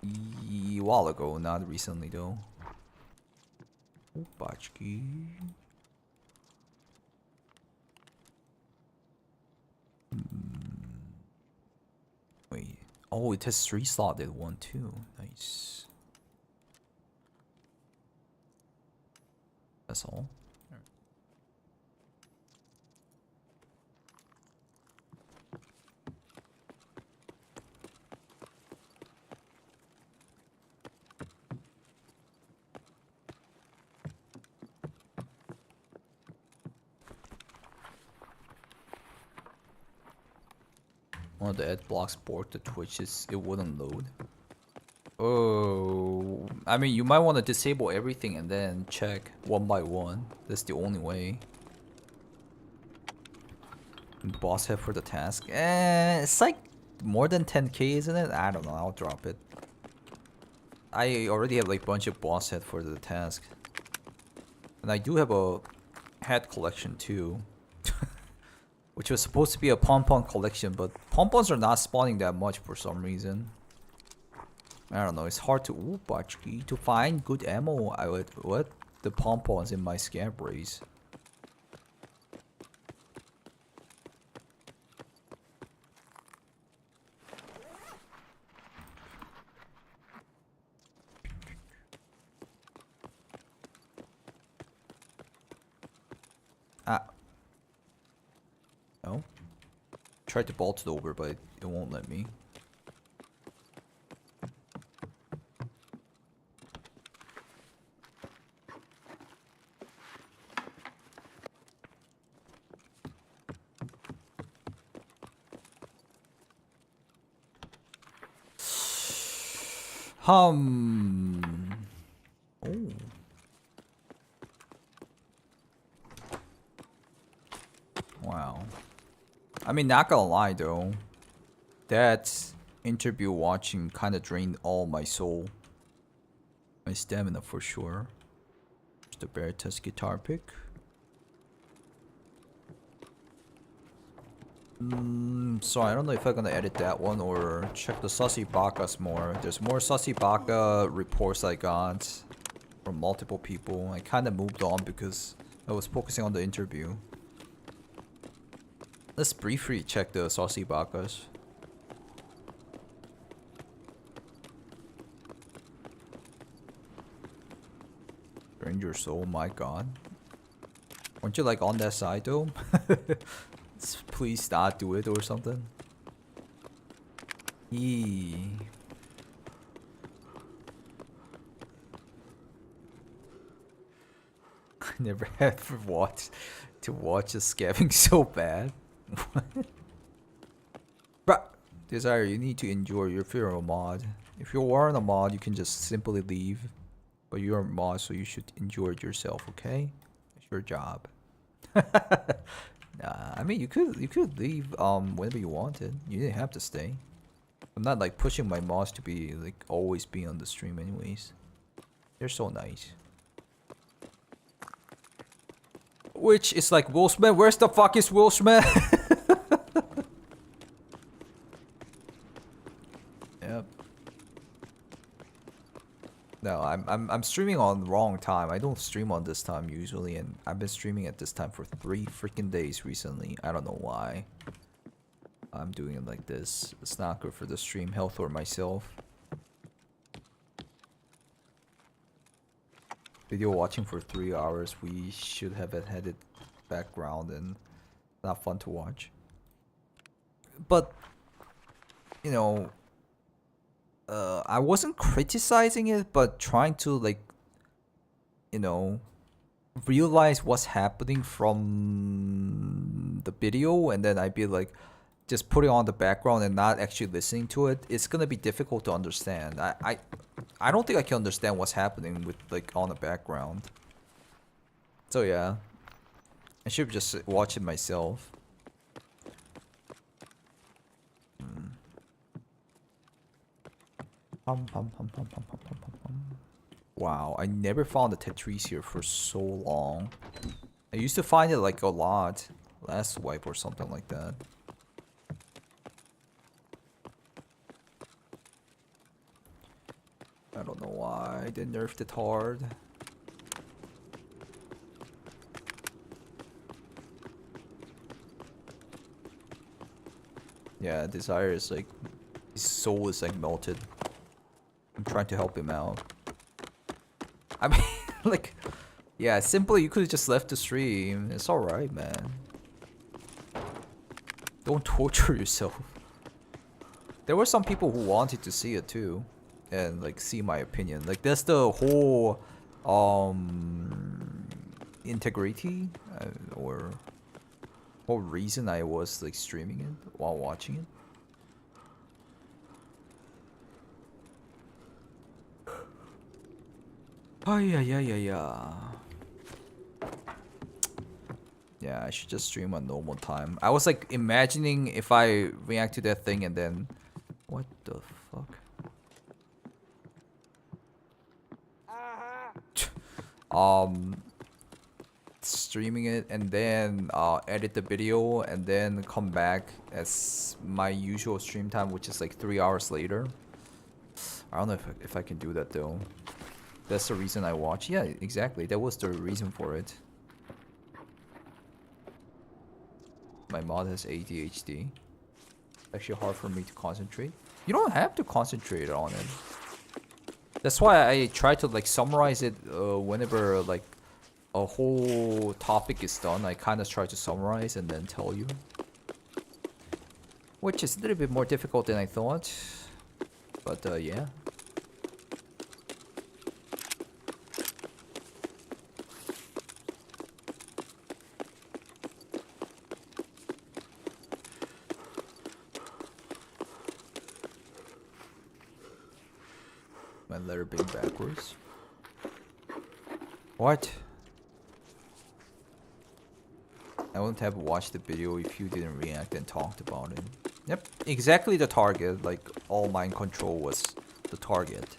A while ago, not recently though. Bachki. Wait. Oh, it has 3-slotted one too. Nice. That's all. One of the ad blocks broke the Twitches, it wouldn't load. Oh, I mean, you might want to disable everything and then check one by one. That's the only way. Boss head for the task. It's like more than 10k, isn't it? I don't know. I'll drop it. I already have like a bunch of boss head for the task, and I do have a head collection too. Which was supposed to be a pom-pom collection, but pom-poms are not spawning that much for some reason. I don't know, it's hard to to find good ammo. I would the pom-poms in my Scav race. No. Tried to bolt it over, but it won't let me. Oh. Wow. I mean, not gonna lie though, that interview watching kind of drained all my soul. My stamina for sure. Just a Veritas guitar pick. So I don't know if I'm gonna edit that one or check the Sussy Bakas more. There's more Sussy Baka reports I got from multiple people. I kind of moved on because I was focusing on the interview. Let's briefly check the Sussy Bakas. Stranger Soul, my god. Weren't you like on that side though? Please not do it or something. Yee. I never had to watch a scabbing so bad. Bruh, Desire, you need to endure. If you're a mod. If you weren't a mod, you can just simply leave. But you're a mod, so you should enjoy it yourself, okay? It's your job. Nah, I mean you could leave whenever you wanted. You didn't have to stay. I'm not like pushing my mods to be like always be on the stream anyways. They're so nice. Which is like Will Smith. Where's the fuck is Will Smith? Yep. No, I'm streaming on the wrong time. I don't stream on this time usually, and I've been streaming at this time for 3 freaking days recently. I don't know why I'm doing it like this. It's not good for the stream health or myself. Video watching for 3 hours. We should have a headed background and not fun to watch. But you know, I wasn't criticizing it, but trying to like, you know, realize what's happening from the video, and then I'd be like, just putting on the background and not actually listening to it. It's gonna be difficult to understand. I don't think I can understand what's happening with like on the background. So yeah, I should just watch it myself. Wow, I never found the Tetris here for so long. I used to find it like a lot last swipe or something like that. I don't know why they nerfed it hard. Yeah, Desire is like, his soul is like melted. I'm trying to help him out. I mean, like, yeah, simply you could have just left the stream. It's alright, man. Don't torture yourself. There were some people who wanted to see it too, and like see my opinion. Like that's the whole integrity or whole reason I was like streaming it while watching it. Oh yeah. Yeah, I should just stream on normal time. I was like imagining if I react to that thing and then, what the fuck? Streaming it and then edit the video and then come back as my usual stream time, which is like 3 hours later. I don't know if I can do that though. That's the reason I watch. Yeah, exactly. That was the reason for it. My mod has ADHD. Actually hard for me to concentrate. You don't have to concentrate on it. That's why I try to like summarize it whenever like a whole topic is done. I kind of try to summarize and then tell you. Which is a little bit more difficult than I thought. But yeah. My letter being backwards. What? I wouldn't have watched the video if you didn't react and talked about it. Yep, exactly the target. Like, all mind control was the target.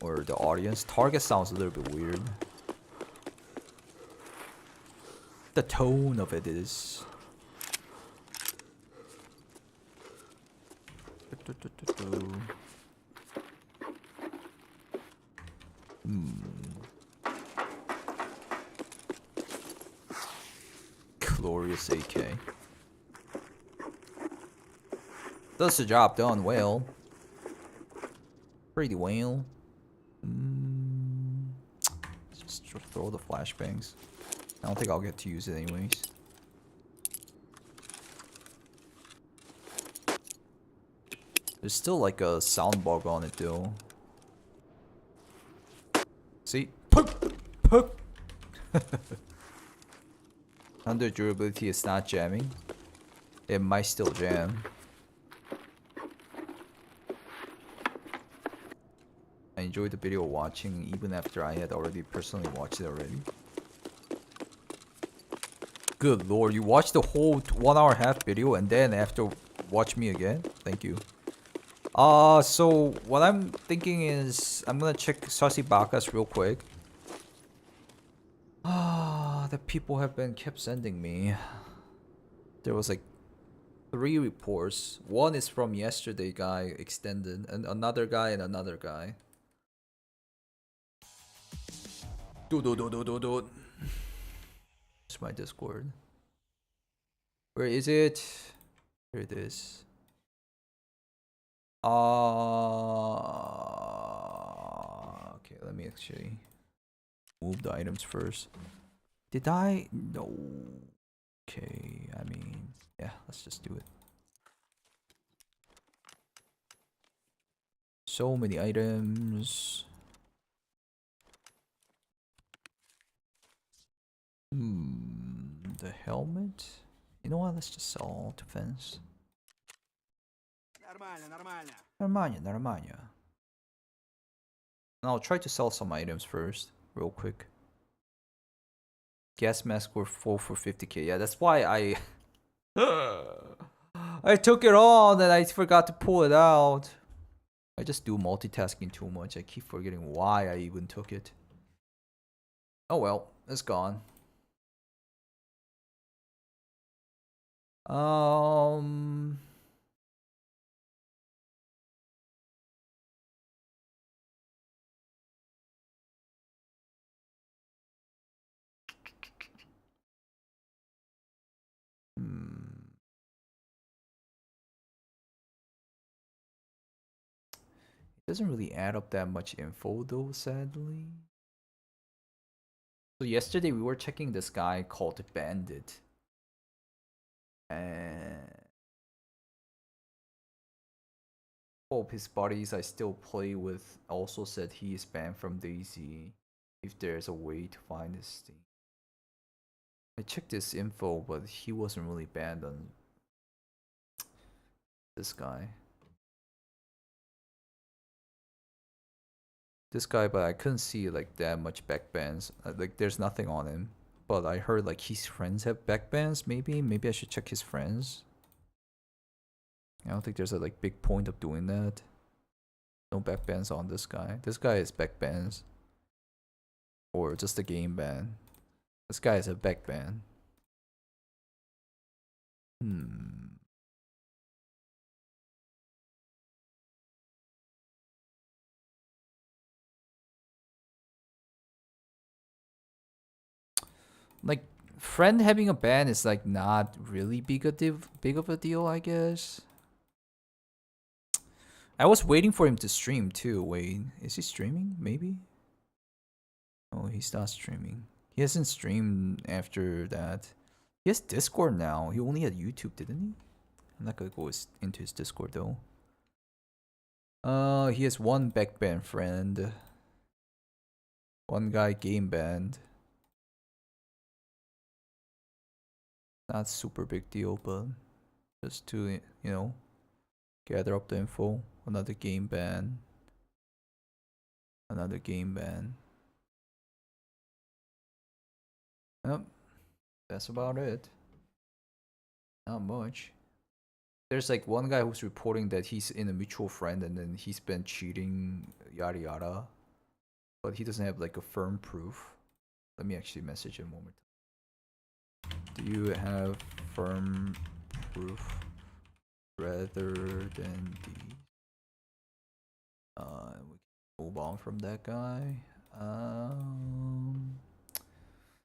Or the audience. Target sounds a little bit weird. The tone of it is. Glorious AK. Does the job done well. Pretty well. Just throw the flashbangs. I don't think I'll get to use it anyways. There's still like a sound bug on it though. See? Poop! Poop! Under durability is not jamming. It might still jam. I enjoyed the video watching even after I had already personally watched it already. Good lord, you watched the whole 1 hour half video and then after watch me again? Thank you. So what I'm thinking is I'm gonna check Sasi Bakas real quick. The people have been kept sending me. There was like 3 reports. One is from yesterday guy extended, and another guy and another guy. Do. It's my Discord. Where is it? Here it is. Okay, let me actually move the items first. Did I? No. Okay, I mean, yeah, let's just do it. So many items. The helmet? You know what? Let's just sell all defense. Нормально. And I'll try to sell some items first, real quick. Gas mask were 4 for 50k. Yeah, that's why I I took it on and I forgot to pull it out. I just do multitasking too much. I keep forgetting why I even took it. Oh well, it's gone. Doesn't really add up that much info though, sadly. So yesterday we were checking this guy called Bandit. And all of his buddies I still play with also said he is banned from DayZ. If there's a way to find this thing. I checked this info, but he wasn't really banned on this guy. This guy, but I couldn't see like that much backbans. Like there's nothing on him. But I heard like his friends have backbans. Maybe I should check his friends. I don't think there's a like big point of doing that. No backbans on this guy. This guy is backbans. Or just a game ban. This guy is a backban. Like, friend having a ban is like not really big of a deal, I guess. I was waiting for him to stream too. Wait, is he streaming? Maybe? Oh, he's not streaming. He hasn't streamed after that. He has Discord now. He only had YouTube, didn't he? I'm not gonna go into his Discord though. He has one backban friend. One guy game banned. Not super big deal, but just to, you know, gather up the info. Another game ban. Another game ban. Yep, that's about it. Not much. There's like one guy who's reporting that he's in a mutual friend and then he's been cheating, yada yada. But he doesn't have like a firm proof. Let me actually message him one more time. Do you have firm proof rather than the we can move on from that guy.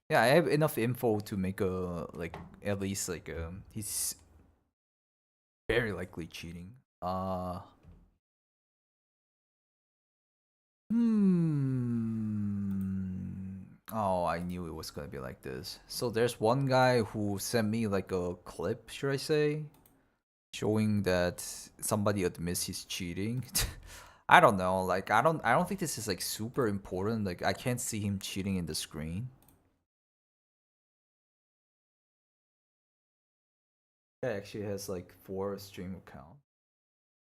Yeah, I have enough info to make a like at least like he's very likely cheating. Oh, I knew it was gonna be like this. So there's one guy who sent me like a clip, should I say, showing that somebody admits he's cheating. I don't know. Like I don't think this is like super important. Like I can't see him cheating in the screen. Guy actually has like 4 stream accounts.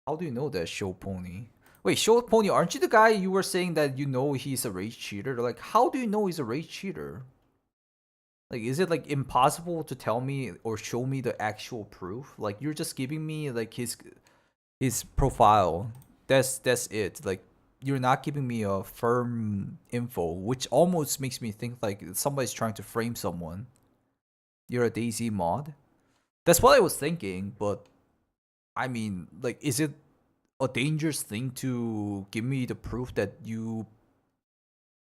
How do you know that, Show Pony? Wait, Show Pony, aren't you the guy you were saying that you know he's a rage cheater? Like, how do you know he's a rage cheater? Like, is it like impossible to tell me or show me the actual proof? Like, you're just giving me like his profile. That's it. Like, you're not giving me a firm info, which almost makes me think like somebody's trying to frame someone. You're a DayZ mod. That's what I was thinking, but I mean, like, is it a dangerous thing to give me the proof that you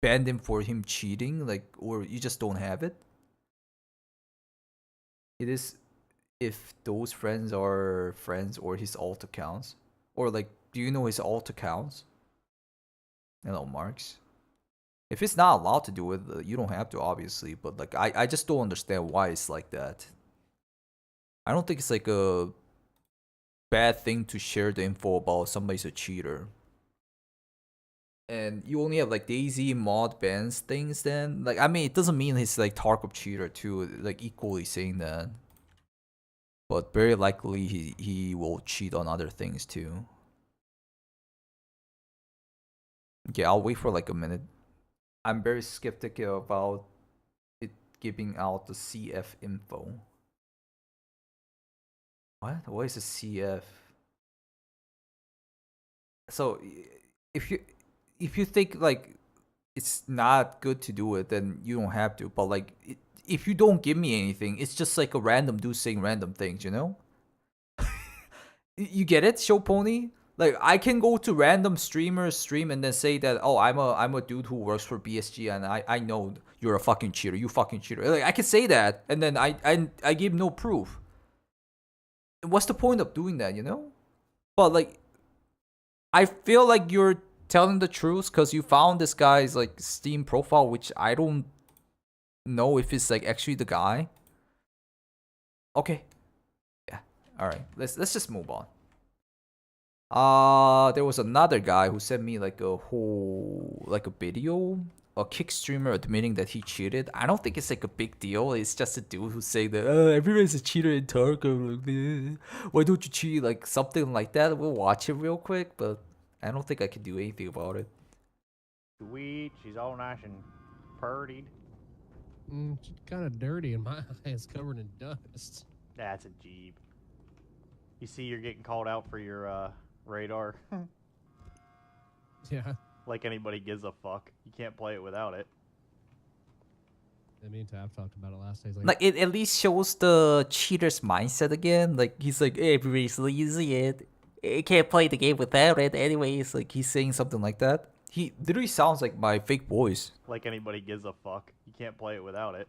banned him for him cheating, like, or you just don't have it? It is if those friends are friends or his alt accounts, or like, do you know his alt accounts? Hello, Marks. If it's not allowed to do it, you don't have to, obviously. But like, I just don't understand why it's like that. I don't think it's like a bad thing to share the info about somebody's a cheater. And you only have like DayZ mod bans things then. Like, I mean, it doesn't mean he's like Tarkov cheater too, like equally saying that. But very likely he will cheat on other things too. Okay, I'll wait for like a minute. I'm very skeptical about it giving out the CF info. What? What is a CF? So if you think like it's not good to do it, then you don't have to. But like, if you don't give me anything, it's just like a random dude saying random things, you know? You get it, Show Pony? Like, I can go to random streamers stream and then say that, oh, I'm a dude who works for BSG and I know you're a fucking cheater. You fucking cheater. Like, I can say that and then I give no proof. What's the point of doing that, you know? But like, I feel like you're telling the truth because you found this guy's like Steam profile, which I don't know if it's like actually the guy. Okay. Yeah. All right. Let's just move on. There was another guy who sent me like a video, a kick streamer admitting that he cheated. I don't think it's like a big deal. It's just a dude who's saying that everyone's a cheater in Tarkov. Why don't you cheat? Like something like that. We'll watch it real quick, but I don't think I can do anything about it. Sweet, she's all nice and purdied. She's kind of dirty in my eyes, covered in dust. That's a Jeep. You see, you're getting called out for your radar. Yeah. Like anybody gives a fuck. You can't play it without it. I mean, Tav talked about it last day. Like it at least shows the cheater's mindset again. Like he's like, everybody's using it. I can't play the game without it. Anyways, like he's saying something like that. He literally sounds like my fake voice. Like anybody gives a fuck. You can't play it without it.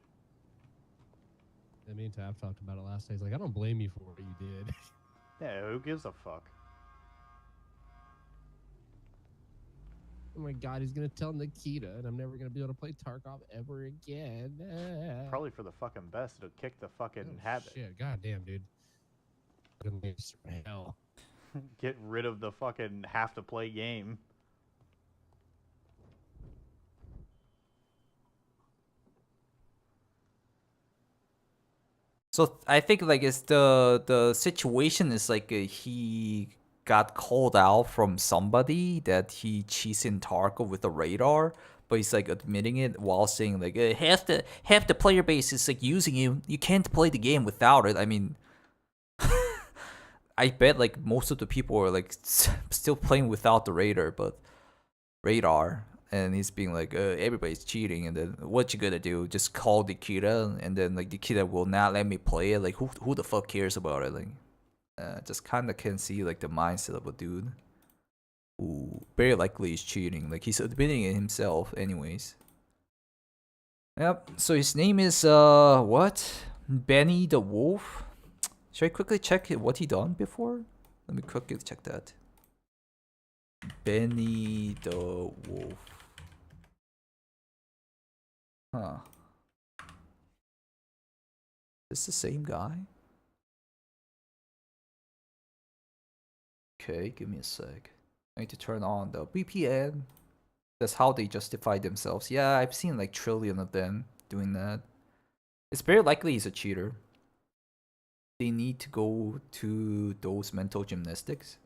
I mean, Tav talked about it last day. He's like, I don't blame you for what you did. Yeah, who gives a fuck? Oh my god, he's gonna tell Nikita, and I'm never gonna be able to play Tarkov ever again. Probably for the fucking best. It'll kick the fucking habit. Shit, goddamn, dude. Hell. Get rid of the fucking have to play game. So I think like it's the situation is like he got called out from somebody that he cheats in Tarkov with a radar, but he's like admitting it while saying like half the player base is like using you. You can't play the game without it. I mean, I bet like most of the people are like still playing without the radar, and he's being like everybody's cheating, and then what you gonna do? Just call Nikita, and then like Nikita will not let me play it. Like who the fuck cares about it? Like just kind of can see like the mindset of a dude who very likely is cheating. Like he's admitting it himself anyways. Yep, so his name is what? Benny the Wolf. Should I quickly check what he done before? Let me quickly check that. Benny the Wolf. Huh. Is this the same guy? Okay, give me a sec. I need to turn on the VPN. That's how they justify themselves. Yeah, I've seen like trillion of them doing that. It's very likely he's a cheater. They need to go to those mental gymnastics.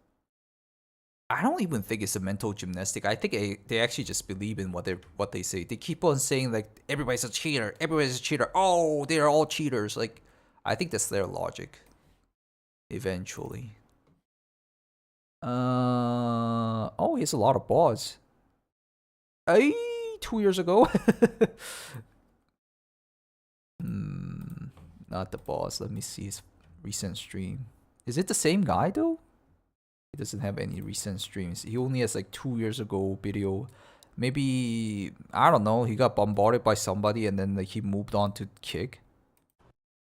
I don't even think it's a mental gymnastic. I think they actually just believe in what they say. They keep on saying like everybody's a cheater. Everybody's a cheater. Oh, they're all cheaters. Like I think that's their logic. Eventually. Oh, he has a lot of bots. 2 years ago. Not the boss. Let me see his recent stream. Is it the same guy though? He doesn't have any recent streams. He only has like 2 years ago video. Maybe I don't know. He got bombarded by somebody and then like he moved on to Kick.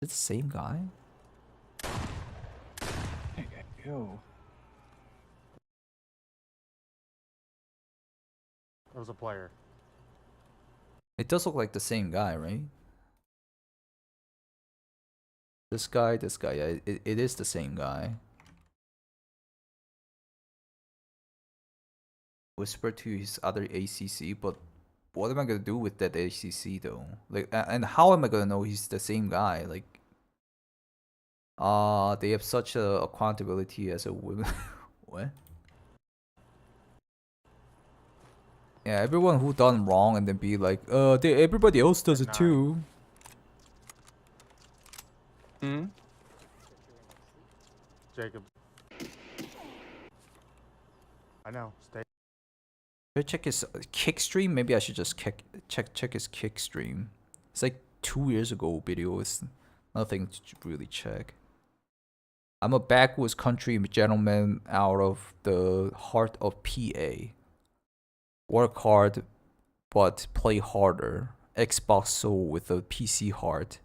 Is it the same guy? Yo. There was a player. It does look like the same guy, right? This guy. Yeah, it is the same guy. Whisper to his other ACC, but what am I gonna do with that ACC though? Like, and how am I gonna know he's the same guy? Like, they have such a accountability as a woman. What? Yeah, everyone who done wrong and then be like, everybody else does it too. Jacob. I know. Stay. Should I check his kick stream? Maybe I should just check his kick stream. It's like 2 years ago video. It's nothing to really check. I'm a backwoods country gentleman out of the heart of PA. Work hard, but play harder. Xbox soul with a PC heart.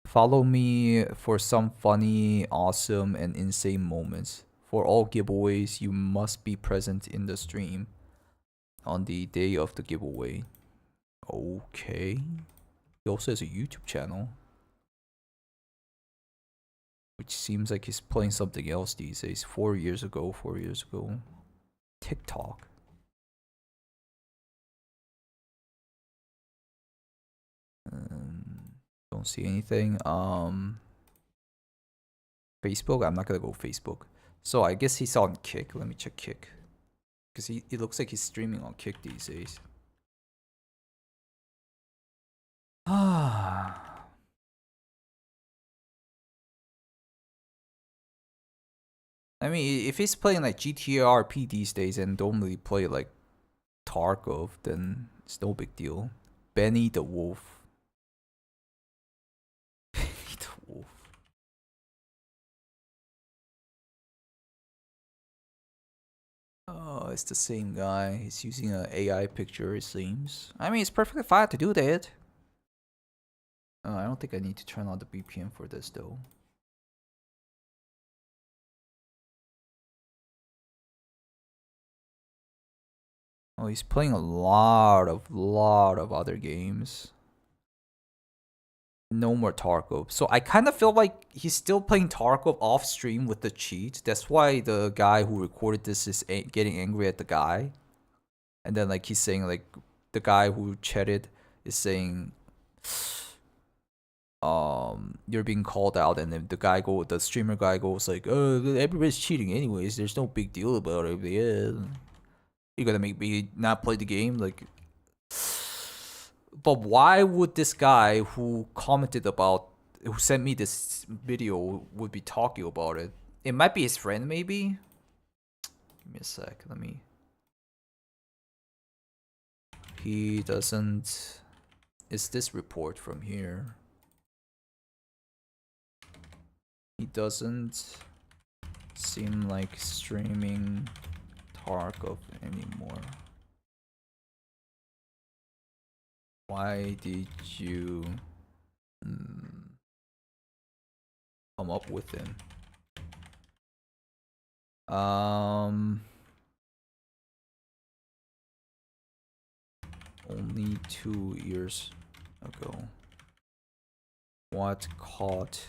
Follow me for some funny, awesome, and insane moments. For all giveaways, you must be present in the stream on the day of the giveaway. Okay. He also has a YouTube channel, which seems like he's playing something else these days. 4 years ago. TikTok. Don't see anything. Facebook. I'm not gonna go Facebook. So I guess he's on Kick. Let me check Kick, because it looks like he's streaming on Kick these days. Ah. I mean, if he's playing like GTA RP these days and don't really play like Tarkov, then it's no big deal. Benny the Wolf. Benny the Wolf. Oh, it's the same guy. He's using an AI picture, it seems. I mean, it's perfectly fine to do that. I don't think I need to turn on the VPN for this though. Oh, he's playing a lot of other games. No more Tarkov. So I kind of feel like he's still playing Tarkov off stream with the cheat. That's why the guy who recorded this is getting angry at the guy. And then like he's saying like the guy who chatted is saying you're being called out, and then the streamer guy goes like, "Oh, everybody's cheating anyways. There's no big deal about it." Yeah, you're gonna make me not play the game, like. But why would this guy who sent me this video would be talking about it? It might be his friend, maybe. Give me a sec. He doesn't. Is this report from here? He doesn't seem like streaming Tarkov anymore. Why did you come up with him? Only 2 years ago. What caught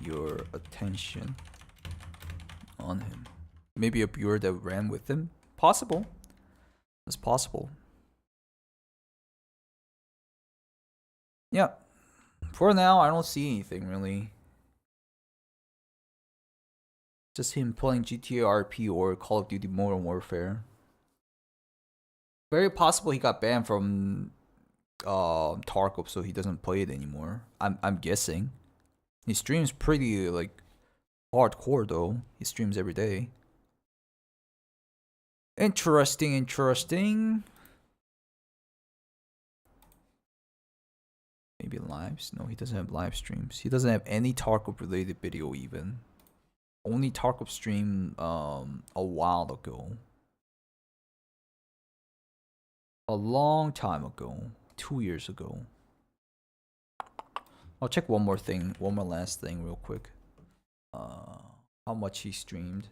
your attention on him? Maybe a viewer that ran with him? Possible. It's possible. Yeah. For now, I don't see anything really. Just him playing GTA RP or Call of Duty Modern Warfare. Very possible he got banned from Tarkov, so he doesn't play it anymore. I'm guessing. He streams pretty like hardcore though. He streams every day. Interesting. Maybe lives? No, he doesn't have live streams. He doesn't have any Tarkov related video even. Only Tarkov stream a while ago. A long time ago. 2 years ago. I'll check one more last thing real quick. How much he streamed.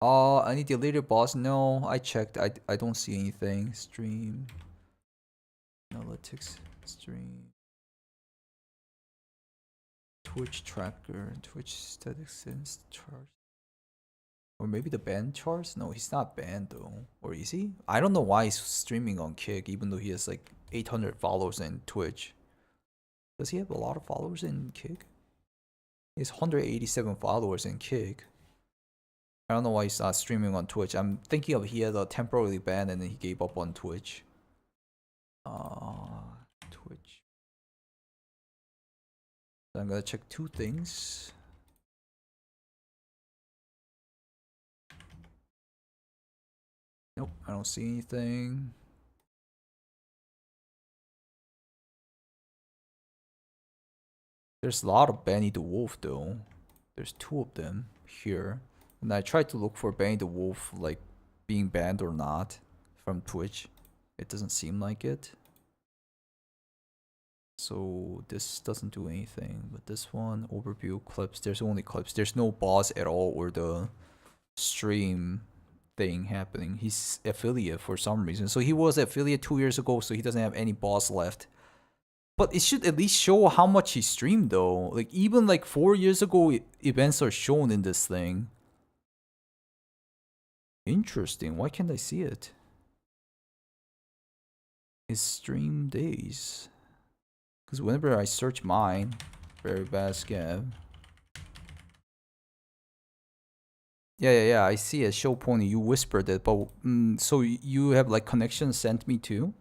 Any deleted boss? No, I checked. I don't see anything. Stream. Analytics. Stream. Twitch tracker. Twitch statistics and charts. Or maybe the ban charts? No, he's not banned though. Or is he? I don't know why he's streaming on Kick even though he has like 800 followers in Twitch. Does he have a lot of followers in Kick? He has 187 followers in Kick. I don't know why he's not streaming on Twitch. I'm thinking of he had a temporarily banned and then he gave up on Twitch. Twitch. So I'm gonna check two things. Nope, I don't see anything. There's a lot of Benny the Wolf though. There's 2 of them here. And I tried to look for Benny the Wolf like being banned or not from Twitch. It doesn't seem like it. So this doesn't do anything. But this one, overview, clips, there's only clips. There's no boss at all or the stream thing happening. He's affiliate for some reason. So he was affiliate 2 years ago, so he doesn't have any boss left. But it should at least show how much he streamed though. Like even like 4 years ago events are shown in this thing. Interesting. Why can't I see it? His stream days. Because whenever I search mine, very bad Scav. Yeah, I see it. Show Pony, you whispered it, but so you have like connections sent me too?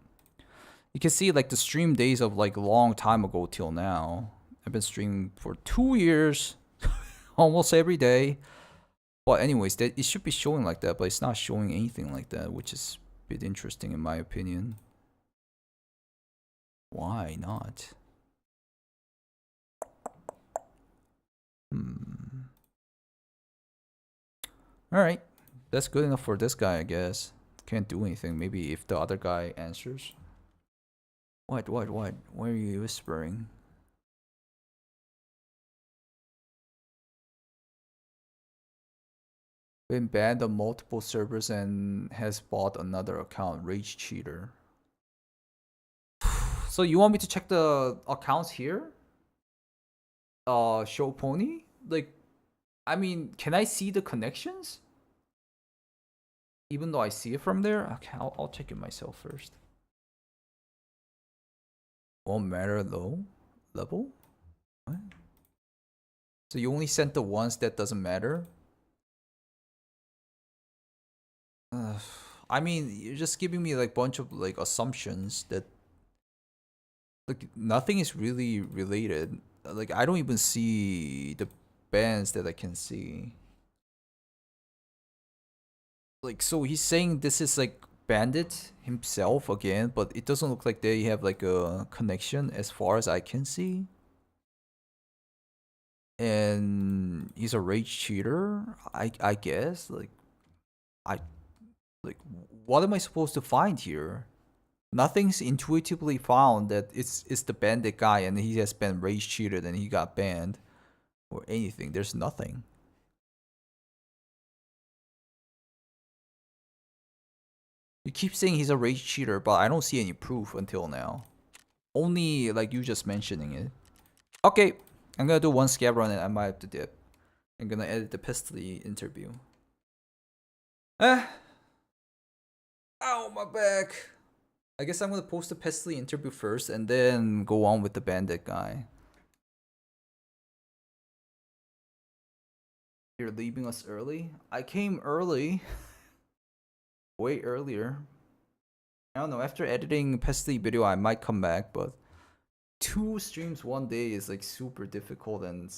You can see like the stream days of like a long time ago till now. I've been streaming for 2 years, almost every day. But anyways, it should be showing like that, but it's not showing anything like that, which is a bit interesting in my opinion. Why not? Alright, that's good enough for this guy, I guess. Can't do anything. Maybe if the other guy answers. What? Why are you whispering? Been banned on multiple servers and has bought another account. Rage cheater. So you want me to check the accounts here? Show Pony? Like, I mean, can I see the connections? Even though I see it from there? Okay, I'll check it myself first. Won't matter though. Level? What? So you only sent the ones that doesn't matter? I mean, you're just giving me like bunch of like assumptions that like nothing is really related. Like I don't even see the bands that I can see. Like so he's saying this is like Bandit himself again, but it doesn't look like they have like a connection as far as I can see. And he's a rage cheater, I guess. Like what am I supposed to find here? Nothing's intuitively found that it's the bandit guy and he has been rage cheated and he got banned or anything. There's nothing. You keep saying he's a rage cheater, but I don't see any proof until now. Only like you just mentioning it. Okay, I'm gonna do one Scav run and I might have to dip. I'm gonna edit the Pestily interview. Ow, my back. I guess I'm gonna post the Pestily interview first and then go on with the bandit guy. You're leaving us early? I came early. Way earlier. I don't know, after editing Pestily video I might come back, but 2 streams one day is like super difficult and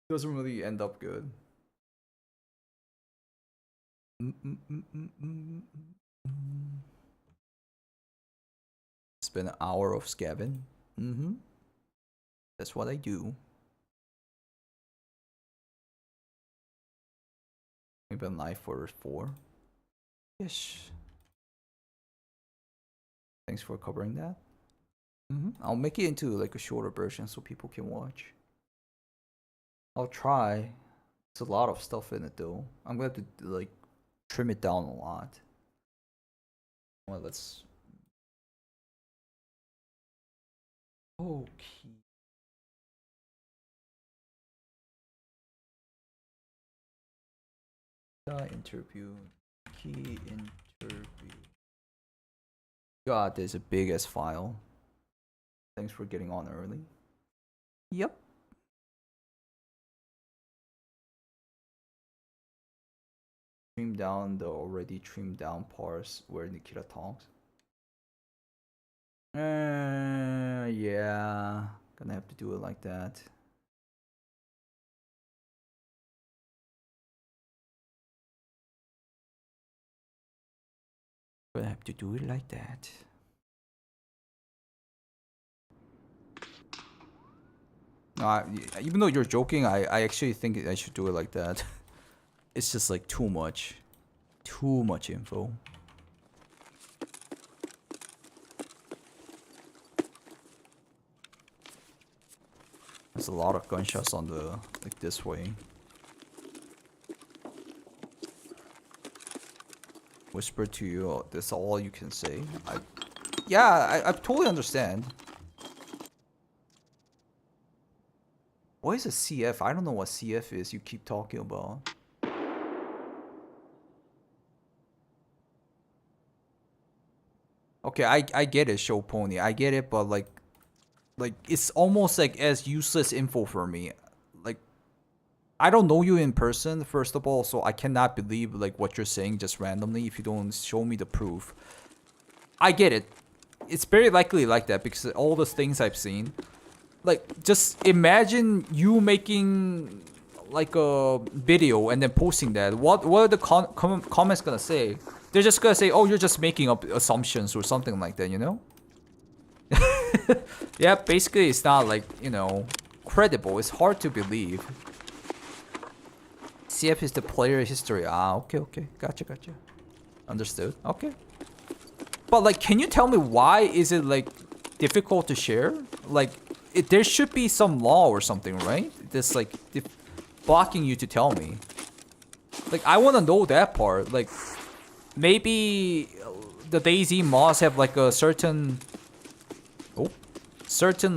doesn't really end up good. Spend an hour of scabbing. That's what I do. Maybe I'm live for 4. Yes. Thanks for covering that. I'll make it into like a shorter version so people can watch. I'll try. It's a lot of stuff in it though. I'm gonna have to like trim it down a lot. Well, let's. Okay. Interview. Key interview. God, there's a big ass file. Thanks for getting on early. Yep. Trim down the already trimmed down parts where Nikita talks. Yeah. Gonna have to do it like that. Gonna have to do it like that. Even though you're joking, I actually think I should do it like that. It's just like too much. Too much info. There's a lot of gunshots on the, like this way. Whisper to you, that's all you can say. I totally understand. What is a CF? I don't know what CF is you keep talking about. Okay, I get it, Show Pony. I get it, but like it's almost like as useless info for me. Like I don't know you in person, first of all, so I cannot believe like what you're saying just randomly if you don't show me the proof. I get it. It's very likely like that because all the things I've seen. Like just imagine you making like a video and then posting that. What are the comments gonna say? They're just gonna say, "Oh, you're just making up assumptions" or something like that, you know? Yeah, basically it's not like, you know, credible. It's hard to believe. CF is the player history. Ah, okay. Gotcha. Understood. Okay. But like, can you tell me why is it like difficult to share? Like, there should be some law or something, right? That's like blocking you to tell me. Like, I want to know that part. Like, maybe the DayZ mods have like a certain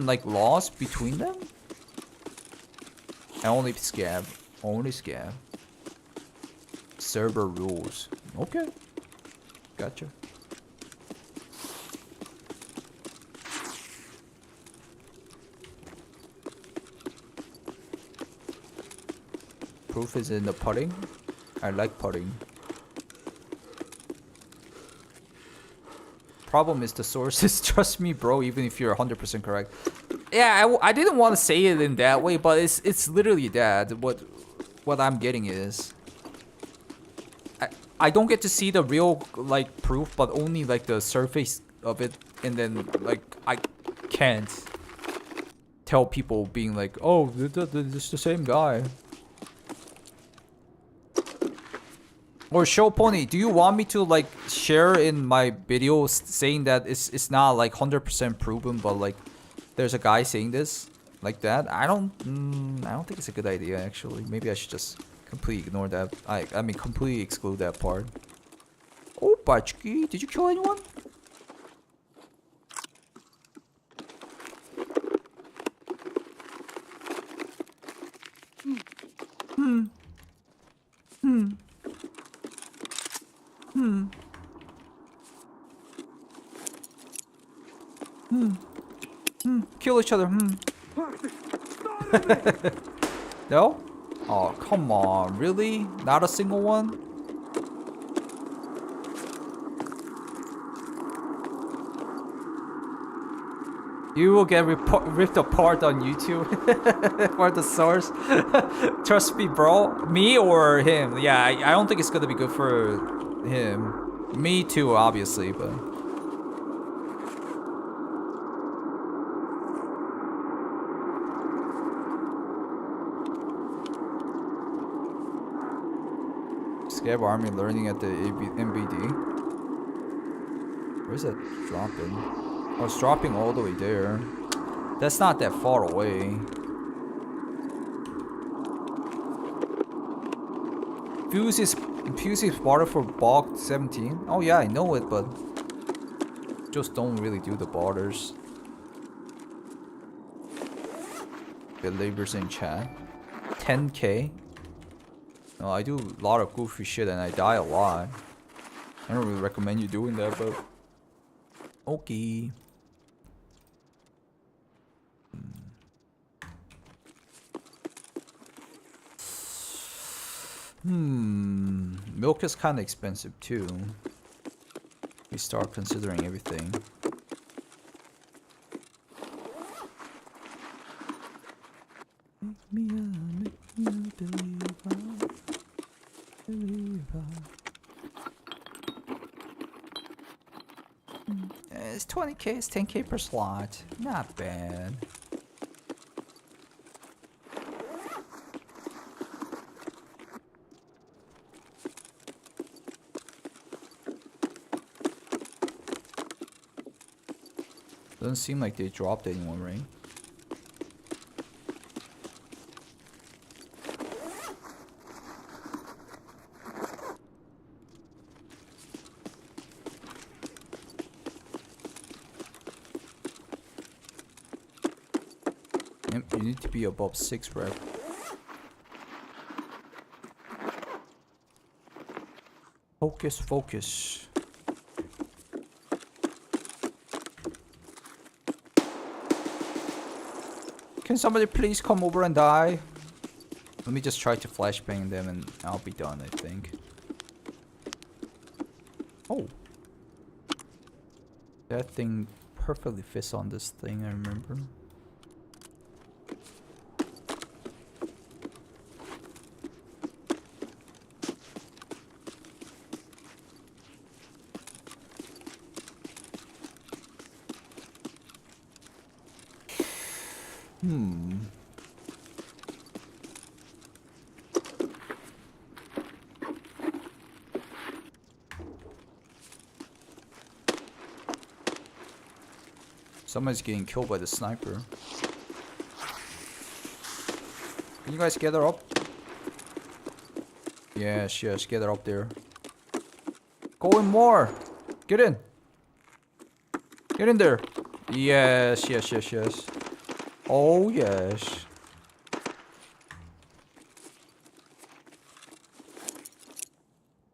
like laws between them. And only Scav. Server rules. Okay. Gotcha. proof is in the putting. I like putting. Problem is the sources. Trust me, bro. Even if you're 100% correct. Yeah, I didn't want to say it in that way, but it's literally that. What I'm getting is, I don't get to see the real like proof, but only like the surface of it, and then like I can't tell people being like, oh, this is the same guy. Or Show Pony, do you want me to like share in my video saying that it's not like 100% proven, but like there's a guy saying this like that? I don't think it's a good idea actually. Maybe I should just completely ignore that. I mean completely exclude that part. Oh, Bachki, did you kill anyone? Kill each other. No? Oh, come on. Really? Not a single one? You will get ripped apart on YouTube for the source. Trust me, bro. Me or him? Yeah, I don't think it's gonna be good for him. Me too, obviously, but... Scav army learning at the NVD. Where's that dropping? Oh, it's dropping all the way there. That's not that far away. Fuse is water for bulk 17. Oh yeah, I know it, but just don't really do the borders. Believers in chat. 10k. No, I do a lot of goofy shit and I die a lot. I don't really recommend you doing that, but okay. Milk is kind of expensive too. We start considering everything. Make me a believer. It's 20k, it's 10k per slot. Not bad. Doesn't seem like they dropped anyone, right? Yep, you need to be above 6 rep. Focus, focus. Can somebody please come over and die? Let me just try to flashbang them and I'll be done, I think. Oh. That thing perfectly fits on this thing, I remember. Somebody's getting killed by the sniper. Can you guys gather up? Yes, yes, gather up there. Go in more! Get in! Get in there! Yes, yes, yes, yes. Oh, yes.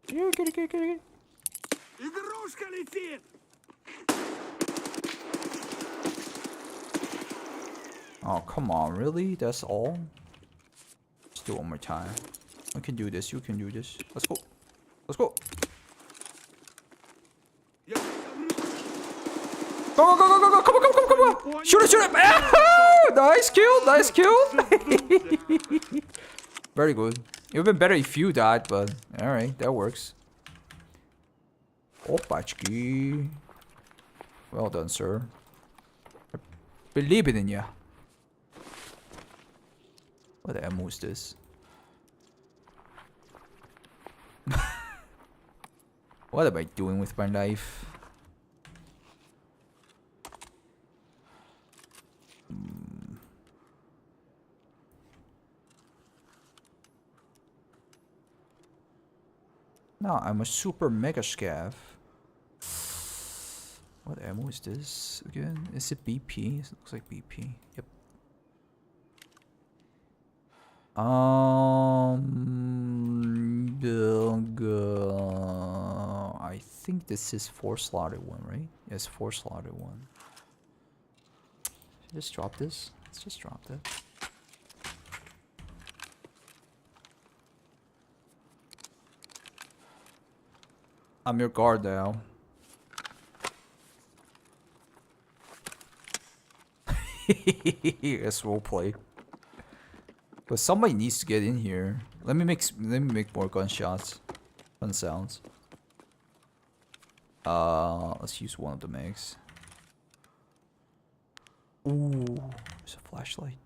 Get it. Oh, come on, really? That's all? Let's do it one more time. I can do this. You can do this. Let's go. Let's go. Go, go, go, go, go, go. Come on, come on, come on, come on. Shoot it, shoot it. Ah, nice kill, nice kill. Very good. It would have been better if you died, but alright, that works. Opachki. Well done, sir. I believe it in ya. What ammo is this? What am I doing with my life? No, I'm a super mega scav. What ammo is this again? Is it BP? It looks like BP. Yep. I think this is 4-slotted one, right? Yes, 4-slotted one. Should I just drop this? Let's just drop that. I'm your guard now. Yes, roleplay. But somebody needs to get in here. Let me make more gunshots. Gun sounds. Let's use one of the mags. Ooh, there's a flashlight.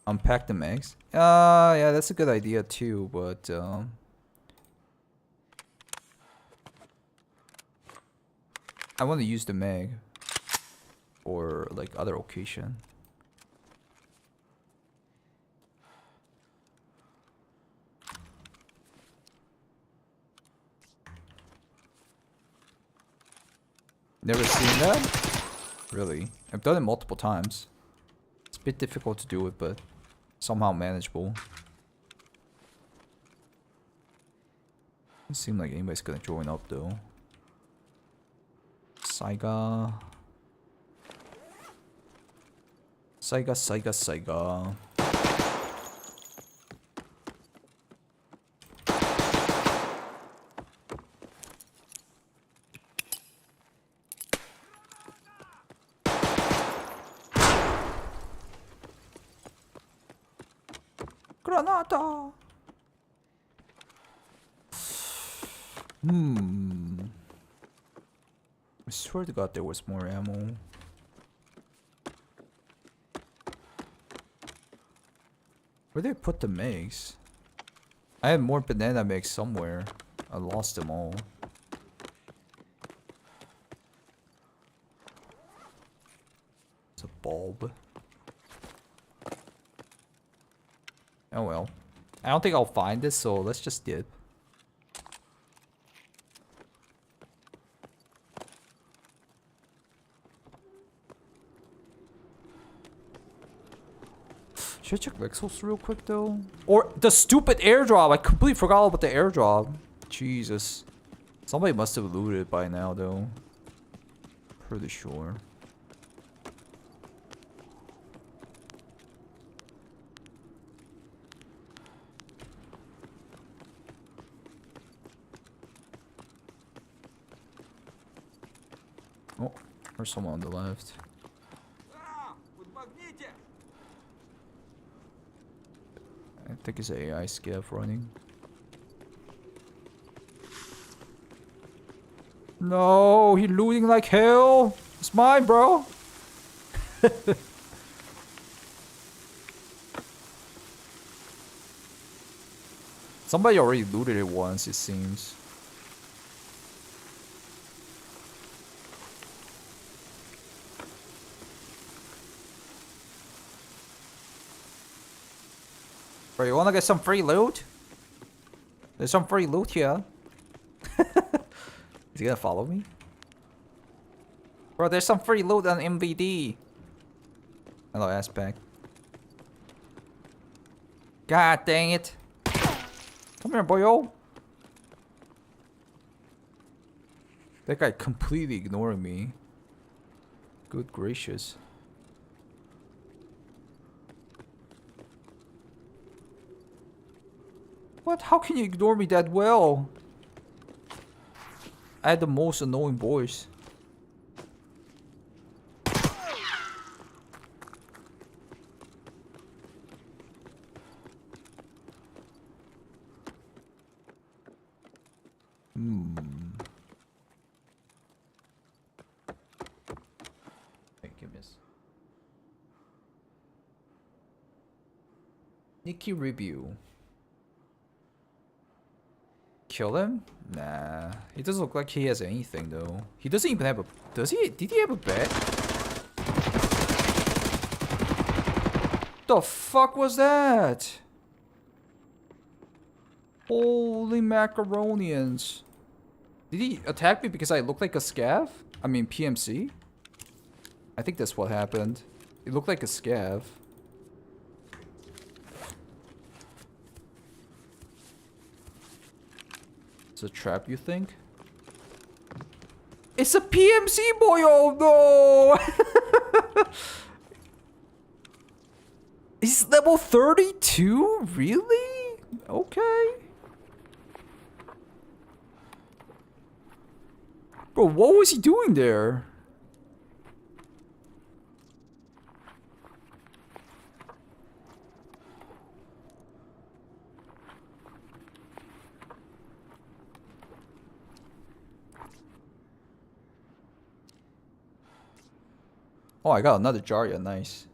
Unpack the mags. Yeah, that's a good idea too, but I want to use the mag for like other occasion. Never seen that? Really? I've done it multiple times. It's a bit difficult to do it, but somehow manageable. Doesn't seem like anybody's gonna join up though. Saiga. Saiga, Saiga, Saiga. Granada. I swear to God there was more ammo. Where did I put the mags? I had more banana mags somewhere. I lost them all. It's a bulb. Oh well. I don't think I'll find this, so let's just dip. Should I check Lexos real quick though? Or the stupid airdrop! I completely forgot about the airdrop. Jesus. Somebody must have looted it by now though. Pretty sure. Oh, there's someone on the left. I think it's AI Scav running. No, he looting like hell. It's mine, bro. Somebody already looted it once, it seems. Bro, you wanna get some free loot? There's some free loot here. Is he gonna follow me? Bro, there's some free loot on MVD. Hello, Aspect. God dang it. Come here, boyo. That guy completely ignoring me. Good gracious. What? How can you ignore me that well? I had the most annoying voice. Thank you, miss. Nikki review. Kill him? Nah. He doesn't look like he has anything though. He doesn't even have a... Does he? Did he have a bed? The fuck was that? Holy macaronians. Did he attack me because I look like a scav? I mean PMC? I think that's what happened. It looked like a scav. It's a trap, you think? It's a PMC boy! Oh no! He's level 32? Really? Okay. Bro, what was he doing there? Oh, I got another Jarya, nice.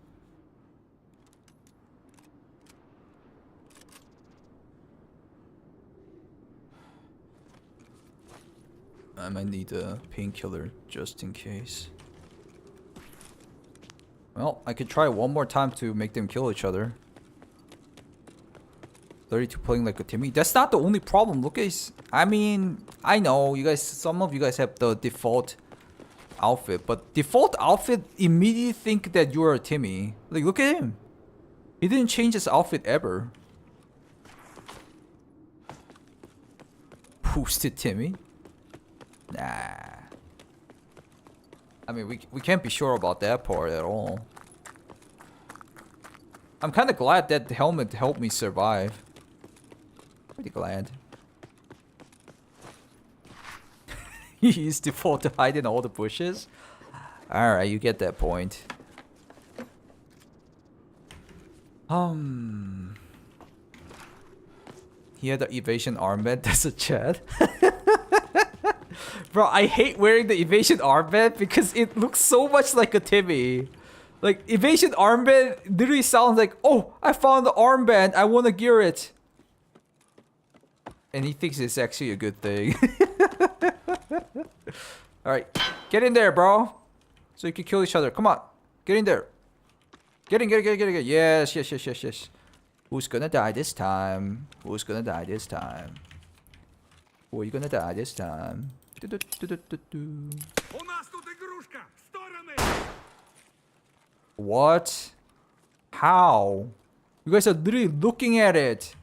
I might need a painkiller just in case. Well, I could try one more time to make them kill each other. 32 playing like a Timmy. That's not the only problem. Look at his... I mean, I know you guys, some of you guys have the default outfit, but default outfit immediately think that you're a Timmy. Like, look at him. He didn't change his outfit ever. Boosted Timmy? Nah. I mean, we can't be sure about that part at all. I'm kind of glad that the helmet helped me survive. Pretty glad. He used default to hide in all the bushes. Alright, you get that point. He had the evasion armband. That's a chat. Bro, I hate wearing the evasion armband because it looks so much like a Timmy. Like, evasion armband literally sounds like, oh, I found the armband, I want to gear it. And he thinks it's actually a good thing. Alright, get in there, bro. So you can kill each other. Come on, get in there. Get in. Yes. Who's gonna die this time? Who's gonna die this time? Who are you gonna die this time? What? How? You guys are literally looking at it.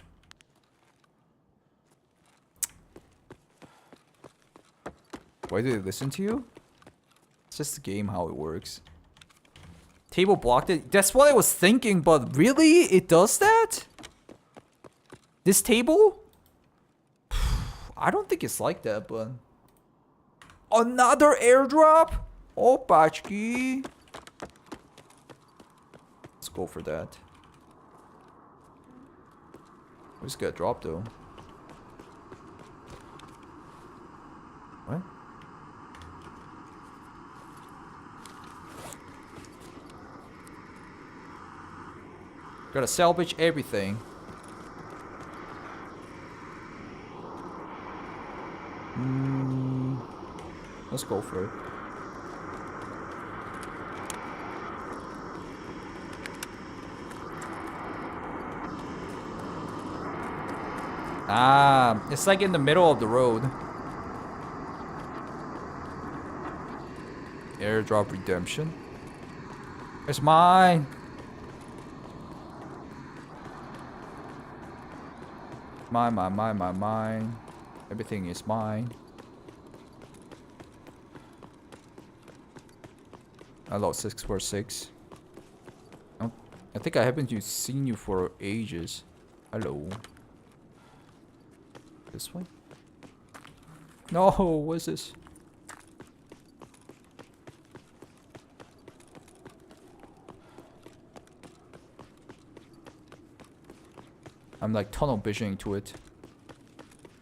Why do they listen to you? It's just the game how it works. Table blocked it. That's what I was thinking, but really? It does that? This table? I don't think it's like that, but... Another airdrop? Oh, Pachki. Let's go for that. We just got dropped though. What? Gotta salvage everything. Let's go for it. Ah, it's like in the middle of the road. Airdrop redemption. It's mine. Mine. Everything is mine. Hello, 646. I think I haven't seen you for ages. Hello. This way? No, what is this? I'm like tunnel visioning to it.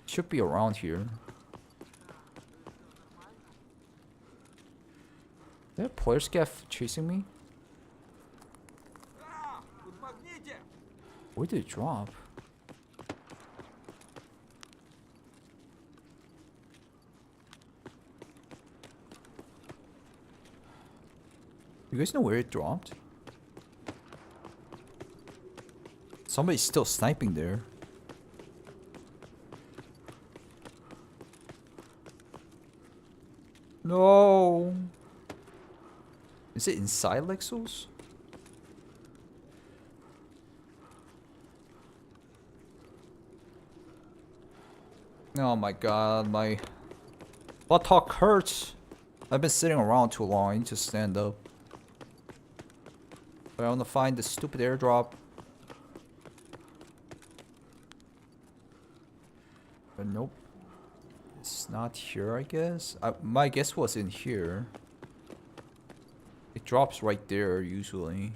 Should be around here. Is there a player scav chasing me? Where did it drop? You guys know where it dropped? Somebody's still sniping there. No. Is it inside Lexus? Oh my god, my buttock hurts. I've been sitting around too long. I need to stand up. But I want to find the stupid airdrop. But nope. It's not here, I guess. My guess was in here. It drops right there, usually.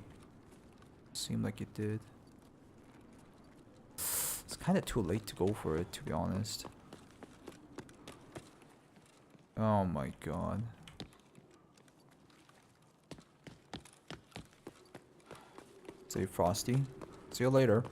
Seemed like it did. It's kind of too late to go for it, to be honest. Oh my god. Say Frosty. See you later.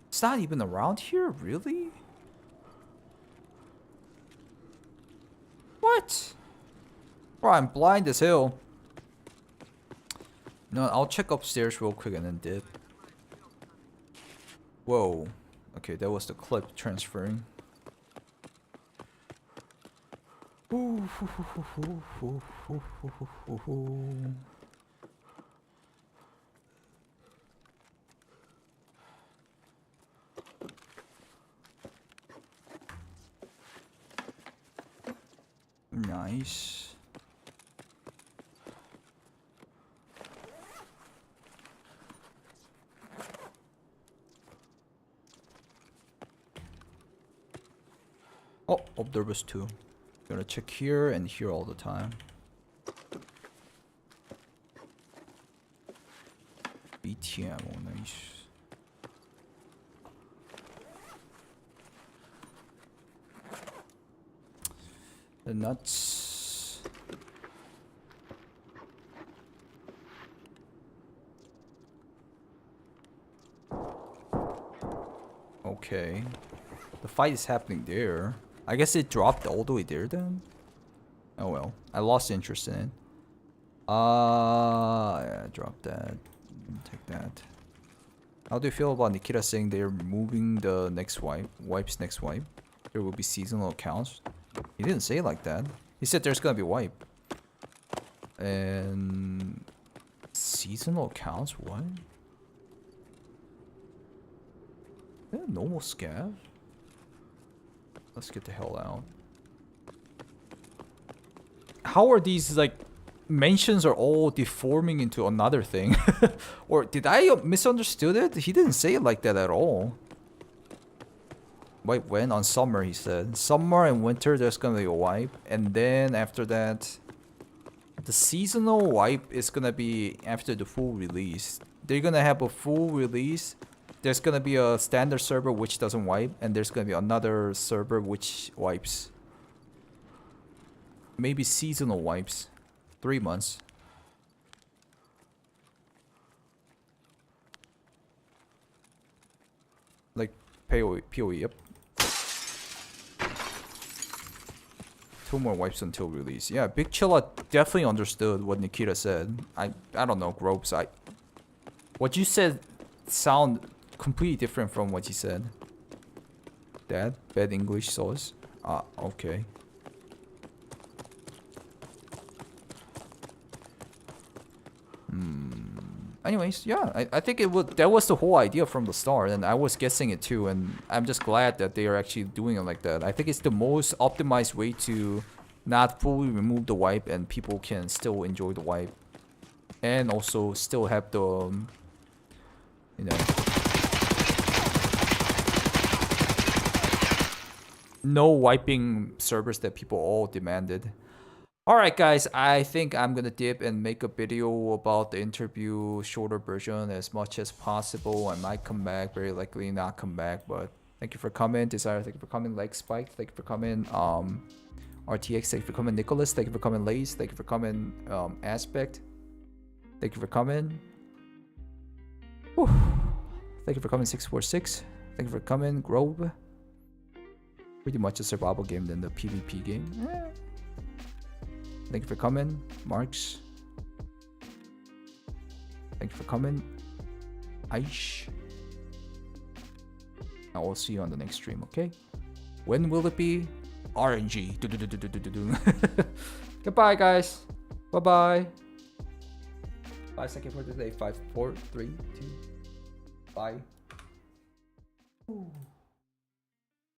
It's not even around here, really? What? Bro, I'm blind as hell. No, I'll check upstairs real quick and then dip. Whoa. Okay, that was the clip transferring. Nice. Oh, there was two. Gonna check here and here all the time. BTM, oh nice. The nuts. Okay. The fight is happening there. I guess it dropped all the way there then? Oh well. I lost interest in it. Yeah, drop that. Take that. How do you feel about Nikita saying they're moving the next wipe? Wipe's next wipe? There will be seasonal accounts. He didn't say it like that. He said there's gonna be wipe. And seasonal accounts? What? Is that a normal scav? Let's get the hell out. How are these like mentions are all deforming into another thing? Or did I misunderstood it? He didn't say it like that at all. Wait, when? On summer, he said. Summer and winter, there's gonna be a wipe. And then after that, the seasonal wipe is gonna be after the full release. They're gonna have a full release. There's gonna be a standard server which doesn't wipe. And there's gonna be another server which wipes. Maybe seasonal wipes. 3 months. Like PoE, yep. 2 more wipes until release. Yeah, Big Chilla definitely understood what Nikita said. I don't know, Gropes. What you said sound completely different from what he said. Dad, bad English sauce. Ah, okay. anyways, yeah, I think that was the whole idea from the start, and I was guessing it too, and I'm just glad that they are actually doing it like that. I think it's the most optimized way to not fully remove the wipe, and people can still enjoy the wipe, and also still have the, you know, no wiping servers that people all demanded. Alright guys, I think I'm gonna dip and make a video about the interview, shorter version as much as possible. I might come back, very likely not come back, but thank you for coming. Desire, thank you for coming. Like Spike, thank you for coming. RTX, thank you for coming. Nicholas, thank you for coming. Lace, thank you for coming. Aspect, thank you for coming. Whew. Thank you for coming. 646, thank you for coming. Grove, pretty much a survival game than the PvP game. Thank you for coming, Marks. Thank you for coming, Aish. I will see you on the next stream, okay? When will it be? RNG. Goodbye, guys. Bye-bye. 5 seconds for today. 5, 4, 3, 2. Bye. Ooh.